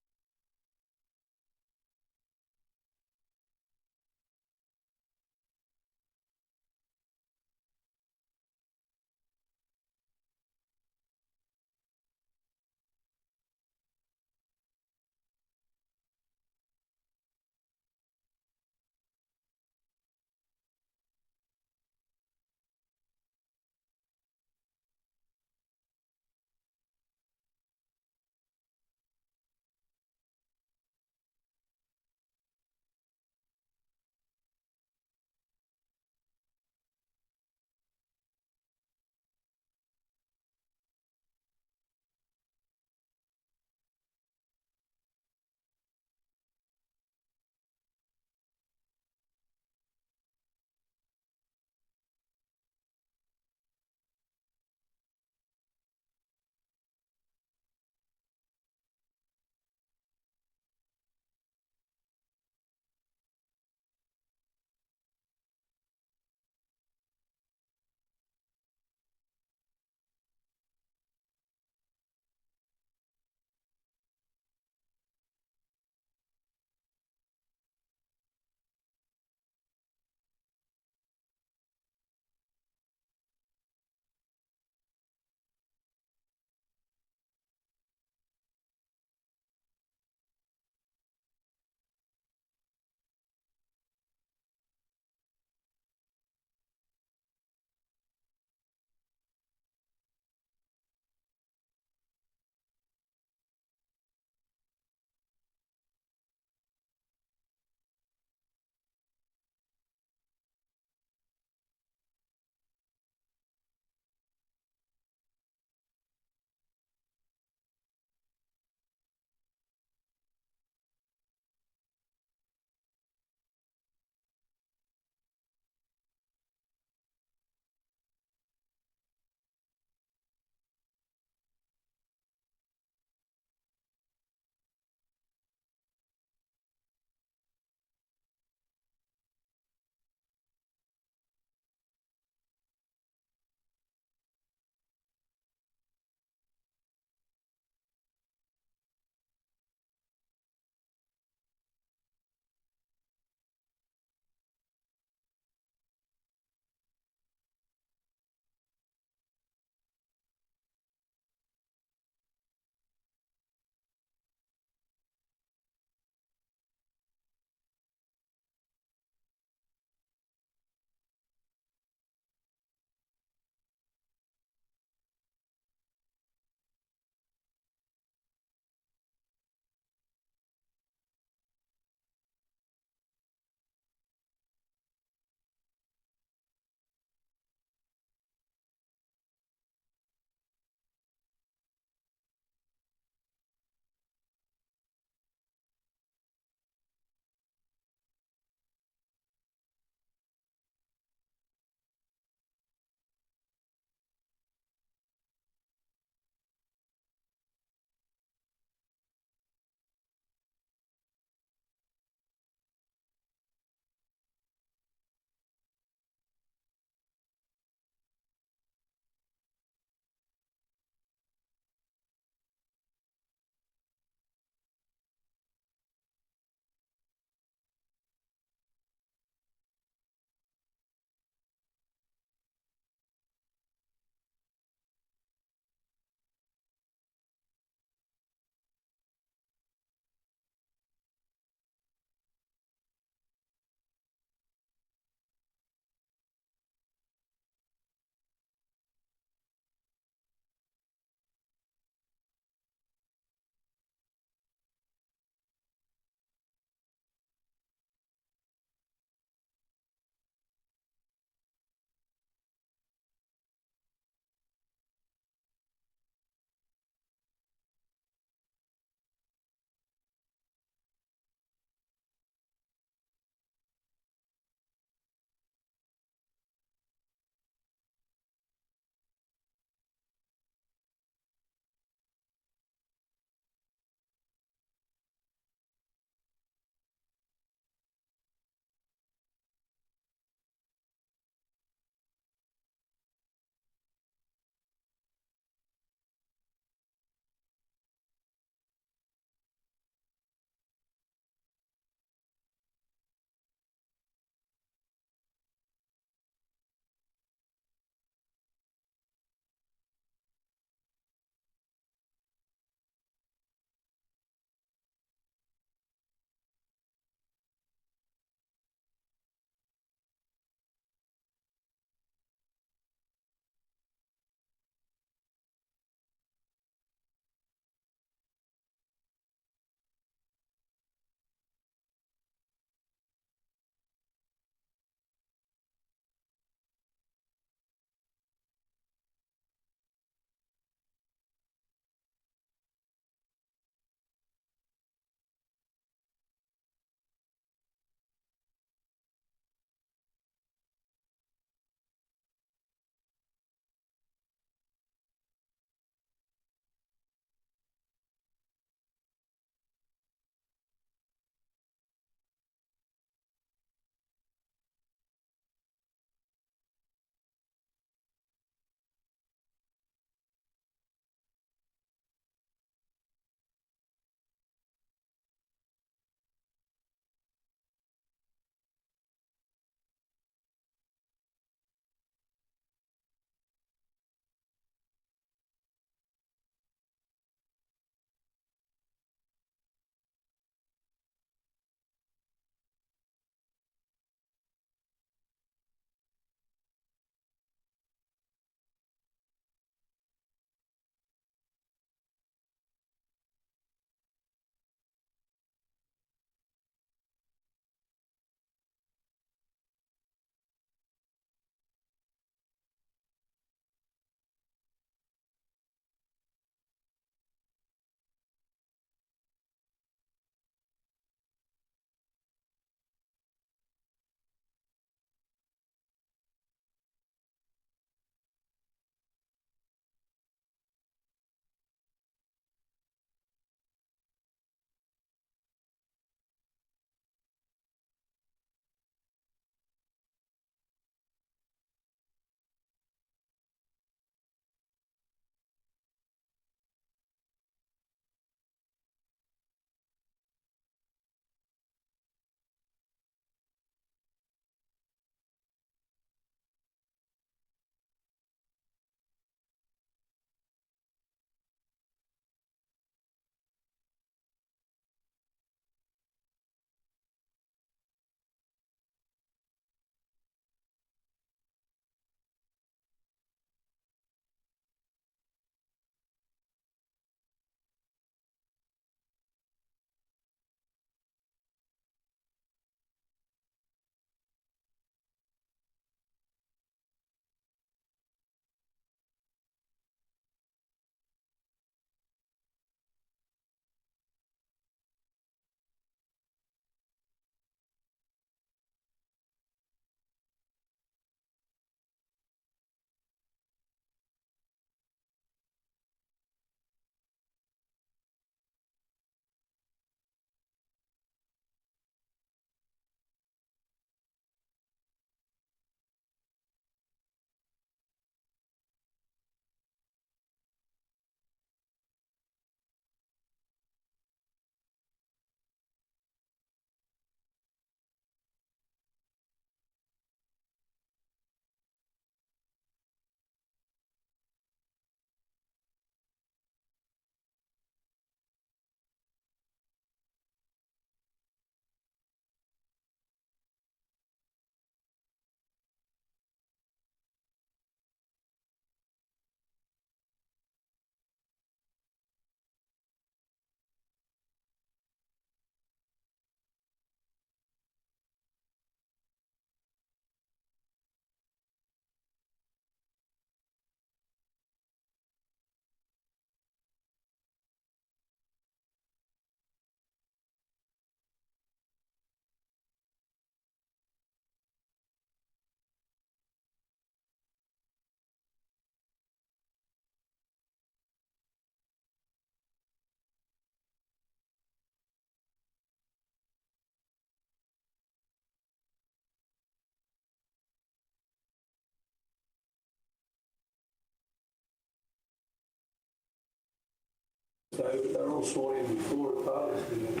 So they're all sworn in before at part of this meeting.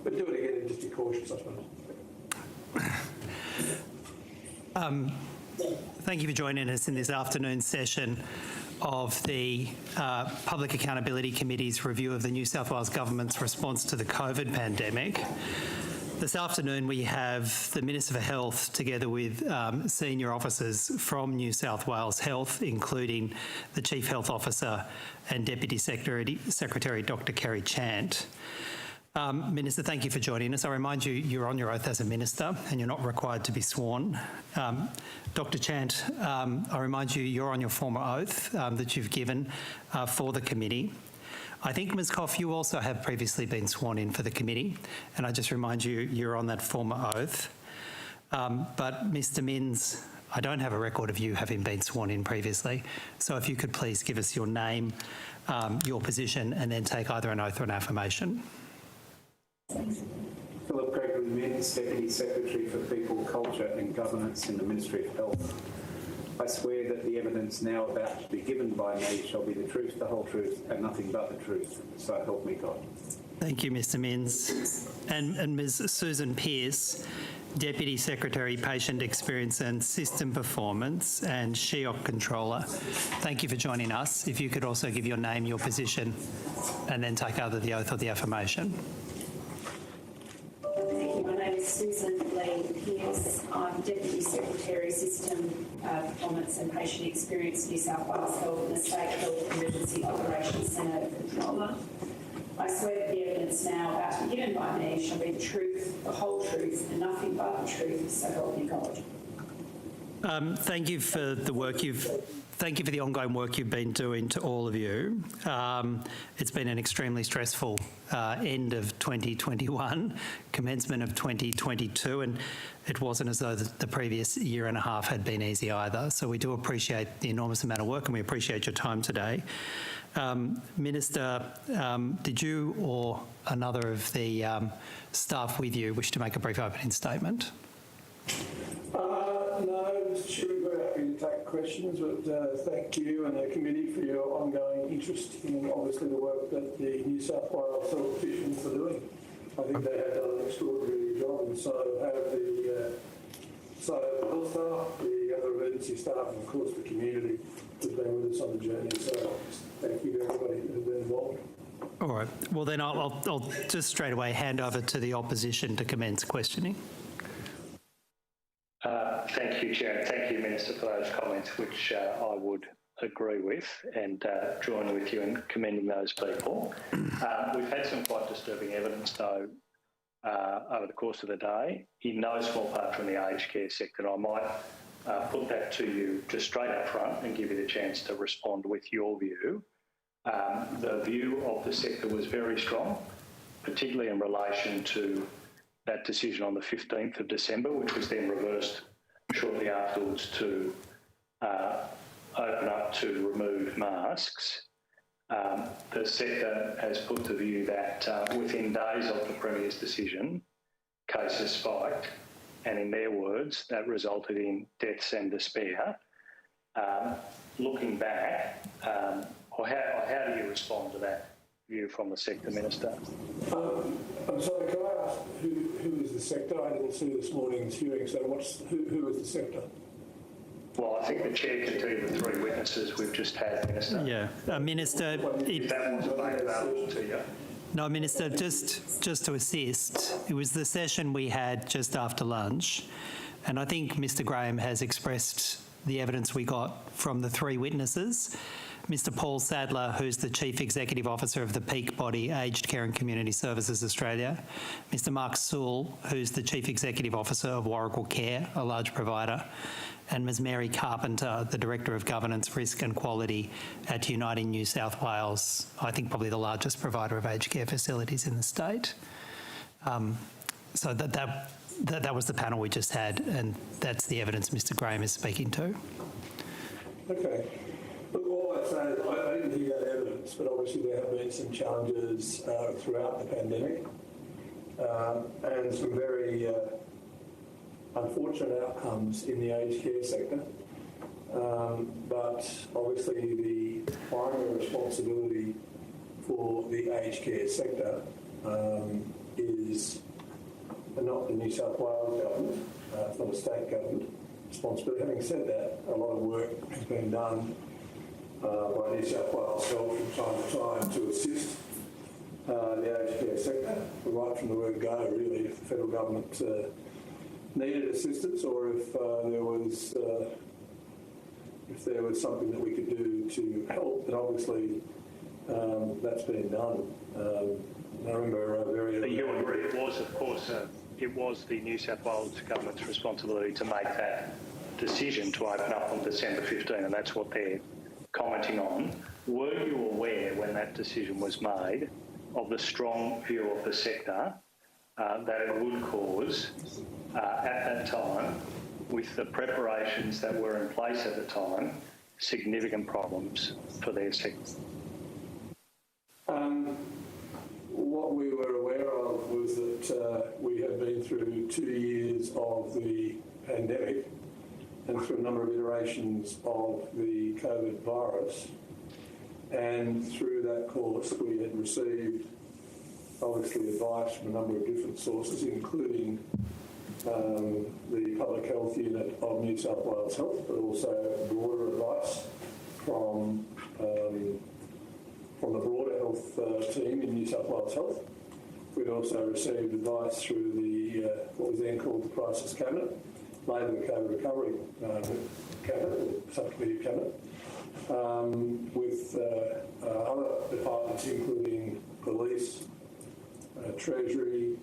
But do it again and just be cautious, I suppose. Thank you for joining us in this afternoon session of the Public Accountability Committee's review of the New South Wales Government's response to the COVID pandemic. This afternoon we have the Minister for Health together with senior officers from New South Wales Health, including the Chief Health Officer and Deputy Secretary Dr Kerry Chant. Minister, thank you for joining us. I remind you, you're on your oath as a minister and you're not required to be sworn. Dr Chant, I remind you, you're on your former oath that you've given for the committee. I think, Ms Coff, you also have previously been sworn in for the committee, and I just remind you, you're on that former oath. But Mr Minns, I don't have a record of you having been sworn in previously, so if you could please give us your name, your position, and then take either an oath or an affirmation. Philip Gregory Minns, Deputy Secretary for People, Culture and Governance in the Ministry of Health. I swear that the evidence now about to be given by me shall be the truth, the whole truth and nothing but the truth. So help me God. Thank you, Mr Minns. And Ms Susan Pearce, Deputy Secretary, Patient Experience and System Performance and SHIOC Controller. Thank you for joining us. If you could also give your name, your position, and then take either the oath or the affirmation. Thank you. My name is Susan Lee Pearce. I'm Deputy Secretary, System Performance and Patient Experience, New South Wales Health and the State Health Emergency Operations Centre Controller. I swear that the evidence now about to be given by me shall be the truth, the whole truth, and nothing but the truth, so help me God. Thank you for the work Thank you for the ongoing work you've been doing to all of you. It's been an extremely stressful end of 2021, commencement of 2022, and it wasn't as though the previous year and a half had been easy either. So we do appreciate the enormous amount of work and we appreciate your time today. Minister, did you or another of the staff with you wish to make a brief opening statement? No, Mr Chair, we're very happy to take questions, but thank you and the committee for your ongoing interest in obviously the work that the New South Wales health officials are doing. I think they have done an extraordinary job, and so have the health staff, the other emergency staff, and of course the community who's been with us on the journey. So thank you to everybody who's been involved. All right. Well, then I'll just straight away hand over to the opposition to commence questioning. Thank you, Chair. Thank you, Minister, for those comments, which I would agree with and join with you in commending those people. We've had some quite disturbing evidence, though, over the course of the day, in no small part from the aged care sector. I might put that to you just straight up front and give you the chance to respond with your view. The view of the sector was very strong, particularly in relation to that decision on the 15th of December, which was then reversed shortly afterwards to open up to remove masks. The sector has put the view that within days of the Premier's decision, cases spiked, and in their words, that resulted in deaths and despair. Looking back, how do you respond to that view from the sector, Minister? I'm sorry, can I ask who is the sector? I didn't see this morning's hearing, so who is the sector? Well, I think the Chair can tell you the three witnesses we've just had, Minister. Yeah, Minister. If that wasn't made available to you. No, Minister, just to assist, it was the session we had just after lunch, and I think Mr Graham has expressed the evidence we got from the three witnesses. Mr Paul Sadler, who's the Chief Executive Officer of the peak body Aged Care and Community Services Australia, Mr Mark Sewell, who's the Chief Executive Officer of Warrigal Care, a large provider, and Ms Mary Carpenter, the Director of Governance, Risk and Quality at Uniting New South Wales, I think probably the largest provider of aged care facilities in the state. So that was the panel we just had, and that's the evidence Mr Graham is speaking to. Okay. Look, all I'd say is I didn't hear that evidence, but obviously there have been some challenges throughout the pandemic and some very unfortunate outcomes in the aged care sector. But obviously the primary responsibility for the aged care sector is not the New South Wales government, it's not a state government responsibility. Having said that, a lot of work has been done by New South Wales Health from time to time to assist the aged care sector, right from the word go, really, if the federal government needed assistance or if there was something that we could do to help. And obviously, that's been done. I remember very early. You agree, it was, of course, it was the New South Wales government's responsibility to make that decision to open up on December 15, and that's what they're commenting on. Were you aware when that decision was made of the strong view of the sector that it would cause, at that time, with the preparations that were in place at the time, significant problems for their sector? What we were aware of was that we had been through 2 years of the pandemic and through a number of iterations of the COVID virus. And through that course, we had received, obviously, advice from a number of different sources, including the Public Health Unit of New South Wales Health, but also broader advice from the broader health team in New South Wales Health. We'd also received advice through the what was then called the Crisis Cabinet, later the COVID Recovery Cabinet, Subcommittee of Cabinet, with other departments including Police, Treasury,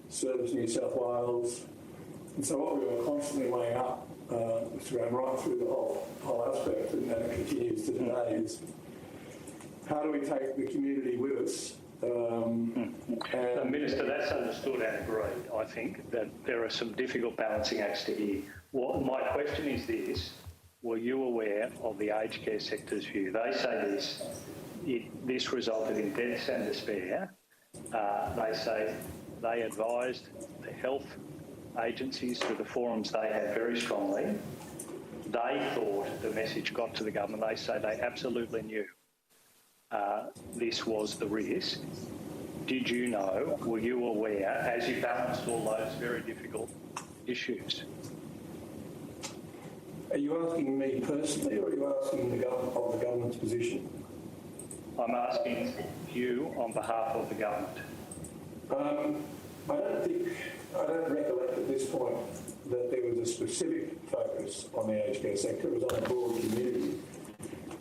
Service New South Wales. And so what we were constantly weighing up, going right through the whole aspect, and it continues to today, is how do we take the community with us? Minister, that's understood and agreed. I think that there are some difficult balancing acts to hear. My question is this: were you aware of the aged care sector's view? They say this resulted in deaths and despair. They say they advised the health agencies through the forums they had very strongly. They thought the message got to the government. They say they absolutely knew this was the risk. Did you know, were you aware, as you balanced all those very difficult issues? Are you asking me personally, or are you asking the government's position? I'm asking you on behalf of the government. I don't recollect at this point that there was a specific focus on the aged care sector. It was on a broad community.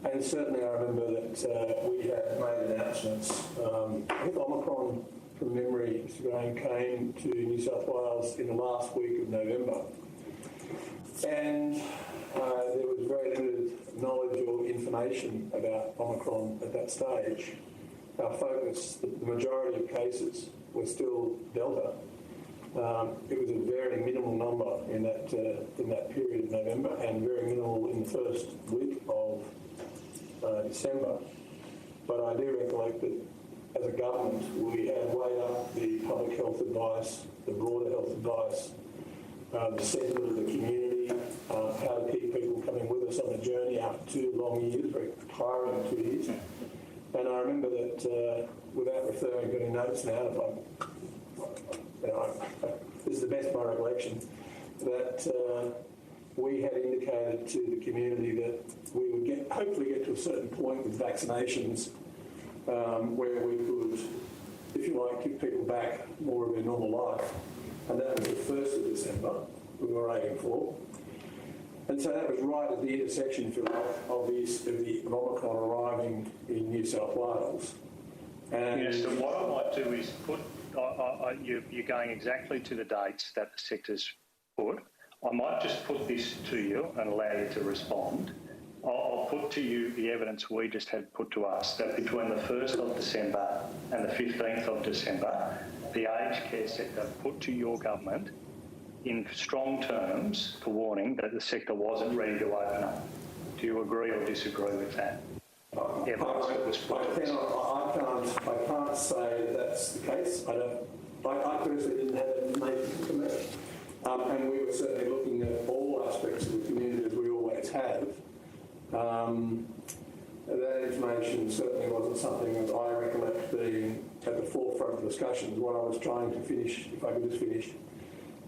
And certainly I remember that we had made announcements. I think Omicron, from memory, Mr. Graham, came to New South Wales in the last week of November. And there was very limited knowledge or information about Omicron at that stage. Our focus, the majority of cases, were still Delta. It was a very minimal number in that period of November, and very minimal in the first week of December. But I do recollect that as a government, we had weighed up the public health advice, the broader health advice, the sentiment of the community, how to keep people coming with us on the journey after 2 long years, very tiring 2 years. And I remember that, without referring to any notes now, this is the best of my recollection, that we had indicated to the community that we would hopefully get to a certain point with vaccinations where we could, if you like, give people back more of their normal life. And that was the 1st of December we were aiming for. And so that was right at the intersection, if you like, of Omicron arriving in New South Wales. And yes, so what I might do is put, you're going exactly to the dates that the sector's put. I might just put this to you and allow you to respond. I'll put to you the evidence we just had put to us, that between the 1st of December and the 15th of December, the aged care sector put to your government in strong terms for warning that the sector wasn't ready to open up. Do you agree or disagree with that? I can't say that's the case. I personally didn't have that information from that. And we were certainly looking at all aspects of the community, as we always have. that information certainly wasn't something that I recollect being at the forefront of discussions. What I was trying to finish, if I could just finish,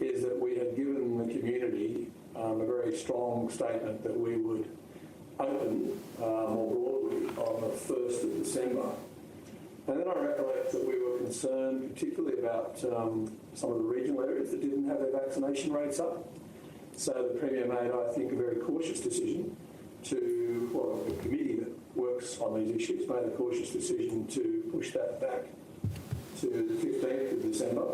is that we had given the community a very strong statement that we would open more broadly on the 1st of December. And then I recollect that we were concerned particularly about some of the regional areas that didn't have their vaccination rates up. So the Premier made, I think, a very cautious decision to, well, the committee that works on these issues made a cautious decision to push that back to the 15th of December.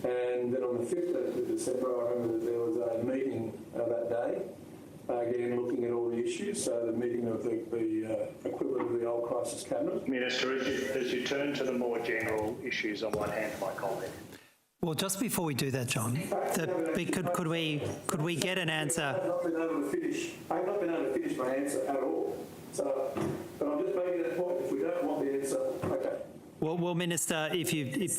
And then on the 15th of December, I remember that there was a meeting that day, again looking at all the issues, so the meeting of the equivalent of the old crisis cabinet. Minister, as you turn to the more general issues, I might hand my comment. Well, just before we do that, John, could we get an answer? I've not been able to finish my answer at all. So, but I'm just making that point. If we don't want the answer, okay. Well, Minister,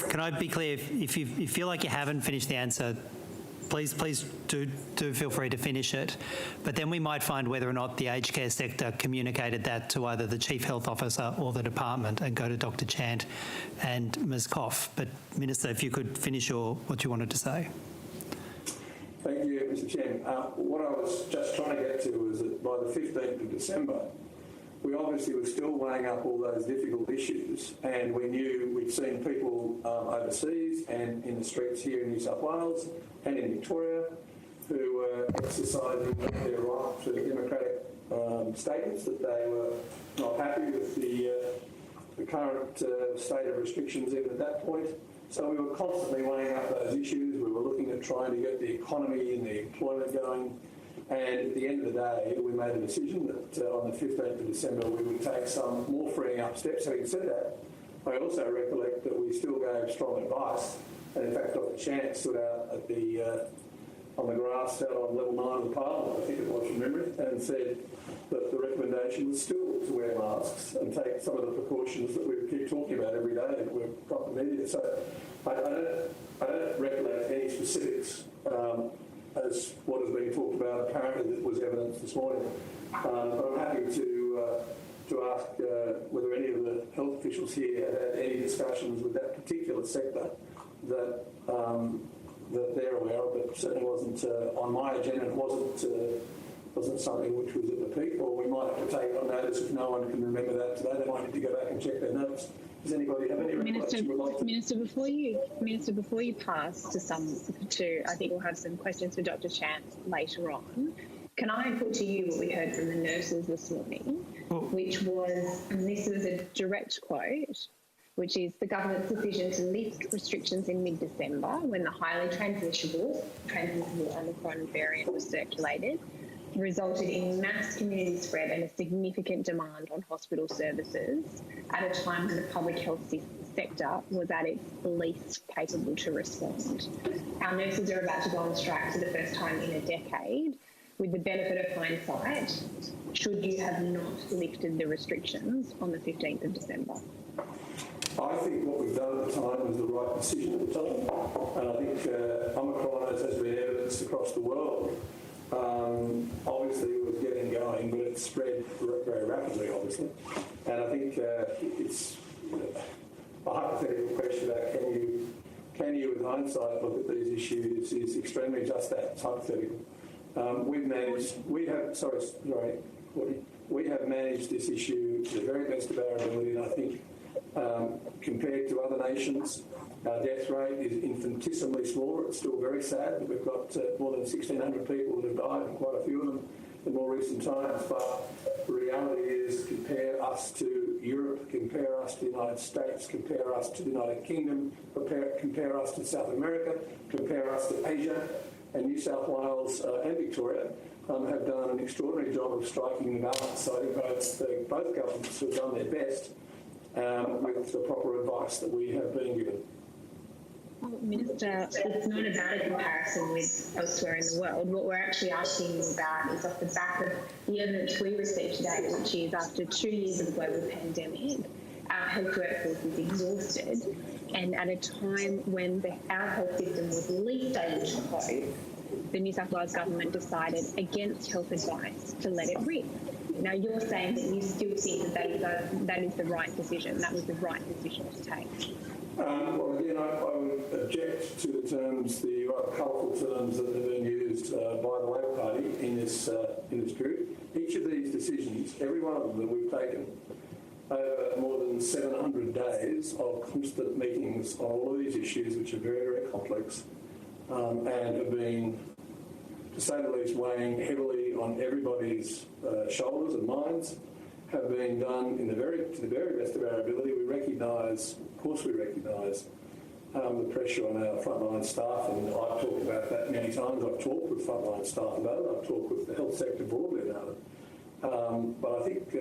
can I be clear? If you feel like you haven't finished the answer, please do feel free to finish it. But then we might find whether or not the aged care sector communicated that to either the Chief Health Officer or the department, and go to Dr. Chant and Ms. Koff. But Minister, if you could finish what you wanted to say. Thank you, Mr. Chairman. What I was just trying to get to was that by the 15th of December, we obviously were still weighing up all those difficult issues, and we knew we'd seen people overseas and in the streets here in New South Wales and in Victoria who were exercising their right to democratic statements that they were not happy with the current state of restrictions even at that point. So we were constantly weighing up those issues. We were looking at trying to get the economy and the employment going. And at the end of the day, we made a decision that on the 15th of December we would take some more freeing up steps. Having said that, I also recollect that we still gave strong advice. And in fact, Dr. Chant stood out at on the grass out on level 9 of the Parliament, I think it was from memory, and said that the recommendation was still to wear masks and take some of the precautions that we keep talking about every day that we've got the media. So I don't recollect any specifics as what has been talked about. Apparently that was evidence this morning. But I'm happy to ask whether any of the health officials here had any discussions with that particular sector that they're aware of, but certainly wasn't on my agenda. It wasn't something which was at the peak, or we might have to take it on notice if no one can remember that today. They might need to go back and check their notes. Does anybody have any recollection? Minister, before you pass to I think we'll have some questions for Dr. Chant later on. Can I put to you what we heard from the nurses this morning, which was, and this was a direct quote, which is the government's decision to lift restrictions in mid-December when the highly transmissible Omicron variant was circulated, resulted in mass community spread and a significant demand on hospital services at a time when the public health sector was at its least capable to respond. Our nurses are about to go on strike for the first time in a decade. With the benefit of hindsight, should you have not lifted the restrictions on the 15th of December? I think what we've done at the time was the right decision at the time. And I think Omicron, as has been evidenced across the world, obviously it was getting going, but it spread very rapidly, obviously. And I think it's a hypothetical question about can you, with hindsight, look at these issues is extremely just that. It's hypothetical. We have managed this issue to the very best of our ability, and I think compared to other nations, our death rate is infinitesimally smaller. It's still very sad that we've got more than 1,600 people that have died, and quite a few of them in more recent times. But the reality is, compare us to Europe, compare us to the United States, compare us to the United Kingdom, compare us to South America, compare us to Asia, and New South Wales and Victoria have done an extraordinary job of striking the balance. So I think both governments have done their best with the proper advice that we have been given. Well, Minister, it's not about a comparison with elsewhere in the world. What we're actually asking you about is off the back of the evidence we received today, which is after 2 years of a global pandemic, our health workforce is exhausted, and at a time when our health system was least able to cope, the New South Wales Government decided against health advice to let it rip. Now, you're saying that you still think that is the right decision. That was the right decision to take. Well, again, I would object to the terms, the rather colourful terms that have been used by the Labor Party in this period. Each of these decisions, every one of them that we've taken over more than 700 days of constant meetings on all of these issues, which are very, very complex, and have been, to say the least, weighing heavily on everybody's shoulders and minds, have been done to the very best of our ability. We recognise, of course we recognise the pressure on our frontline staff, and I've talked about that many times. I've talked with frontline staff about it. I've talked with the health sector broadly about it. But I think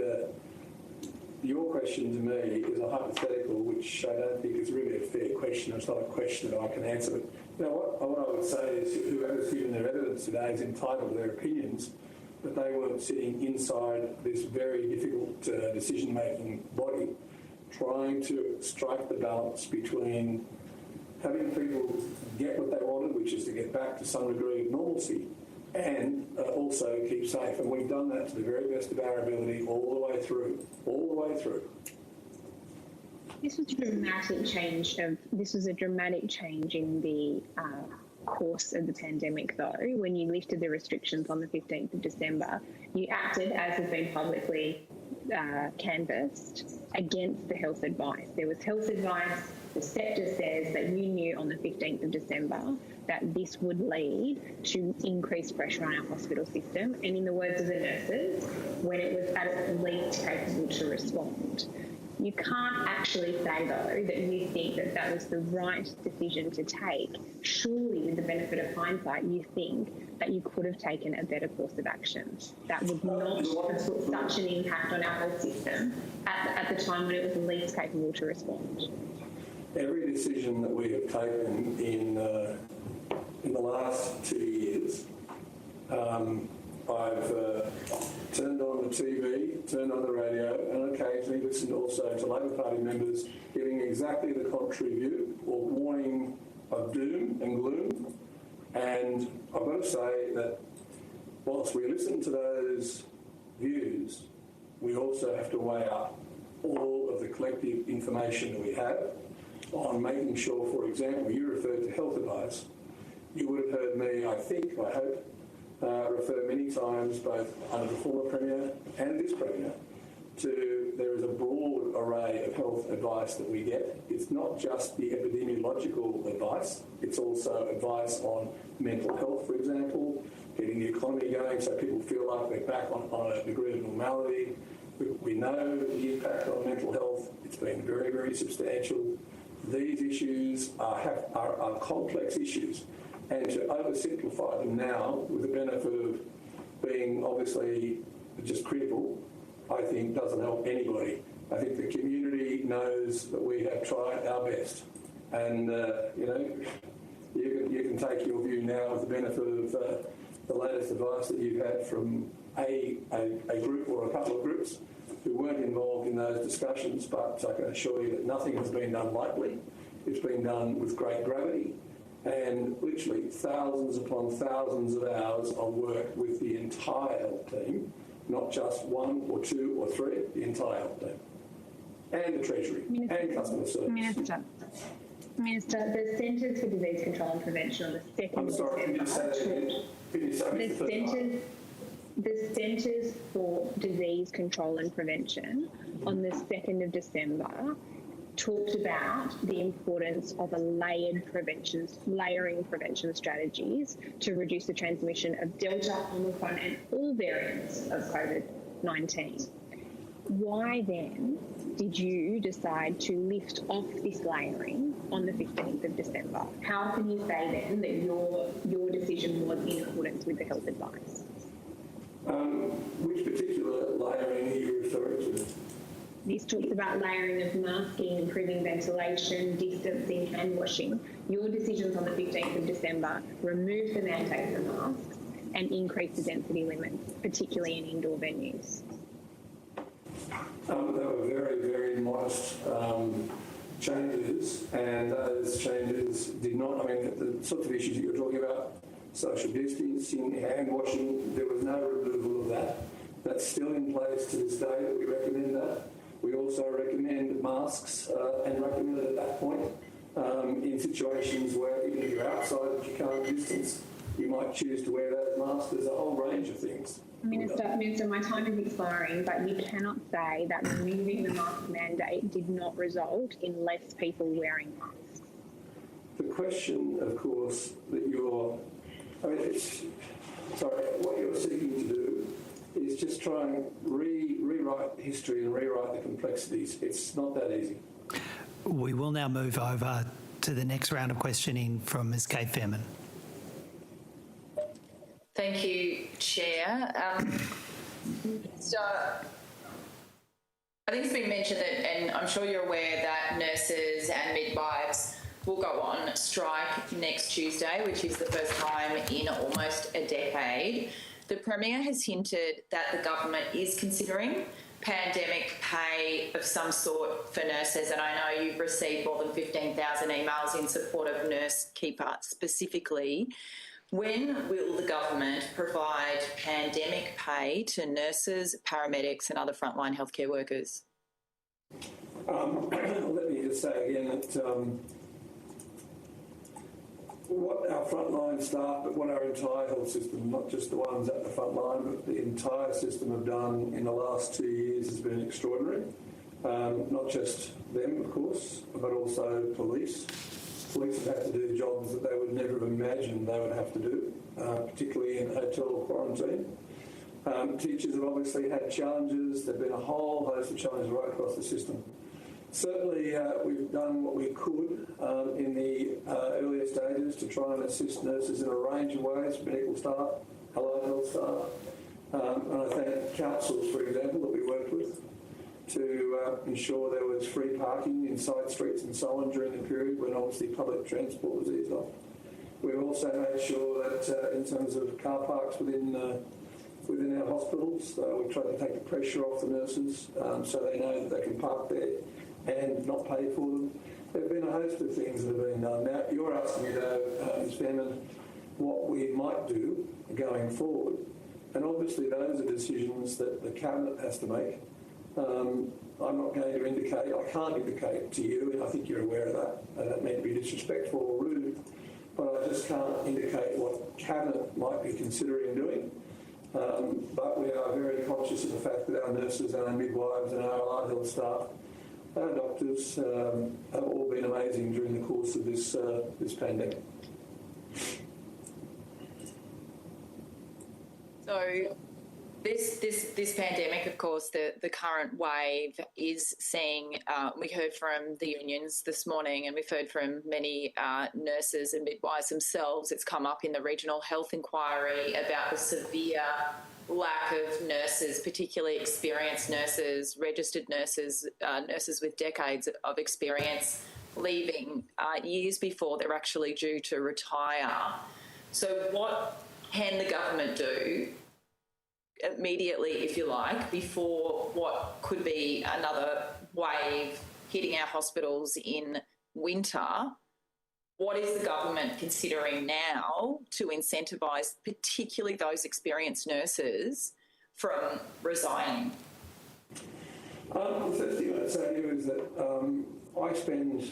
your question to me is a hypothetical, which I don't think is really a fair question. It's not a question that I can answer. But you know what I would say is whoever's given their evidence today is entitled to their opinions, but they weren't sitting inside this very difficult decision-making body trying to strike the balance between having people get what they wanted, which is to get back to some degree of normalcy, and also keep safe. And we've done that to the very best of our ability all the way through. This was a dramatic change in the course of the pandemic, though. When you lifted the restrictions on the 15th of December, you acted, as has been publicly canvassed, against the health advice. There was health advice. The sector says that you knew on the 15th of December that this would lead to increased pressure on our hospital system, and in the words of the nurses, when it was at its least capable to respond. You can't actually say, though, that you think that that was the right decision to take. Surely, with the benefit of hindsight, you think that you could have taken a better course of action that would not have put such an impact on our health system at the time when it was least capable to respond. Every decision that we have taken in the last 2 years, I've turned on the TV, turned on the radio, and occasionally listened also to Labor Party members giving exactly the contrary view or warning of doom and gloom. And I've got to say that whilst we listen to those views, we also have to weigh up all of the collective information that we have on making sure, for example, you referred to health advice. You would have heard me, I hope, refer many times, both under the former Premier and this Premier, to there is a broad array of health advice that we get. It's not just the epidemiological advice, it's also advice on mental health, for example, getting the economy going so people feel like they're back on a degree of normality. We know the impact on mental health. It's been very, very substantial. These issues are complex issues, and to oversimplify them now with the benefit of being obviously just critical, I think doesn't help anybody. I think the community knows that we have tried our best, and you can take your view now with the benefit of the latest advice that you've had from a group or a couple of groups who weren't involved in those discussions, but I can assure you that nothing has been done lightly. It's been done with great gravity and literally thousands upon thousands of hours of work with the entire health team, not just one or two or three, the entire health team, and the Treasury and customer service. Minister, the Centres for Disease Control and Prevention on the 2nd of December. The Centres for Disease Control and Prevention on the 2nd of December talked about the importance of layering prevention strategies to reduce the transmission of Delta, Omicron and all variants of COVID-19. Why then did you decide to lift off this layering on the 15th of December? How can you say then that your decision was in accordance with the health advice? Which particular layering are you referring to? This talks about layering of masking, improving ventilation, distancing, hand washing. Your decisions on the 15th of December removed the mandate for masks and increased the density limits, particularly in indoor venues. They were very, very modest changes, and those changes did not, the sorts of issues that you're talking about, social distancing, hand washing, there was no removal of that. That's still in place to this day that we recommend that. We also recommend masks and recommended at that point in situations where even if you're outside of your current distance, you might choose to wear that mask. There's a whole range of things. Minister, my time is expiring, but you cannot say that removing the mask mandate did not result in less people wearing masks. The question, of course, that what you're seeking to do is just try and rewrite history and rewrite the complexities. It's not that easy. We will now move over to the next round of questioning from Ms. Kate Fairman. Thank you, Chair. So I think it's been mentioned that, and I'm sure you're aware that nurses and midwives will go on strike next Tuesday, which is the first time in almost a decade. The Premier has hinted that the government is considering pandemic pay of some sort for nurses, and I know you've received more than 15,000 emails in support of Nurse Keeper specifically. When will the government provide pandemic pay to nurses, paramedics and other frontline healthcare workers? Let me just say again that what our frontline staff, but what our entire health system, not just the ones at the front line, but the entire system have done in the last 2 years has been extraordinary. Not just them, of course, but also police. Police have had to do jobs that they would never have imagined they would have to do, particularly in hotel quarantine. Teachers have obviously had challenges. There have been a whole host of challenges right across the system. Certainly, we've done what we could in the earlier stages to try and assist nurses in a range of ways, medical staff, allied health staff, and I thank councils, for example, that we worked with to ensure there was free parking in side streets and so on during the period when obviously public transport was eased off. We've also made sure that in terms of car parks within our hospitals, we try to take the pressure off the nurses so they know that they can park there and not pay for them. There have been a host of things that have been done. Now, you're asking me, though, Ms. Fairman, what we might do going forward. And obviously those are decisions that the Cabinet has to make. I'm not going to indicate, I can't indicate to you, and I think you're aware of that. I don't mean to be disrespectful or rude, but I just can't indicate what Cabinet might be considering doing. But we are very conscious of the fact that our nurses and our midwives and our allied health staff, our doctors have all been amazing during the course of this pandemic. So this pandemic, of course, the current wave is seeing, we heard from the unions this morning and we've heard from many nurses and midwives themselves. It's come up in the regional health inquiry about the severe lack of nurses, particularly experienced nurses, registered nurses, nurses with decades of experience leaving years before they're actually due to retire. So what can the government do immediately, if you like, before what could be another wave hitting our hospitals in winter? What is the government considering now to incentivise particularly those experienced nurses from resigning? The first thing I'd say to you is that I spend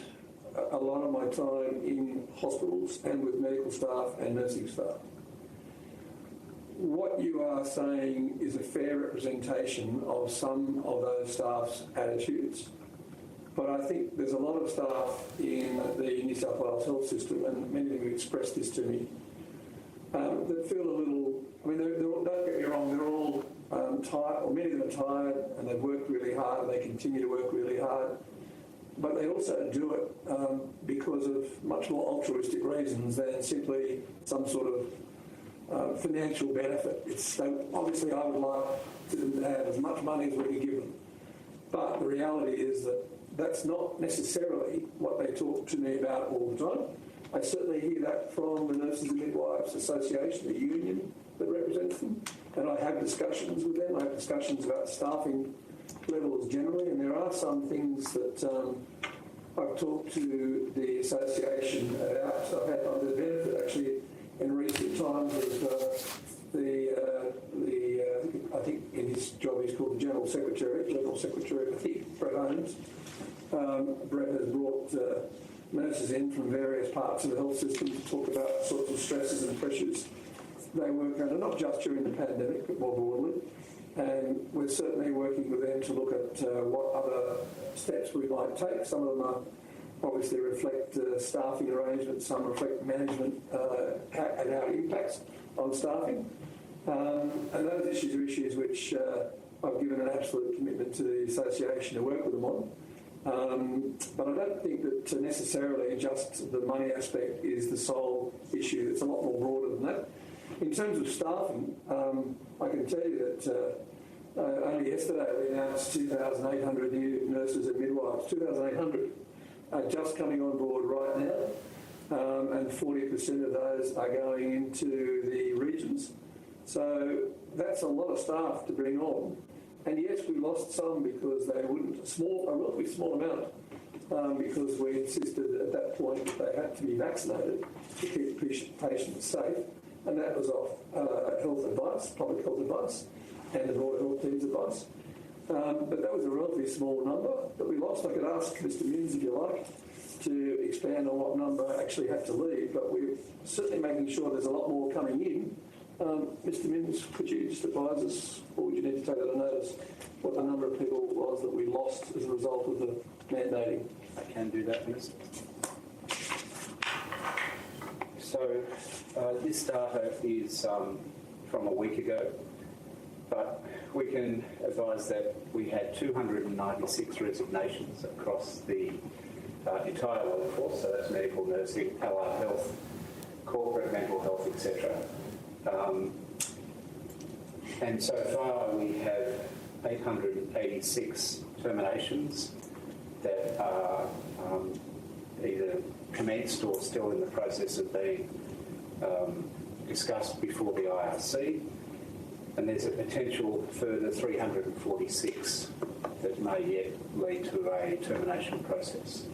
a lot of my time in hospitals and with medical staff and nursing staff. What you are saying is a fair representation of some of those staff's attitudes. But I think there's a lot of staff in the New South Wales health system, and many of them have expressed this to me, that feel a little, don't get me wrong, they're all tired, or many of them are tired, and they've worked really hard, and they continue to work really hard. But they also do it because of much more altruistic reasons than simply some sort of financial benefit. Obviously I would like to have as much money as we can give them. But the reality is that that's not necessarily what they talk to me about all the time. I certainly hear that from the Nurses and Midwives Association, the union that represents them, and I have discussions with them. I have discussions about staffing levels generally, and there are some things that I've talked to the association about. I've had the benefit actually in recent times of I think in his nurses in from various parts of the health system to talk about the sorts of stresses and pressures they work under, not just during the pandemic, but more broadly. And we're certainly working with them to look at what other steps we might take. Some of them are obviously reflect staffing arrangements, some reflect management and how it impacts on staffing. And those issues are issues which I've given an absolute commitment to the association to work with them on. But I don't think that necessarily just the money aspect is the sole issue. It's a lot more broader than that. In terms of staffing, I can tell you that only yesterday we announced 2,800 new nurses and midwives. 2,800 are just coming on board right now, and 40% of those are going into the regions. So that's a lot of staff to bring on. And yes, we lost some because they wouldn't, a relatively small amount, because we insisted at that point that they had to be vaccinated to keep patients safe. And that was off health advice, public health advice, and the broader health team's advice. But that was a relatively small number that we lost. I could ask Mr. Minns, if you like, to expand on what number actually had to leave, but we're certainly making sure there's a lot more coming in. Mr. Minns, could you just advise us, or would you need to take that on notice, what the number of people was that we lost as a result of the mandating? I can do that, Minister. So this data is from a week ago, but we can advise that we had 296 resignations across the entire workforce, so that's medical, nursing, allied health, corporate, mental health, etc. And so far we have 886 terminations that are either commenced or still in the process of being discussed before the IRC, and there's a potential further 346 that may yet lead to a termination process.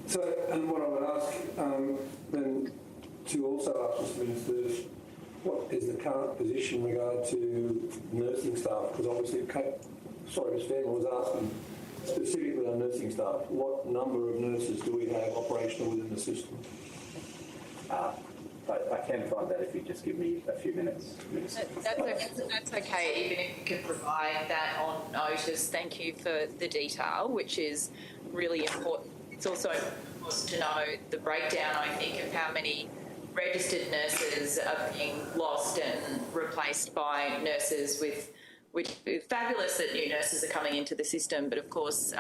So, and what I would ask then to also ask Mr. Minister, what is the current position in regard to nursing staff? Because obviously, Ms. Fairman was asking specifically on nursing staff, what number of nurses do we have operational within the system? I can find that if you just give me a few minutes. That's okay, even if you can provide that on notice. Thank you for the detail, which is really important. It's also important to know the breakdown, I think, of how many registered nurses are being lost and replaced by nurses with fabulous that new nurses are coming into the system, but of course,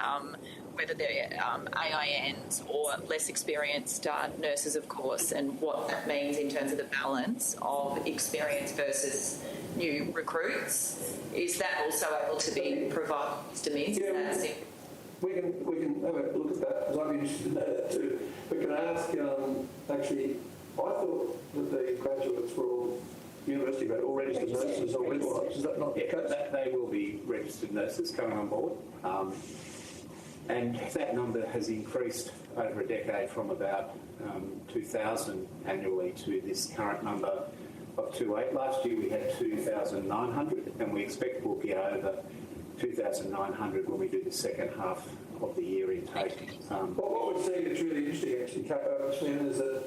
whether they're AINs or less experienced nurses, of course, and what that means in terms of the balance of experience versus new recruits. Is that also able to be provided, Mr. Minns? Yeah, we can have a look at that, because I'm interested in that too. But can I ask, actually, I thought that the graduates were all university graduates, all registered nurses or midwives. Is that not the case? They will be registered nurses coming on board. And that number has increased over a decade from about 2,000 annually to this current number of 2,800. Last year we had 2,900, and we expect we'll get over 2,900 when we do the second half of the year intake. What we're seeing that's really interesting, actually, is that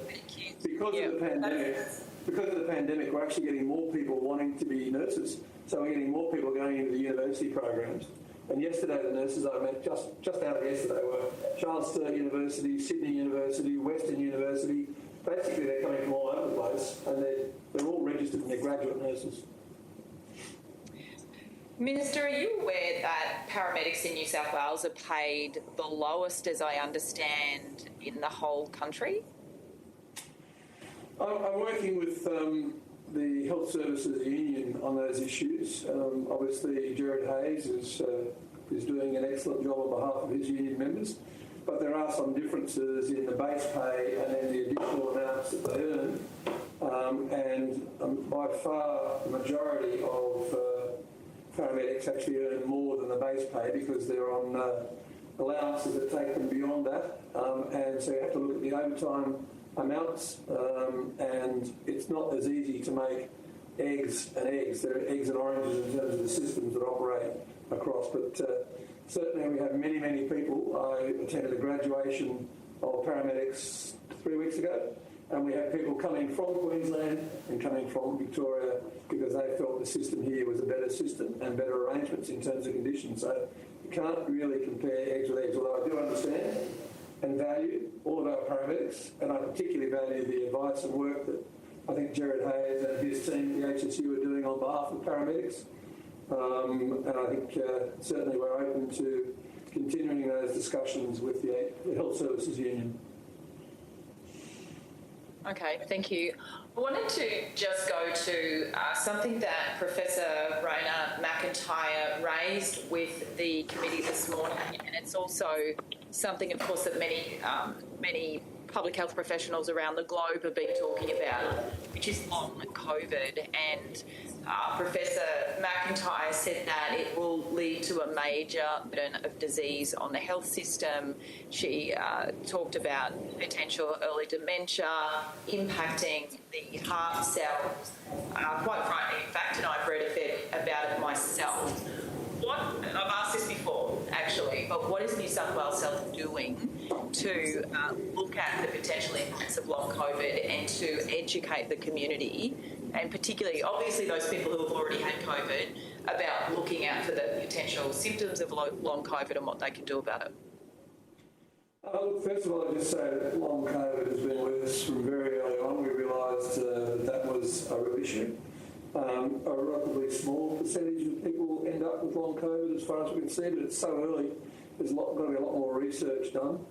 because of the pandemic, we're actually getting more people wanting to be nurses. So we're getting more people going into the university programs. And yesterday, the nurses I met just out of yesterday were Charles Sturt University, Sydney University, Western University. Basically, they're coming from all over the place, and they're all registered and they're graduate nurses. Minister, are you aware that paramedics in New South Wales are paid the lowest, as I understand, in the whole country? I'm working with the Health Services Union on those issues. Obviously, Jared Hayes is doing an excellent job on behalf of his union members, but there are some differences in the base pay and then the additional amounts that they earn. And by far, the majority of paramedics actually earn more than the base pay because they're on allowances that take them beyond that. And so you have to look at the overtime amounts, and it's not as easy to make eggs and eggs. There are eggs and oranges in terms of the systems that operate across, but certainly we have many people. I attended a graduation of paramedics 3 weeks ago, and we had people coming from Queensland and coming from Victoria because they felt the system here was a better system and better arrangements in terms of conditions. So you can't really compare eggs with eggs, although I do understand and value all of our paramedics, and I particularly value the advice and work that I think Gerard Hayes and his team, the HSU, are doing on behalf of paramedics. And I think certainly we're open to continuing those discussions with the Health Services Union. Okay, thank you. I wanted to just go to something that Professor Raina McIntyre raised with the committee this morning, and it's also something, of course, that many public health professionals around the globe have been talking about, which is long COVID. And Professor McIntyre said that it will lead to a major burden of disease on the health system. She talked about potential early dementia impacting the heart cells. Quite frightening, in fact, and I've read a bit about it myself. I've asked this before, actually, but what is New South Wales Health doing to look at the potential impacts of long COVID and to educate the community, and particularly, obviously, those people who have already had COVID, about looking out for the potential symptoms of long COVID and what they can do about it? Look, first of all, I'll just say that long COVID has been with us from very early on. We realised that was a real issue. A relatively small percentage of people end up with long COVID as far as we can see, but it's so early, there's got to be a lot more research done.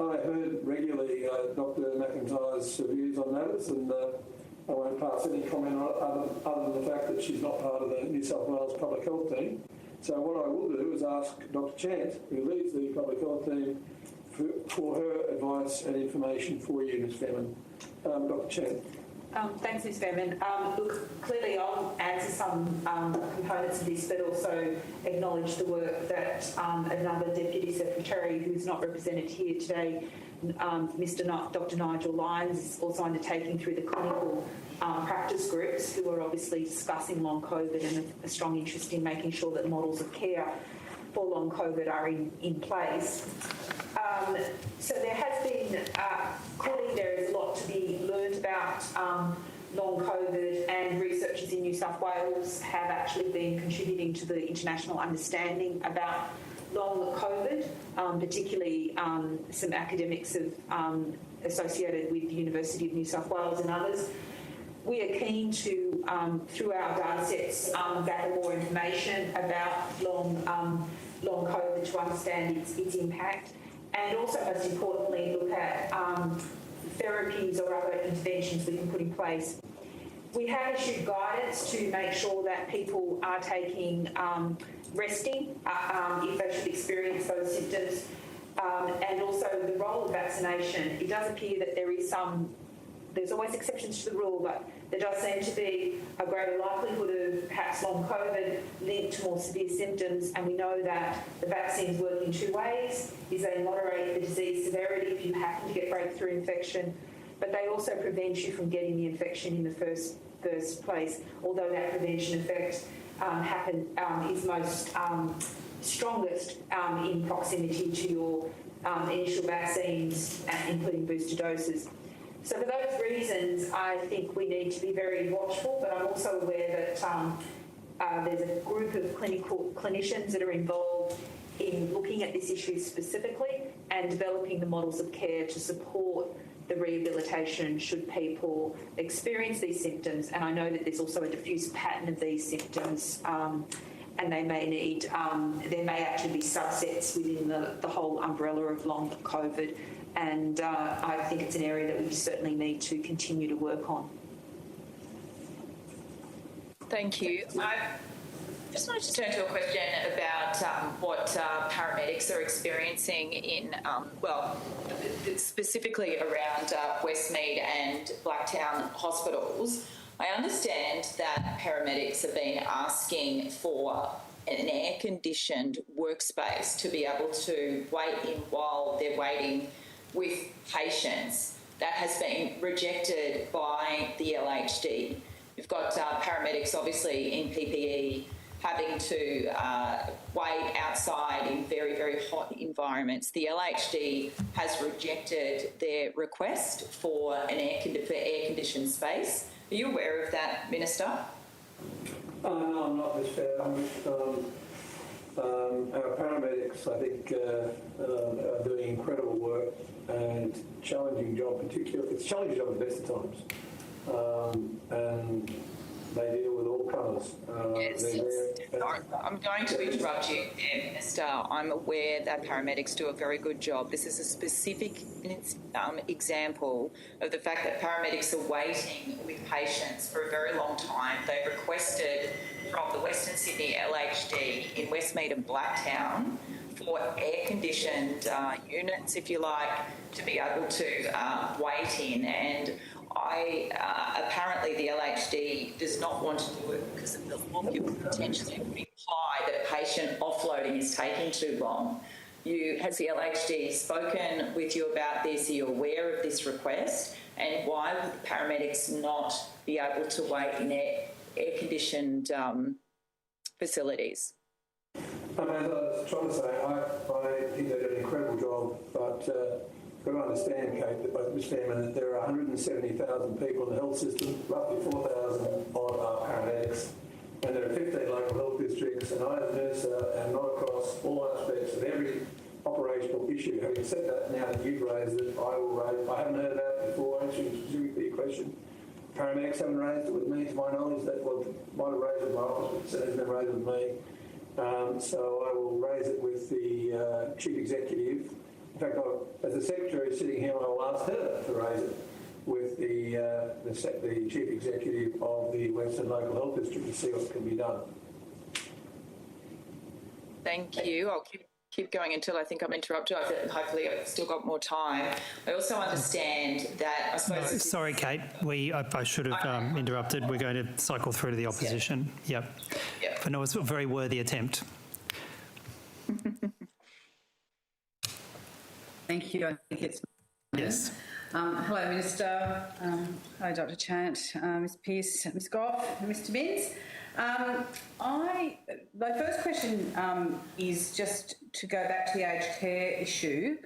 I heard regularly Dr McIntyre's views on matters, and I won't pass any comment on it other than the fact that she's not part of the New South Wales Public Health team. So what I will do is ask Dr Chant, who leads the Public Health team, for her advice and information for you, Ms Fairman. Dr Chant. Thanks, Ms Fairman. Look, clearly I'll answer some components of this, but also acknowledge the work that another Deputy Secretary who's not represented here today, Dr Nigel Lyons, is also undertaking through the clinical practice groups, who are obviously discussing long COVID and a strong interest in making sure that models of care for long COVID are in place. So there has been, clearly there is a lot to be learned about long COVID, and researchers in New South Wales have actually been contributing to the international understanding about long COVID, particularly some academics associated with the University of New South Wales and others. We are keen to, through our data sets, gather more information about long COVID to understand its impact, and also, most importantly, look at therapies or other interventions we can put in place. We have issued guidance to make sure that people are taking resting if they should experience those symptoms, and also the role of vaccination. It does appear that there's always exceptions to the rule, but there does seem to be a greater likelihood of perhaps long COVID linked to more severe symptoms, and we know that the vaccines work in two ways. They moderate the disease severity if you happen to get breakthrough infection, but they also prevent you from getting the infection in the first place, although that prevention effect is most strongest in proximity to your initial vaccines, including booster doses. So for those reasons, I think we need to be very watchful, but I'm also aware that there's a group of clinicians that are involved in looking at this issue specifically and developing the models of care to support the rehabilitation should people experience these symptoms. And I know that there's also a diffuse pattern of these symptoms, and they may need, there may actually be subsets within the whole umbrella of long COVID. And I think it's an area that we certainly need to continue to work on. Thank you. I just wanted to turn to a question about what paramedics are experiencing in, specifically around Westmead and Blacktown hospitals. I understand that paramedics have been asking for an air-conditioned workspace to be able to wait in while they're waiting with patients. That has been rejected by the LHD. You've got paramedics obviously in PPE having to wait outside in very, very hot environments. The LHD has rejected their request for air-conditioned space. Are you aware of that, Minister? No, I'm not, Ms. Fair. Our paramedics, I think, are doing incredible work and challenging job, particularly. It's a challenging job at the best of times. And they deal with all colours. I'm going to interrupt you there, Minister. I'm aware that paramedics do a very good job. This is a specific example of the fact that paramedics are waiting with patients for a very long time. They've requested from the Western Sydney LHD in Westmead and Blacktown for air-conditioned units, if you like, to be able to wait in. And apparently the LHD does not want to do it because of the law could potentially imply that patient offloading is taking too long. Has the LHD spoken with you about this? Are you aware of this request? And why would the paramedics not be able to wait in air-conditioned facilities? As I was trying to say, I think they do an incredible job, but you've got to understand, Kate, that there are 170,000 people in the health system, roughly 4,000 are paramedics, and there are 15 local health districts, and I as a nurse am not across all aspects of every operational issue. Having said that, now that you've raised it, I will raise. I haven't heard that before, answering specifically your question. Paramedics haven't raised it with me, to my knowledge. That might have raised it with my office, but it hasn't been raised with me. So I will raise it with the Chief Executive. In fact, as the Secretary sitting here, I will ask her to raise it with the Chief Executive of the Western Local Health District to see what can be done. Thank you. I'll keep going until I think I'm interrupted. Hopefully I've still got more time. I also understand that, I suppose... No, sorry, Kate. I should have interrupted. We're going to cycle through to the opposition. Yep. But no, it's a very worthy attempt. Thank you. I think it's... Yes. Hello, Minister. Hello, Dr. Chant, Ms Pearce, Ms Goff, Mr Binns. My first question is just to go back to the aged care issue.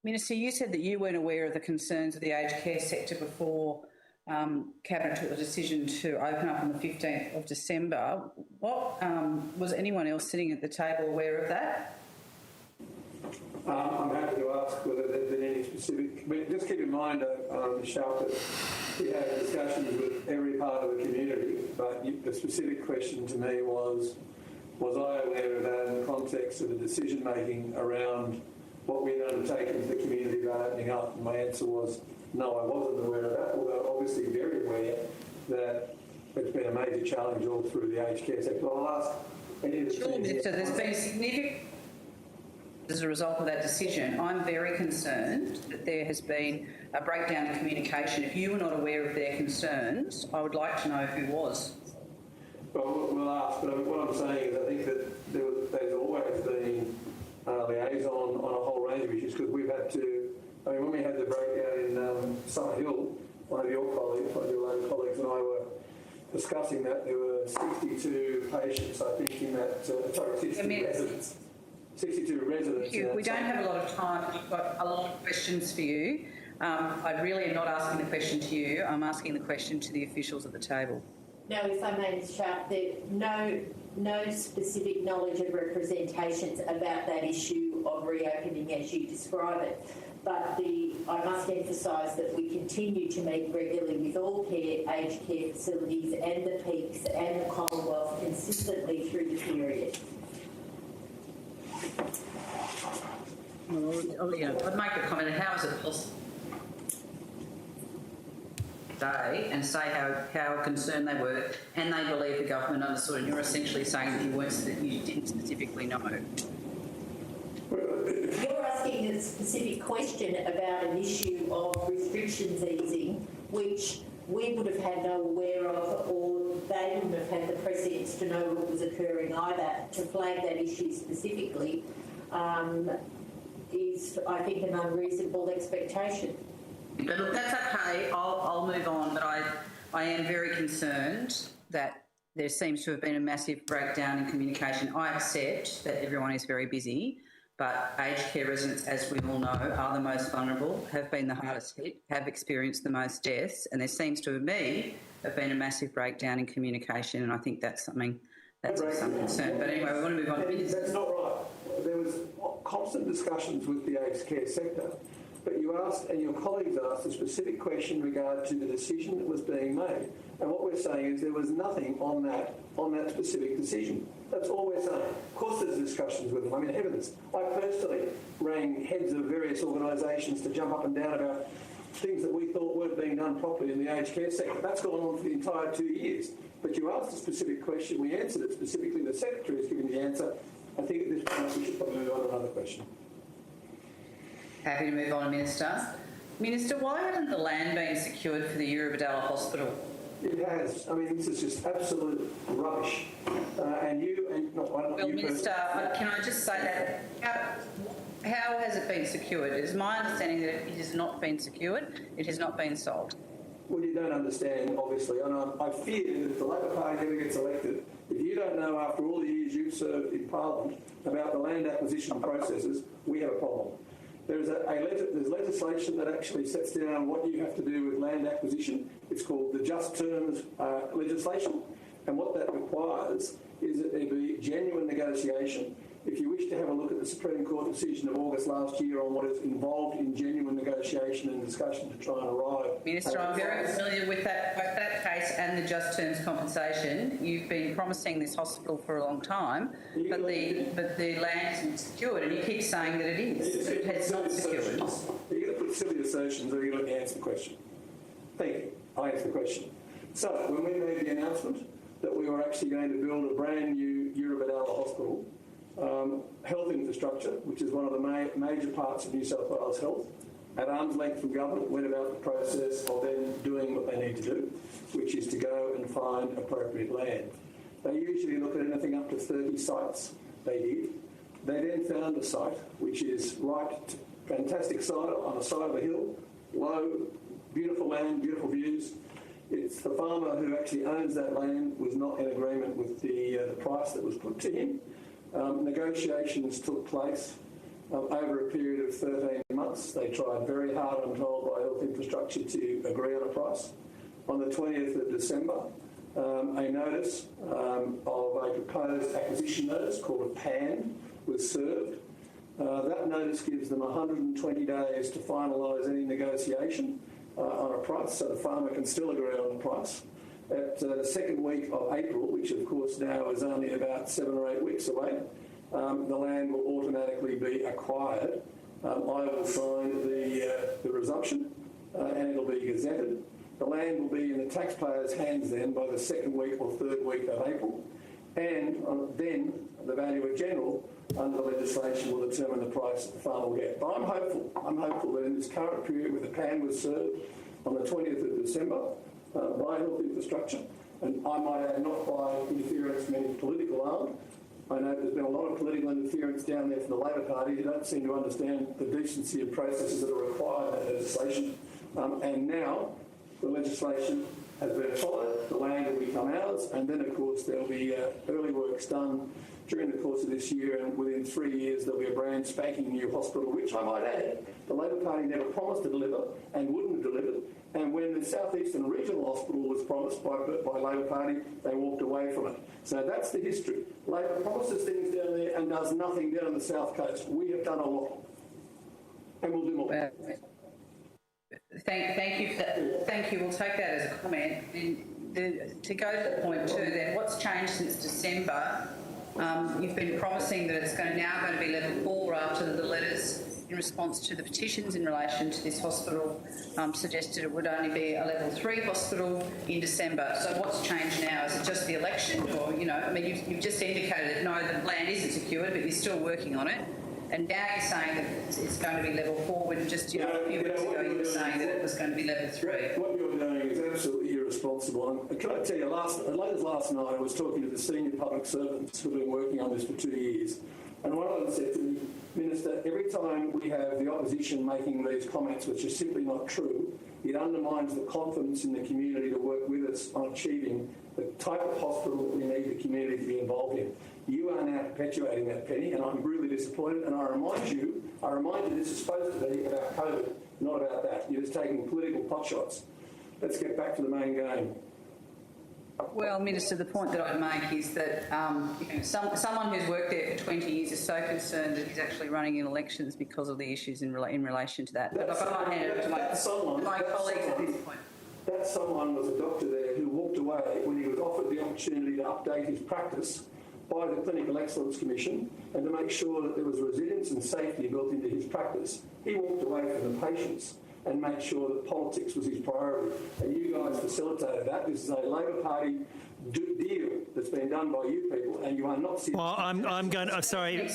Minister, you said that you weren't aware of the concerns of the aged care sector before Cabinet took the decision to open up on the 15th of December. Was anyone else sitting at the table aware of that? I'm happy to ask whether there's been any specific... But just keep in mind, Michelle, that we had discussions with every part of the community, but the specific question to me was I aware of that in the context of the decision-making around what we had undertaken as the community about opening up? And my answer was, no, I wasn't aware of that, although obviously very aware that it's been a major challenge all through the aged care sector. I'll ask any of the... Sure, Minister, there's been significant... As a result of that decision, I'm very concerned that there has been a breakdown in communication. If you were not aware of their concerns, I would like to know who was. Well, we'll ask, but what I'm saying is I think that there's always been liaison on a whole range of issues, because we've had to... I mean, when we had the breakdown in Summer Hill, one of your local colleagues and I were discussing that, there were 62 patients, I think, in that... 62 residents. 62 residents. We don't have a lot of time. We've got a lot of questions for you. I really am not asking the question to you. I'm asking the question to the officials at the table. No, if I may, Ms Sharp, there's no specific knowledge of representations about that issue of reopening as you describe it. But I must emphasise that we continue to meet regularly with all aged care facilities and the peaks and the Commonwealth consistently through the period. Well, I'd make a comment on how is it possible today and say how concerned they were and they believe the government understood, and you're essentially saying that you didn't specifically know. You're asking a specific question about an issue of restrictions easing, which we would have had no aware of, or they wouldn't have had the precedence to know what was occurring either. To flag that issue specifically is, I think, an unreasonable expectation. But look, that's okay. I'll move on, but I am very concerned that there seems to have been a massive breakdown in communication. I accept that everyone is very busy, but aged care residents, as we all know, are the most vulnerable, have been the hardest hit, have experienced the most deaths, and there seems to me have been a massive breakdown in communication, and I think that's something that's of some concern. But anyway, we want to move on. That's not right. There was constant discussions with the aged care sector, but you asked, and your colleagues asked, a specific question in regard to the decision that was being made. And what we're saying is there was nothing on that specific decision. That's all we're saying. Of course there's discussions with them. I mean, heavens, I personally rang heads of various organisations to jump up and down about things that we thought weren't being done properly in the aged care sector. That's gone on for the entire 2 years. But you asked a specific question, we answered it specifically, the Secretary has given the answer. I think at this point we should probably move on to another question. Happy to move on, Minister. Minister, why hasn't the land been secured for the Eurobodalla Hospital? It has. I mean, this is just absolute rubbish. Minister, can I just say that? How has it been secured? It is my understanding that it has not been secured. It has not been sold. Well, you don't understand, obviously. And I fear that if the Labor Party ever gets elected, if you don't know after all the years you've served in Parliament about the land acquisition processes, we have a problem. There's legislation that actually sets down what you have to do with land acquisition. It's called the Just Terms legislation. And what that requires is that there be genuine negotiation. If you wish to have a look at the Supreme Court decision of August last year on what is involved in genuine negotiation and discussion to try and arrive... Minister, I'm very familiar with that case and the Just Terms compensation. You've been promising this hospital for a long time, but the land isn't secured, and you keep saying that it is. It has not secured. Are you going to put silly assertions, or are you going to answer the question? Thank you. I answer the question. So, when we made the announcement that we were actually going to build a brand new Eurobodalla hospital, health infrastructure, which is one of the major parts of New South Wales Health, at arm's length from government, went about the process of then doing what they need to do, which is to go and find appropriate land. They usually look at anything up to 30 sites. They did. They then found a site which is fantastic site on the side of a hill, low, beautiful land, beautiful views. It's the farmer who actually owns that land was not in agreement with the price that was put to him. Negotiations took place over a period of 13 months. They tried very hard, I'm told, by Health Infrastructure to agree on a price. On the 20th of December, a notice of a proposed acquisition notice called a PAN was served. That notice gives them 120 days to finalise any negotiation on a price, so the farmer can still agree on the price. At the second week of April, which of course now is only about 7 or 8 weeks away, the land will automatically be acquired. I will sign the resumption and it'll be gazetted. The land will be in the taxpayers' hands then by the second week or third week of April, and then the valuer general under the legislation will determine the price that the farmer will get. But I'm hopeful that in this current period where the PAN was served on the 20th of December, by Health Infrastructure, and I might add not by interference from any political arm. I know there's been a lot of political interference down there from the Labor Party who don't seem to understand the decency of processes that are required in that legislation. And now the legislation has been followed, the land will become ours, and then of course there'll be early works done during the course of this year, and within 3 years there'll be a brand spanking new hospital, which I might add, the Labor Party never promised to deliver and wouldn't have delivered. And when the South Eastern Regional Hospital was promised by Labor Party, they walked away from it. So that's the history. Labor promises things down there and does nothing down the South Coast. We have done a lot, and we'll do more. Thank you for that. Thank you. We'll take that as a comment. To go to the point too, then, what's changed since December? You've been promising that it's now going to be level 4 after the letters in response to the petitions in relation to this hospital suggested it would only be a level 3 hospital in December. So what's changed now? Is it just the election, or you've just indicated that no, the land isn't secured, but you're still working on it. And now you're saying that it's going to be level 4 when just a few weeks ago you were saying that it was going to be level 3. What you're doing is absolutely irresponsible. And can I tell you, late as last night I was talking to the senior public servants who've been working on this for 2 years. And one of them said to me, Minister, every time we have the opposition making these comments which are simply not true, it undermines the confidence in the community to work with us on achieving the type of hospital that we need the community to be involved in. You are now perpetuating that, Penny, and I'm really disappointed. And I remind you this is supposed to be about COVID, not about that. You're just taking political potshots. Let's get back to the main game. Well, Minister, the point that I'd make is that someone who's worked there for 20 years is so concerned that he's actually running in elections because of the issues in relation to that. But I might hand it to my colleagues at this point. That someone was a doctor there who walked away when he was offered the opportunity to update his practice by the Clinical Excellence Commission and to make sure that there was resilience and safety built into his practice. He walked away from the patients and made sure that politics was his priority. And you guys facilitated that. This is a Labor Party deal that's been done by you people, and you are not... Well, I'm going to... Sorry,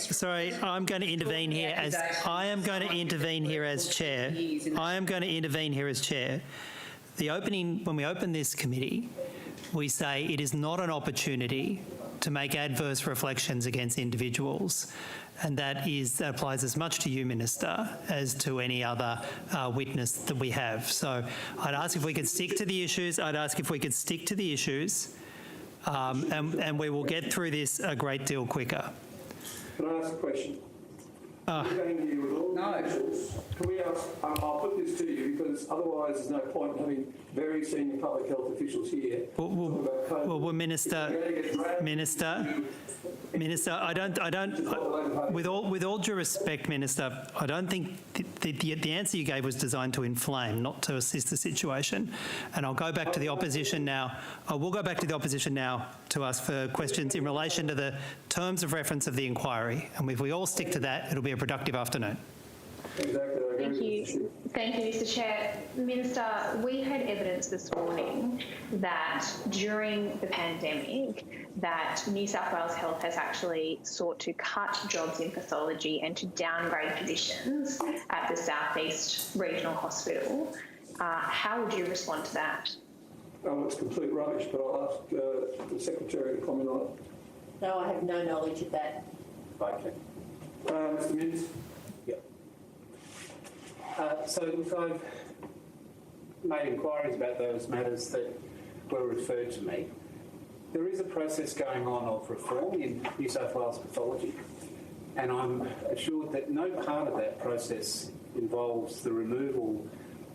I'm going to intervene here as... I am going to intervene here as chair. I am going to intervene here as chair. When we open this committee, we say it is not an opportunity to make adverse reflections against individuals. And that applies as much to you, Minister, as to any other witness that we have. So I'd ask if we could stick to the issues. And we will get through this a great deal quicker. Can I ask a question? We're going to deal with all the officials. Can we ask, I'll put this to you because otherwise there's no point in having very senior public health officials here. Well, Minister, I don't. With all due respect, Minister, I don't think the answer you gave was designed to inflame, not to assist the situation. And I'll go back to the opposition now. I will go back to the opposition now to ask for questions in relation to the terms of reference of the inquiry. And if we all stick to that, it'll be a productive afternoon. Thank you. Thank you, Mr. Chair. Minister, we had evidence this morning that during the pandemic that New South Wales Health has actually sought to cut jobs in pathology and to downgrade positions at the South East Regional Hospital. How would you respond to that? It's complete rubbish, but I'll ask the Secretary to comment on it. No, I have no knowledge of that. Okay. Mr. Minns? So look, I've made inquiries about those matters that were referred to me. There is a process going on of reform in New South Wales pathology, and I'm assured that no part of that process involves the removal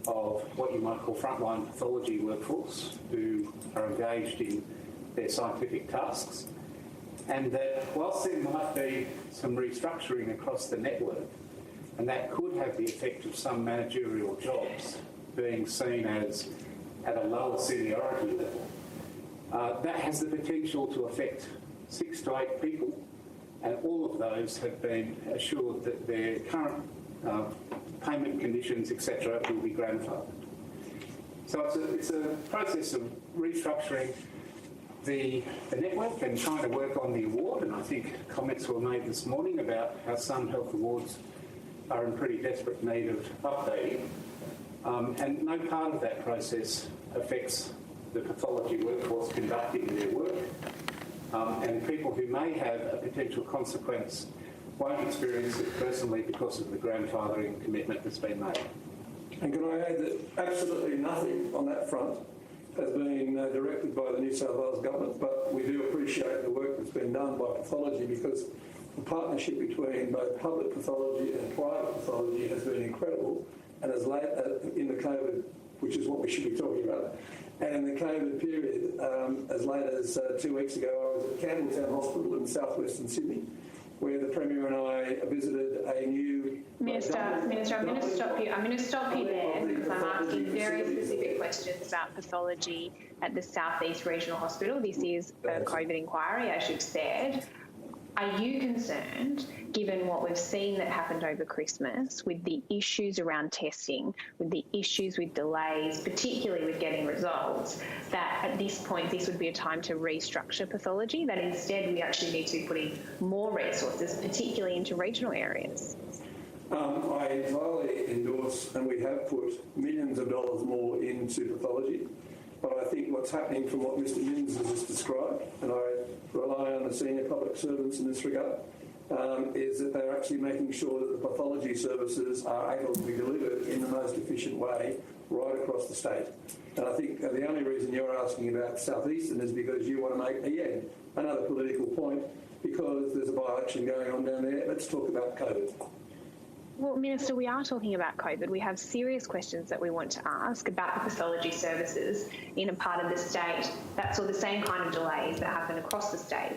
of what you might call frontline pathology workforce who are engaged in their scientific tasks, and that whilst there might be some restructuring across the network, and that could have the effect of some managerial jobs being seen as at a lower seniority level, that has the potential to affect 6 to 8 people, and all of those have been assured that their current payment conditions, etc., will be grandfathered. So it's a process of restructuring the network and trying to work on the award, and I think comments were made this morning about how some health awards are in pretty desperate need of updating. And no part of that process affects the pathology workforce conducting their work. And people who may have a potential consequence won't experience it personally because of the grandfathering commitment that's been made. And can I add that absolutely nothing on that front has been directed by the New South Wales Government, but we do appreciate the work that's been done by pathology because the partnership between both public pathology and private pathology has been incredible, and as late in the COVID, which is what we should be talking about, and in the COVID period, as late as 2 weeks ago, I was at Campbelltown Hospital in southwestern Sydney, where the Premier and I visited a new... Minister, I'm going to stop you. I'm going to stop you there because I'm asking very specific questions about pathology at the South East Regional Hospital. This is a COVID inquiry, as you've said. Are you concerned, given what we've seen that happened over Christmas, with the issues around testing, with the issues with delays, particularly with getting results, that at this point this would be a time to restructure pathology, that instead we actually need to be putting more resources, particularly into regional areas? I entirely endorse, and we have put millions of dollars more into pathology. But I think what's happening from what Mr. Minns has just described, and I rely on the senior public servants in this regard, is that they're actually making sure that the pathology services are able to be delivered in the most efficient way right across the state. And I think the only reason you're asking about South Eastern is because you want to make, again, another political point, because there's a by-election going on down there. Let's talk about COVID. Well, Minister, we are talking about COVID. We have serious questions that we want to ask about the pathology services in a part of the state that saw the same kind of delays that happened across the state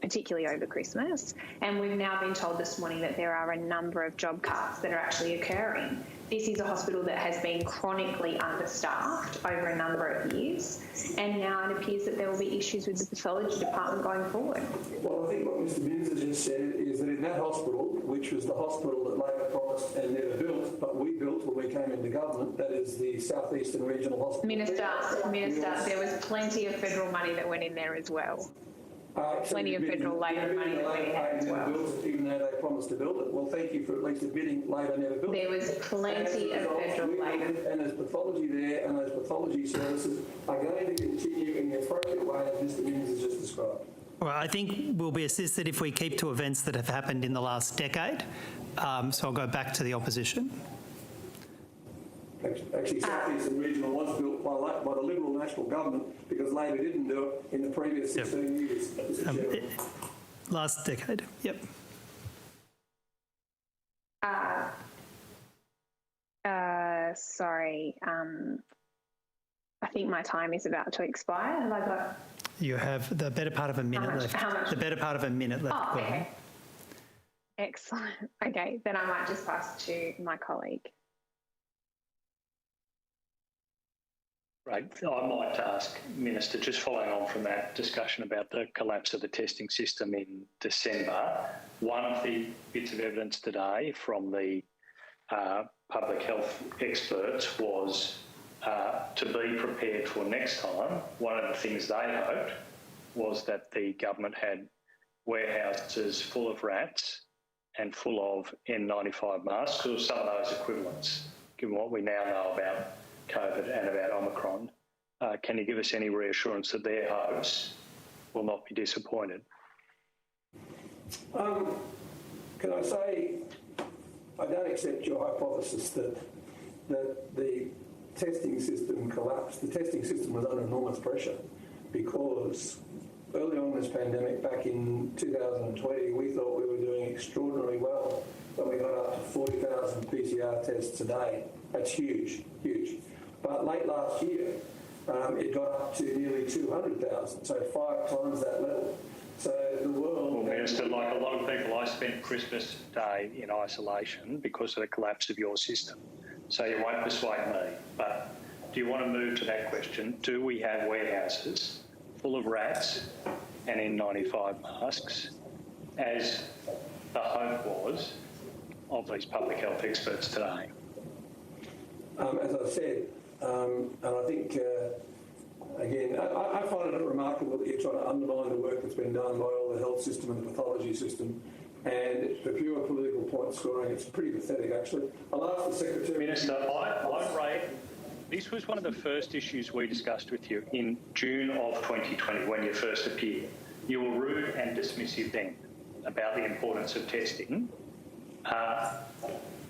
particularly over Christmas. And we've now been told this morning that there are a number of job cuts that are actually occurring. This is a hospital that has been chronically understaffed over a number of years, and now it appears that there will be issues with the pathology department going forward. Well, I think what Mr Binns has just said is that in that hospital, which was the hospital that Labor promised and never built, but we built when we came into government, that is the South Eastern Regional Hospital. Minister, there was plenty of federal money that went in there as well. Plenty of federal Labor money that went in there as well. Even though they promised to build it. Well, thank you for at least admitting Labor never built it. There was plenty of federal Labor. And there's pathology there, and those pathology services are going to continue in the appropriate way as Mr Binns has just described. Well, I think we'll be assisted if we keep to events that have happened in the last decade. So I'll go back to the opposition. Actually, South Eastern Regional was built by the Liberal National Government because Labor didn't do it in the previous 16 years. Last decade, yep. Sorry, I think my time is about to expire. Have I got... You have the better part of a minute left. How much? The better part of a minute left. Oh, okay. Excellent. Okay, then I might just pass to my colleague. Right. I might ask, Minister, just following on from that discussion about the collapse of the testing system in December, one of the bits of evidence today from the public health experts was to be prepared for next time. One of the things they hoped was that the government had warehouses full of rats and full of N95 masks, or some of those equivalents, given what we now know about COVID and about Omicron. Can you give us any reassurance that their hopes will not be disappointed? Can I say, I don't accept your hypothesis that the testing system collapsed. The testing system was under enormous pressure because early on in this pandemic, back in 2020, we thought we were doing extraordinarily well when we got up to 40,000 PCR tests a day. That's huge, huge. But late last year, it got up to nearly 200,000, so 5 times that level. So the world... Well, Minister, like a lot of people, I spent Christmas Day in isolation because of the collapse of your system. So you won't persuade me. But do you want to move to that question? Do we have warehouses full of rats and N95 masks, as the hope was of these public health experts today? As I said, and I think, again, I find it remarkable that you're trying to undermine the work that's been done by all the health system and the pathology system, and for pure political point scoring, it's pretty pathetic, actually. I'll ask the Secretary... Minister, this was one of the first issues we discussed with you in June of 2020 when you first appeared. You were rude and dismissive then about the importance of testing.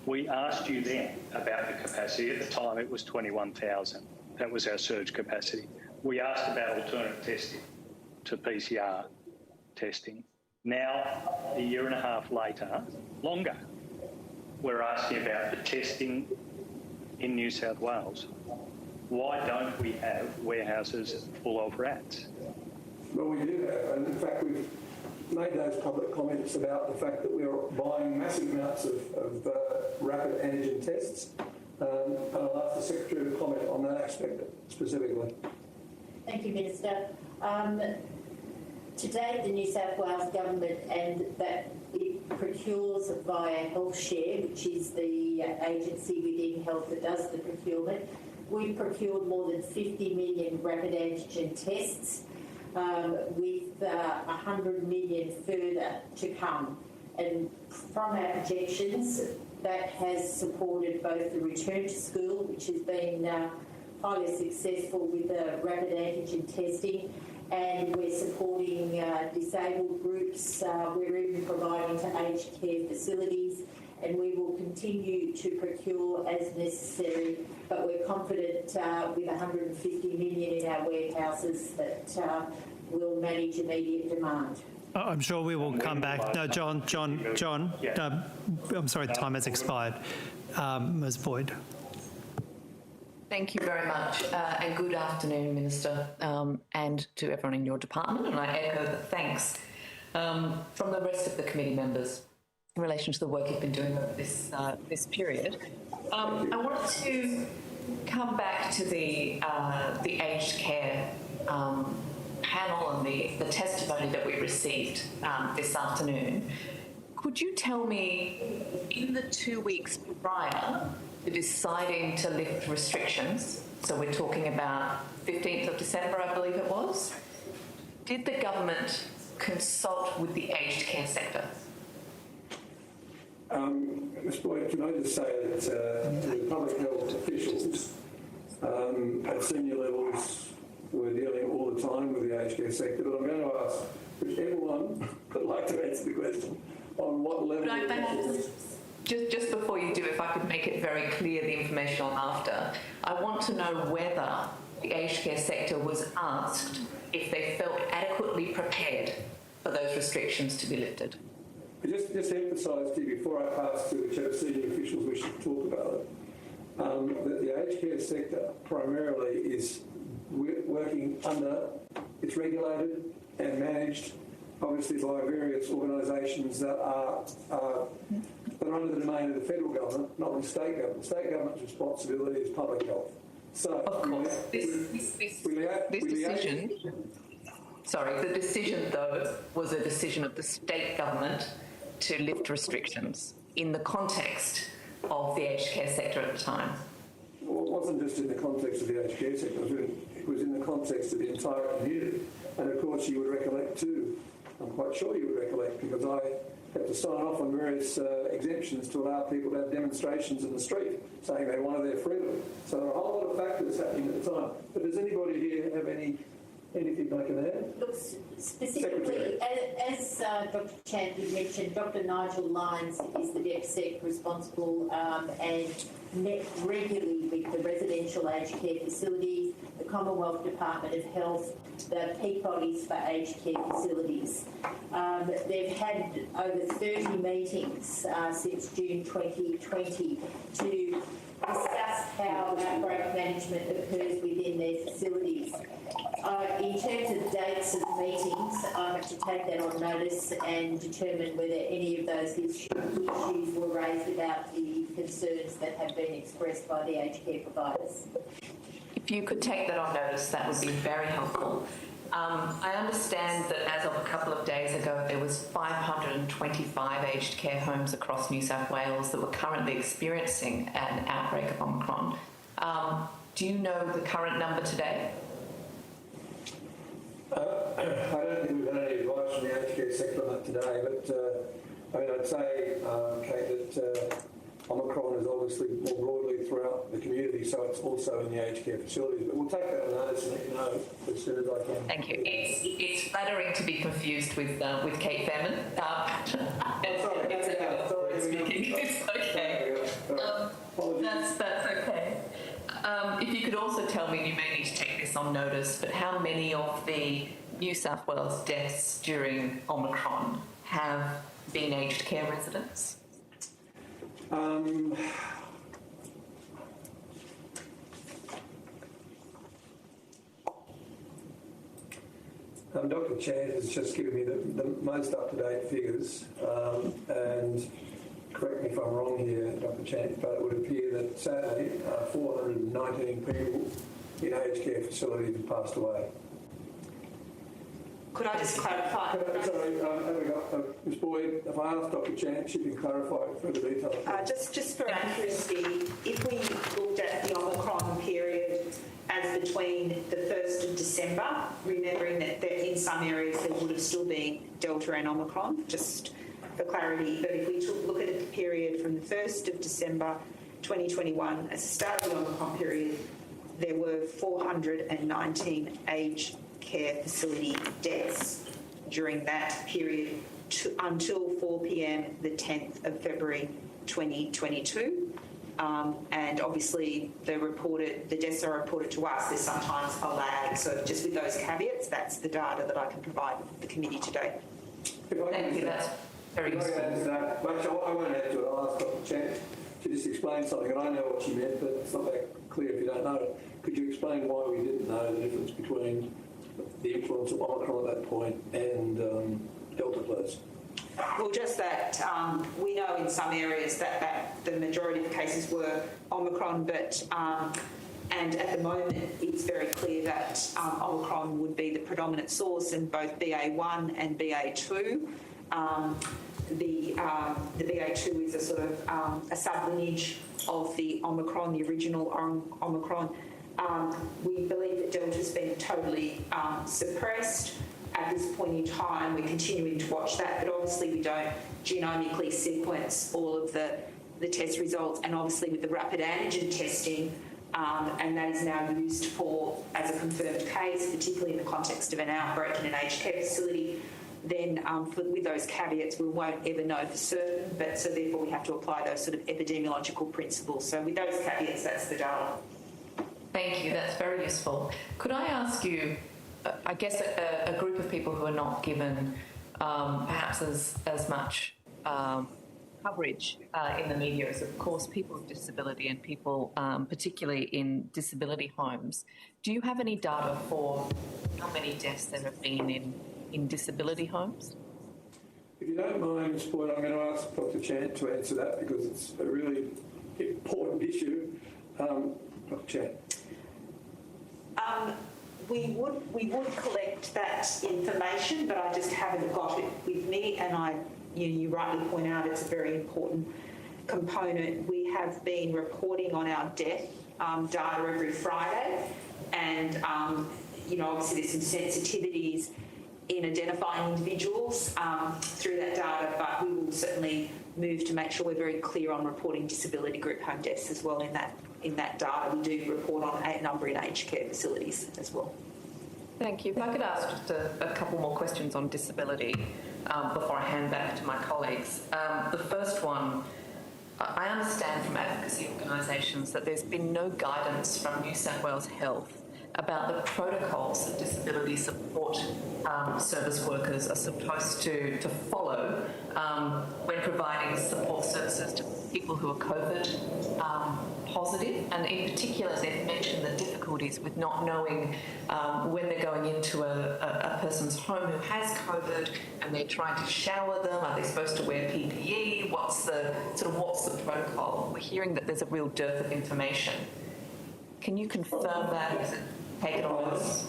We asked you then about the capacity. At the time, it was 21,000. That was our surge capacity. We asked about alternative testing to PCR testing. Now, a year and a half later, longer, we're asking about the testing in New South Wales. Why don't we have warehouses full of rats? Well, we do have, and in fact, we've made those public comments about the fact that we are buying massive amounts of rapid antigen tests. And I'll ask the Secretary to comment on that aspect specifically. Thank you, Minister. To date, the New South Wales Government, and that it procures via Health Share, which is the agency within health that does the procurement, we've procured more than 50 million rapid antigen tests, with 100 million further to come. And from our projections, that has supported both the return to school, which has been highly successful with the rapid antigen testing, and we're supporting disabled groups. We're even providing to aged care facilities, and we will continue to procure as necessary, but we're confident with 150 million in our warehouses that we'll manage immediate demand. I'm sure we will come back. No, John, I'm sorry, the time has expired. Ms. Boyd. Thank you very much, and good afternoon, Minister, and to everyone in your department. And I echo the thanks from the rest of the committee members in relation to the work you've been doing over this period. I wanted to come back to the aged care panel and the testimony that we received this afternoon. Could you tell me, in the 2 weeks prior to deciding to lift restrictions, so we're talking about 15th of December, I believe it was, did the government consult with the aged care sector? Ms. Boyd, can I just say that the public health officials at senior levels were dealing all the time with the aged care sector, but I'm going to ask whichever one would like to answer the question on what level. Could I perhaps, just before you do, if I could make it very clear the information on after, I want to know whether the aged care sector was asked if they felt adequately prepared for those restrictions to be lifted. Just emphasise to you before I pass to whichever senior officials wish to talk about it, that the aged care sector primarily is working under, it's regulated and managed, obviously, by various organisations that are under the domain of the federal government, not the state government. The state government's responsibility is public health. So, of course, the decision, though, was a decision of the state government to lift restrictions in the context of the aged care sector at the time. Well, it wasn't just in the context of the aged care sector, it was in the context of the entire community. And of course you would recollect too, I'm quite sure you would recollect, because I had to sign off on various exemptions to allow people to have demonstrations in the street saying they wanted their freedom. So there are a whole lot of factors happening at the time. But does anybody here have anything they can add? Look, specifically, as Dr. Chant mentioned, Dr. Nigel Lyons is the DepSec responsible and met regularly with the residential aged care facilities, the Commonwealth Department of Health, the peak bodies for aged care facilities. They've had over 30 meetings since June 2020 to discuss how outbreak management occurs within their facilities. In terms of dates of meetings, I have to take that on notice and determine whether any of those issues were raised about the concerns that have been expressed by the aged care providers. If you could take that on notice, that would be very helpful. I understand that as of a couple of days ago, there was 525 aged care homes across New South Wales that were currently experiencing an outbreak of Omicron. Do you know the current number today? I don't think we've had any advice from the aged care sector on that today, but I'd say, Kate, that Omicron is obviously more broadly throughout the community, so it's also in the aged care facilities. But we'll take that on notice and let you know as soon as I can. Thank you. It's flattering to be Confused with Kate Fairman. It's okay. That's okay. If you could also tell me, you may need to take this on notice, but how many of the New South Wales deaths during Omicron have been aged care residents? Dr. Chant has just given me the most up-to-date figures, and correct me if I'm wrong here, Dr. Chant, but it would appear that sadly 419 people in aged care facilities have passed away. Could I just clarify? Ms. Boyd, if I ask Dr. Chant, she can clarify further details. Just for accuracy, if we looked at the Omicron period as between the 1st of December, remembering that in some areas there would have still been Delta and Omicron, just for clarity, but if we look at the period from the 1st of December 2021 as the start of the Omicron period, there were 419 aged care facility deaths during that period until 4 p.m. the 10th of February 2022. And obviously the deaths are reported to us. There's sometimes a lag. So just with those caveats, that's the data that I can provide the committee today. Thank you. That's very useful. Actually, I won't add to it. I'll ask Dr. Chant to just explain something. And I know what she meant, but it's not that clear if you don't know it. Could you explain why we didn't know the difference between the influence of Omicron at that point and Delta, please? Well, just that we know in some areas that the majority of the cases were Omicron, but and at the moment it's very clear that Omicron would be the predominant source in both BA1 and BA2. The BA2 is a sort of a sublineage of the Omicron, the original Omicron. We believe that Delta has been totally suppressed. At this point in time, we're continuing to watch that, but obviously we don't genomically sequence all of the test results, and obviously with the rapid antigen testing, and that is now used as a confirmed case, particularly in the context of an outbreak in an aged care facility, then with those caveats, we won't ever know for certain, but so therefore we have to apply those sort of epidemiological principles. So with those caveats, that's the data. Thank you, that's very useful. Could I ask you, I guess a group of people who are not given perhaps as much coverage in the media as, of course, people with disability and people particularly in disability homes. Do you have any data for how many deaths there have been in disability homes? If you don't mind, Ms. Boyd, I'm going to ask Dr. Chant to answer that because it's a really important issue. Dr. Chant. We would collect that information, but I just haven't got it with me. And you rightly point out it's a very important component. We have been reporting on our death data every Friday, and obviously there's some sensitivities in identifying individuals through that data, but we will certainly move to make sure we're very clear on reporting disability group home deaths as well in that data. We do report on a number in aged care facilities as well. Thank you. If I could ask just a couple more questions on disability before I hand back to my colleagues. The first one, I understand from advocacy organisations that there's been no guidance from New South Wales Health about the protocols that disability support service workers are supposed to follow when providing support services to people who are COVID positive. And in particular, they've mentioned the difficulties with not knowing when they're going into a person's home who has COVID and they're trying to shower them. Are they supposed to wear PPE? What's the protocol? We're hearing that there's a real dearth of information. Can you confirm that? Is it taken on notice?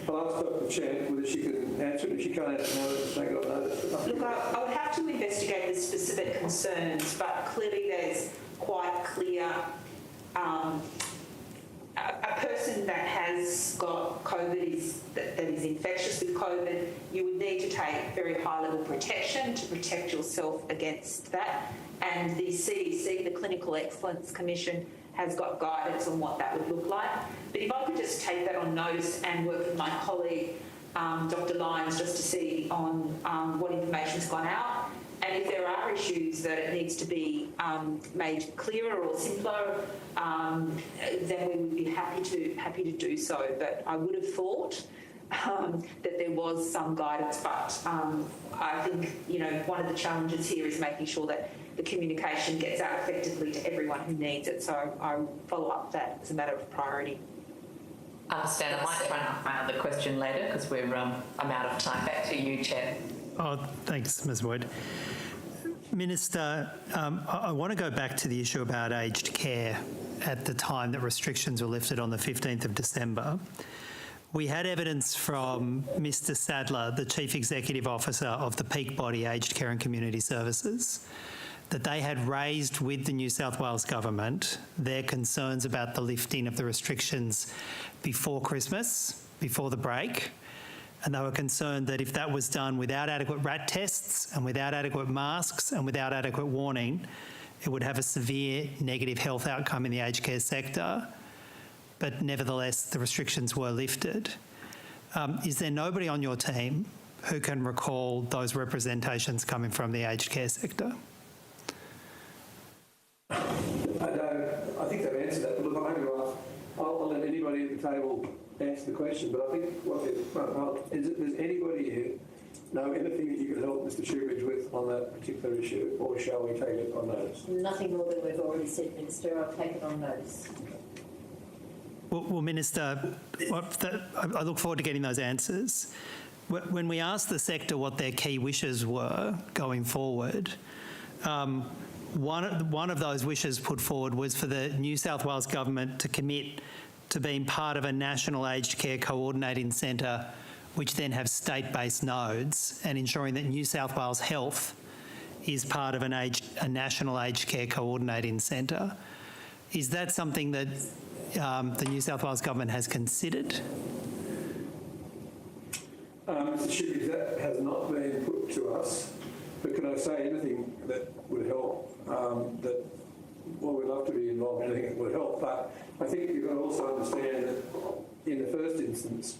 I'll ask Dr. Chant whether she can answer it. If she can't answer it, thank God. Look, I would have to investigate the specific concerns, but clearly there's quite clear a person that has got COVID that is infectious with COVID, you would need to take very high level protection to protect yourself against that. And the CDC, the Clinical Excellence Commission, has got guidance on what that would look like. But if I could just take that on notice and work with my colleague, Dr. Lyons, just to see on what information's gone out. And if there are issues that it needs to be made clearer or simpler, then we would be happy to do so. But I would have thought that there was some guidance. But I think one of the challenges here is making sure that the communication gets out effectively to everyone who needs it. So I'll follow up that as a matter of priority. I understand. I might try and ask my other question later because I'm out of time. Back to you, Chair. Oh, thanks, Ms. Wood. Minister, I want to go back to the issue about aged care at the time that restrictions were lifted on the 15th of December. We had evidence from Mr. Sadler, the Chief Executive Officer of the peak body Aged Care and Community Services, that they had raised with the New South Wales Government their concerns about the lifting of the restrictions before Christmas, before the break, and they were concerned that if that was done without adequate RAT tests and without adequate masks and without adequate warning, it would have a severe negative health outcome in the aged care sector. But nevertheless, the restrictions were lifted. Is there nobody on your team who can recall those representations coming from the aged care sector? I think they've answered that, but look, I'm going to ask, I'll let anybody at the table answer the question, but I think does anybody here know anything that you can help Mr Shoebridge with on that particular issue, or shall we take it on notice? Nothing more than we've already said, Minister. I'll take it on notice. Well, Minister, I look forward to getting those answers. When we asked the sector what their key wishes were going forward, one of those wishes put forward was for the New South Wales Government to commit to being part of a national aged care coordinating centre, which then have state-based nodes, and ensuring that New South Wales Health is part of a national aged care coordinating centre. Is that something that the New South Wales Government has considered? Mr Shoebridge, that has not been put to us, but can I say anything that would help? We'd love to be involved in anything that would help, but I think you've got to also understand that in the first instance,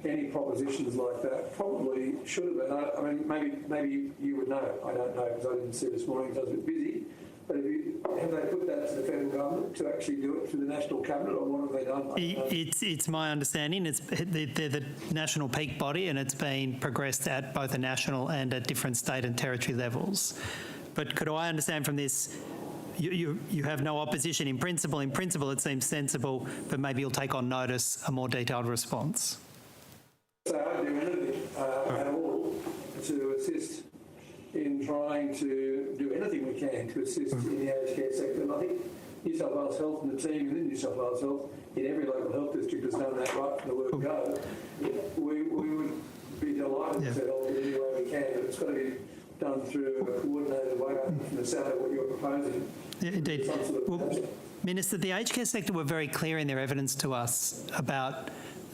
any propositions like that probably should have been. I mean, maybe you would know. I don't know because I didn't see this morning because I was a bit busy. But have they put that to the federal government to actually do it through the national cabinet, or what have they done? It's my understanding they're the national peak body, and it's been progressed at both the national and at different state and territory levels. But could I understand from this, you have no opposition in principle? In principle, it seems sensible, but maybe you'll take on notice a more detailed response. So I don't do anything at all to assist in trying to do anything we can to assist in the aged care sector. And I think New South Wales Health and the team within New South Wales Health in every local health district has done that right from the word go. We would be delighted to help in any way we can, but it's got to be done through a coordinated way. I think from the sound of what you're proposing. Yeah, indeed. Minister, the aged care sector were very clear in their evidence to us about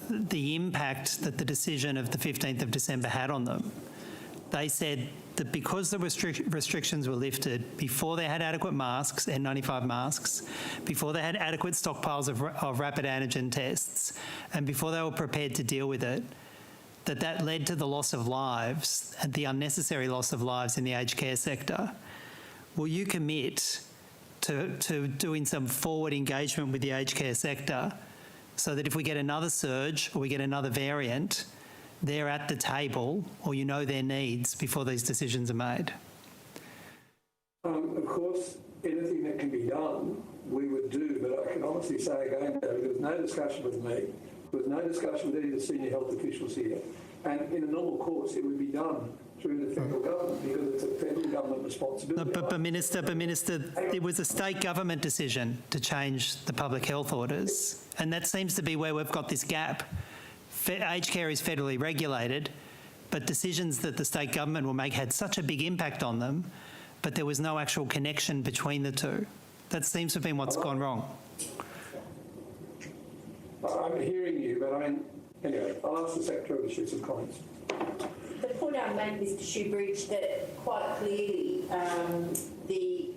the impact that the decision of the 15th of December had on them. They said that because the restrictions were lifted, before they had adequate masks, N95 masks, before they had adequate stockpiles of rapid antigen tests, and before they were prepared to deal with it, that led to the loss of lives and the unnecessary loss of lives in the aged care sector. Will you commit to doing some forward engagement with the aged care sector so that if we get another surge or we get another variant, they're at the table, or you know their needs before these decisions are made? Of course, anything that can be done, we would do, but I can honestly say again, there was no discussion with me, there was no discussion with any of the senior health officials here, and in a normal course, it would be done through the federal government because it's a federal government responsibility. No, but Minister, it was a state government decision to change the public health orders, and that seems to be where we've got this gap. Aged care is federally regulated, but decisions that the state government will make had such a big impact on them, but there was no actual connection between the two. That seems to have been what's gone wrong. I'm hearing you, but I mean, anyway, I'll ask the Secretary of the shoot some comments. The point I made, Mr Shoebridge, that quite clearly the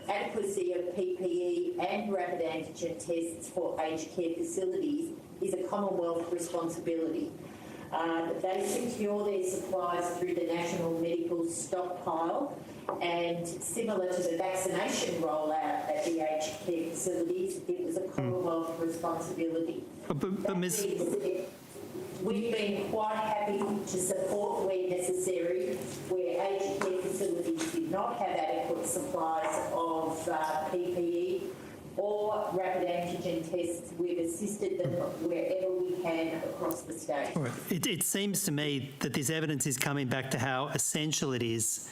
adequacy of PPE and rapid antigen tests for aged care facilities is a Commonwealth responsibility. They secure their supplies through the National Medical Stockpile, and similar to the vaccination rollout at the aged care facilities, it was a Commonwealth responsibility. But Ms. We've been quite happy to support where necessary, where aged care facilities did not have adequate supplies of PPE or rapid antigen tests. We've assisted them wherever we can across the state. All right. It seems to me that this evidence is coming back to how essential it is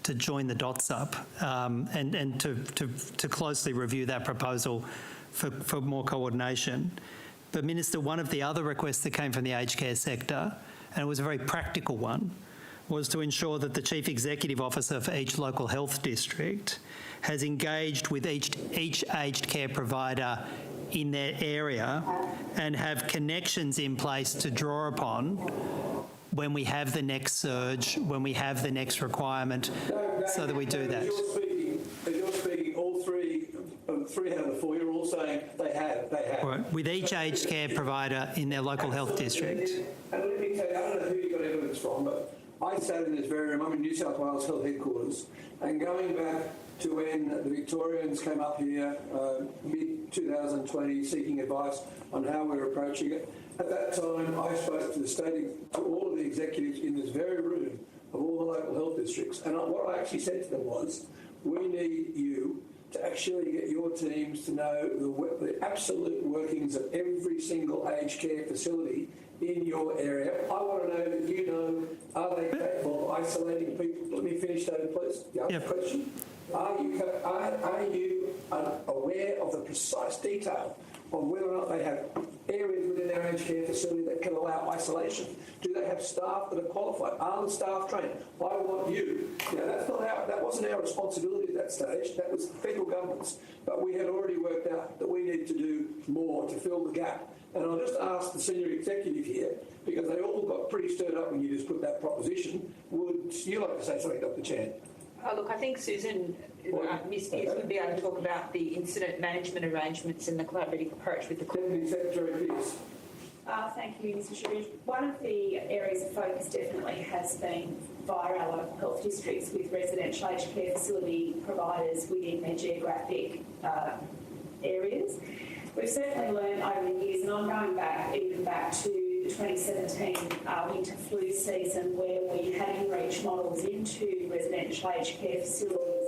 to join the dots up and to closely review that proposal for more coordination. But Minister, one of the other requests that came from the aged care sector, and it was a very practical one, was to ensure that the Chief Executive Officer for each local health district has engaged with each aged care provider in their area and have connections in place to draw upon when we have the next surge, when we have the next requirement, so that we do that. You're speaking all three out of the four, you're all saying they have. Right. With each aged care provider in their local health district. And let me me say, I don't know who you got evidence from, but I sat in this very room. I'm in New South Wales Health Headquarters, and going back to when the Victorians came up here mid-2020 seeking advice on how we're approaching it. At that time, I spoke to all of the executives in this very room of all the local health districts, and what I actually said to them was, we need you to actually get your teams to know the absolute workings of every single aged care facility in your area. I want to know that you know, are they capable of isolating people? Let me finish, David, please. The other question. Are you aware of the precise detail on whether or not they have areas within their aged care facility that can allow isolation? Do they have staff that are qualified? Are the staff trained? I want you. Now, that wasn't our responsibility at that stage. That was the federal government's. But we had already worked out that we need to do more to fill the gap. And I'll just ask the senior executive here, because they all got pretty stirred up when you just put that proposition. Would you like to say something, Dr. Chan? Look, I think Susan, Ms. Pearce, would be able to talk about the incident management arrangements and the collaborative approach with the Deputy Secretary Pearce. Thank you, Mr. Chair. One of the areas of focus definitely has been via our local health districts with residential aged care facility providers within their geographic areas. We've certainly learned over the years, and I'm going back even back to the 2017 winter flu season where we had in-reach models into residential aged care facilities.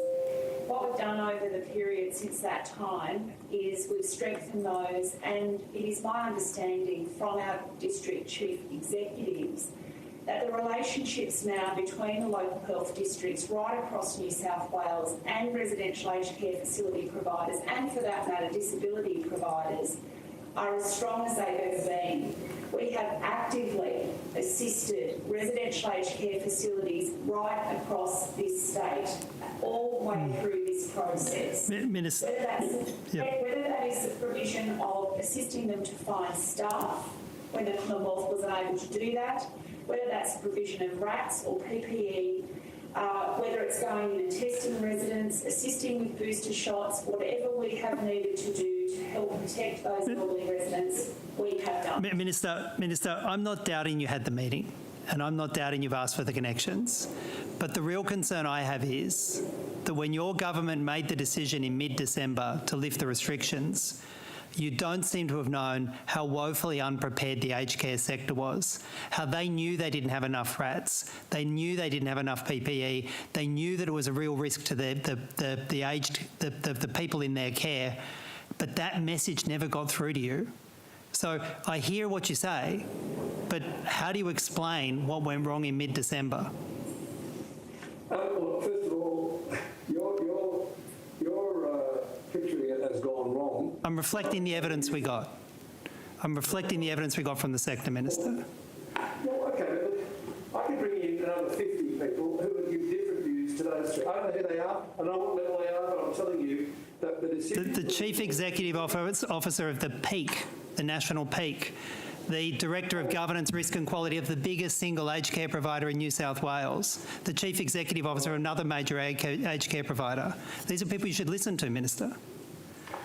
What we've done over the period since that time is we've strengthened those, and it is my understanding from our district chief executives that the relationships now between the local health districts right across New South Wales and residential aged care facility providers, and for that matter disability providers, are as strong as they've ever been. We have actively assisted residential aged care facilities right across this state, all the way through this process. Minister. Whether that is the provision of assisting them to find staff when the Commonwealth was unable to do that, whether that's the provision of RATs or PPE, whether it's going in and testing residents, assisting with booster shots, whatever we have needed to do to help protect those elderly residents, we have done. Minister, I'm not doubting you had the meeting, and I'm not doubting you've asked for the connections. But the real concern I have is that when your government made the decision in mid-December to lift the restrictions, you don't seem to have known how woefully unprepared the aged care sector was, how they knew they didn't have enough RATs, they knew they didn't have enough PPE, they knew that it was a real risk to the aged, the people in their care, but that message never got through to you. So I hear what you say, but how do you explain what went wrong in mid-December? Well, first of all, your picturing it has gone wrong. I'm reflecting the evidence we got. I'm reflecting the evidence we got from the sector, Minister. Well, okay, but I could bring in another 50 people who would give different views to those three. I don't know who they are, I don't know what level they are, but I'm telling you that the decision... The Chief Executive Officer of the PEAK, the National PEAK, the Director of Governance, Risk and Quality of the biggest single aged care provider in New South Wales, the Chief Executive Officer of another major aged care provider. These are people you should listen to, Minister.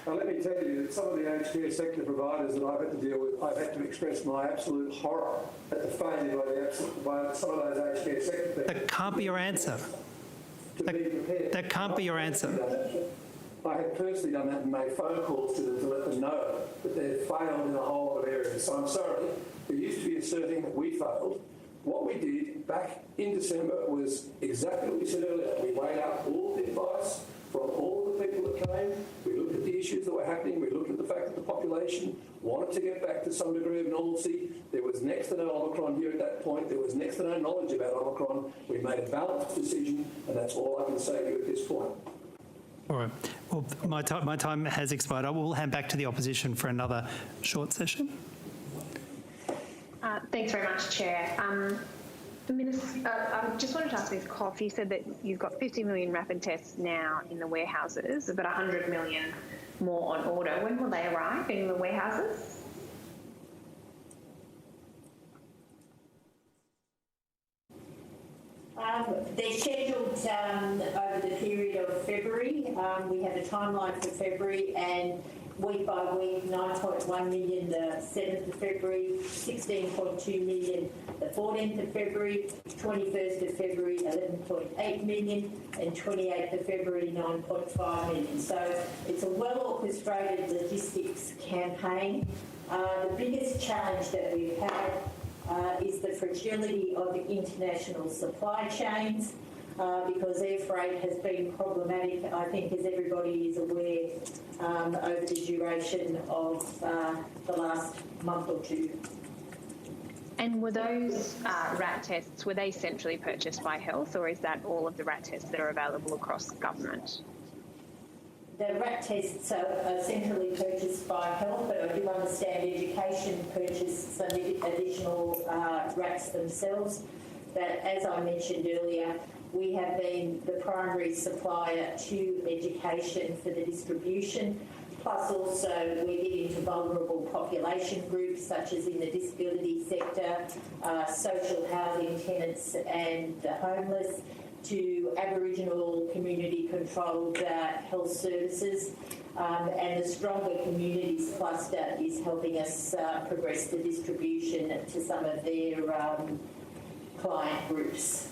Well, let me tell you that some of the aged care sector providers that I've had to deal with, I've had to express my absolute horror at the failure by some of those aged care sector people. That can't be your answer. That can't be your answer. I have personally done that and made phone calls to them to let them know that they've failed in a whole lot of areas. So I'm sorry, there used to be asserting that we failed. What we did back in December was exactly what we said earlier. We weighed up all the advice from all the people that came. We looked at the issues that were happening. We looked at the fact that the population wanted to get back to some degree of normalcy. There was next to no Omicron here at that point. There was next to no knowledge about Omicron. We made a balanced decision, and that's all I can say to you at this point. All right. Well, my time has expired. I will hand back to the opposition for another short session. Thanks very much, Chair. Minister, I just wanted to ask Ms. Coff, you said that you've got 50 million rapid tests now in the warehouses, but 100 million more on order. When will they arrive in the warehouses? They're scheduled over the period of February. We have a timeline for February, and week by week, 9.1 million the 7th of February, 16.2 million the 14th of February, 21st of February, 11.8 million, and 28th of February, 9.5 million. So it's a well-orchestrated logistics campaign. The biggest challenge that we've had is the fragility of the international supply chains, because air freight has been problematic, I think, as everybody is aware, over the duration of the last month or two. And were those rat tests, were they centrally purchased by Health, or is that all of the rat tests that are available across government? The rat tests are centrally purchased by Health, but I do understand Education purchased some additional rats themselves. But as I mentioned earlier, we have been the primary supplier to Education for the distribution, plus also we're getting to vulnerable population groups such as in the disability sector, social housing tenants and the homeless, to Aboriginal community-controlled health services, and the Stronger Communities Cluster is helping us progress the distribution to some of their client groups.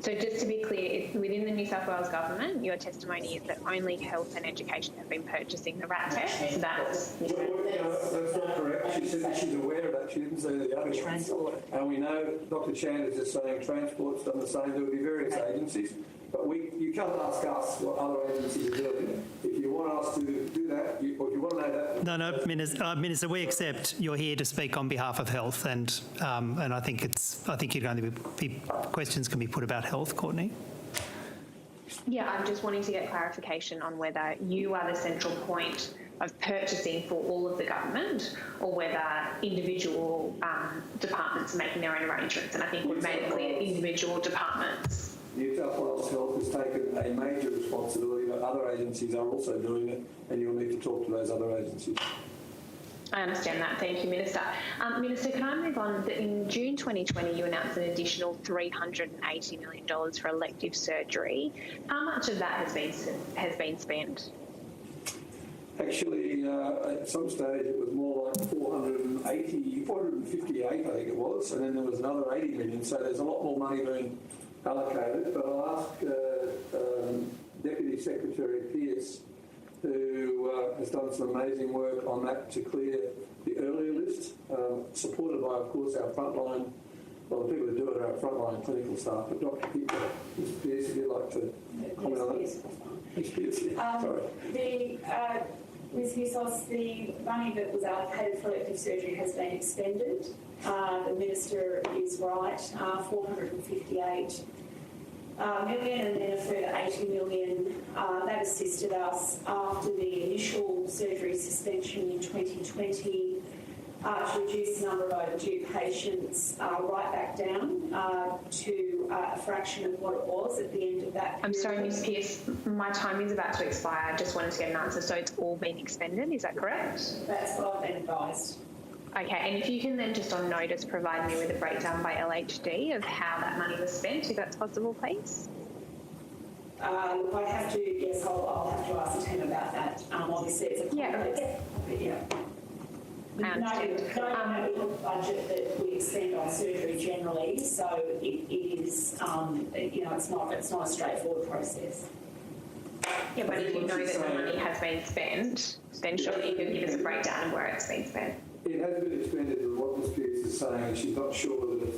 So just to be clear, within the New South Wales Government, your testimony is that only Health and Education have been purchasing the rat tests. That's not correct. She said that she's aware of that. She didn't say the other transport. And we know Dr. Chan is just saying Transport's done the same. There will be various agencies. But you can't ask us what other agencies are doing. If you want us to do that, or if you want to know that... No, Minister, we accept you're here to speak on behalf of Health, and I think you're going to be questions can be put about Health, Courtney. Yeah, I'm just wanting to get clarification on whether you are the central point of purchasing for all of the government, or whether individual departments are making their own arrangements. And I think we've made it clear individual departments. New South Wales Health has taken a major responsibility, but other agencies are also doing it, and you'll need to talk to those other agencies. I understand that. Thank you, Minister. Minister, can I move on? In June 2020, you announced an additional $380 million for elective surgery. How much of that has been spent? Actually, at some stage it was more like 458, I think it was, and then there was another 80 million. So there's a lot more money being allocated. But I'll ask Deputy Secretary Pearce, who has done some amazing work on that, to clear the earlier list, supported by, of course, our frontline. Well, the people who do it are our frontline clinical staff. But Dr. Pearce, if you'd like to comment on that. Ms. Pearce, sorry. Ms. Hussos, the money that was allocated for elective surgery has been expended. The Minister is right, 458 million, and then a further 80 million. That assisted us after the initial surgery suspension in 2020 to reduce the number of overdue patients right back down to a fraction of what it was at the end of that period. I'm sorry, Ms. Pearce, my time is about to expire. I just wanted to get an answer. So it's all been expended, is that correct? That's what I've been advised. Okay, and if you can then just on notice provide me with a breakdown by LHD of how that money was spent, if that's possible, please. Look, I have to, yes, I'll have to ask the team about that. Obviously, it's a complex, yeah. No budget that we expend on surgery generally, so it is, it's not a straightforward process. Yeah, but if you know that the money has been spent, then surely you can give us a breakdown of where it's been spent. It has been expended, and what Ms. Pearce is saying is she's not sure that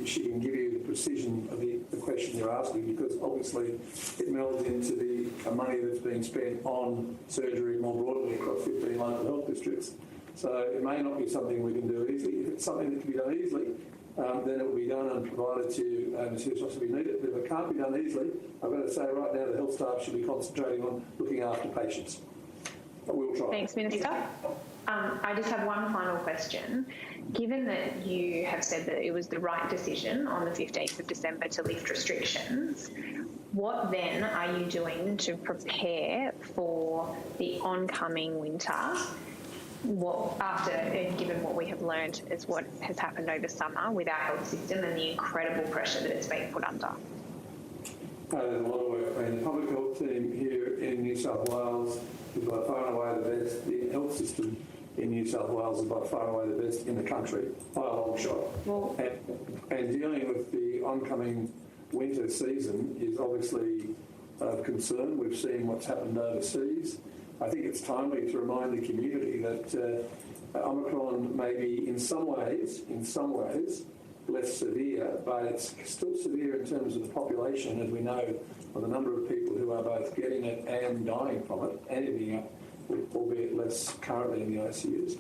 she can give you the precision of the question you're asking, because obviously it melds into the money that's being spent on surgery more broadly across 15 local health districts. So it may not be something we can do easily. If it's something that can be done easily, then it will be done and provided to Ms. Hussos if we need it. But if it can't be done easily, I've got to say right now the health staff should be concentrating on looking after patients. But we'll try. Thanks, Minister. I just have one final question. Given that you have said that it was the right decision on the 15th of December to lift restrictions, what then are you doing to prepare for the oncoming winter? Given what we have learned is what has happened over summer with our health system and the incredible pressure that it's been put under? There's a lot of work. The public health team here in New South Wales is by far and away the best. The health system in New South Wales is by far and away the best in the country, by a long shot. Well, and dealing with the oncoming winter season is obviously of concern. We've seen what's happened overseas. I think it's timely to remind the community that Omicron may be in some ways less severe, but it's still severe in terms of the population, as we know, of the number of people who are both getting it and dying from it, and ending up, albeit less currently in the ICUs.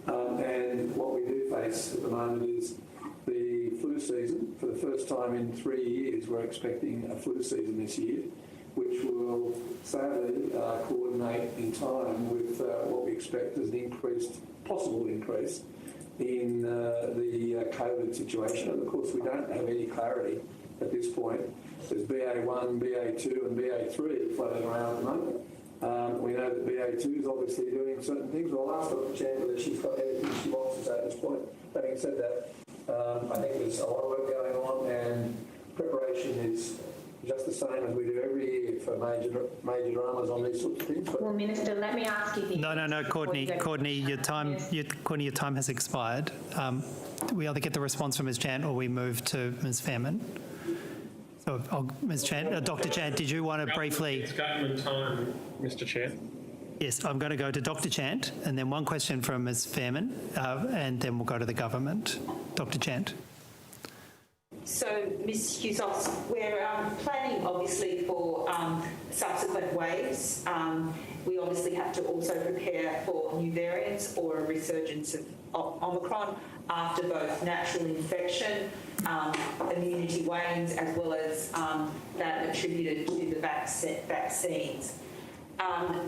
And what we do face at the moment is the flu season. For the first time in 3 years, we're expecting a flu season this year, which will sadly coordinate in time with what we expect as an possible increase in the COVID situation. And of course, we don't have any clarity at this point. There's BA1, BA2 and BA3 floating around at the moment. We know that BA2 is obviously doing certain things. Well, I'll ask Dr. Chan whether she's got anything she wants to say at this point. Having said that, I think there's a lot of work going on, and preparation is just the same as we do every year for major dramas on these sorts of things. Well, Minister, let me ask you this. No, Courtney, your time has expired. We either get the response from Ms. Chan or we move to Ms. Fairman. So, Ms. Chan, Dr. Chan, did you want to briefly? It's government time, Mr. Chair. Yes, I'm going to go to Dr. Chant, and then one question from Ms. Fairman, and then we'll go to the government. Dr. Chant. So, Ms. Hughes, we're planning obviously for subsequent waves. We obviously have to also prepare for new variants or a resurgence of Omicron after both natural infection, immunity wanes, as well as that attributed to the vaccines.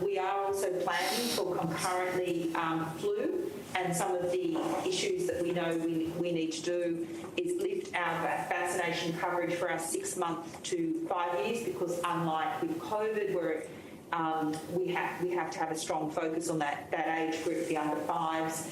We are also planning for concurrently flu, and some of the issues that we know we need to do is lift our vaccination coverage for our 6 months to 5 years, because unlike with COVID, where we have to have a strong focus on that age group, the under 5s,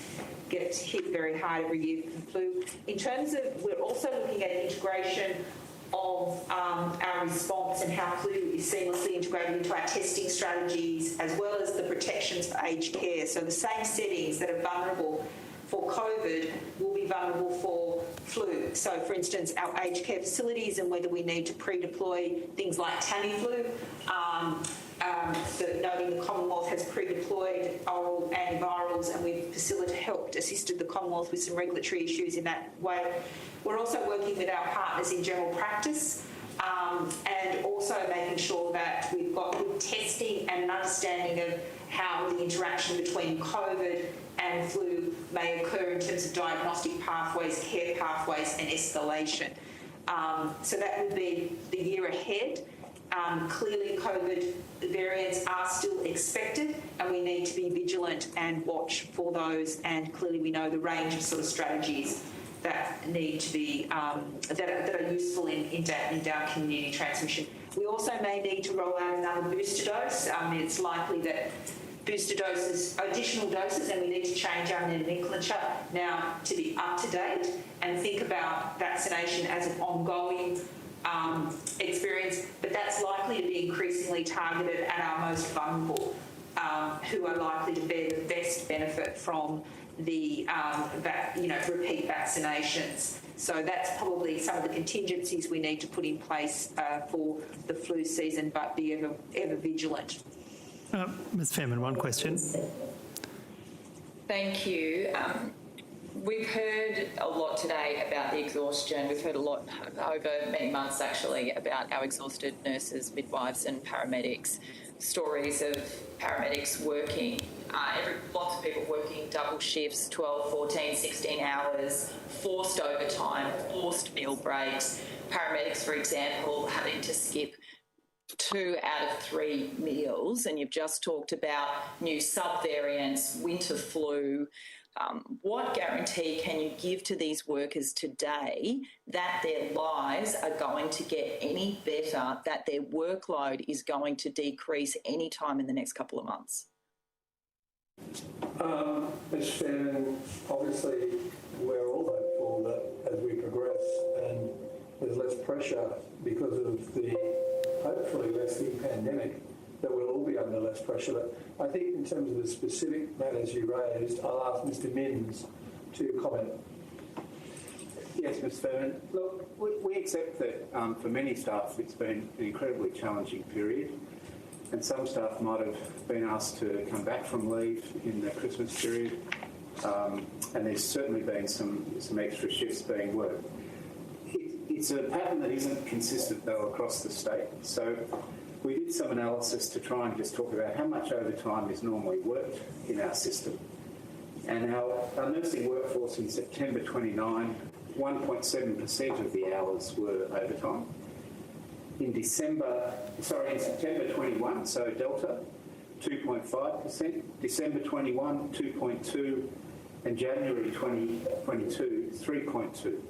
gets hit very hard every year from flu. In terms of, we're also looking at integration of our response and how flu is seamlessly integrated into our testing strategies, as well as the protections for aged care. So the same settings that are vulnerable for COVID will be vulnerable for flu. So, for instance, our aged care facilities, and whether we need to pre-deploy things like Tamiflu. Noting the Commonwealth has pre-deployed oral antivirals, and we've assisted the Commonwealth with some regulatory issues in that way. We're also working with our partners in general practice, and also making sure that we've got good testing and an understanding of how the interaction between COVID and flu may occur in terms of diagnostic pathways, care pathways and escalation. So that will be the year ahead. Clearly COVID variants are still expected, and we need to be vigilant and watch for those, and clearly we know the range of sort of strategies that need to be that are useful in our community transmission. We also may need to roll out another booster dose. It's likely that booster doses, additional doses, and we need to change our nomenclature now to be up to date and think about vaccination as an ongoing experience, but that's likely to be increasingly targeted at our most vulnerable, who are likely to bear the best benefit from the repeat vaccinations. So that's probably some of the contingencies we need to put in place for the flu season, but be ever vigilant. Ms. Fairman, one question. Thank you. We've heard a lot today about the exhaustion. We've heard a lot over many months, actually, about our exhausted nurses, midwives and paramedics. Stories of paramedics working, lots of people working double shifts, 12, 14, 16 hours, forced overtime, forced meal breaks. Paramedics, for example, having to skip 2 out of 3 meals. And you've just talked about new subvariants, winter flu. What guarantee can you give to these workers today that their lives are going to get any better, that their workload is going to decrease any time in the next couple of months? Ms. Fairman, obviously we're all hopeful that as we progress and there's less pressure because of the hopefully lessening pandemic, that we'll all be under less pressure. But I think in terms of the specific matters you raised, I'll ask Mr Minns to comment. Yes, Mr Fairman. Look, we accept that for many staff it's been an incredibly challenging period, and some staff might have been asked to come back from leave in the Christmas period, and there's certainly been some extra shifts being worked. It's a pattern that isn't consistent, though, across the state. So we did some analysis to try and just talk about how much overtime is normally worked in our system. And our nursing workforce in September 29, 1.7% of the hours were overtime. In September 21, so Delta, 2.5%, December 21, 2.2%, and January 2022, 3.2%.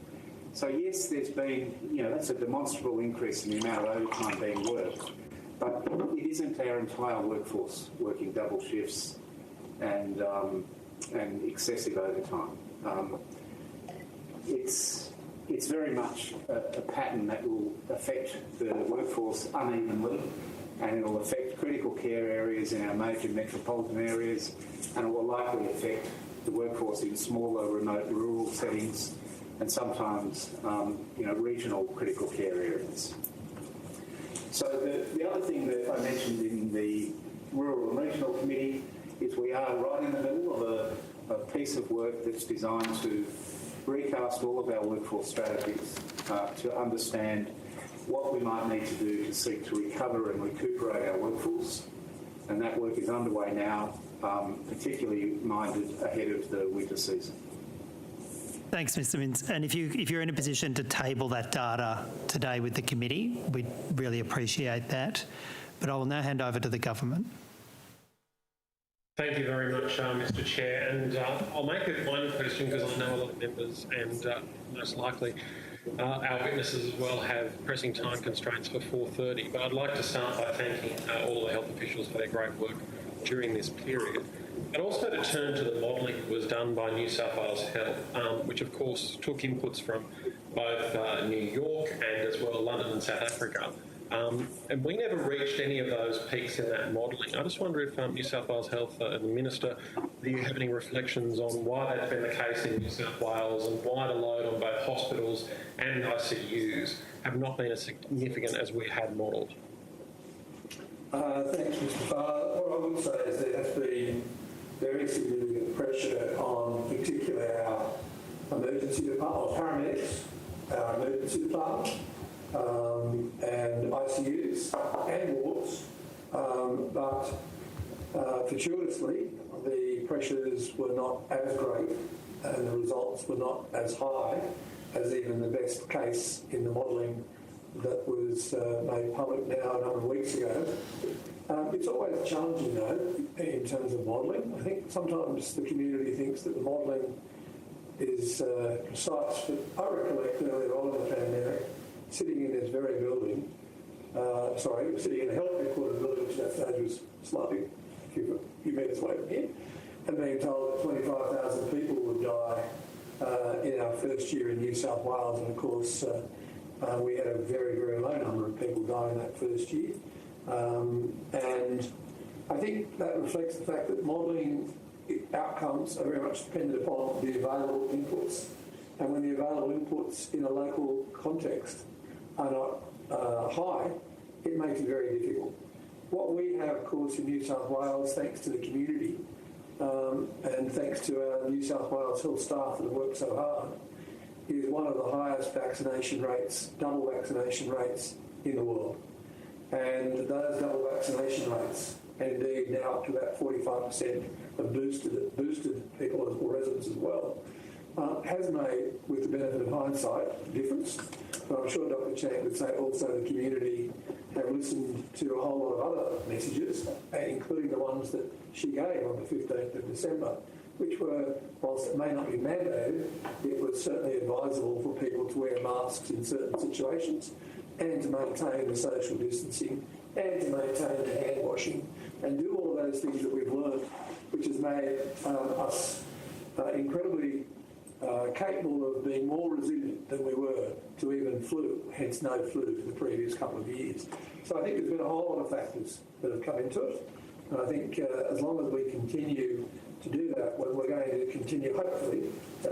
So yes, there's been, that's a demonstrable increase in the amount of overtime being worked, but it isn't our entire workforce working double shifts and excessive overtime. It's very much a pattern that will affect the workforce unevenly, and it will affect critical care areas in our major metropolitan areas, and it will likely affect the workforce in smaller, remote, rural settings, and sometimes, regional critical care areas. So the other thing that I mentioned in the Rural and Regional Committee is we are right in the middle of a piece of work that's designed to recast all of our workforce strategies to understand what we might need to do to seek to recover and recuperate our workforce. And that work is underway now, particularly minded ahead of the winter season. Thanks, Mr Minns. And if you're in a position to table that data today with the committee, we'd really appreciate that. But I will now hand over to the government. Thank you very much, Mr Chair. And I'll make it one question because I know a lot of members and most likely our witnesses as well have pressing time constraints for 4:30. But I'd like to start by thanking all the health officials for their great work during this period. And also to turn to the modelling that was done by New South Wales Health, which of course took inputs from both New York and as well London and South Africa. And we never reached any of those peaks in that modelling. I just wonder if New South Wales Health and the Minister, do you have any reflections on why that's been the case in New South Wales and why the load on both hospitals and ICUs have not been as significant as we had modelled? Thanks, Mr Farr. What I would say is there has been very significant pressure on particularly our emergency department, or paramedics, our emergency department, and ICUs and wards, but fortuitously the pressures were not as great and the results were not as high as even the best case in the modelling that was made public now a number of weeks ago. It's always challenging though in terms of modelling. I think sometimes the community thinks that the modelling is precise, but I recollect earlier on in the pandemic sitting in this very building, sitting in a health headquarters building, which at that stage was slightly a few metres away from here, and being told that 25,000 people would die in our first year in New South Wales, and of course we had a very, very low number of people die in that first year. And I think that reflects the fact that modelling outcomes are very much dependent upon the available inputs. And when the available inputs in a local context are not high, it makes it very difficult. What we have, of course, in New South Wales, thanks to the community and thanks to our New South Wales health staff that have worked so hard, is one of the highest vaccination rates, double vaccination rates in the world. And those double vaccination rates, and indeed now up to about 45% of boosted people or residents as well, has made, with the benefit of hindsight, a difference. But I'm sure Dr. Chang would say also the community have listened to a whole lot of other messages, including the ones that she gave on the 15th of December, which were, whilst it may not be mandated, it was certainly advisable for people to wear masks in certain situations and to maintain the social distancing and to maintain the hand washing and do all of those things that we've learned, which has made us incredibly capable of being more resilient than we were to even flu, hence no flu in the previous couple of years. So I think there's been a whole lot of factors that have come into it. And I think as long as we continue to do that, we're going to continue, hopefully,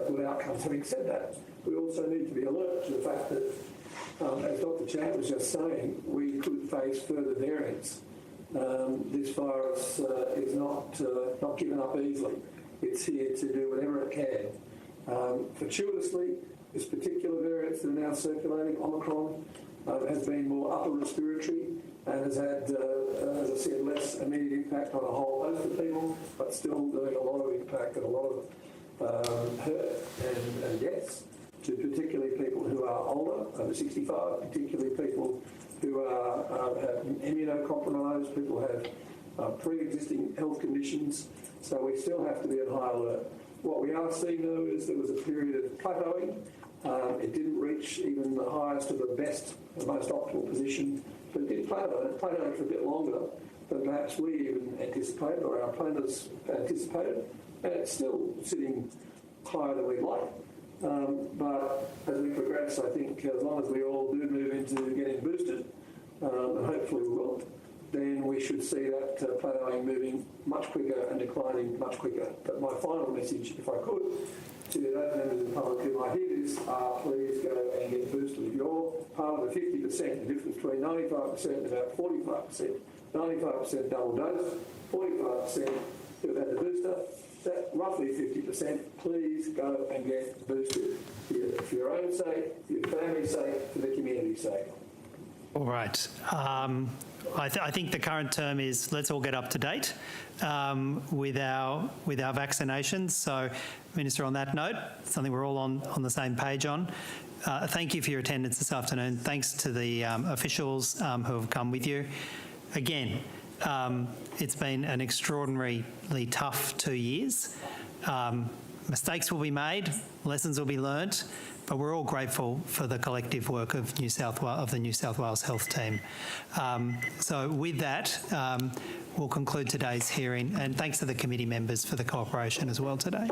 with outcomes. Having said that, we also need to be alert to the fact that, as Dr. Chan was just saying, we could face further variants. This virus is not given up easily. It's here to do whatever it can. Fortuitously, this particular variant that are now circulating, Omicron, has been more upper respiratory and has had, as I said, less immediate impact on a whole host of people, but still doing a lot of impact and a lot of hurt and deaths to particularly people who are older, over 65, particularly people who have immunocompromised, people who have pre-existing health conditions. So we still have to be on high alert. What we are seeing, though, is there was a period of plateauing. It didn't reach even the highest of the best, the most optimal position, but it did plateau. It plateaued for a bit longer than perhaps we even anticipated or our planners anticipated, and it's still sitting higher than we'd like. But as we progress, I think as long as we all do move into getting boosted, and hopefully we will, then we should see that plateauing moving much quicker and declining much quicker. But my final message, if I could, to those members of the public who might hear this, please go and get boosted. If you're part of the 50%, the difference between 95% and about 45%, 95% double dose, 45% who've had the booster, that roughly 50%, please go and get boosted for your own sake, for your family's sake, for the community's sake. All right. I think the current term is let's all get up to date with our vaccinations. So, Minister, on that note, something we're all on the same page on. Thank you for your attendance this afternoon. Thanks to the officials who have come with you. Again, it's been an extraordinarily tough 2 years. Mistakes will be made, lessons will be learnt, but we're all grateful for the collective work of the New South Wales Health Team. So with that, we'll conclude today's hearing, and thanks to the committee members for the cooperation as well today.